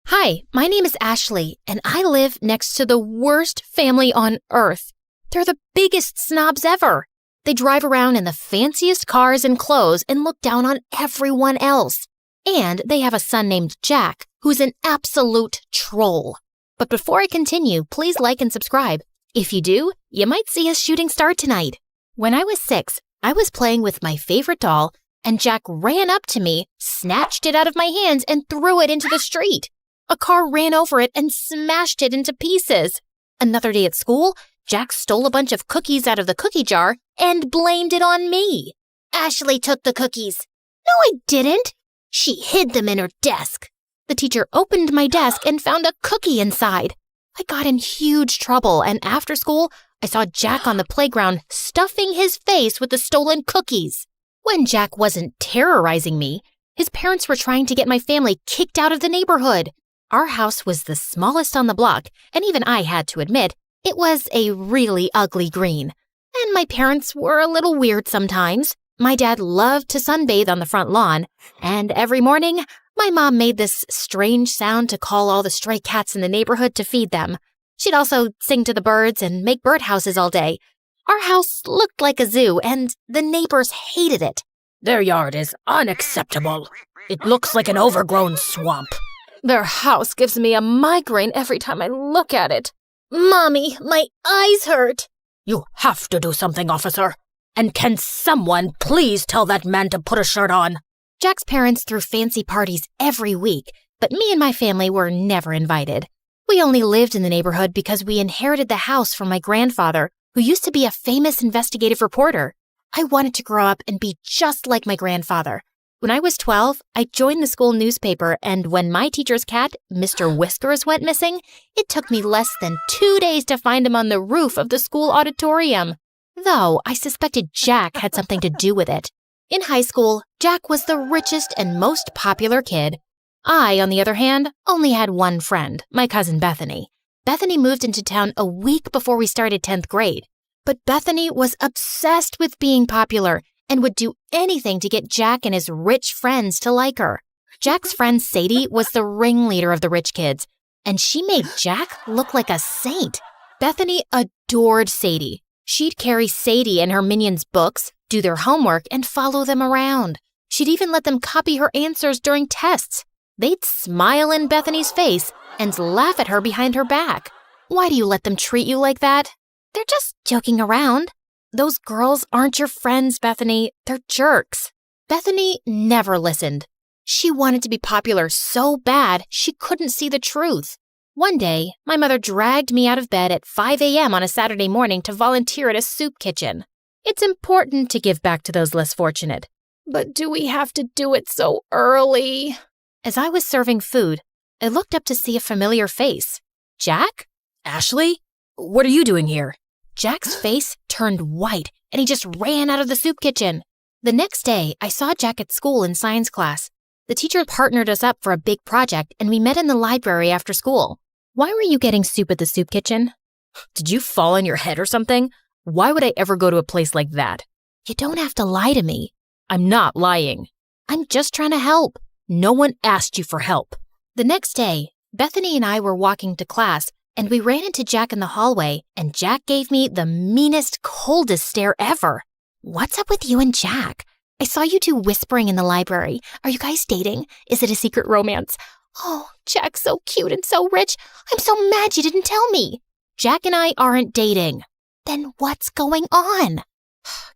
Hi, my name is Ashley, and I live next to the worst family on earth. They're the biggest snobs ever. They drive around in the fanciest cars and clothes and look down on everyone else. And they have a son named Jack, who's an absolute troll. But before I continue, please like and subscribe. If you do, you might see a shooting star tonight. When I was 6, I was playing with my favorite doll, and Jack ran up to me, snatched it out of my hands, and threw it into the street. A car ran over it and smashed it into pieces. Another day at school, Jack stole a bunch of cookies out of the cookie jar and blamed it on me. Ashley took the cookies. No, I didn't. She hid them in her desk. The teacher opened my desk and found a cookie inside. I got in huge trouble, and after school, I saw Jack on the playground stuffing his face with the stolen cookies. When Jack wasn't terrorizing me, his parents were trying to get my family kicked out of the neighborhood. Our house was the smallest on the block, and even I had to admit, it was a really ugly green. And my parents were a little weird sometimes. My dad loved to sunbathe on the front lawn, and every morning, my mom made this strange sound to call all the stray cats in the neighborhood to feed them. She'd also sing to the birds and make birdhouses all day. Our house looked like a zoo, and the neighbors hated it. Their yard is unacceptable. It looks like an overgrown swamp. Their house gives me a migraine every time I look at it. Mommy, my eyes hurt. You have to do something, officer. And can someone please tell that man to put a shirt on? Jack's parents threw fancy parties every week, but me and my family were never invited. We only lived in the neighborhood because we inherited the house from my grandfather, who used to be a famous investigative reporter. I wanted to grow up and be just like my grandfather. When I was 12, I joined the school newspaper, and when my teacher's cat, Mr. Whiskers, went missing, it took me less than 2 days to find him on the roof of the school auditorium. Though I suspected Jack had something to do with it. In high school, Jack was the richest and most popular kid. I, on the other hand, only had one friend, my cousin Bethany. Bethany moved into town a week before we started 10th grade. But Bethany was obsessed with being popular and would do anything to get Jack and his rich friends to like her. Jack's friend Sadie was the ringleader of the rich kids, and she made Jack look like a saint. Bethany adored Sadie. She'd carry Sadie and her minions' books, do their homework, and follow them around. She'd even let them copy her answers during tests. They'd smile in Bethany's face and laugh at her behind her back. Why do you let them treat you like that? They're just joking around. Those girls aren't your friends, Bethany. They're jerks. Bethany never listened. She wanted to be popular so bad she couldn't see the truth. One day, my mother dragged me out of bed at 5 a.m. on a Saturday morning to volunteer at a soup kitchen. It's important to give back to those less fortunate. But do we have to do it so early? As I was serving food, I looked up to see a familiar face. Jack? Ashley? What are you doing here? Jack's face turned white, and he just ran out of the soup kitchen. The next day, I saw Jack at school in science class. The teacher partnered us up for a big project, and we met in the library after school. Why were you getting soup at the soup kitchen? Did you fall on your head or something? Why would I ever go to a place like that? You don't have to lie to me. I'm not lying. I'm just trying to help. No one asked you for help. The next day, Bethany and I were walking to class, and we ran into Jack in the hallway, and Jack gave me the meanest, coldest stare ever. What's up with you and Jack? I saw you two whispering in the library. Are you guys dating? Is it a secret romance? Oh, Jack's so cute and so rich. I'm so mad you didn't tell me. Jack and I aren't dating. Then what's going on?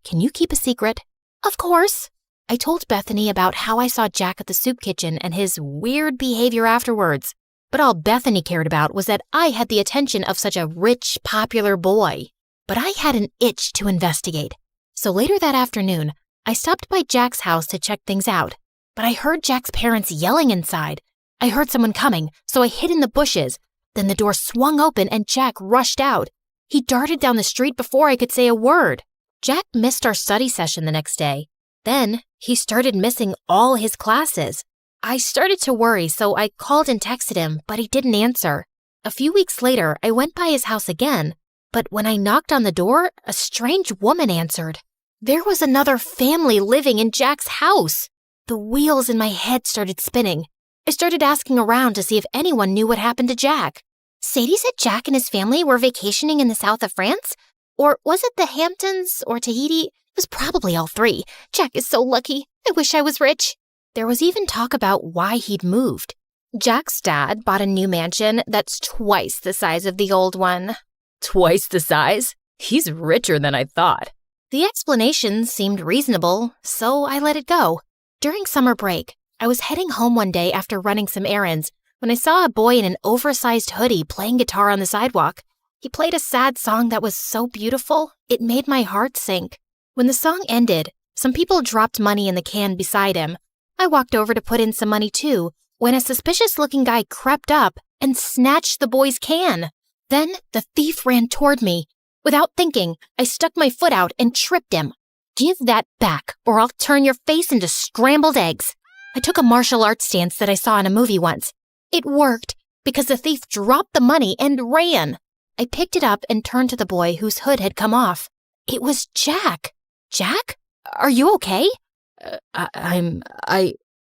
Can you keep a secret? Of course. I told Bethany about how I saw Jack at the soup kitchen and his weird behavior afterwards. But all Bethany cared about was that I had the attention of such a rich, popular boy. But I had an itch to investigate. So later that afternoon, I stopped by Jack's house to check things out. But I heard Jack's parents yelling inside. I heard someone coming, so I hid in the bushes. Then the door swung open and Jack rushed out. He darted down the street before I could say a word. Jack missed our study session the next day. Then he started missing all his classes. I started to worry, so I called and texted him, but he didn't answer. A few weeks later, I went by his house again, but when I knocked on the door, a strange woman answered. There was another family living in Jack's house. The wheels in my head started spinning. I started asking around to see if anyone knew what happened to Jack. Sadie said Jack and his family were vacationing in the south of France? Or was it the Hamptons or Tahiti? It was probably all three. Jack is so lucky. I wish I was rich. There was even talk about why he'd moved. Jack's dad bought a new mansion that's twice the size of the old one. Twice the size? He's richer than I thought. The explanation seemed reasonable, so I let it go. During summer break, I was heading home one day after running some errands when I saw a boy in an oversized hoodie playing guitar on the sidewalk. He played a sad song that was so beautiful, it made my heart sink. When the song ended, some people dropped money in the can beside him. I walked over to put in some money too, when a suspicious-looking guy crept up and snatched the boy's can. Then the thief ran toward me. Without thinking, I stuck my foot out and tripped him. Give that back, or I'll turn your face into scrambled eggs. I took a martial arts stance that I saw in a movie once. It worked, because the thief dropped the money and ran. I picked it up and turned to the boy whose hood had come off. It was Jack. Jack? Are you okay?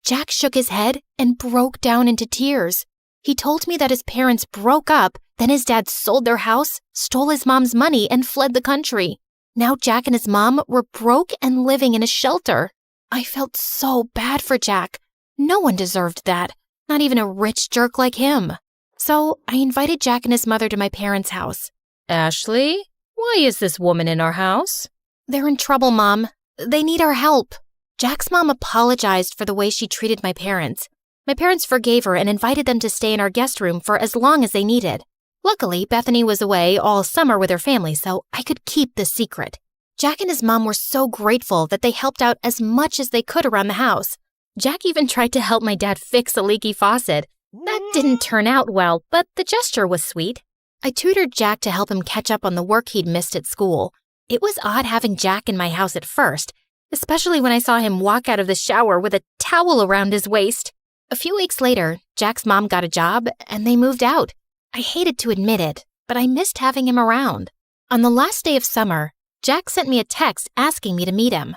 Jack shook his head and broke down into tears. He told me that his parents broke up, then his dad sold their house, stole his mom's money, and fled the country. Now Jack and his mom were broke and living in a shelter. I felt so bad for Jack. No one deserved that, not even a rich jerk like him. So I invited Jack and his mother to my parents' house. Ashley, why is this woman in our house? They're in trouble, Mom. They need our help. Jack's mom apologized for the way she treated my parents. My parents forgave her and invited them to stay in our guest room for as long as they needed. Luckily, Bethany was away all summer with her family, so I could keep the secret. Jack and his mom were so grateful that they helped out as much as they could around the house. Jack even tried to help my dad fix a leaky faucet. That didn't turn out well, but the gesture was sweet. I tutored Jack to help him catch up on the work he'd missed at school. It was odd having Jack in my house at first, especially when I saw him walk out of the shower with a towel around his waist. A few weeks later, Jack's mom got a job and they moved out. I hated to admit it, but I missed having him around. On the last day of summer, Jack sent me a text asking me to meet him.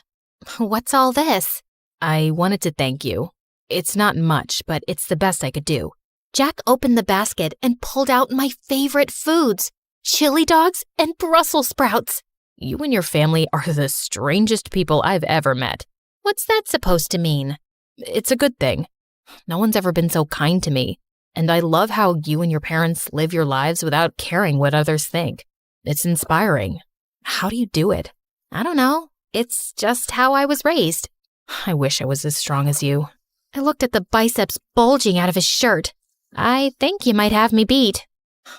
What's all this? I wanted to thank you. It's not much, but it's the best I could do. Jack opened the basket and pulled out my favorite foods, chili dogs and Brussels sprouts. You and your family are the strangest people I've ever met. What's that supposed to mean? It's a good thing. No one's ever been so kind to me, and I love how you and your parents live your lives without caring what others think. It's inspiring. How do you do it? I don't know. It's just how I was raised. I wish I was as strong as you. I looked at the biceps bulging out of his shirt. I think you might have me beat.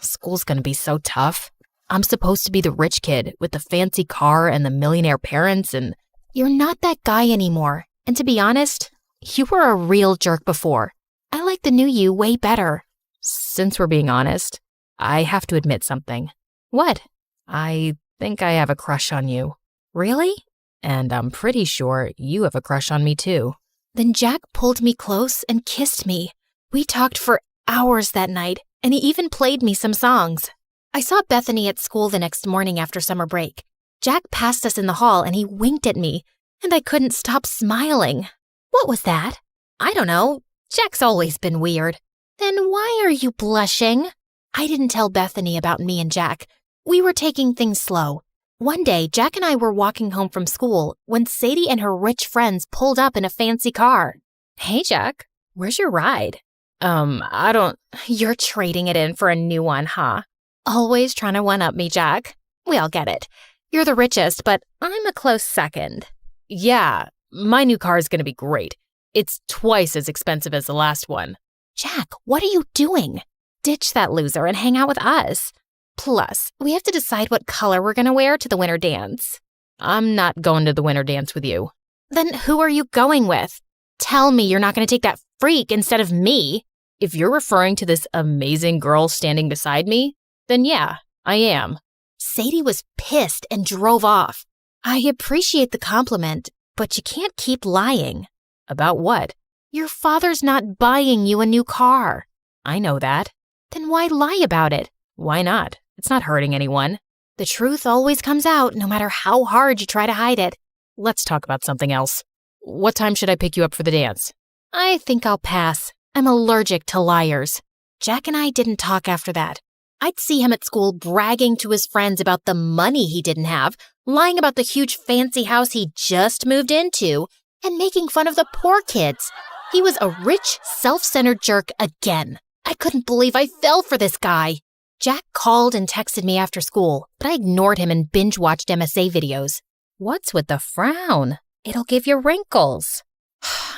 School's gonna be so tough. I'm supposed to be the rich kid with the fancy car and the millionaire parents, and you're not that guy anymore. And to be honest, you were a real jerk before. I like the new you way better. Since we're being honest, I have to admit something. What? I think I have a crush on you. Really? And I'm pretty sure you have a crush on me too. Then Jack pulled me close and kissed me. We talked for hours that night, and he even played me some songs. I saw Bethany at school the next morning after summer break. Jack passed us in the hall and he winked at me, and I couldn't stop smiling. What was that? I don't know. Jack's always been weird. Then why are you blushing? I didn't tell Bethany about me and Jack. We were taking things slow. One day, Jack and I were walking home from school when Sadie and her rich friends pulled up in a fancy car. Hey, Jack, where's your ride? I don't... You're trading it in for a new one, huh? Always trying to one-up me, Jack. We all get it. You're the richest, but I'm a close second. Yeah, my new car is going to be great. It's twice as expensive as the last one. Jack, what are you doing? Ditch that loser and hang out with us. Plus, we have to decide what color we're going to wear to the winter dance. I'm not going to the winter dance with you. Then who are you going with? Tell me you're not going to take that freak instead of me. If you're referring to this amazing girl standing beside me, then yeah, I am. Sadie was pissed and drove off. I appreciate the compliment, but you can't keep lying. About what? Your father's not buying you a new car. I know that. Then why lie about it? Why not? It's not hurting anyone. The truth always comes out, no matter how hard you try to hide it. Let's talk about something else. What time should I pick you up for the dance? I think I'll pass. I'm allergic to liars. Jack and I didn't talk after that. I'd see him at school bragging to his friends about the money he didn't have, lying about the huge fancy house he just moved into, and making fun of the poor kids. He was a rich, self-centered jerk again. I couldn't believe I fell for this guy. Jack called and texted me after school, but I ignored him and binge-watched MSA videos. What's with the frown? It'll give you wrinkles.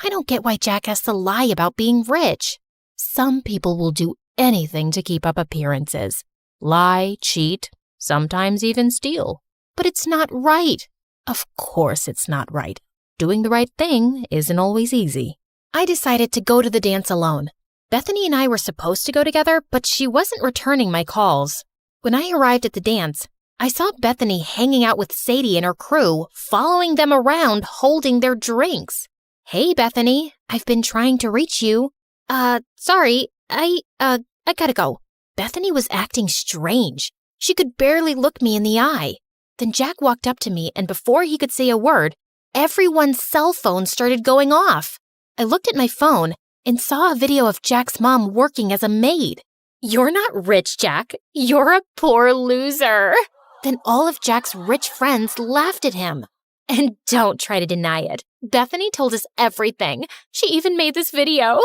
I don't get why Jack has to lie about being rich. Some people will do anything to keep up appearances. Lie, cheat, sometimes even steal. But it's not right. Of course it's not right. Doing the right thing isn't always easy. I decided to go to the dance alone. Bethany and I were supposed to go together, but she wasn't returning my calls. When I arrived at the dance, I saw Bethany hanging out with Sadie and her crew, following them around, holding their drinks. Hey, Bethany, I've been trying to reach you. Sorry, I gotta go. Bethany was acting strange. She could barely look me in the eye. Then Jack walked up to me, and before he could say a word, everyone's cell phone started going off. I looked at my phone and saw a video of Jack's mom working as a maid. You're not rich, Jack. You're a poor loser. Then all of Jack's rich friends laughed at him. And don't try to deny it. Bethany told us everything. She even made this video.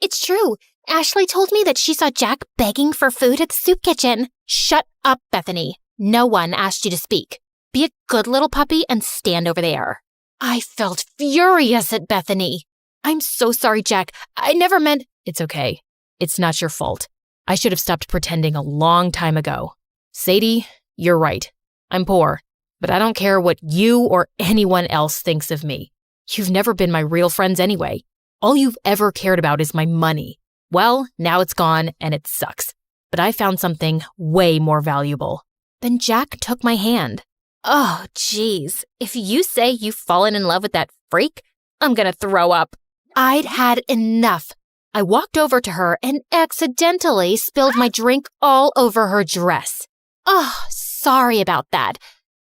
It's true. Ashley told me that she saw Jack begging for food at the soup kitchen. Shut up, Bethany. No one asked you to speak. Be a good little puppy and stand over there. I felt furious at Bethany. I'm so sorry, Jack. I never meant... It's okay. It's not your fault. I should have stopped pretending a long time ago. Sadie, you're right. I'm poor, but I don't care what you or anyone else thinks of me. You've never been my real friends anyway. All you've ever cared about is my money. Well, now it's gone and it sucks. But I found something way more valuable. Then Jack took my hand. Oh, geez. If you say you've fallen in love with that freak, I'm gonna throw up. I'd had enough. I walked over to her and accidentally spilled my drink all over her dress. Oh, sorry about that.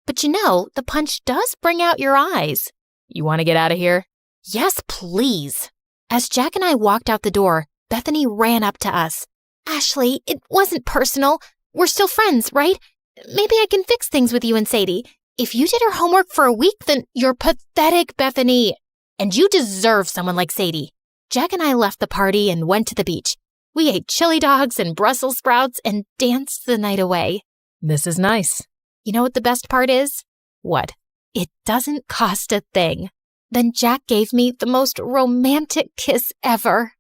But you know, the punch does bring out your eyes. You want to get out of here? Yes, please. As Jack and I walked out the door, Bethany ran up to us. Ashley, it wasn't personal. We're still friends, right? Maybe I can fix things with you and Sadie. If you did her homework for a week, then you're pathetic, Bethany. And you deserve someone like Sadie. Jack and I left the party and went to the beach. We ate chili dogs and Brussels sprouts and danced the night away. This is nice. You know what the best part is? What? It doesn't cost a thing. Then Jack gave me the most romantic kiss ever.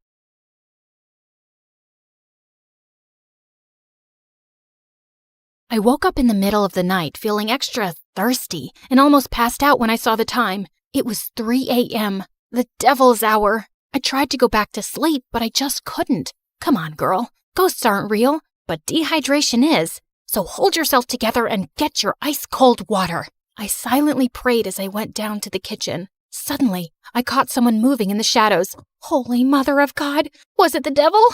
I woke up in the middle of the night feeling extra thirsty and almost passed out when I saw the time. It was 3 a.m., the devil's hour. I tried to go back to sleep, but I just couldn't. Come on, girl. Ghosts aren't real, but dehydration is. So hold yourself together and get your ice-cold water. I silently prayed as I went down to the kitchen. Suddenly, I caught someone moving in the shadows. Holy Mother of God! Was it the devil?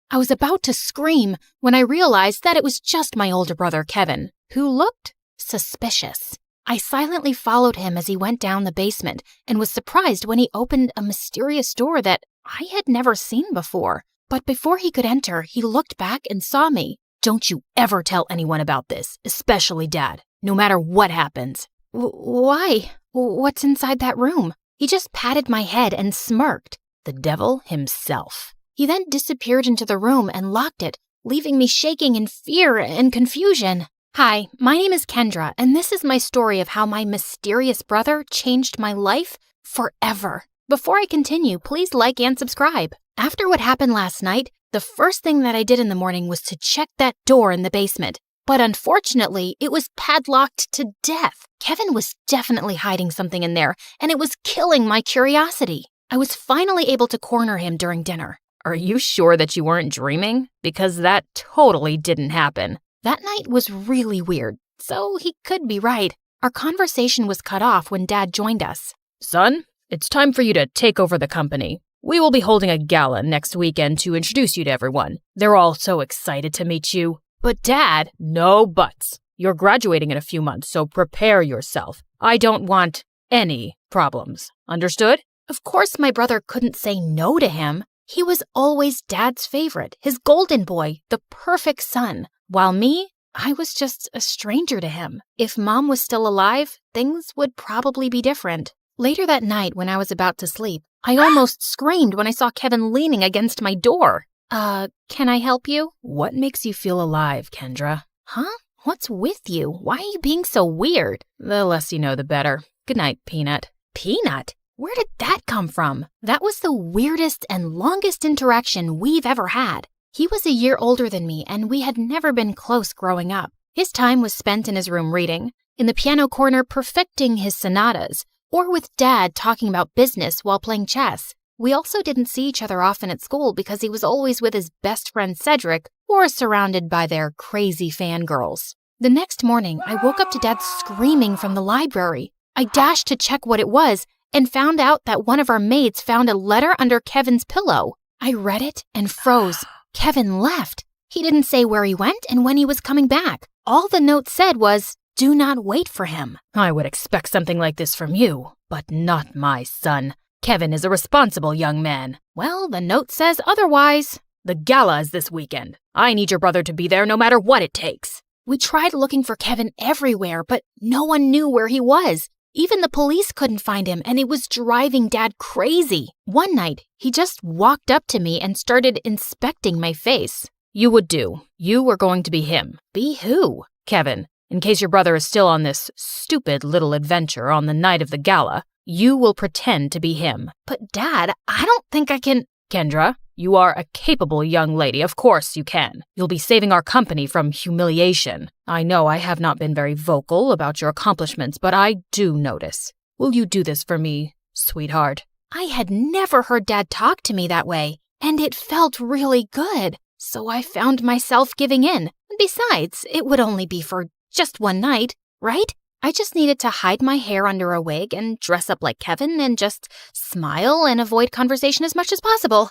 I was about to scream when I realized that it was just my older brother, Kevin, who looked suspicious. I silently followed him as he went down the basement and was surprised when he opened a mysterious door that I had never seen before. But before he could enter, he looked back and saw me. Don't you ever tell anyone about this, especially Dad, no matter what happens. Why? What's inside that room? He just patted my head and smirked. The devil himself. He then disappeared into the room and locked it, leaving me shaking in fear and confusion. Hi, my name is Kendra, and this is my story of how my mysterious brother changed my life forever. Before I continue, please like and subscribe. After what happened last night, the first thing that I did in the morning was to check that door in the basement. But unfortunately, it was padlocked to death. Kevin was definitely hiding something in there, and it was killing my curiosity. I was finally able to corner him during dinner. Are you sure that you weren't dreaming? Because that totally didn't happen. That night was really weird, so he could be right. Our conversation was cut off when Dad joined us. Son, it's time for you to take over the company. We will be holding a gala next weekend to introduce you to everyone. They're all so excited to meet you. But Dad, no buts. You're graduating in a few months, so prepare yourself. I don't want any problems. Understood? Of course my brother couldn't say no to him. He was always Dad's favorite, his golden boy, the perfect son. While me, I was just a stranger to him. If Mom was still alive, things would probably be different. Later that night, when I was about to sleep, I almost screamed when I saw Kevin leaning against my door. Can I help you? What makes you feel alive, Kendra? Huh? What's with you? Why are you being so weird? The less you know, the better. Good night, Peanut. Peanut? Where did that come from? That was the weirdest and longest interaction we've ever had. He was a year older than me, and we had never been close growing up. His time was spent in his room reading, in the piano corner perfecting his sonatas, or with Dad talking about business while playing chess. We also didn't see each other often at school because he was always with his best friend Cedric or surrounded by their crazy fangirls. The next morning, I woke up to Dad screaming from the library. I dashed to check what it was and found out that one of our maids found a letter under Kevin's pillow. I read it and froze. Kevin left. He didn't say where he went and when he was coming back. All the note said was, "Do not wait for him." I would expect something like this from you, but not my son. Kevin is a responsible young man. Well, the note says otherwise. The gala is this weekend. I need your brother to be there no matter what it takes. We tried looking for Kevin everywhere, but no one knew where he was. Even the police couldn't find him, and it was driving Dad crazy. One night, he just walked up to me and started inspecting my face. You would do. You were going to be him. Be who? Kevin. In case your brother is still on this stupid little adventure on the night of the gala, you will pretend to be him. But Dad, I don't think I can... Kendra, you are a capable young lady. Of course you can. You'll be saving our company from humiliation. I know I have not been very vocal about your accomplishments, but I do notice. Will you do this for me, sweetheart? I had never heard Dad talk to me that way, and it felt really good. So I found myself giving in. Besides, it would only be for just one night, right? I just needed to hide my hair under a wig and dress up like Kevin and just smile and avoid conversation as much as possible.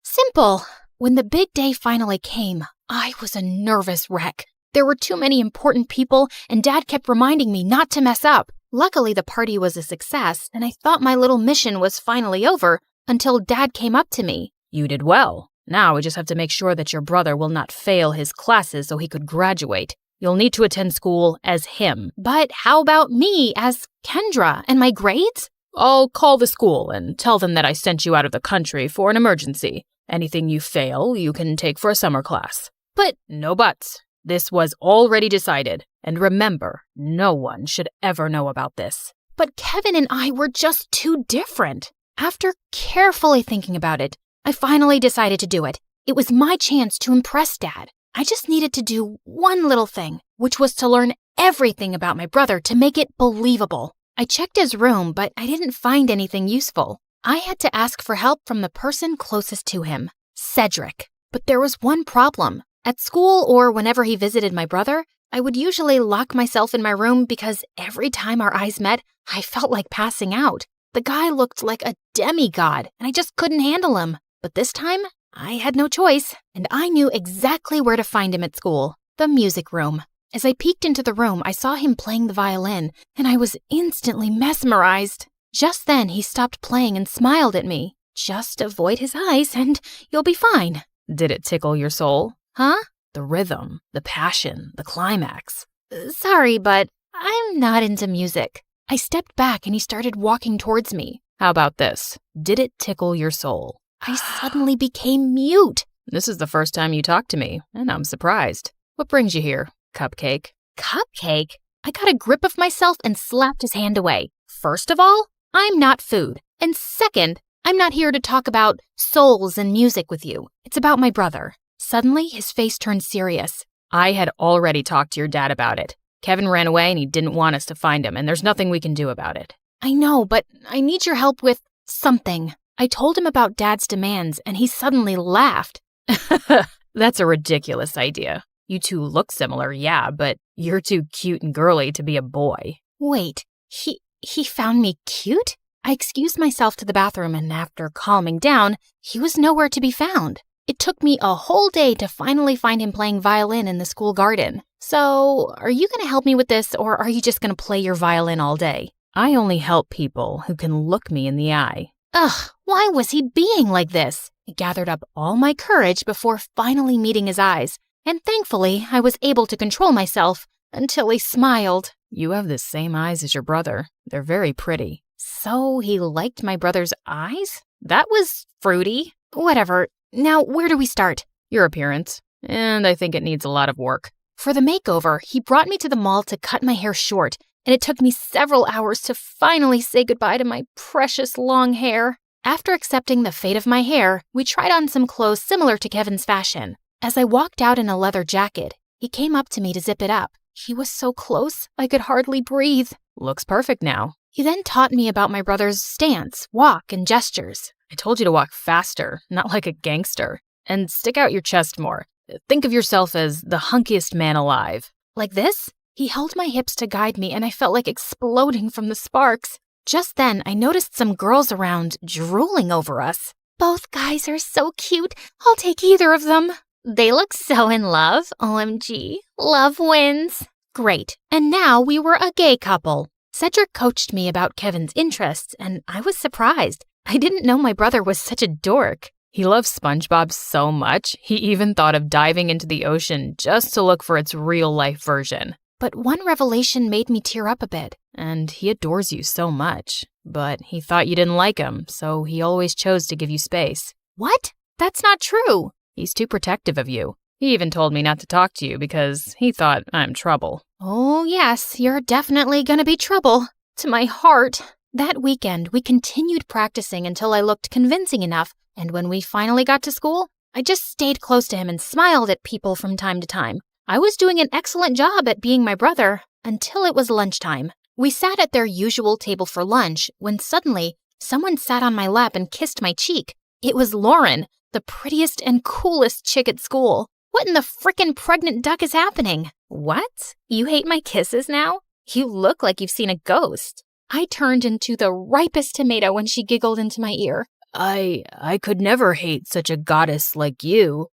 Simple. When the big day finally came, I was a nervous wreck. There were too many important people, and Dad kept reminding me not to mess up. Luckily, the party was a success, and I thought my little mission was finally over until Dad came up to me. You did well. Now we just have to make sure that your brother will not fail his classes so he could graduate. You'll need to attend school as him. But how about me as Kendra and my grades? I'll call the school and tell them that I sent you out of the country for an emergency. Anything you fail, you can take for a summer class. But no buts. This was already decided. And remember, no one should ever know about this. But Kevin and I were just too different. After carefully thinking about it, I finally decided to do it. It was my chance to impress Dad. I just needed to do one little thing, which was to learn everything about my brother to make it believable. I checked his room, but I didn't find anything useful. I had to ask for help from the person closest to him, Cedric. But there was one problem. At school or whenever he visited my brother, I would usually lock myself in my room because every time our eyes met, I felt like passing out. The guy looked like a demigod, and I just couldn't handle him. But this time, I had no choice, and I knew exactly where to find him at school, the music room. As I peeked into the room, I saw him playing the violin, and I was instantly mesmerized. Just then, he stopped playing and smiled at me. Just avoid his eyes, and you'll be fine. Did it tickle your soul? Huh? The rhythm, the passion, the climax. Sorry, but I'm not into music. I stepped back and he started walking towards me. How about this? Did it tickle your soul? I suddenly became mute. This is the first time you talked to me, and I'm surprised. What brings you here, Cupcake? Cupcake? I got a grip of myself and slapped his hand away. First of all, I'm not food. And second, I'm not here to talk about souls and music with you. It's about my brother. Suddenly, his face turned serious. I had already talked to your dad about it. Kevin ran away and he didn't want us to find him, and there's nothing we can do about it. I know, but I need your help with something. I told him about Dad's demands, and he suddenly laughed. That's a ridiculous idea. You two look similar, yeah, but you're too cute and girly to be a boy. Wait, he found me cute? I excused myself to the bathroom, and after calming down, he was nowhere to be found. It took me a whole day to finally find him playing violin in the school garden. So, are you going to help me with this, or are you just going to play your violin all day? I only help people who can look me in the eye. Ugh, why was he being like this? I gathered up all my courage before finally meeting his eyes, and thankfully I was able to control myself until he smiled. You have the same eyes as your brother. They're very pretty. So he liked my brother's eyes? That was fruity. Whatever. Now, where do we start? Your appearance. And I think it needs a lot of work. For the makeover, he brought me to the mall to cut my hair short, and it took me several hours to finally say goodbye to my precious long hair. After accepting the fate of my hair, we tried on some clothes similar to Kevin's fashion. As I walked out in a leather jacket, he came up to me to zip it up. He was so close, I could hardly breathe. Looks perfect now. He then taught me about my brother's stance, walk, and gestures. I told you to walk faster, not like a gangster. And stick out your chest more. Think of yourself as the hunkiest man alive. Like this? He held my hips to guide me, and I felt like exploding from the sparks. Just then, I noticed some girls around drooling over us. Both guys are so cute. I'll take either of them. They look so in love. OMG. Love wins. Great. And now we were a gay couple. Cedric coached me about Kevin's interests, and I was surprised. I didn't know my brother was such a dork. He loves SpongeBob so much, he even thought of diving into the ocean just to look for its real-life version. But one revelation made me tear up a bit. And he adores you so much. But he thought you didn't like him, so he always chose to give you space. What? That's not true. He's too protective of you. He even told me not to talk to you because he thought I'm trouble. Oh, yes, you're definitely gonna be trouble. To my heart. That weekend, we continued practicing until I looked convincing enough, and when we finally got to school, I just stayed close to him and smiled at people from time to time. I was doing an excellent job at being my brother until it was lunchtime. We sat at their usual table for lunch when suddenly someone sat on my lap and kissed my cheek. It was Lauren, the prettiest and coolest chick at school. What in the frickin' pregnant duck is happening? What? You hate my kisses now? You look like you've seen a ghost. I turned into the ripest tomato when she giggled into my ear. I could never hate such a goddess like you.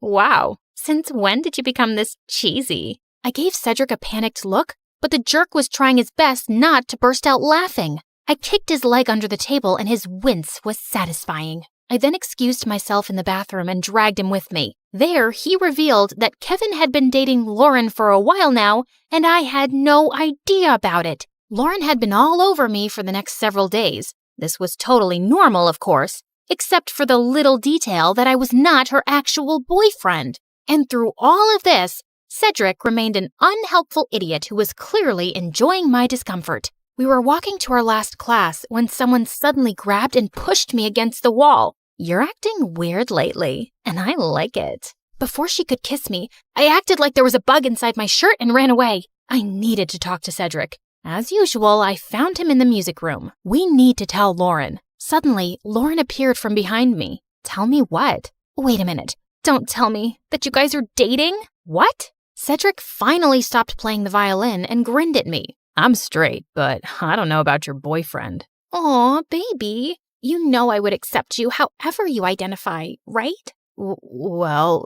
Wow. Since when did you become this cheesy? I gave Cedric a panicked look, but the jerk was trying his best not to burst out laughing. I kicked his leg under the table and his wince was satisfying. I then excused myself in the bathroom and dragged him with me. There, he revealed that Kevin had been dating Lauren for a while now, and I had no idea about it. Lauren had been all over me for the next several days. This was totally normal, of course, except for the little detail that I was not her actual boyfriend. And through all of this, Cedric remained an unhelpful idiot who was clearly enjoying my discomfort. We were walking to our last class when someone suddenly grabbed and pushed me against the wall. You're acting weird lately, and I like it. Before she could kiss me, I acted like there was a bug inside my shirt and ran away. I needed to talk to Cedric. As usual, I found him in the music room. We need to tell Lauren. Suddenly, Lauren appeared from behind me. Tell me what? Wait a minute. Don't tell me that you guys are dating? What? Cedric finally stopped playing the violin and grinned at me. I'm straight, but I don't know about your boyfriend. Aw, baby. You know I would accept you however you identify, right? Well,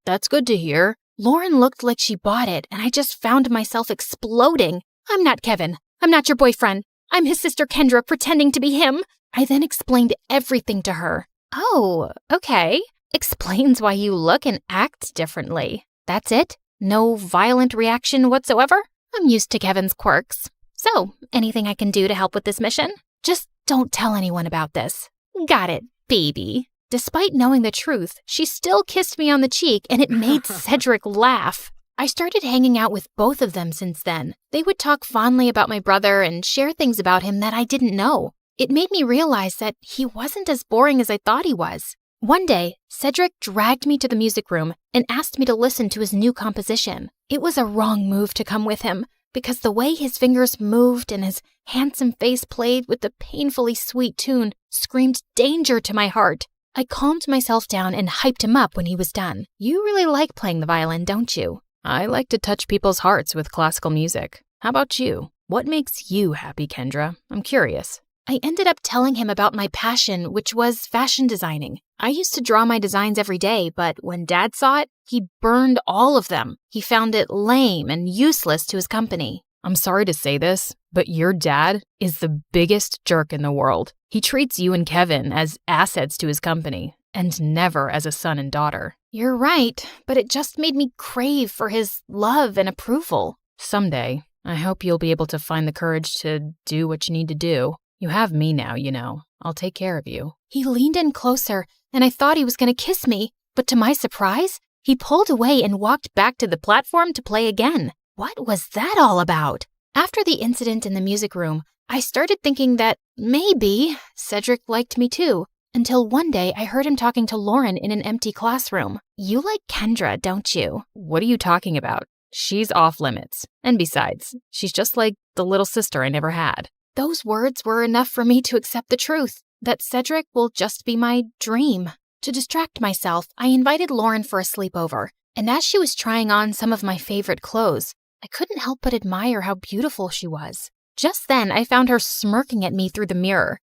that's good to hear. Lauren looked like she bought it, and I just found myself exploding. I'm not Kevin. I'm not your boyfriend. I'm his sister Kendra pretending to be him. I then explained everything to her. Oh, okay. Explains why you look and act differently. That's it? No violent reaction whatsoever? I'm used to Kevin's quirks. So, anything I can do to help with this mission? Just don't tell anyone about this. Got it, baby. Despite knowing the truth, she still kissed me on the cheek and it made Cedric laugh. I started hanging out with both of them since then. They would talk fondly about my brother and share things about him that I didn't know. It made me realize that he wasn't as boring as I thought he was. One day, Cedric dragged me to the music room and asked me to listen to his new composition. It was a wrong move to come with him, because the way his fingers moved and his handsome face played with the painfully sweet tune screamed danger to my heart. I calmed myself down and hyped him up when he was done. You really like playing the violin, don't you? I like to touch people's hearts with classical music. How about you? What makes you happy, Kendra? I'm curious. I ended up telling him about my passion, which was fashion designing. I used to draw my designs every day, but when Dad saw it, he burned all of them. He found it lame and useless to his company. I'm sorry to say this, but your dad is the biggest jerk in the world. He treats you and Kevin as assets to his company, and never as a son and daughter. You're right, but it just made me crave for his love and approval. Someday, I hope you'll be able to find the courage to do what you need to do. You have me now, you know. I'll take care of you. He leaned in closer, and I thought he was going to kiss me, but to my surprise, he pulled away and walked back to the platform to play again. What was that all about? After the incident in the music room, I started thinking that maybe Cedric liked me too, until one day I heard him talking to Lauren in an empty classroom. You like Kendra, don't you? What are you talking about? She's off limits. And besides, she's just like the little sister I never had. Those words were enough for me to accept the truth, that Cedric will just be my dream. To distract myself, I invited Lauren for a sleepover, and as she was trying on some of my favorite clothes, I couldn't help but admire how beautiful she was. Just then, I found her smirking at me through the mirror.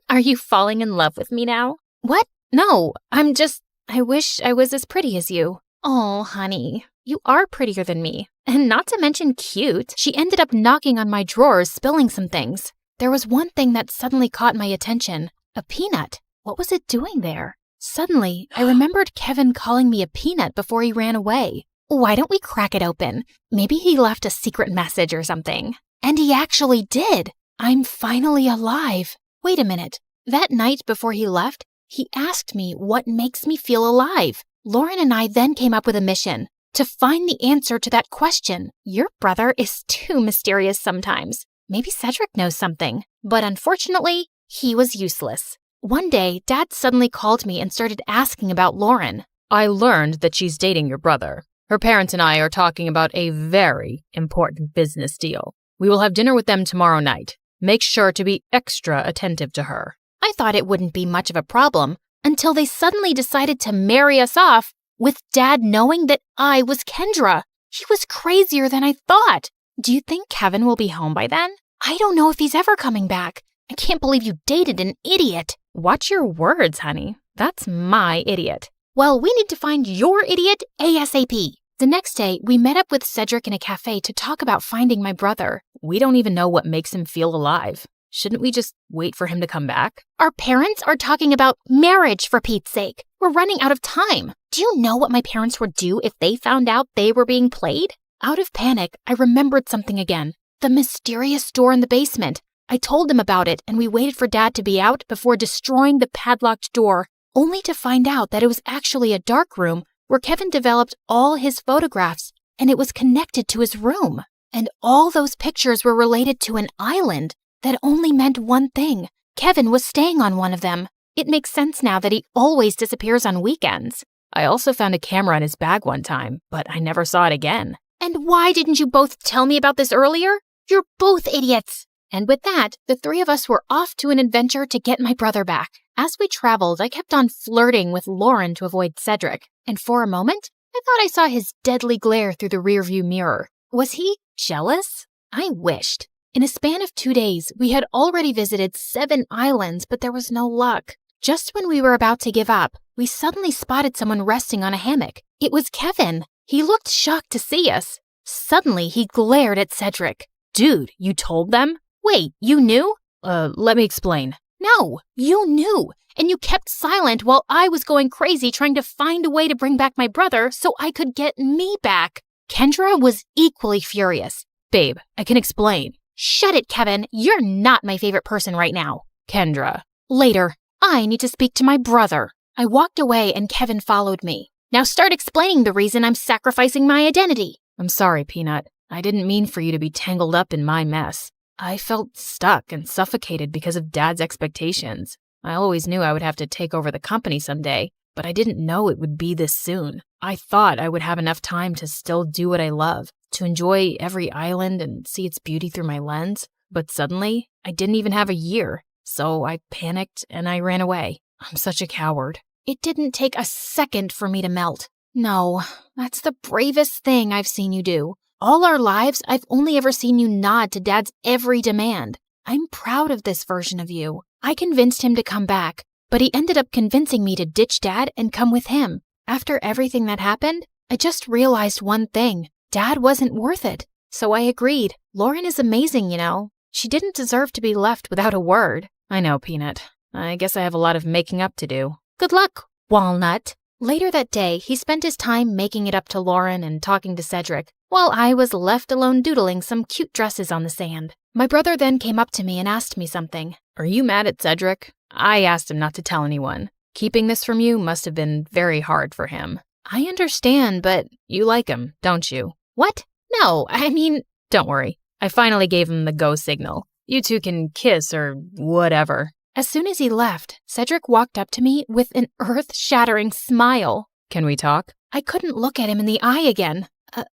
Are you falling in love with me now? What? No, I wish I was as pretty as you. Oh, honey, you are prettier than me, and not to mention cute. She ended up knocking on my drawers, spilling some things. There was one thing that suddenly caught my attention. A peanut. What was it doing there? Suddenly, I remembered Kevin calling me a peanut before he ran away. Why don't we crack it open? Maybe he left a secret message or something. And he actually did. I'm finally alive. Wait a minute. That night before he left, he asked me what makes me feel alive. Lauren and I then came up with a mission to find the answer to that question. Your brother is too mysterious sometimes. Maybe Cedric knows something, but unfortunately, he was useless. One day, Dad suddenly called me and started asking about Lauren. I learned that she's dating your brother. Her parents and I are talking about a very important business deal. We will have dinner with them tomorrow night. Make sure to be extra attentive to her. I thought it wouldn't be much of a problem until they suddenly decided to marry us off with Dad knowing that I was Kendra. He was crazier than I thought. Do you think Kevin will be home by then? I don't know if he's ever coming back. I can't believe you dated an idiot. Watch your words, honey. That's my idiot. Well, we need to find your idiot ASAP. The next day, we met up with Cedric in a cafe to talk about finding my brother. We don't even know what makes him feel alive. Shouldn't we just wait for him to come back? Our parents are talking about marriage, for Pete's sake. We're running out of time. Do you know what my parents would do if they found out they were being played? Out of panic, I remembered something again. The mysterious door in the basement. I told them about it, and we waited for Dad to be out before destroying the padlocked door, only to find out that it was actually a dark room where Kevin developed all his photographs, and it was connected to his room. And all those pictures were related to an island that only meant one thing. Kevin was staying on one of them. It makes sense now that he always disappears on weekends. I also found a camera in his bag one time, but I never saw it again. And why didn't you both tell me about this earlier? You're both idiots. And with that, the three of us were off to an adventure to get my brother back. As we traveled, I kept on flirting with Lauren to avoid Cedric, and for a moment, I thought I saw his deadly glare through the rearview mirror. Was he jealous? I wished. In a span of 2 days, we had already visited 7 islands, but there was no luck. Just when we were about to give up, we suddenly spotted someone resting on a hammock. It was Kevin. He looked shocked to see us. Suddenly, he glared at Cedric. Dude, you told them? Wait, you knew? Let me explain. No, you knew. And you kept silent while I was going crazy trying to find a way to bring back my brother so I could get me back. Kendra was equally furious. Babe, I can explain. Shut it, Kevin. You're not my favorite person right now. Kendra. Later. I need to speak to my brother. I walked away and Kevin followed me. Now start explaining the reason I'm sacrificing my identity. I'm sorry, Peanut. I didn't mean for you to be tangled up in my mess. I felt stuck and suffocated because of Dad's expectations. I always knew I would have to take over the company someday, but I didn't know it would be this soon. I thought I would have enough time to still do what I love, to enjoy every island and see its beauty through my lens. But suddenly, I didn't even have a year. So I panicked and I ran away. I'm such a coward. It didn't take a second for me to melt. No, that's the bravest thing I've seen you do. All our lives, I've only ever seen you nod to Dad's every demand. I'm proud of this version of you. I convinced him to come back, but he ended up convincing me to ditch Dad and come with him. After everything that happened, I just realized one thing. Dad wasn't worth it. So I agreed. Lauren is amazing, you know. She didn't deserve to be left without a word. I know, Peanut. I guess I have a lot of making up to do. Good luck, Walnut. Later that day, he spent his time making it up to Lauren and talking to Cedric, while I was left alone doodling some cute dresses on the sand. My brother then came up to me and asked me something. Are you mad at Cedric? I asked him not to tell anyone. Keeping this from you must have been very hard for him. I understand, but you like him, don't you? What? No, I mean... Don't worry. I finally gave him the go signal. You two can kiss or whatever. As soon as he left, Cedric walked up to me with an earth-shattering smile. Can we talk? I couldn't look at him in the eye again.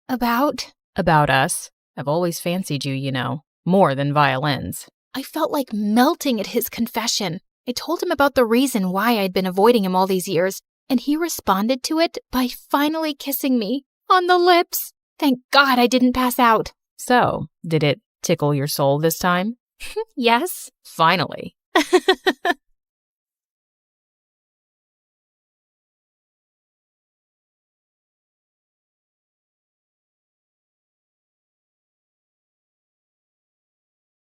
About us. I've always fancied you, you know. More than violins. I felt like melting at his confession. I told him about the reason why I'd been avoiding him all these years, and he responded to it by finally kissing me on the lips. Thank God I didn't pass out. So, did it tickle your soul this time? Yes. Finally.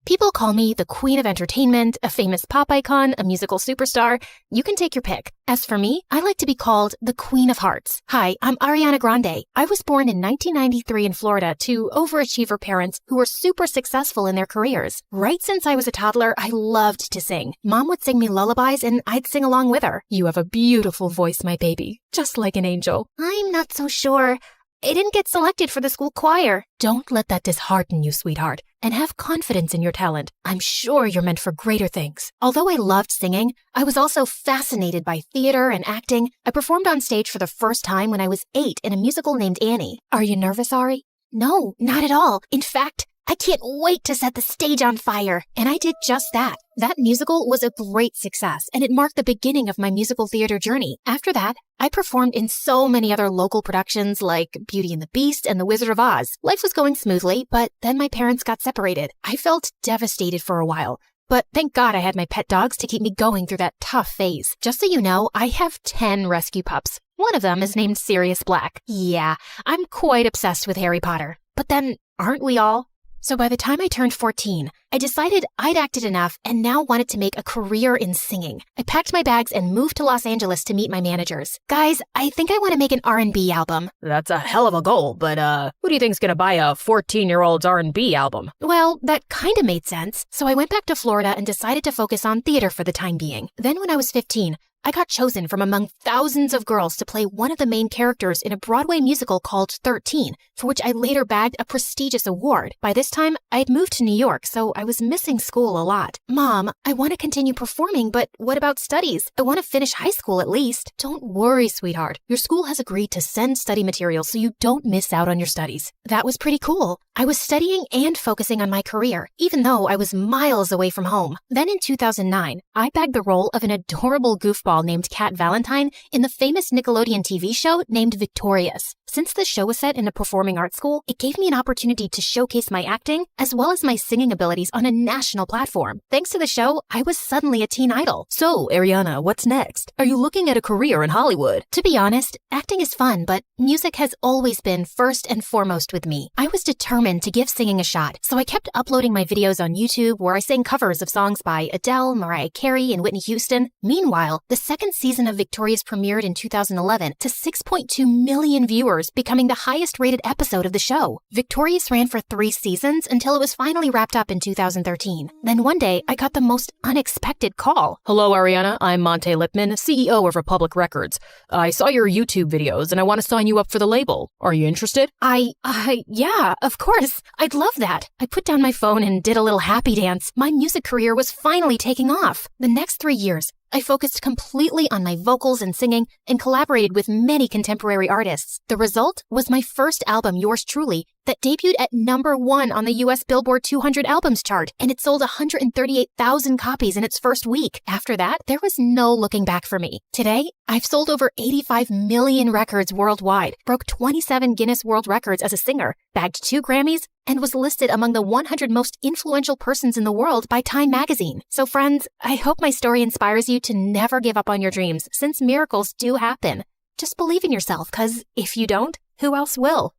People call me the Queen of Entertainment, a famous pop icon, a musical superstar. You can take your pick. As for me, I like to be called the Queen of Hearts. Hi, I'm Ariana Grande. I was born in 1993 in Florida to overachiever parents who were super successful in their careers. Right since I was a toddler, I loved to sing. Mom would sing me lullabies and I'd sing along with her. You have a beautiful voice, my baby, just like an angel. I'm not so sure. I didn't get selected for the school choir. Don't let that dishearten you, sweetheart, and have confidence in your talent. I'm sure you're meant for greater things. Although I loved singing, I was also fascinated by theater and acting. I performed on stage for the first time when I was 8 in a musical named Annie. Are you nervous, Ari? No, not at all. In fact, I can't wait to set the stage on fire. And I did just that. That musical was a great success, and it marked the beginning of my musical theater journey. After that, I performed in so many other local productions like Beauty and the Beast and The Wizard of Oz. Life was going smoothly, but then my parents got separated. I felt devastated for a while, But thank God I had my pet dogs to keep me going through that tough phase. Just so you know, I have 10 rescue pups. One of them is named Sirius Black. Yeah, I'm quite obsessed with Harry Potter. But then, aren't we all? So by the time I turned 14, I decided I'd acted enough and now wanted to make a career in singing. I packed my bags and moved to Los Angeles to meet my managers. Guys, I think I want to make an R&B album. That's a hell of a goal, but who do you think's gonna buy a 14-year-old's R&B album? Well, that kind of made sense. So I went back to Florida and decided to focus on theater for the time being. Then when I was 15, I got chosen from among thousands of girls to play one of the main characters in a Broadway musical called 13, for which I later bagged a prestigious award. By this time, I had moved to New York, so I was missing school a lot. Mom, I want to continue performing, but what about studies? I want to finish high school at least. Don't worry, sweetheart. Your school has agreed to send study materials so you don't miss out on your studies. That was pretty cool. I was studying and focusing on my career, even though I was miles away from home. Then in 2009, I bagged the role of an adorable goofball named Cat Valentine in the famous Nickelodeon TV show named Victorious. Since the show was set in a performing arts school, it gave me an opportunity to showcase my acting as well as my singing abilities on a national platform. Thanks to the show, I was suddenly a teen idol. So, Ariana, what's next? Are you looking at a career in Hollywood? To be honest, acting is fun, but music has always been first and foremost with me. I was determined to give singing a shot, so I kept uploading my videos on YouTube where I sang covers of songs by Adele, Mariah Carey, and Whitney Houston. Meanwhile, the second season of Victorious premiered in 2011 to 6.2 million viewers, becoming the highest-rated episode of the show. Victorious ran for 3 seasons until it was finally wrapped up in 2013. Then one day, I got the most unexpected call. Hello, Ariana. I'm Monte Lipman, CEO of Republic Records. I saw your YouTube videos and I want to sign you up for the label. Are you interested? Yeah, of course. I'd love that. I put down my phone and did a little happy dance. My music career was finally taking off. The next 3 years, I focused completely on my vocals and singing and collaborated with many contemporary artists. The result was my first album, Yours Truly, that debuted at #1 on the US Billboard 200 albums chart, and it sold 138,000 copies in its first week. After that, there was no looking back for me. Today, I've sold over 85 million records worldwide, broke 27 Guinness World Records as a singer, bagged 2 Grammys, and was listed among the 100 most influential persons in the world by Time magazine. So friends, I hope my story inspires you to never give up on your dreams, since miracles do happen. Just believe in yourself, because if you don't, who else will?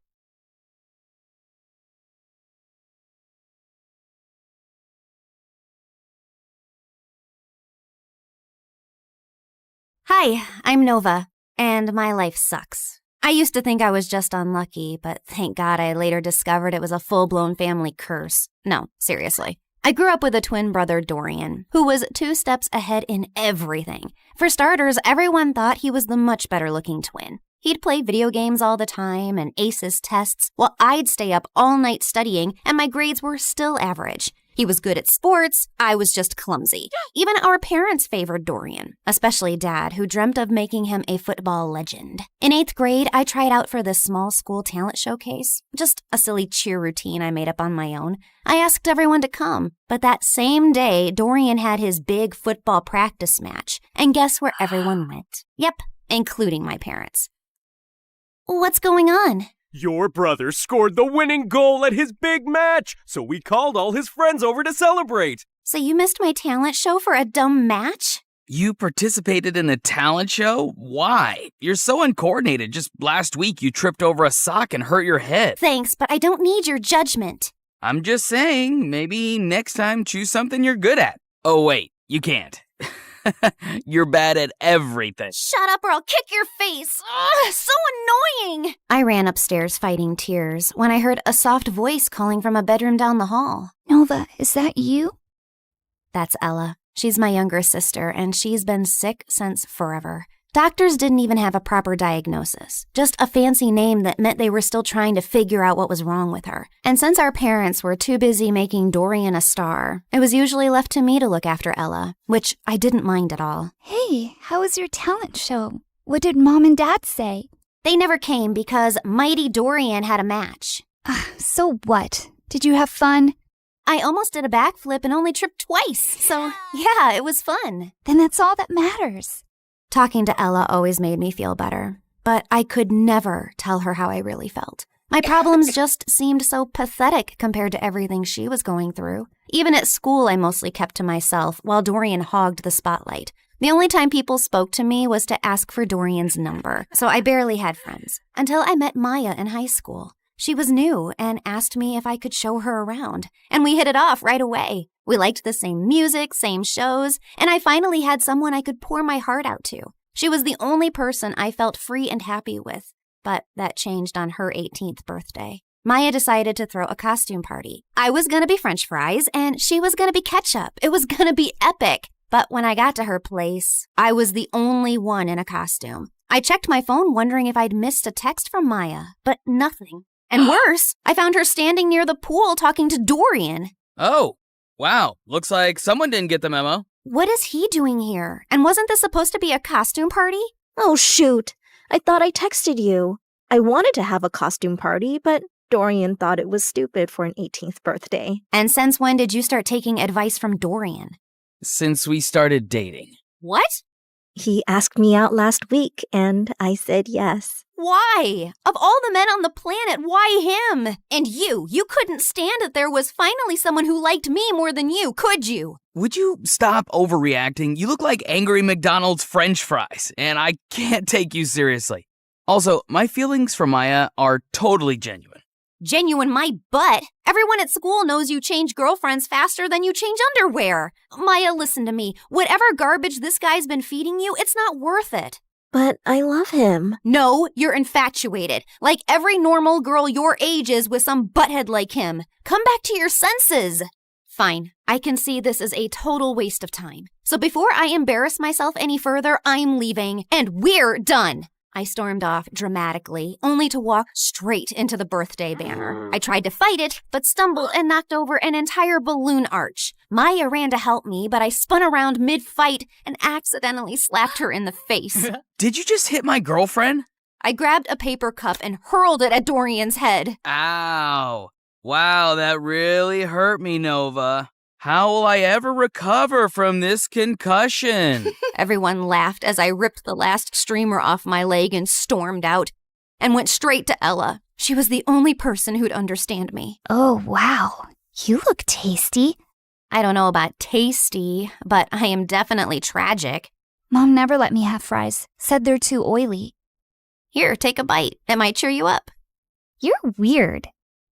Hi, I'm Nova, and my life sucks. I used to think I was just unlucky, but thank God I later discovered it was a full-blown family curse. No, seriously. I grew up with a twin brother, Dorian, who was 2 steps ahead in everything. For starters, everyone thought he was the much better-looking twin. He'd play video games all the time and ace his tests, while I'd stay up all night studying, and my grades were still average. He was good at sports, I was just clumsy. Even our parents favored Dorian, especially Dad, who dreamt of making him a football legend. In 8th grade, I tried out for the small school talent showcase, just a silly cheer routine I made up on my own. I asked everyone to come, but that same day, Dorian had his big football practice match, and guess where everyone went? Yep, including my parents. What's going on? Your brother scored the winning goal at his big match, so we called all his friends over to celebrate. So you missed my talent show for a dumb match? You participated in a talent show? Why? You're so uncoordinated. Just last week you tripped over a sock and hurt your head. Thanks, but I don't need your judgment. I'm just saying, maybe next time choose something you're good at. Oh wait, you can't. You're bad at everything. Shut up or I'll kick your face. Ugh, so annoying. I ran upstairs fighting tears when I heard a soft voice calling from a bedroom down the hall. Nova, is that you? That's Ella. She's my younger sister, and she's been sick since forever. Doctors didn't even have a proper diagnosis, just a fancy name that meant they were still trying to figure out what was wrong with her. And since our parents were too busy making Dorian a star, it was usually left to me to look after Ella, which I didn't mind at all. Hey, how was your talent show? What did Mom and Dad say? They never came because Mighty Dorian had a match. So what? Did you have fun? I almost did a backflip and only tripped twice, so yeah, it was fun. Then that's all that matters. Talking to Ella always made me feel better, but I could never tell her how I really felt. My problems just seemed so pathetic compared to everything she was going through. Even at school, I mostly kept to myself while Dorian hogged the spotlight. The only time people spoke to me was to ask for Dorian's number, so I barely had friends. Until I met Maya in high school. She was new and asked me if I could show her around, and we hit it off right away. We liked the same music, same shows, and I finally had someone I could pour my heart out to. She was the only person I felt free and happy with, but that changed on her 18th birthday. Maya decided to throw a costume party. I was gonna be French fries, and she was gonna be ketchup. It was gonna be epic. But when I got to her place, I was the only one in a costume. I checked my phone wondering if I'd missed a text from Maya, but nothing. And worse, I found her standing near the pool talking to Dorian. Oh, wow. Looks like someone didn't get the memo. What is he doing here? And wasn't this supposed to be a costume party? Oh, shoot. I thought I texted you. I wanted to have a costume party, but Dorian thought it was stupid for an 18th birthday. And since when did you start taking advice from Dorian? Since we started dating. What? He asked me out last week, and I said yes. Why? Of all the men on the planet, why him? And you couldn't stand that there was finally someone who liked me more than you, could you? Would you stop overreacting? You look like angry McDonald's French fries, and I can't take you seriously. Also, my feelings for Maya are totally genuine. Genuine my butt. Everyone at school knows you change girlfriends faster than you change underwear. Maya, listen to me. Whatever garbage this guy's been feeding you, it's not worth it. But I love him. No, you're infatuated. Like every normal girl your age is with some butthead like him. Come back to your senses. Fine, I can see this is a total waste of time. So before I embarrass myself any further, I'm leaving, and we're done. I stormed off dramatically, only to walk straight into the birthday banner. I tried to fight it, but stumbled and knocked over an entire balloon arch. Maya ran to help me, but I spun around mid-fight and accidentally slapped her in the face. Did you just hit my girlfriend? I grabbed a paper cup and hurled it at Dorian's head. Ow. Wow, that really hurt me, Nova. How will I ever recover from this concussion? Everyone laughed as I ripped the last streamer off my leg and stormed out, and went straight to Ella. She was the only person who'd understand me. Oh, wow. You look tasty. I don't know about tasty, but I am definitely tragic. Mom never let me have fries. Said they're too oily. Here, take a bite. It might cheer you up. You're weird.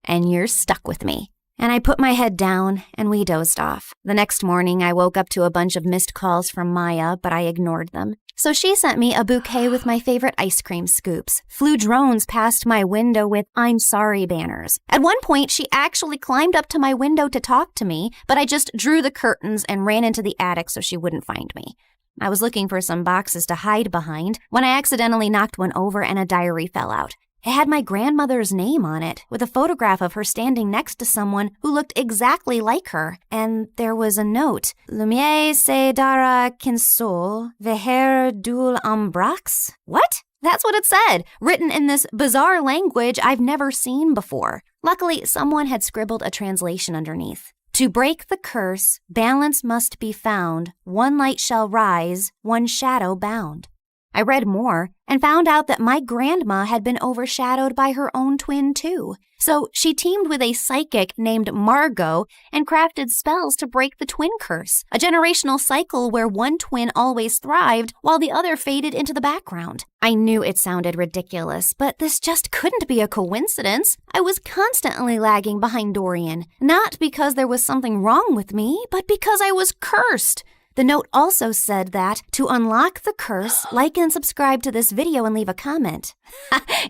And you're stuck with me. And I put my head down, and we dozed off. The next morning, I woke up to a bunch of missed calls from Maya, but I ignored them. So she sent me a bouquet with my favorite ice cream scoops, flew drones past my window with "I'm sorry" banners. At one point, she actually climbed up to my window to talk to me, but I just drew the curtains and ran into the attic so she wouldn't find me. I was looking for some boxes to hide behind when I accidentally knocked one over and a diary fell out. It had my grandmother's name on it, with a photograph of her standing next to someone who looked exactly like her. And there was a note. Lumiere se dara kinsol, veher dul ambrax? What? That's what it said, written in this bizarre language I've never seen before. Luckily, someone had scribbled a translation underneath. To break the curse, balance must be found. One light shall rise, one shadow bound. I read more and found out that my grandma had been overshadowed by her own twin, too. So she teamed with a psychic named Margot and crafted spells to break the twin curse, a generational cycle where one twin always thrived while the other faded into the background. I knew it sounded ridiculous, but this just couldn't be a coincidence. I was constantly lagging behind Dorian, not because there was something wrong with me, but because I was cursed. The note also said that to unlock the curse, like and subscribe to this video and leave a comment.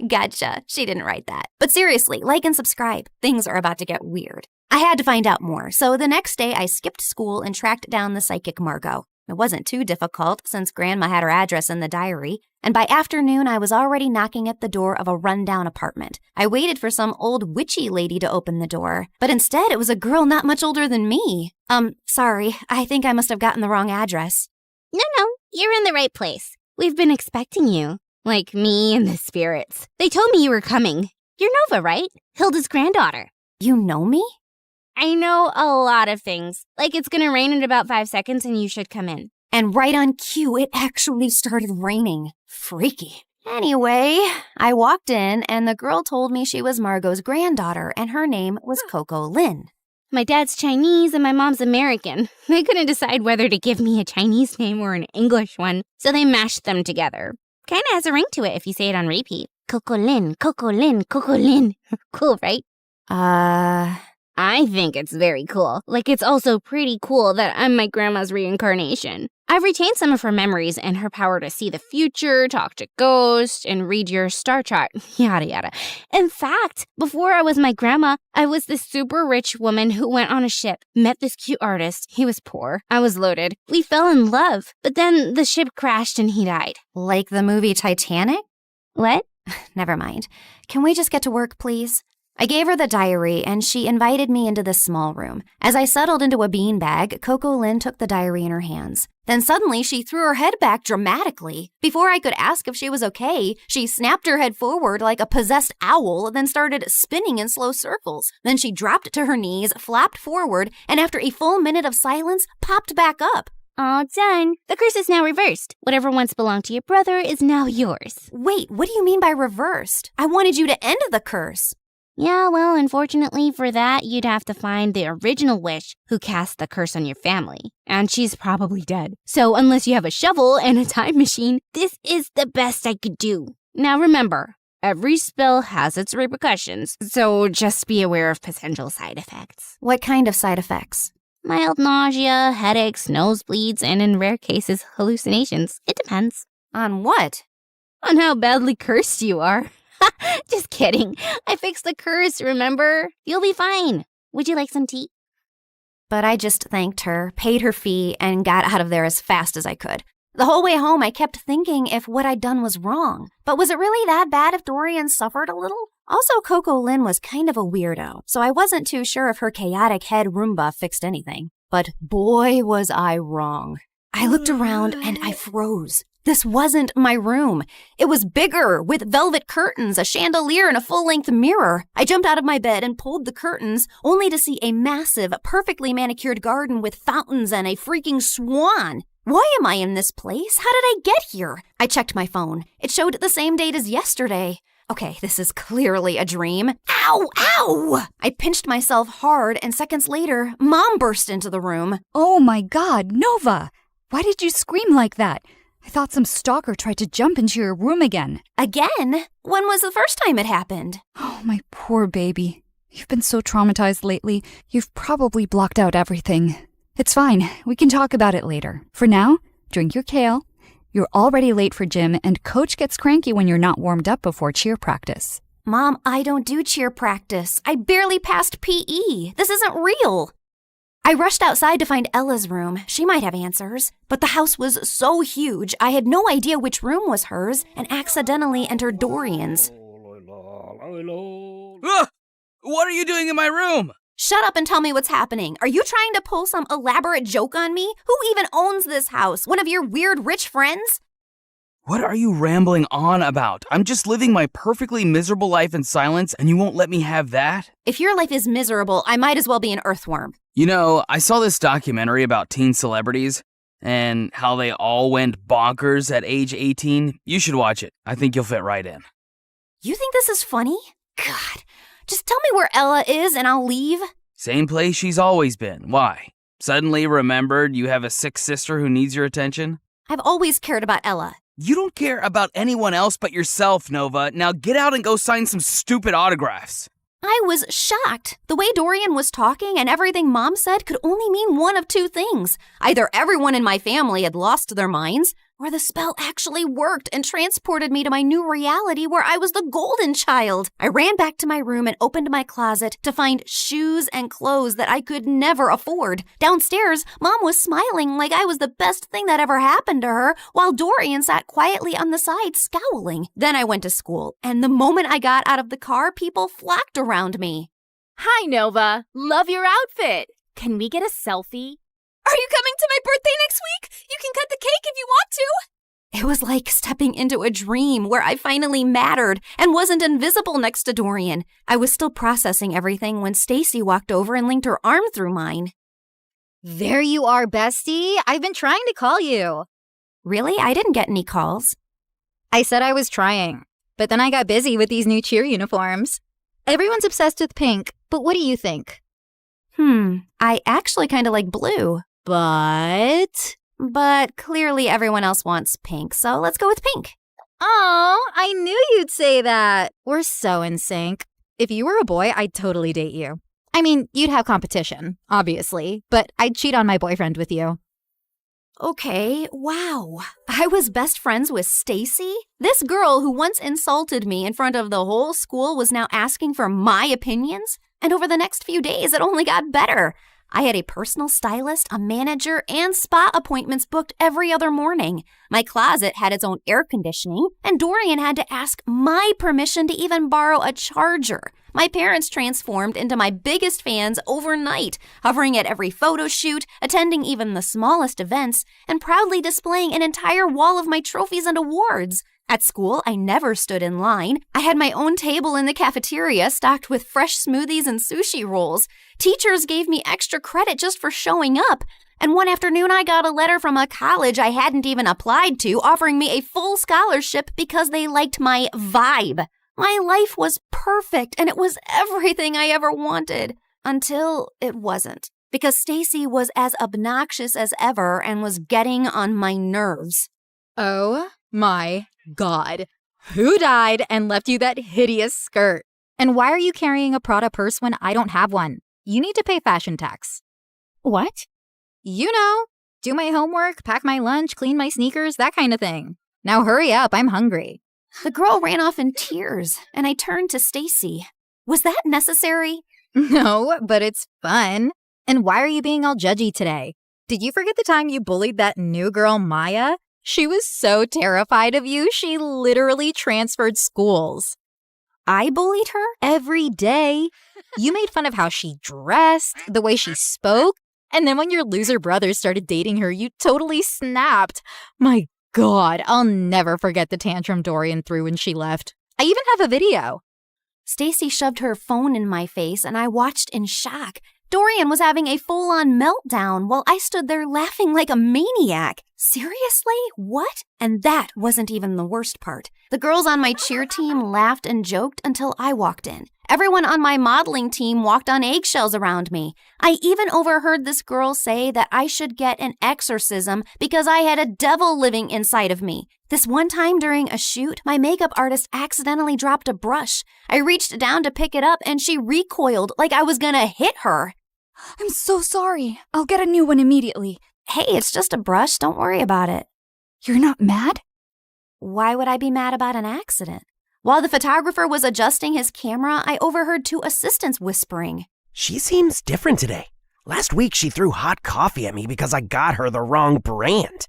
Gotcha. She didn't write that. But seriously, like and subscribe. Things are about to get weird. I had to find out more, so the next day I skipped school and tracked down the psychic Margot. It wasn't too difficult since Grandma had her address in the diary, and by afternoon I was already knocking at the door of a rundown apartment. I waited for some old witchy lady to open the door, but instead it was a girl not much older than me. Sorry, I think I must have gotten the wrong address. No, you're in the right place. We've been expecting you. Like me and the spirits. They told me you were coming. You're Nova, right? Hilda's granddaughter. You know me? I know a lot of things. Like it's gonna rain in about 5 seconds and you should come in. And right on cue, it actually started raining. Freaky. Anyway, I walked in and the girl told me she was Margot's granddaughter and her name was Coco Lin. My dad's Chinese and my mom's American. They couldn't decide whether to give me a Chinese name or an English one, so they mashed them together. Kinda has a ring to it if you say it on repeat. Coco Lin, Coco Lin, Coco Lin. Cool, right? I think it's very cool. Like, it's also pretty cool that I'm my grandma's reincarnation. I've retained some of her memories and her power to see the future, talk to ghosts, and read your star chart, yada yada. In fact, before I was my grandma, I was this super rich woman who went on a ship, met this cute artist. He was poor. I was loaded. We fell in love, but then the ship crashed and he died. Like the movie Titanic? What? Never mind. Can we just get to work, please? I gave her the diary, and she invited me into this small room. As I settled into a beanbag, Coco Lin took the diary in her hands. Then suddenly, she threw her head back dramatically. Before I could ask if she was okay, she snapped her head forward like a possessed owl, then started spinning in slow circles. Then she dropped to her knees, flapped forward, and after a full minute of silence, popped back up. All done. The curse is now reversed. Whatever once belonged to your brother is now yours. Wait, what do you mean by reversed? I wanted you to end the curse. Yeah, well, unfortunately for that, you'd have to find the original witch who cast the curse on your family. And she's probably dead. So unless you have a shovel and a time machine, this is the best I could do. Now remember, every spell has its repercussions, so just be aware of potential side effects. What kind of side effects? Mild nausea, headaches, nosebleeds, and in rare cases, hallucinations. It depends. On what? On how badly cursed you are. Just kidding. I fixed the curse, remember? You'll be fine. Would you like some tea? But I just thanked her, paid her fee, and got out of there as fast as I could. The whole way home, I kept thinking if what I'd done was wrong. But was it really that bad if Dorian suffered a little? Also, Coco Lin was kind of a weirdo, so I wasn't too sure if her chaotic head Roomba fixed anything. But boy, was I wrong. I looked around and I froze. This wasn't my room. It was bigger, with velvet curtains, a chandelier, and a full-length mirror. I jumped out of my bed and pulled the curtains, only to see a massive, perfectly manicured garden with fountains and a freaking swan. Why am I in this place? How did I get here? I checked my phone. It showed the same date as yesterday. Okay, this is clearly a dream. Ow! Ow! I pinched myself hard, and seconds later, Mom burst into the room. Oh my God, Nova! Why did you scream like that? I thought some stalker tried to jump into your room again. Again? When was the first time it happened? Oh, my poor baby. You've been so traumatized lately, you've probably blocked out everything. It's fine. We can talk about it later. For now, drink your kale. You're already late for gym, and Coach gets cranky when you're not warmed up before cheer practice. Mom, I don't do cheer practice. I barely passed PE. This isn't real. I rushed outside to find Ella's room. She might have answers. But the house was so huge, I had no idea which room was hers and accidentally entered Dorian's. What are you doing in my room? Shut up and tell me what's happening. Are you trying to pull some elaborate joke on me? Who even owns this house? One of your weird rich friends? What are you rambling on about? I'm just living my perfectly miserable life in silence, and you won't let me have that? If your life is miserable, I might as well be an earthworm. You know, I saw this documentary about teen celebrities and how they all went bonkers at age 18. You should watch it. I think you'll fit right in. You think this is funny? God, just tell me where Ella is and I'll leave. Same place she's always been. Why? Suddenly remembered you have a sick sister who needs your attention? I've always cared about Ella. You don't care about anyone else but yourself, Nova. Now get out and go sign some stupid autographs. I was shocked. The way Dorian was talking and everything Mom said could only mean one of two things. Either everyone in my family had lost their minds, or the spell actually worked and transported me to my new reality where I was the golden child. I ran back to my room and opened my closet to find shoes and clothes that I could never afford. Downstairs, Mom was smiling like I was the best thing that ever happened to her, while Dorian sat quietly on the side scowling. Then I went to school, and the moment I got out of the car, people flocked around me. Hi, Nova. Love your outfit. Can we get a selfie? Are you coming to my birthday next week? You can cut the cake if you want to. It was like stepping into a dream where I finally mattered and wasn't invisible next to Dorian. I was still processing everything when Stacy walked over and linked her arm through mine. There you are, bestie. I've been trying to call you. Really? I didn't get any calls. I said I was trying, but then I got busy with these new cheer uniforms. Everyone's obsessed with pink, but what do you think? I actually kind of like blue. But clearly everyone else wants pink, so let's go with pink. Oh, I knew you'd say that. We're so in sync. If you were a boy, I'd totally date you. I mean, you'd have competition, obviously, but I'd cheat on my boyfriend with you. Okay, wow. I was best friends with Stacy? This girl who once insulted me in front of the whole school was now asking for my opinions? And over the next few days, it only got better. I had a personal stylist, a manager, and spa appointments booked every other morning. My closet had its own air conditioning, and Dorian had to ask my permission to even borrow a charger. My parents transformed into my biggest fans overnight, hovering at every photo shoot, attending even the smallest events, and proudly displaying an entire wall of my trophies and awards. At school, I never stood in line. I had my own table in the cafeteria stocked with fresh smoothies and sushi rolls. Teachers gave me extra credit just for showing up. And one afternoon, I got a letter from a college I hadn't even applied to offering me a full scholarship because they liked my vibe. My life was perfect, and it was everything I ever wanted. Until it wasn't. Because Stacy was as obnoxious as ever and was getting on my nerves. Oh my God. Who died and left you that hideous skirt? And why are you carrying a Prada purse when I don't have one? You need to pay fashion tax. What? You know, do my homework, pack my lunch, clean my sneakers, that kind of thing. Now hurry up, I'm hungry. The girl ran off in tears, and I turned to Stacy. Was that necessary? No, but it's fun. And why are you being all judgy today? Did you forget the time you bullied that new girl, Maya? She was so terrified of you, she literally transferred schools. I bullied her? Every day. You made fun of how she dressed, the way she spoke, and then when your loser brothers started dating her, you totally snapped. My God, I'll never forget the tantrum Dorian threw when she left. I even have a video. Stacy shoved her phone in my face, and I watched in shock. Dorian was having a full-on meltdown while I stood there laughing like a maniac. Seriously? What? And that wasn't even the worst part. The girls on my cheer team laughed and joked until I walked in. Everyone on my modeling team walked on eggshells around me. I even overheard this girl say that I should get an exorcism because I had a devil living inside of me. This one time during a shoot, my makeup artist accidentally dropped a brush. I reached down to pick it up and she recoiled like I was gonna hit her. I'm so sorry. I'll get a new one immediately. Hey, it's just a brush. Don't worry about it. You're not mad? Why would I be mad about an accident? While the photographer was adjusting his camera, I overheard two assistants whispering. She seems different today. Last week she threw hot coffee at me because I got her the wrong brand.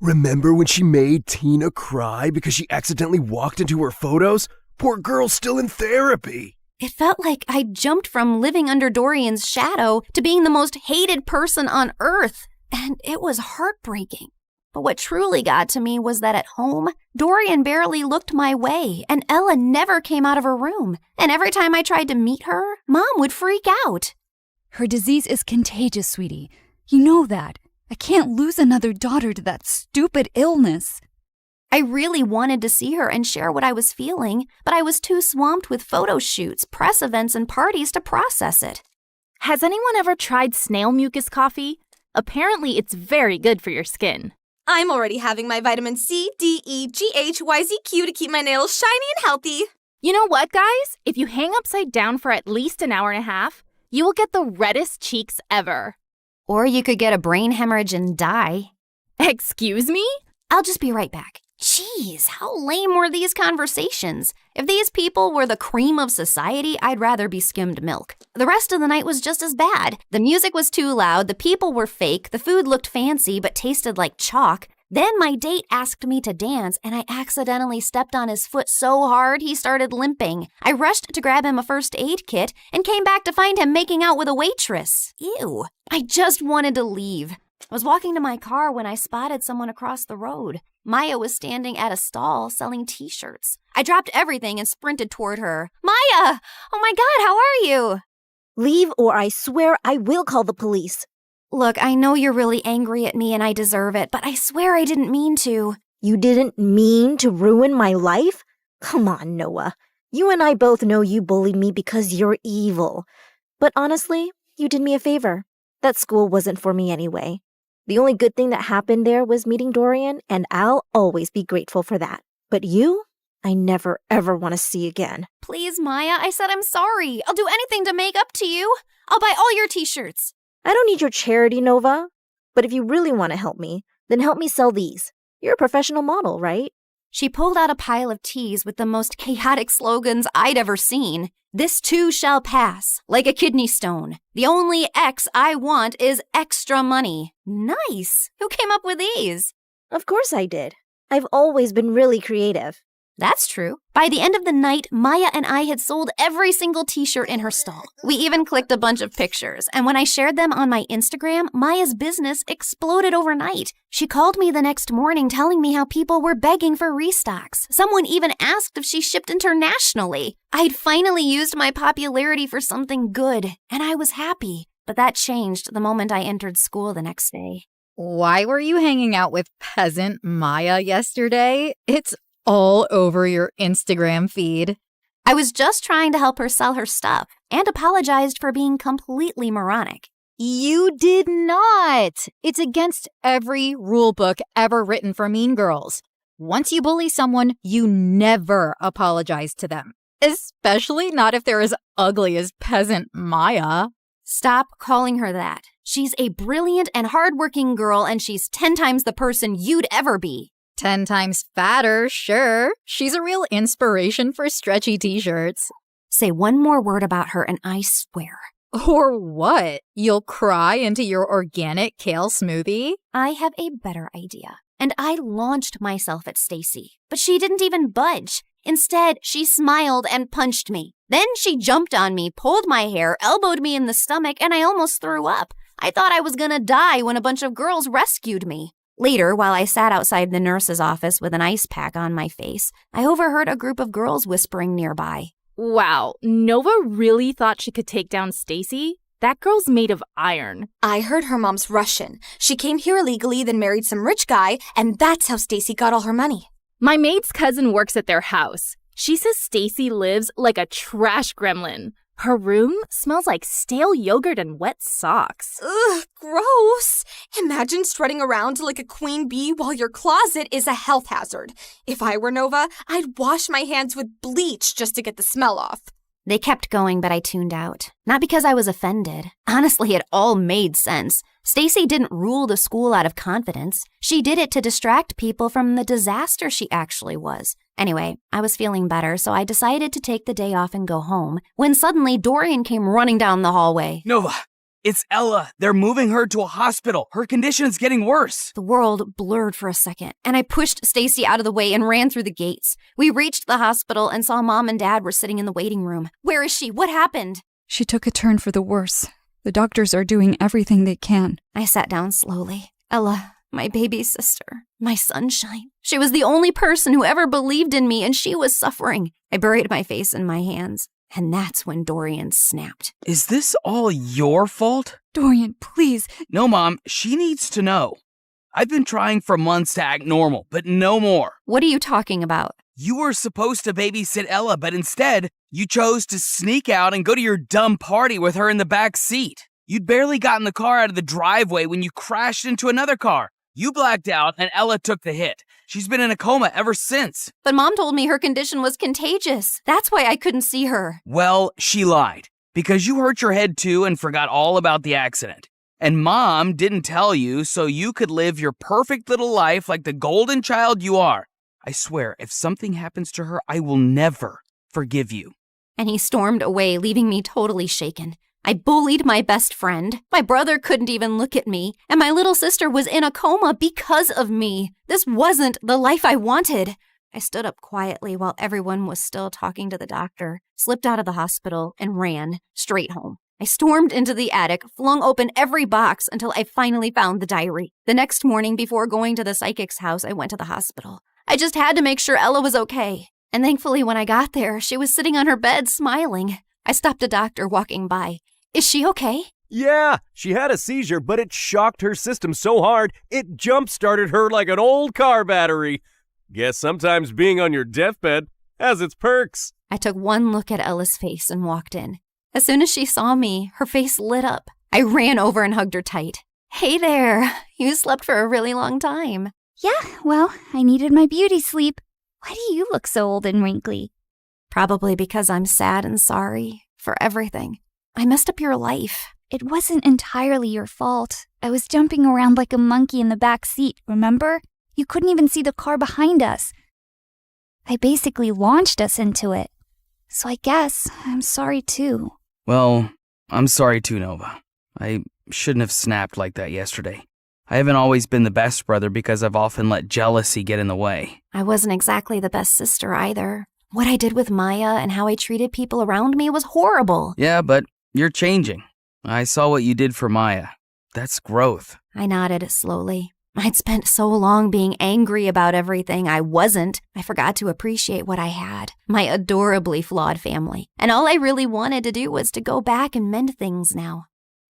Remember when she made Tina cry because she accidentally walked into her photos? Poor girl's still in therapy. It felt like I jumped from living under Dorian's shadow to being the most hated person on earth, and it was heartbreaking. But what truly got to me was that at home, Dorian barely looked my way, and Ella never came out of her room. And every time I tried to meet her, Mom would freak out. Her disease is contagious, sweetie. You know that. I can't lose another daughter to that stupid illness. I really wanted to see her and share what I was feeling, but I was too swamped with photo shoots, press events, and parties to process it. Has anyone ever tried snail mucus coffee? Apparently, it's very good for your skin. I'm already having my vitamin C, D, E, G, H, Y, Z, Q to keep my nails shiny and healthy. You know what, guys? If you hang upside down for at least an hour and a half, you will get the reddest cheeks ever. Or you could get a brain hemorrhage and die. Excuse me? I'll just be right back. Jeez, how lame were these conversations? If these people were the cream of society, I'd rather be skimmed milk. The rest of the night was just as bad. The music was too loud, the people were fake, the food looked fancy but tasted like chalk. Then my date asked me to dance, and I accidentally stepped on his foot so hard he started limping. I rushed to grab him a first aid kit and came back to find him making out with a waitress. Ew. I just wanted to leave. I was walking to my car when I spotted someone across the road. Maya was standing at a stall selling t-shirts. I dropped everything and sprinted toward her. Maya! Oh my God, how are you? Leave or I swear I will call the police. Look, I know you're really angry at me and I deserve it, but I swear I didn't mean to. You didn't mean to ruin my life? Come on, Noah. You and I both know you bullied me because you're evil. But honestly, you did me a favor. That school wasn't for me anyway. The only good thing that happened there was meeting Dorian, and I'll always be grateful for that. But you, I never ever want to see again. Please, Maya, I said I'm sorry. I'll do anything to make up to you. I'll buy all your t-shirts. I don't need your charity, Nova. But if you really want to help me, then help me sell these. You're a professional model, right? She pulled out a pile of tees with the most chaotic slogans I'd ever seen. This too shall pass, like a kidney stone. The only X I want is extra money. Nice. Who came up with these? Of course I did. I've always been really creative. That's true. By the end of the night, Maya and I had sold every single t-shirt in her stall. We even clicked a bunch of pictures, and when I shared them on my Instagram, Maya's business exploded overnight. She called me the next morning telling me how people were begging for restocks. Someone even asked if she shipped internationally. I'd finally used my popularity for something good, and I was happy. But that changed the moment I entered school the next day. Why were you hanging out with peasant Maya yesterday? It's all over your Instagram feed. I was just trying to help her sell her stuff and apologized for being completely moronic. You did not. It's against every rule book ever written for mean girls. Once you bully someone, you never apologize to them, especially not if they're as ugly as peasant Maya. Stop calling her that. She's a brilliant and hardworking girl, and she's 10 times the person you'd ever be. 10 times fatter, sure. She's a real inspiration for stretchy t-shirts. Say one more word about her and I swear. Or what? You'll cry into your organic kale smoothie? I have a better idea. And I launched myself at Stacy, but she didn't even budge. Instead, she smiled and punched me. Then she jumped on me, pulled my hair, elbowed me in the stomach, and I almost threw up. I thought I was gonna die when a bunch of girls rescued me. Later, while I sat outside the nurse's office with an ice pack on my face, I overheard a group of girls whispering nearby. Wow, Nova really thought she could take down Stacy? That girl's made of iron. I heard her mom's Russian. She came here illegally, then married some rich guy, and that's how Stacy got all her money. My maid's cousin works at their house. She says Stacy lives like a trash gremlin. Her room smells like stale yogurt and wet socks. Ugh, gross. Imagine strutting around like a queen bee while your closet is a health hazard. If I were Nova, I'd wash my hands with bleach just to get the smell off. They kept going, but I tuned out. Not because I was offended. Honestly, it all made sense. Stacy didn't rule the school out of confidence. She did it to distract people from the disaster she actually was. Anyway, I was feeling better, so I decided to take the day off and go home, when suddenly Dorian came running down the hallway. Nova, it's Ella. They're moving her to a hospital. Her condition is getting worse. The world blurred for a second, and I pushed Stacy out of the way and ran through the gates. We reached the hospital and saw Mom and Dad were sitting in the waiting room. Where is she? What happened? She took a turn for the worse. The doctors are doing everything they can. I sat down slowly. Ella, my baby sister, my sunshine. She was the only person who ever believed in me, and she was suffering. I buried my face in my hands, and that's when Dorian snapped. Is this all your fault? Dorian, please. No, Mom, she needs to know. I've been trying for months to act normal, but no more. What are you talking about? You were supposed to babysit Ella, but instead, you chose to sneak out and go to your dumb party with her in the back seat. You'd barely gotten the car out of the driveway when you crashed into another car. You blacked out and Ella took the hit. She's been in a coma ever since. But Mom told me her condition was contagious. That's why I couldn't see her. Well, she lied. Because you hurt your head too and forgot all about the accident. And Mom didn't tell you so you could live your perfect little life like the golden child you are. I swear, if something happens to her, I will never forgive you. And he stormed away, leaving me totally shaken. I bullied my best friend. My brother couldn't even look at me. And my little sister was in a coma because of me. This wasn't the life I wanted. I stood up quietly while everyone was still talking to the doctor, slipped out of the hospital, and ran straight home. I stormed into the attic, flung open every box until I finally found the diary. The next morning, before going to the psychic's house, I went to the hospital. I just had to make sure Ella was okay. And thankfully, when I got there, she was sitting on her bed, smiling. I stopped a doctor walking by. Is she okay? Yeah, she had a seizure, but it shocked her system so hard, it jump-started her like an old car battery. Guess sometimes being on your deathbed has its perks. I took one look at Ella's face and walked in. As soon as she saw me, her face lit up. I ran over and hugged her tight. Hey there, you slept for a really long time. Yeah, well, I needed my beauty sleep. Why do you look so old and wrinkly? Probably because I'm sad and sorry for everything. I messed up your life. It wasn't entirely your fault. I was jumping around like a monkey in the back seat, remember? You couldn't even see the car behind us. I basically launched us into it. So I guess I'm sorry too. Well, I'm sorry too, Nova. I shouldn't have snapped like that yesterday. I haven't always been the best brother because I've often let jealousy get in the way. I wasn't exactly the best sister either. What I did with Maya and how I treated people around me was horrible. Yeah, but you're changing. I saw what you did for Maya. That's growth. I nodded slowly. I'd spent so long being angry about everything I wasn't. I forgot to appreciate what I had, my adorably flawed family. And all I really wanted to do was to go back and mend things now.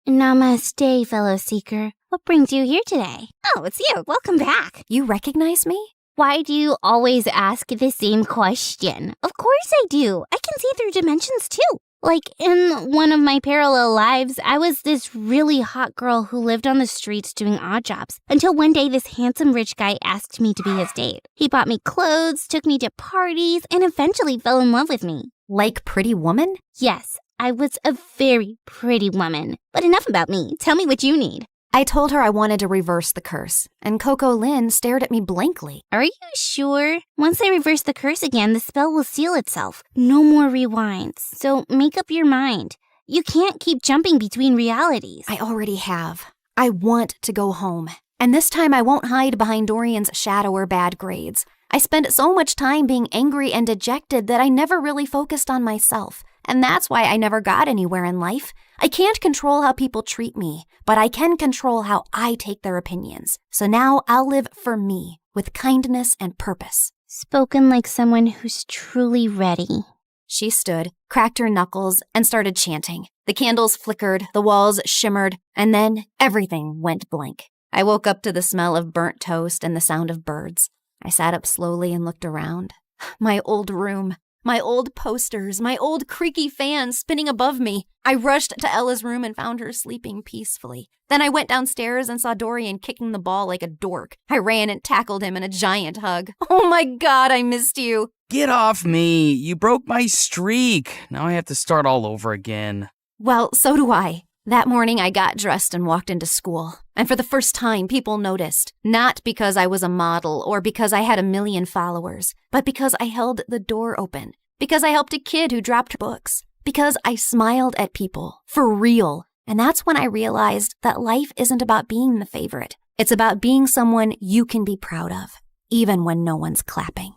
Namaste, fellow seeker. What brings you here today? Oh, it's you. Welcome back. You recognize me? Why do you always ask the same question? Of course I do. I can see through dimensions too. Like, in one of my parallel lives, I was this really hot girl who lived on the streets doing odd jobs. Until one day, this handsome rich guy asked me to be his date. He bought me clothes, took me to parties, and eventually fell in love with me. Like Pretty Woman? Yes, I was a very pretty woman. But enough about me. Tell me what you need. I told her I wanted to reverse the curse, and Coco Lynn stared at me blankly. Are you sure? Once I reverse the curse again, the spell will seal itself. No more rewinds. So make up your mind. You can't keep jumping between realities. I already have. I want to go home. And this time I won't hide behind Dorian's shadow or bad grades. I spent so much time being angry and dejected that I never really focused on myself. And that's why I never got anywhere in life. I can't control how people treat me, but I can control how I take their opinions. So now I'll live for me, with kindness and purpose. Spoken like someone who's truly ready. She stood, cracked her knuckles, and started chanting. The candles flickered, the walls shimmered, and then everything went blank. I woke up to the smell of burnt toast and the sound of birds. I sat up slowly and looked around. My old room. My old posters, my old creaky fan spinning above me. I rushed to Ella's room and found her sleeping peacefully. Then I went downstairs and saw Dorian kicking the ball like a dork. I ran and tackled him in a giant hug. Oh my God, I missed you. Get off me. You broke my streak. Now I have to start all over again. Well, so do I. That morning, I got dressed and walked into school. And for the first time, people noticed. Not because I was a model or because I had 1 million followers, but because I held the door open. Because I helped a kid who dropped books. Because I smiled at people. For real. And that's when I realized that life isn't about being the favorite. It's about being someone you can be proud of, even when no one's clapping.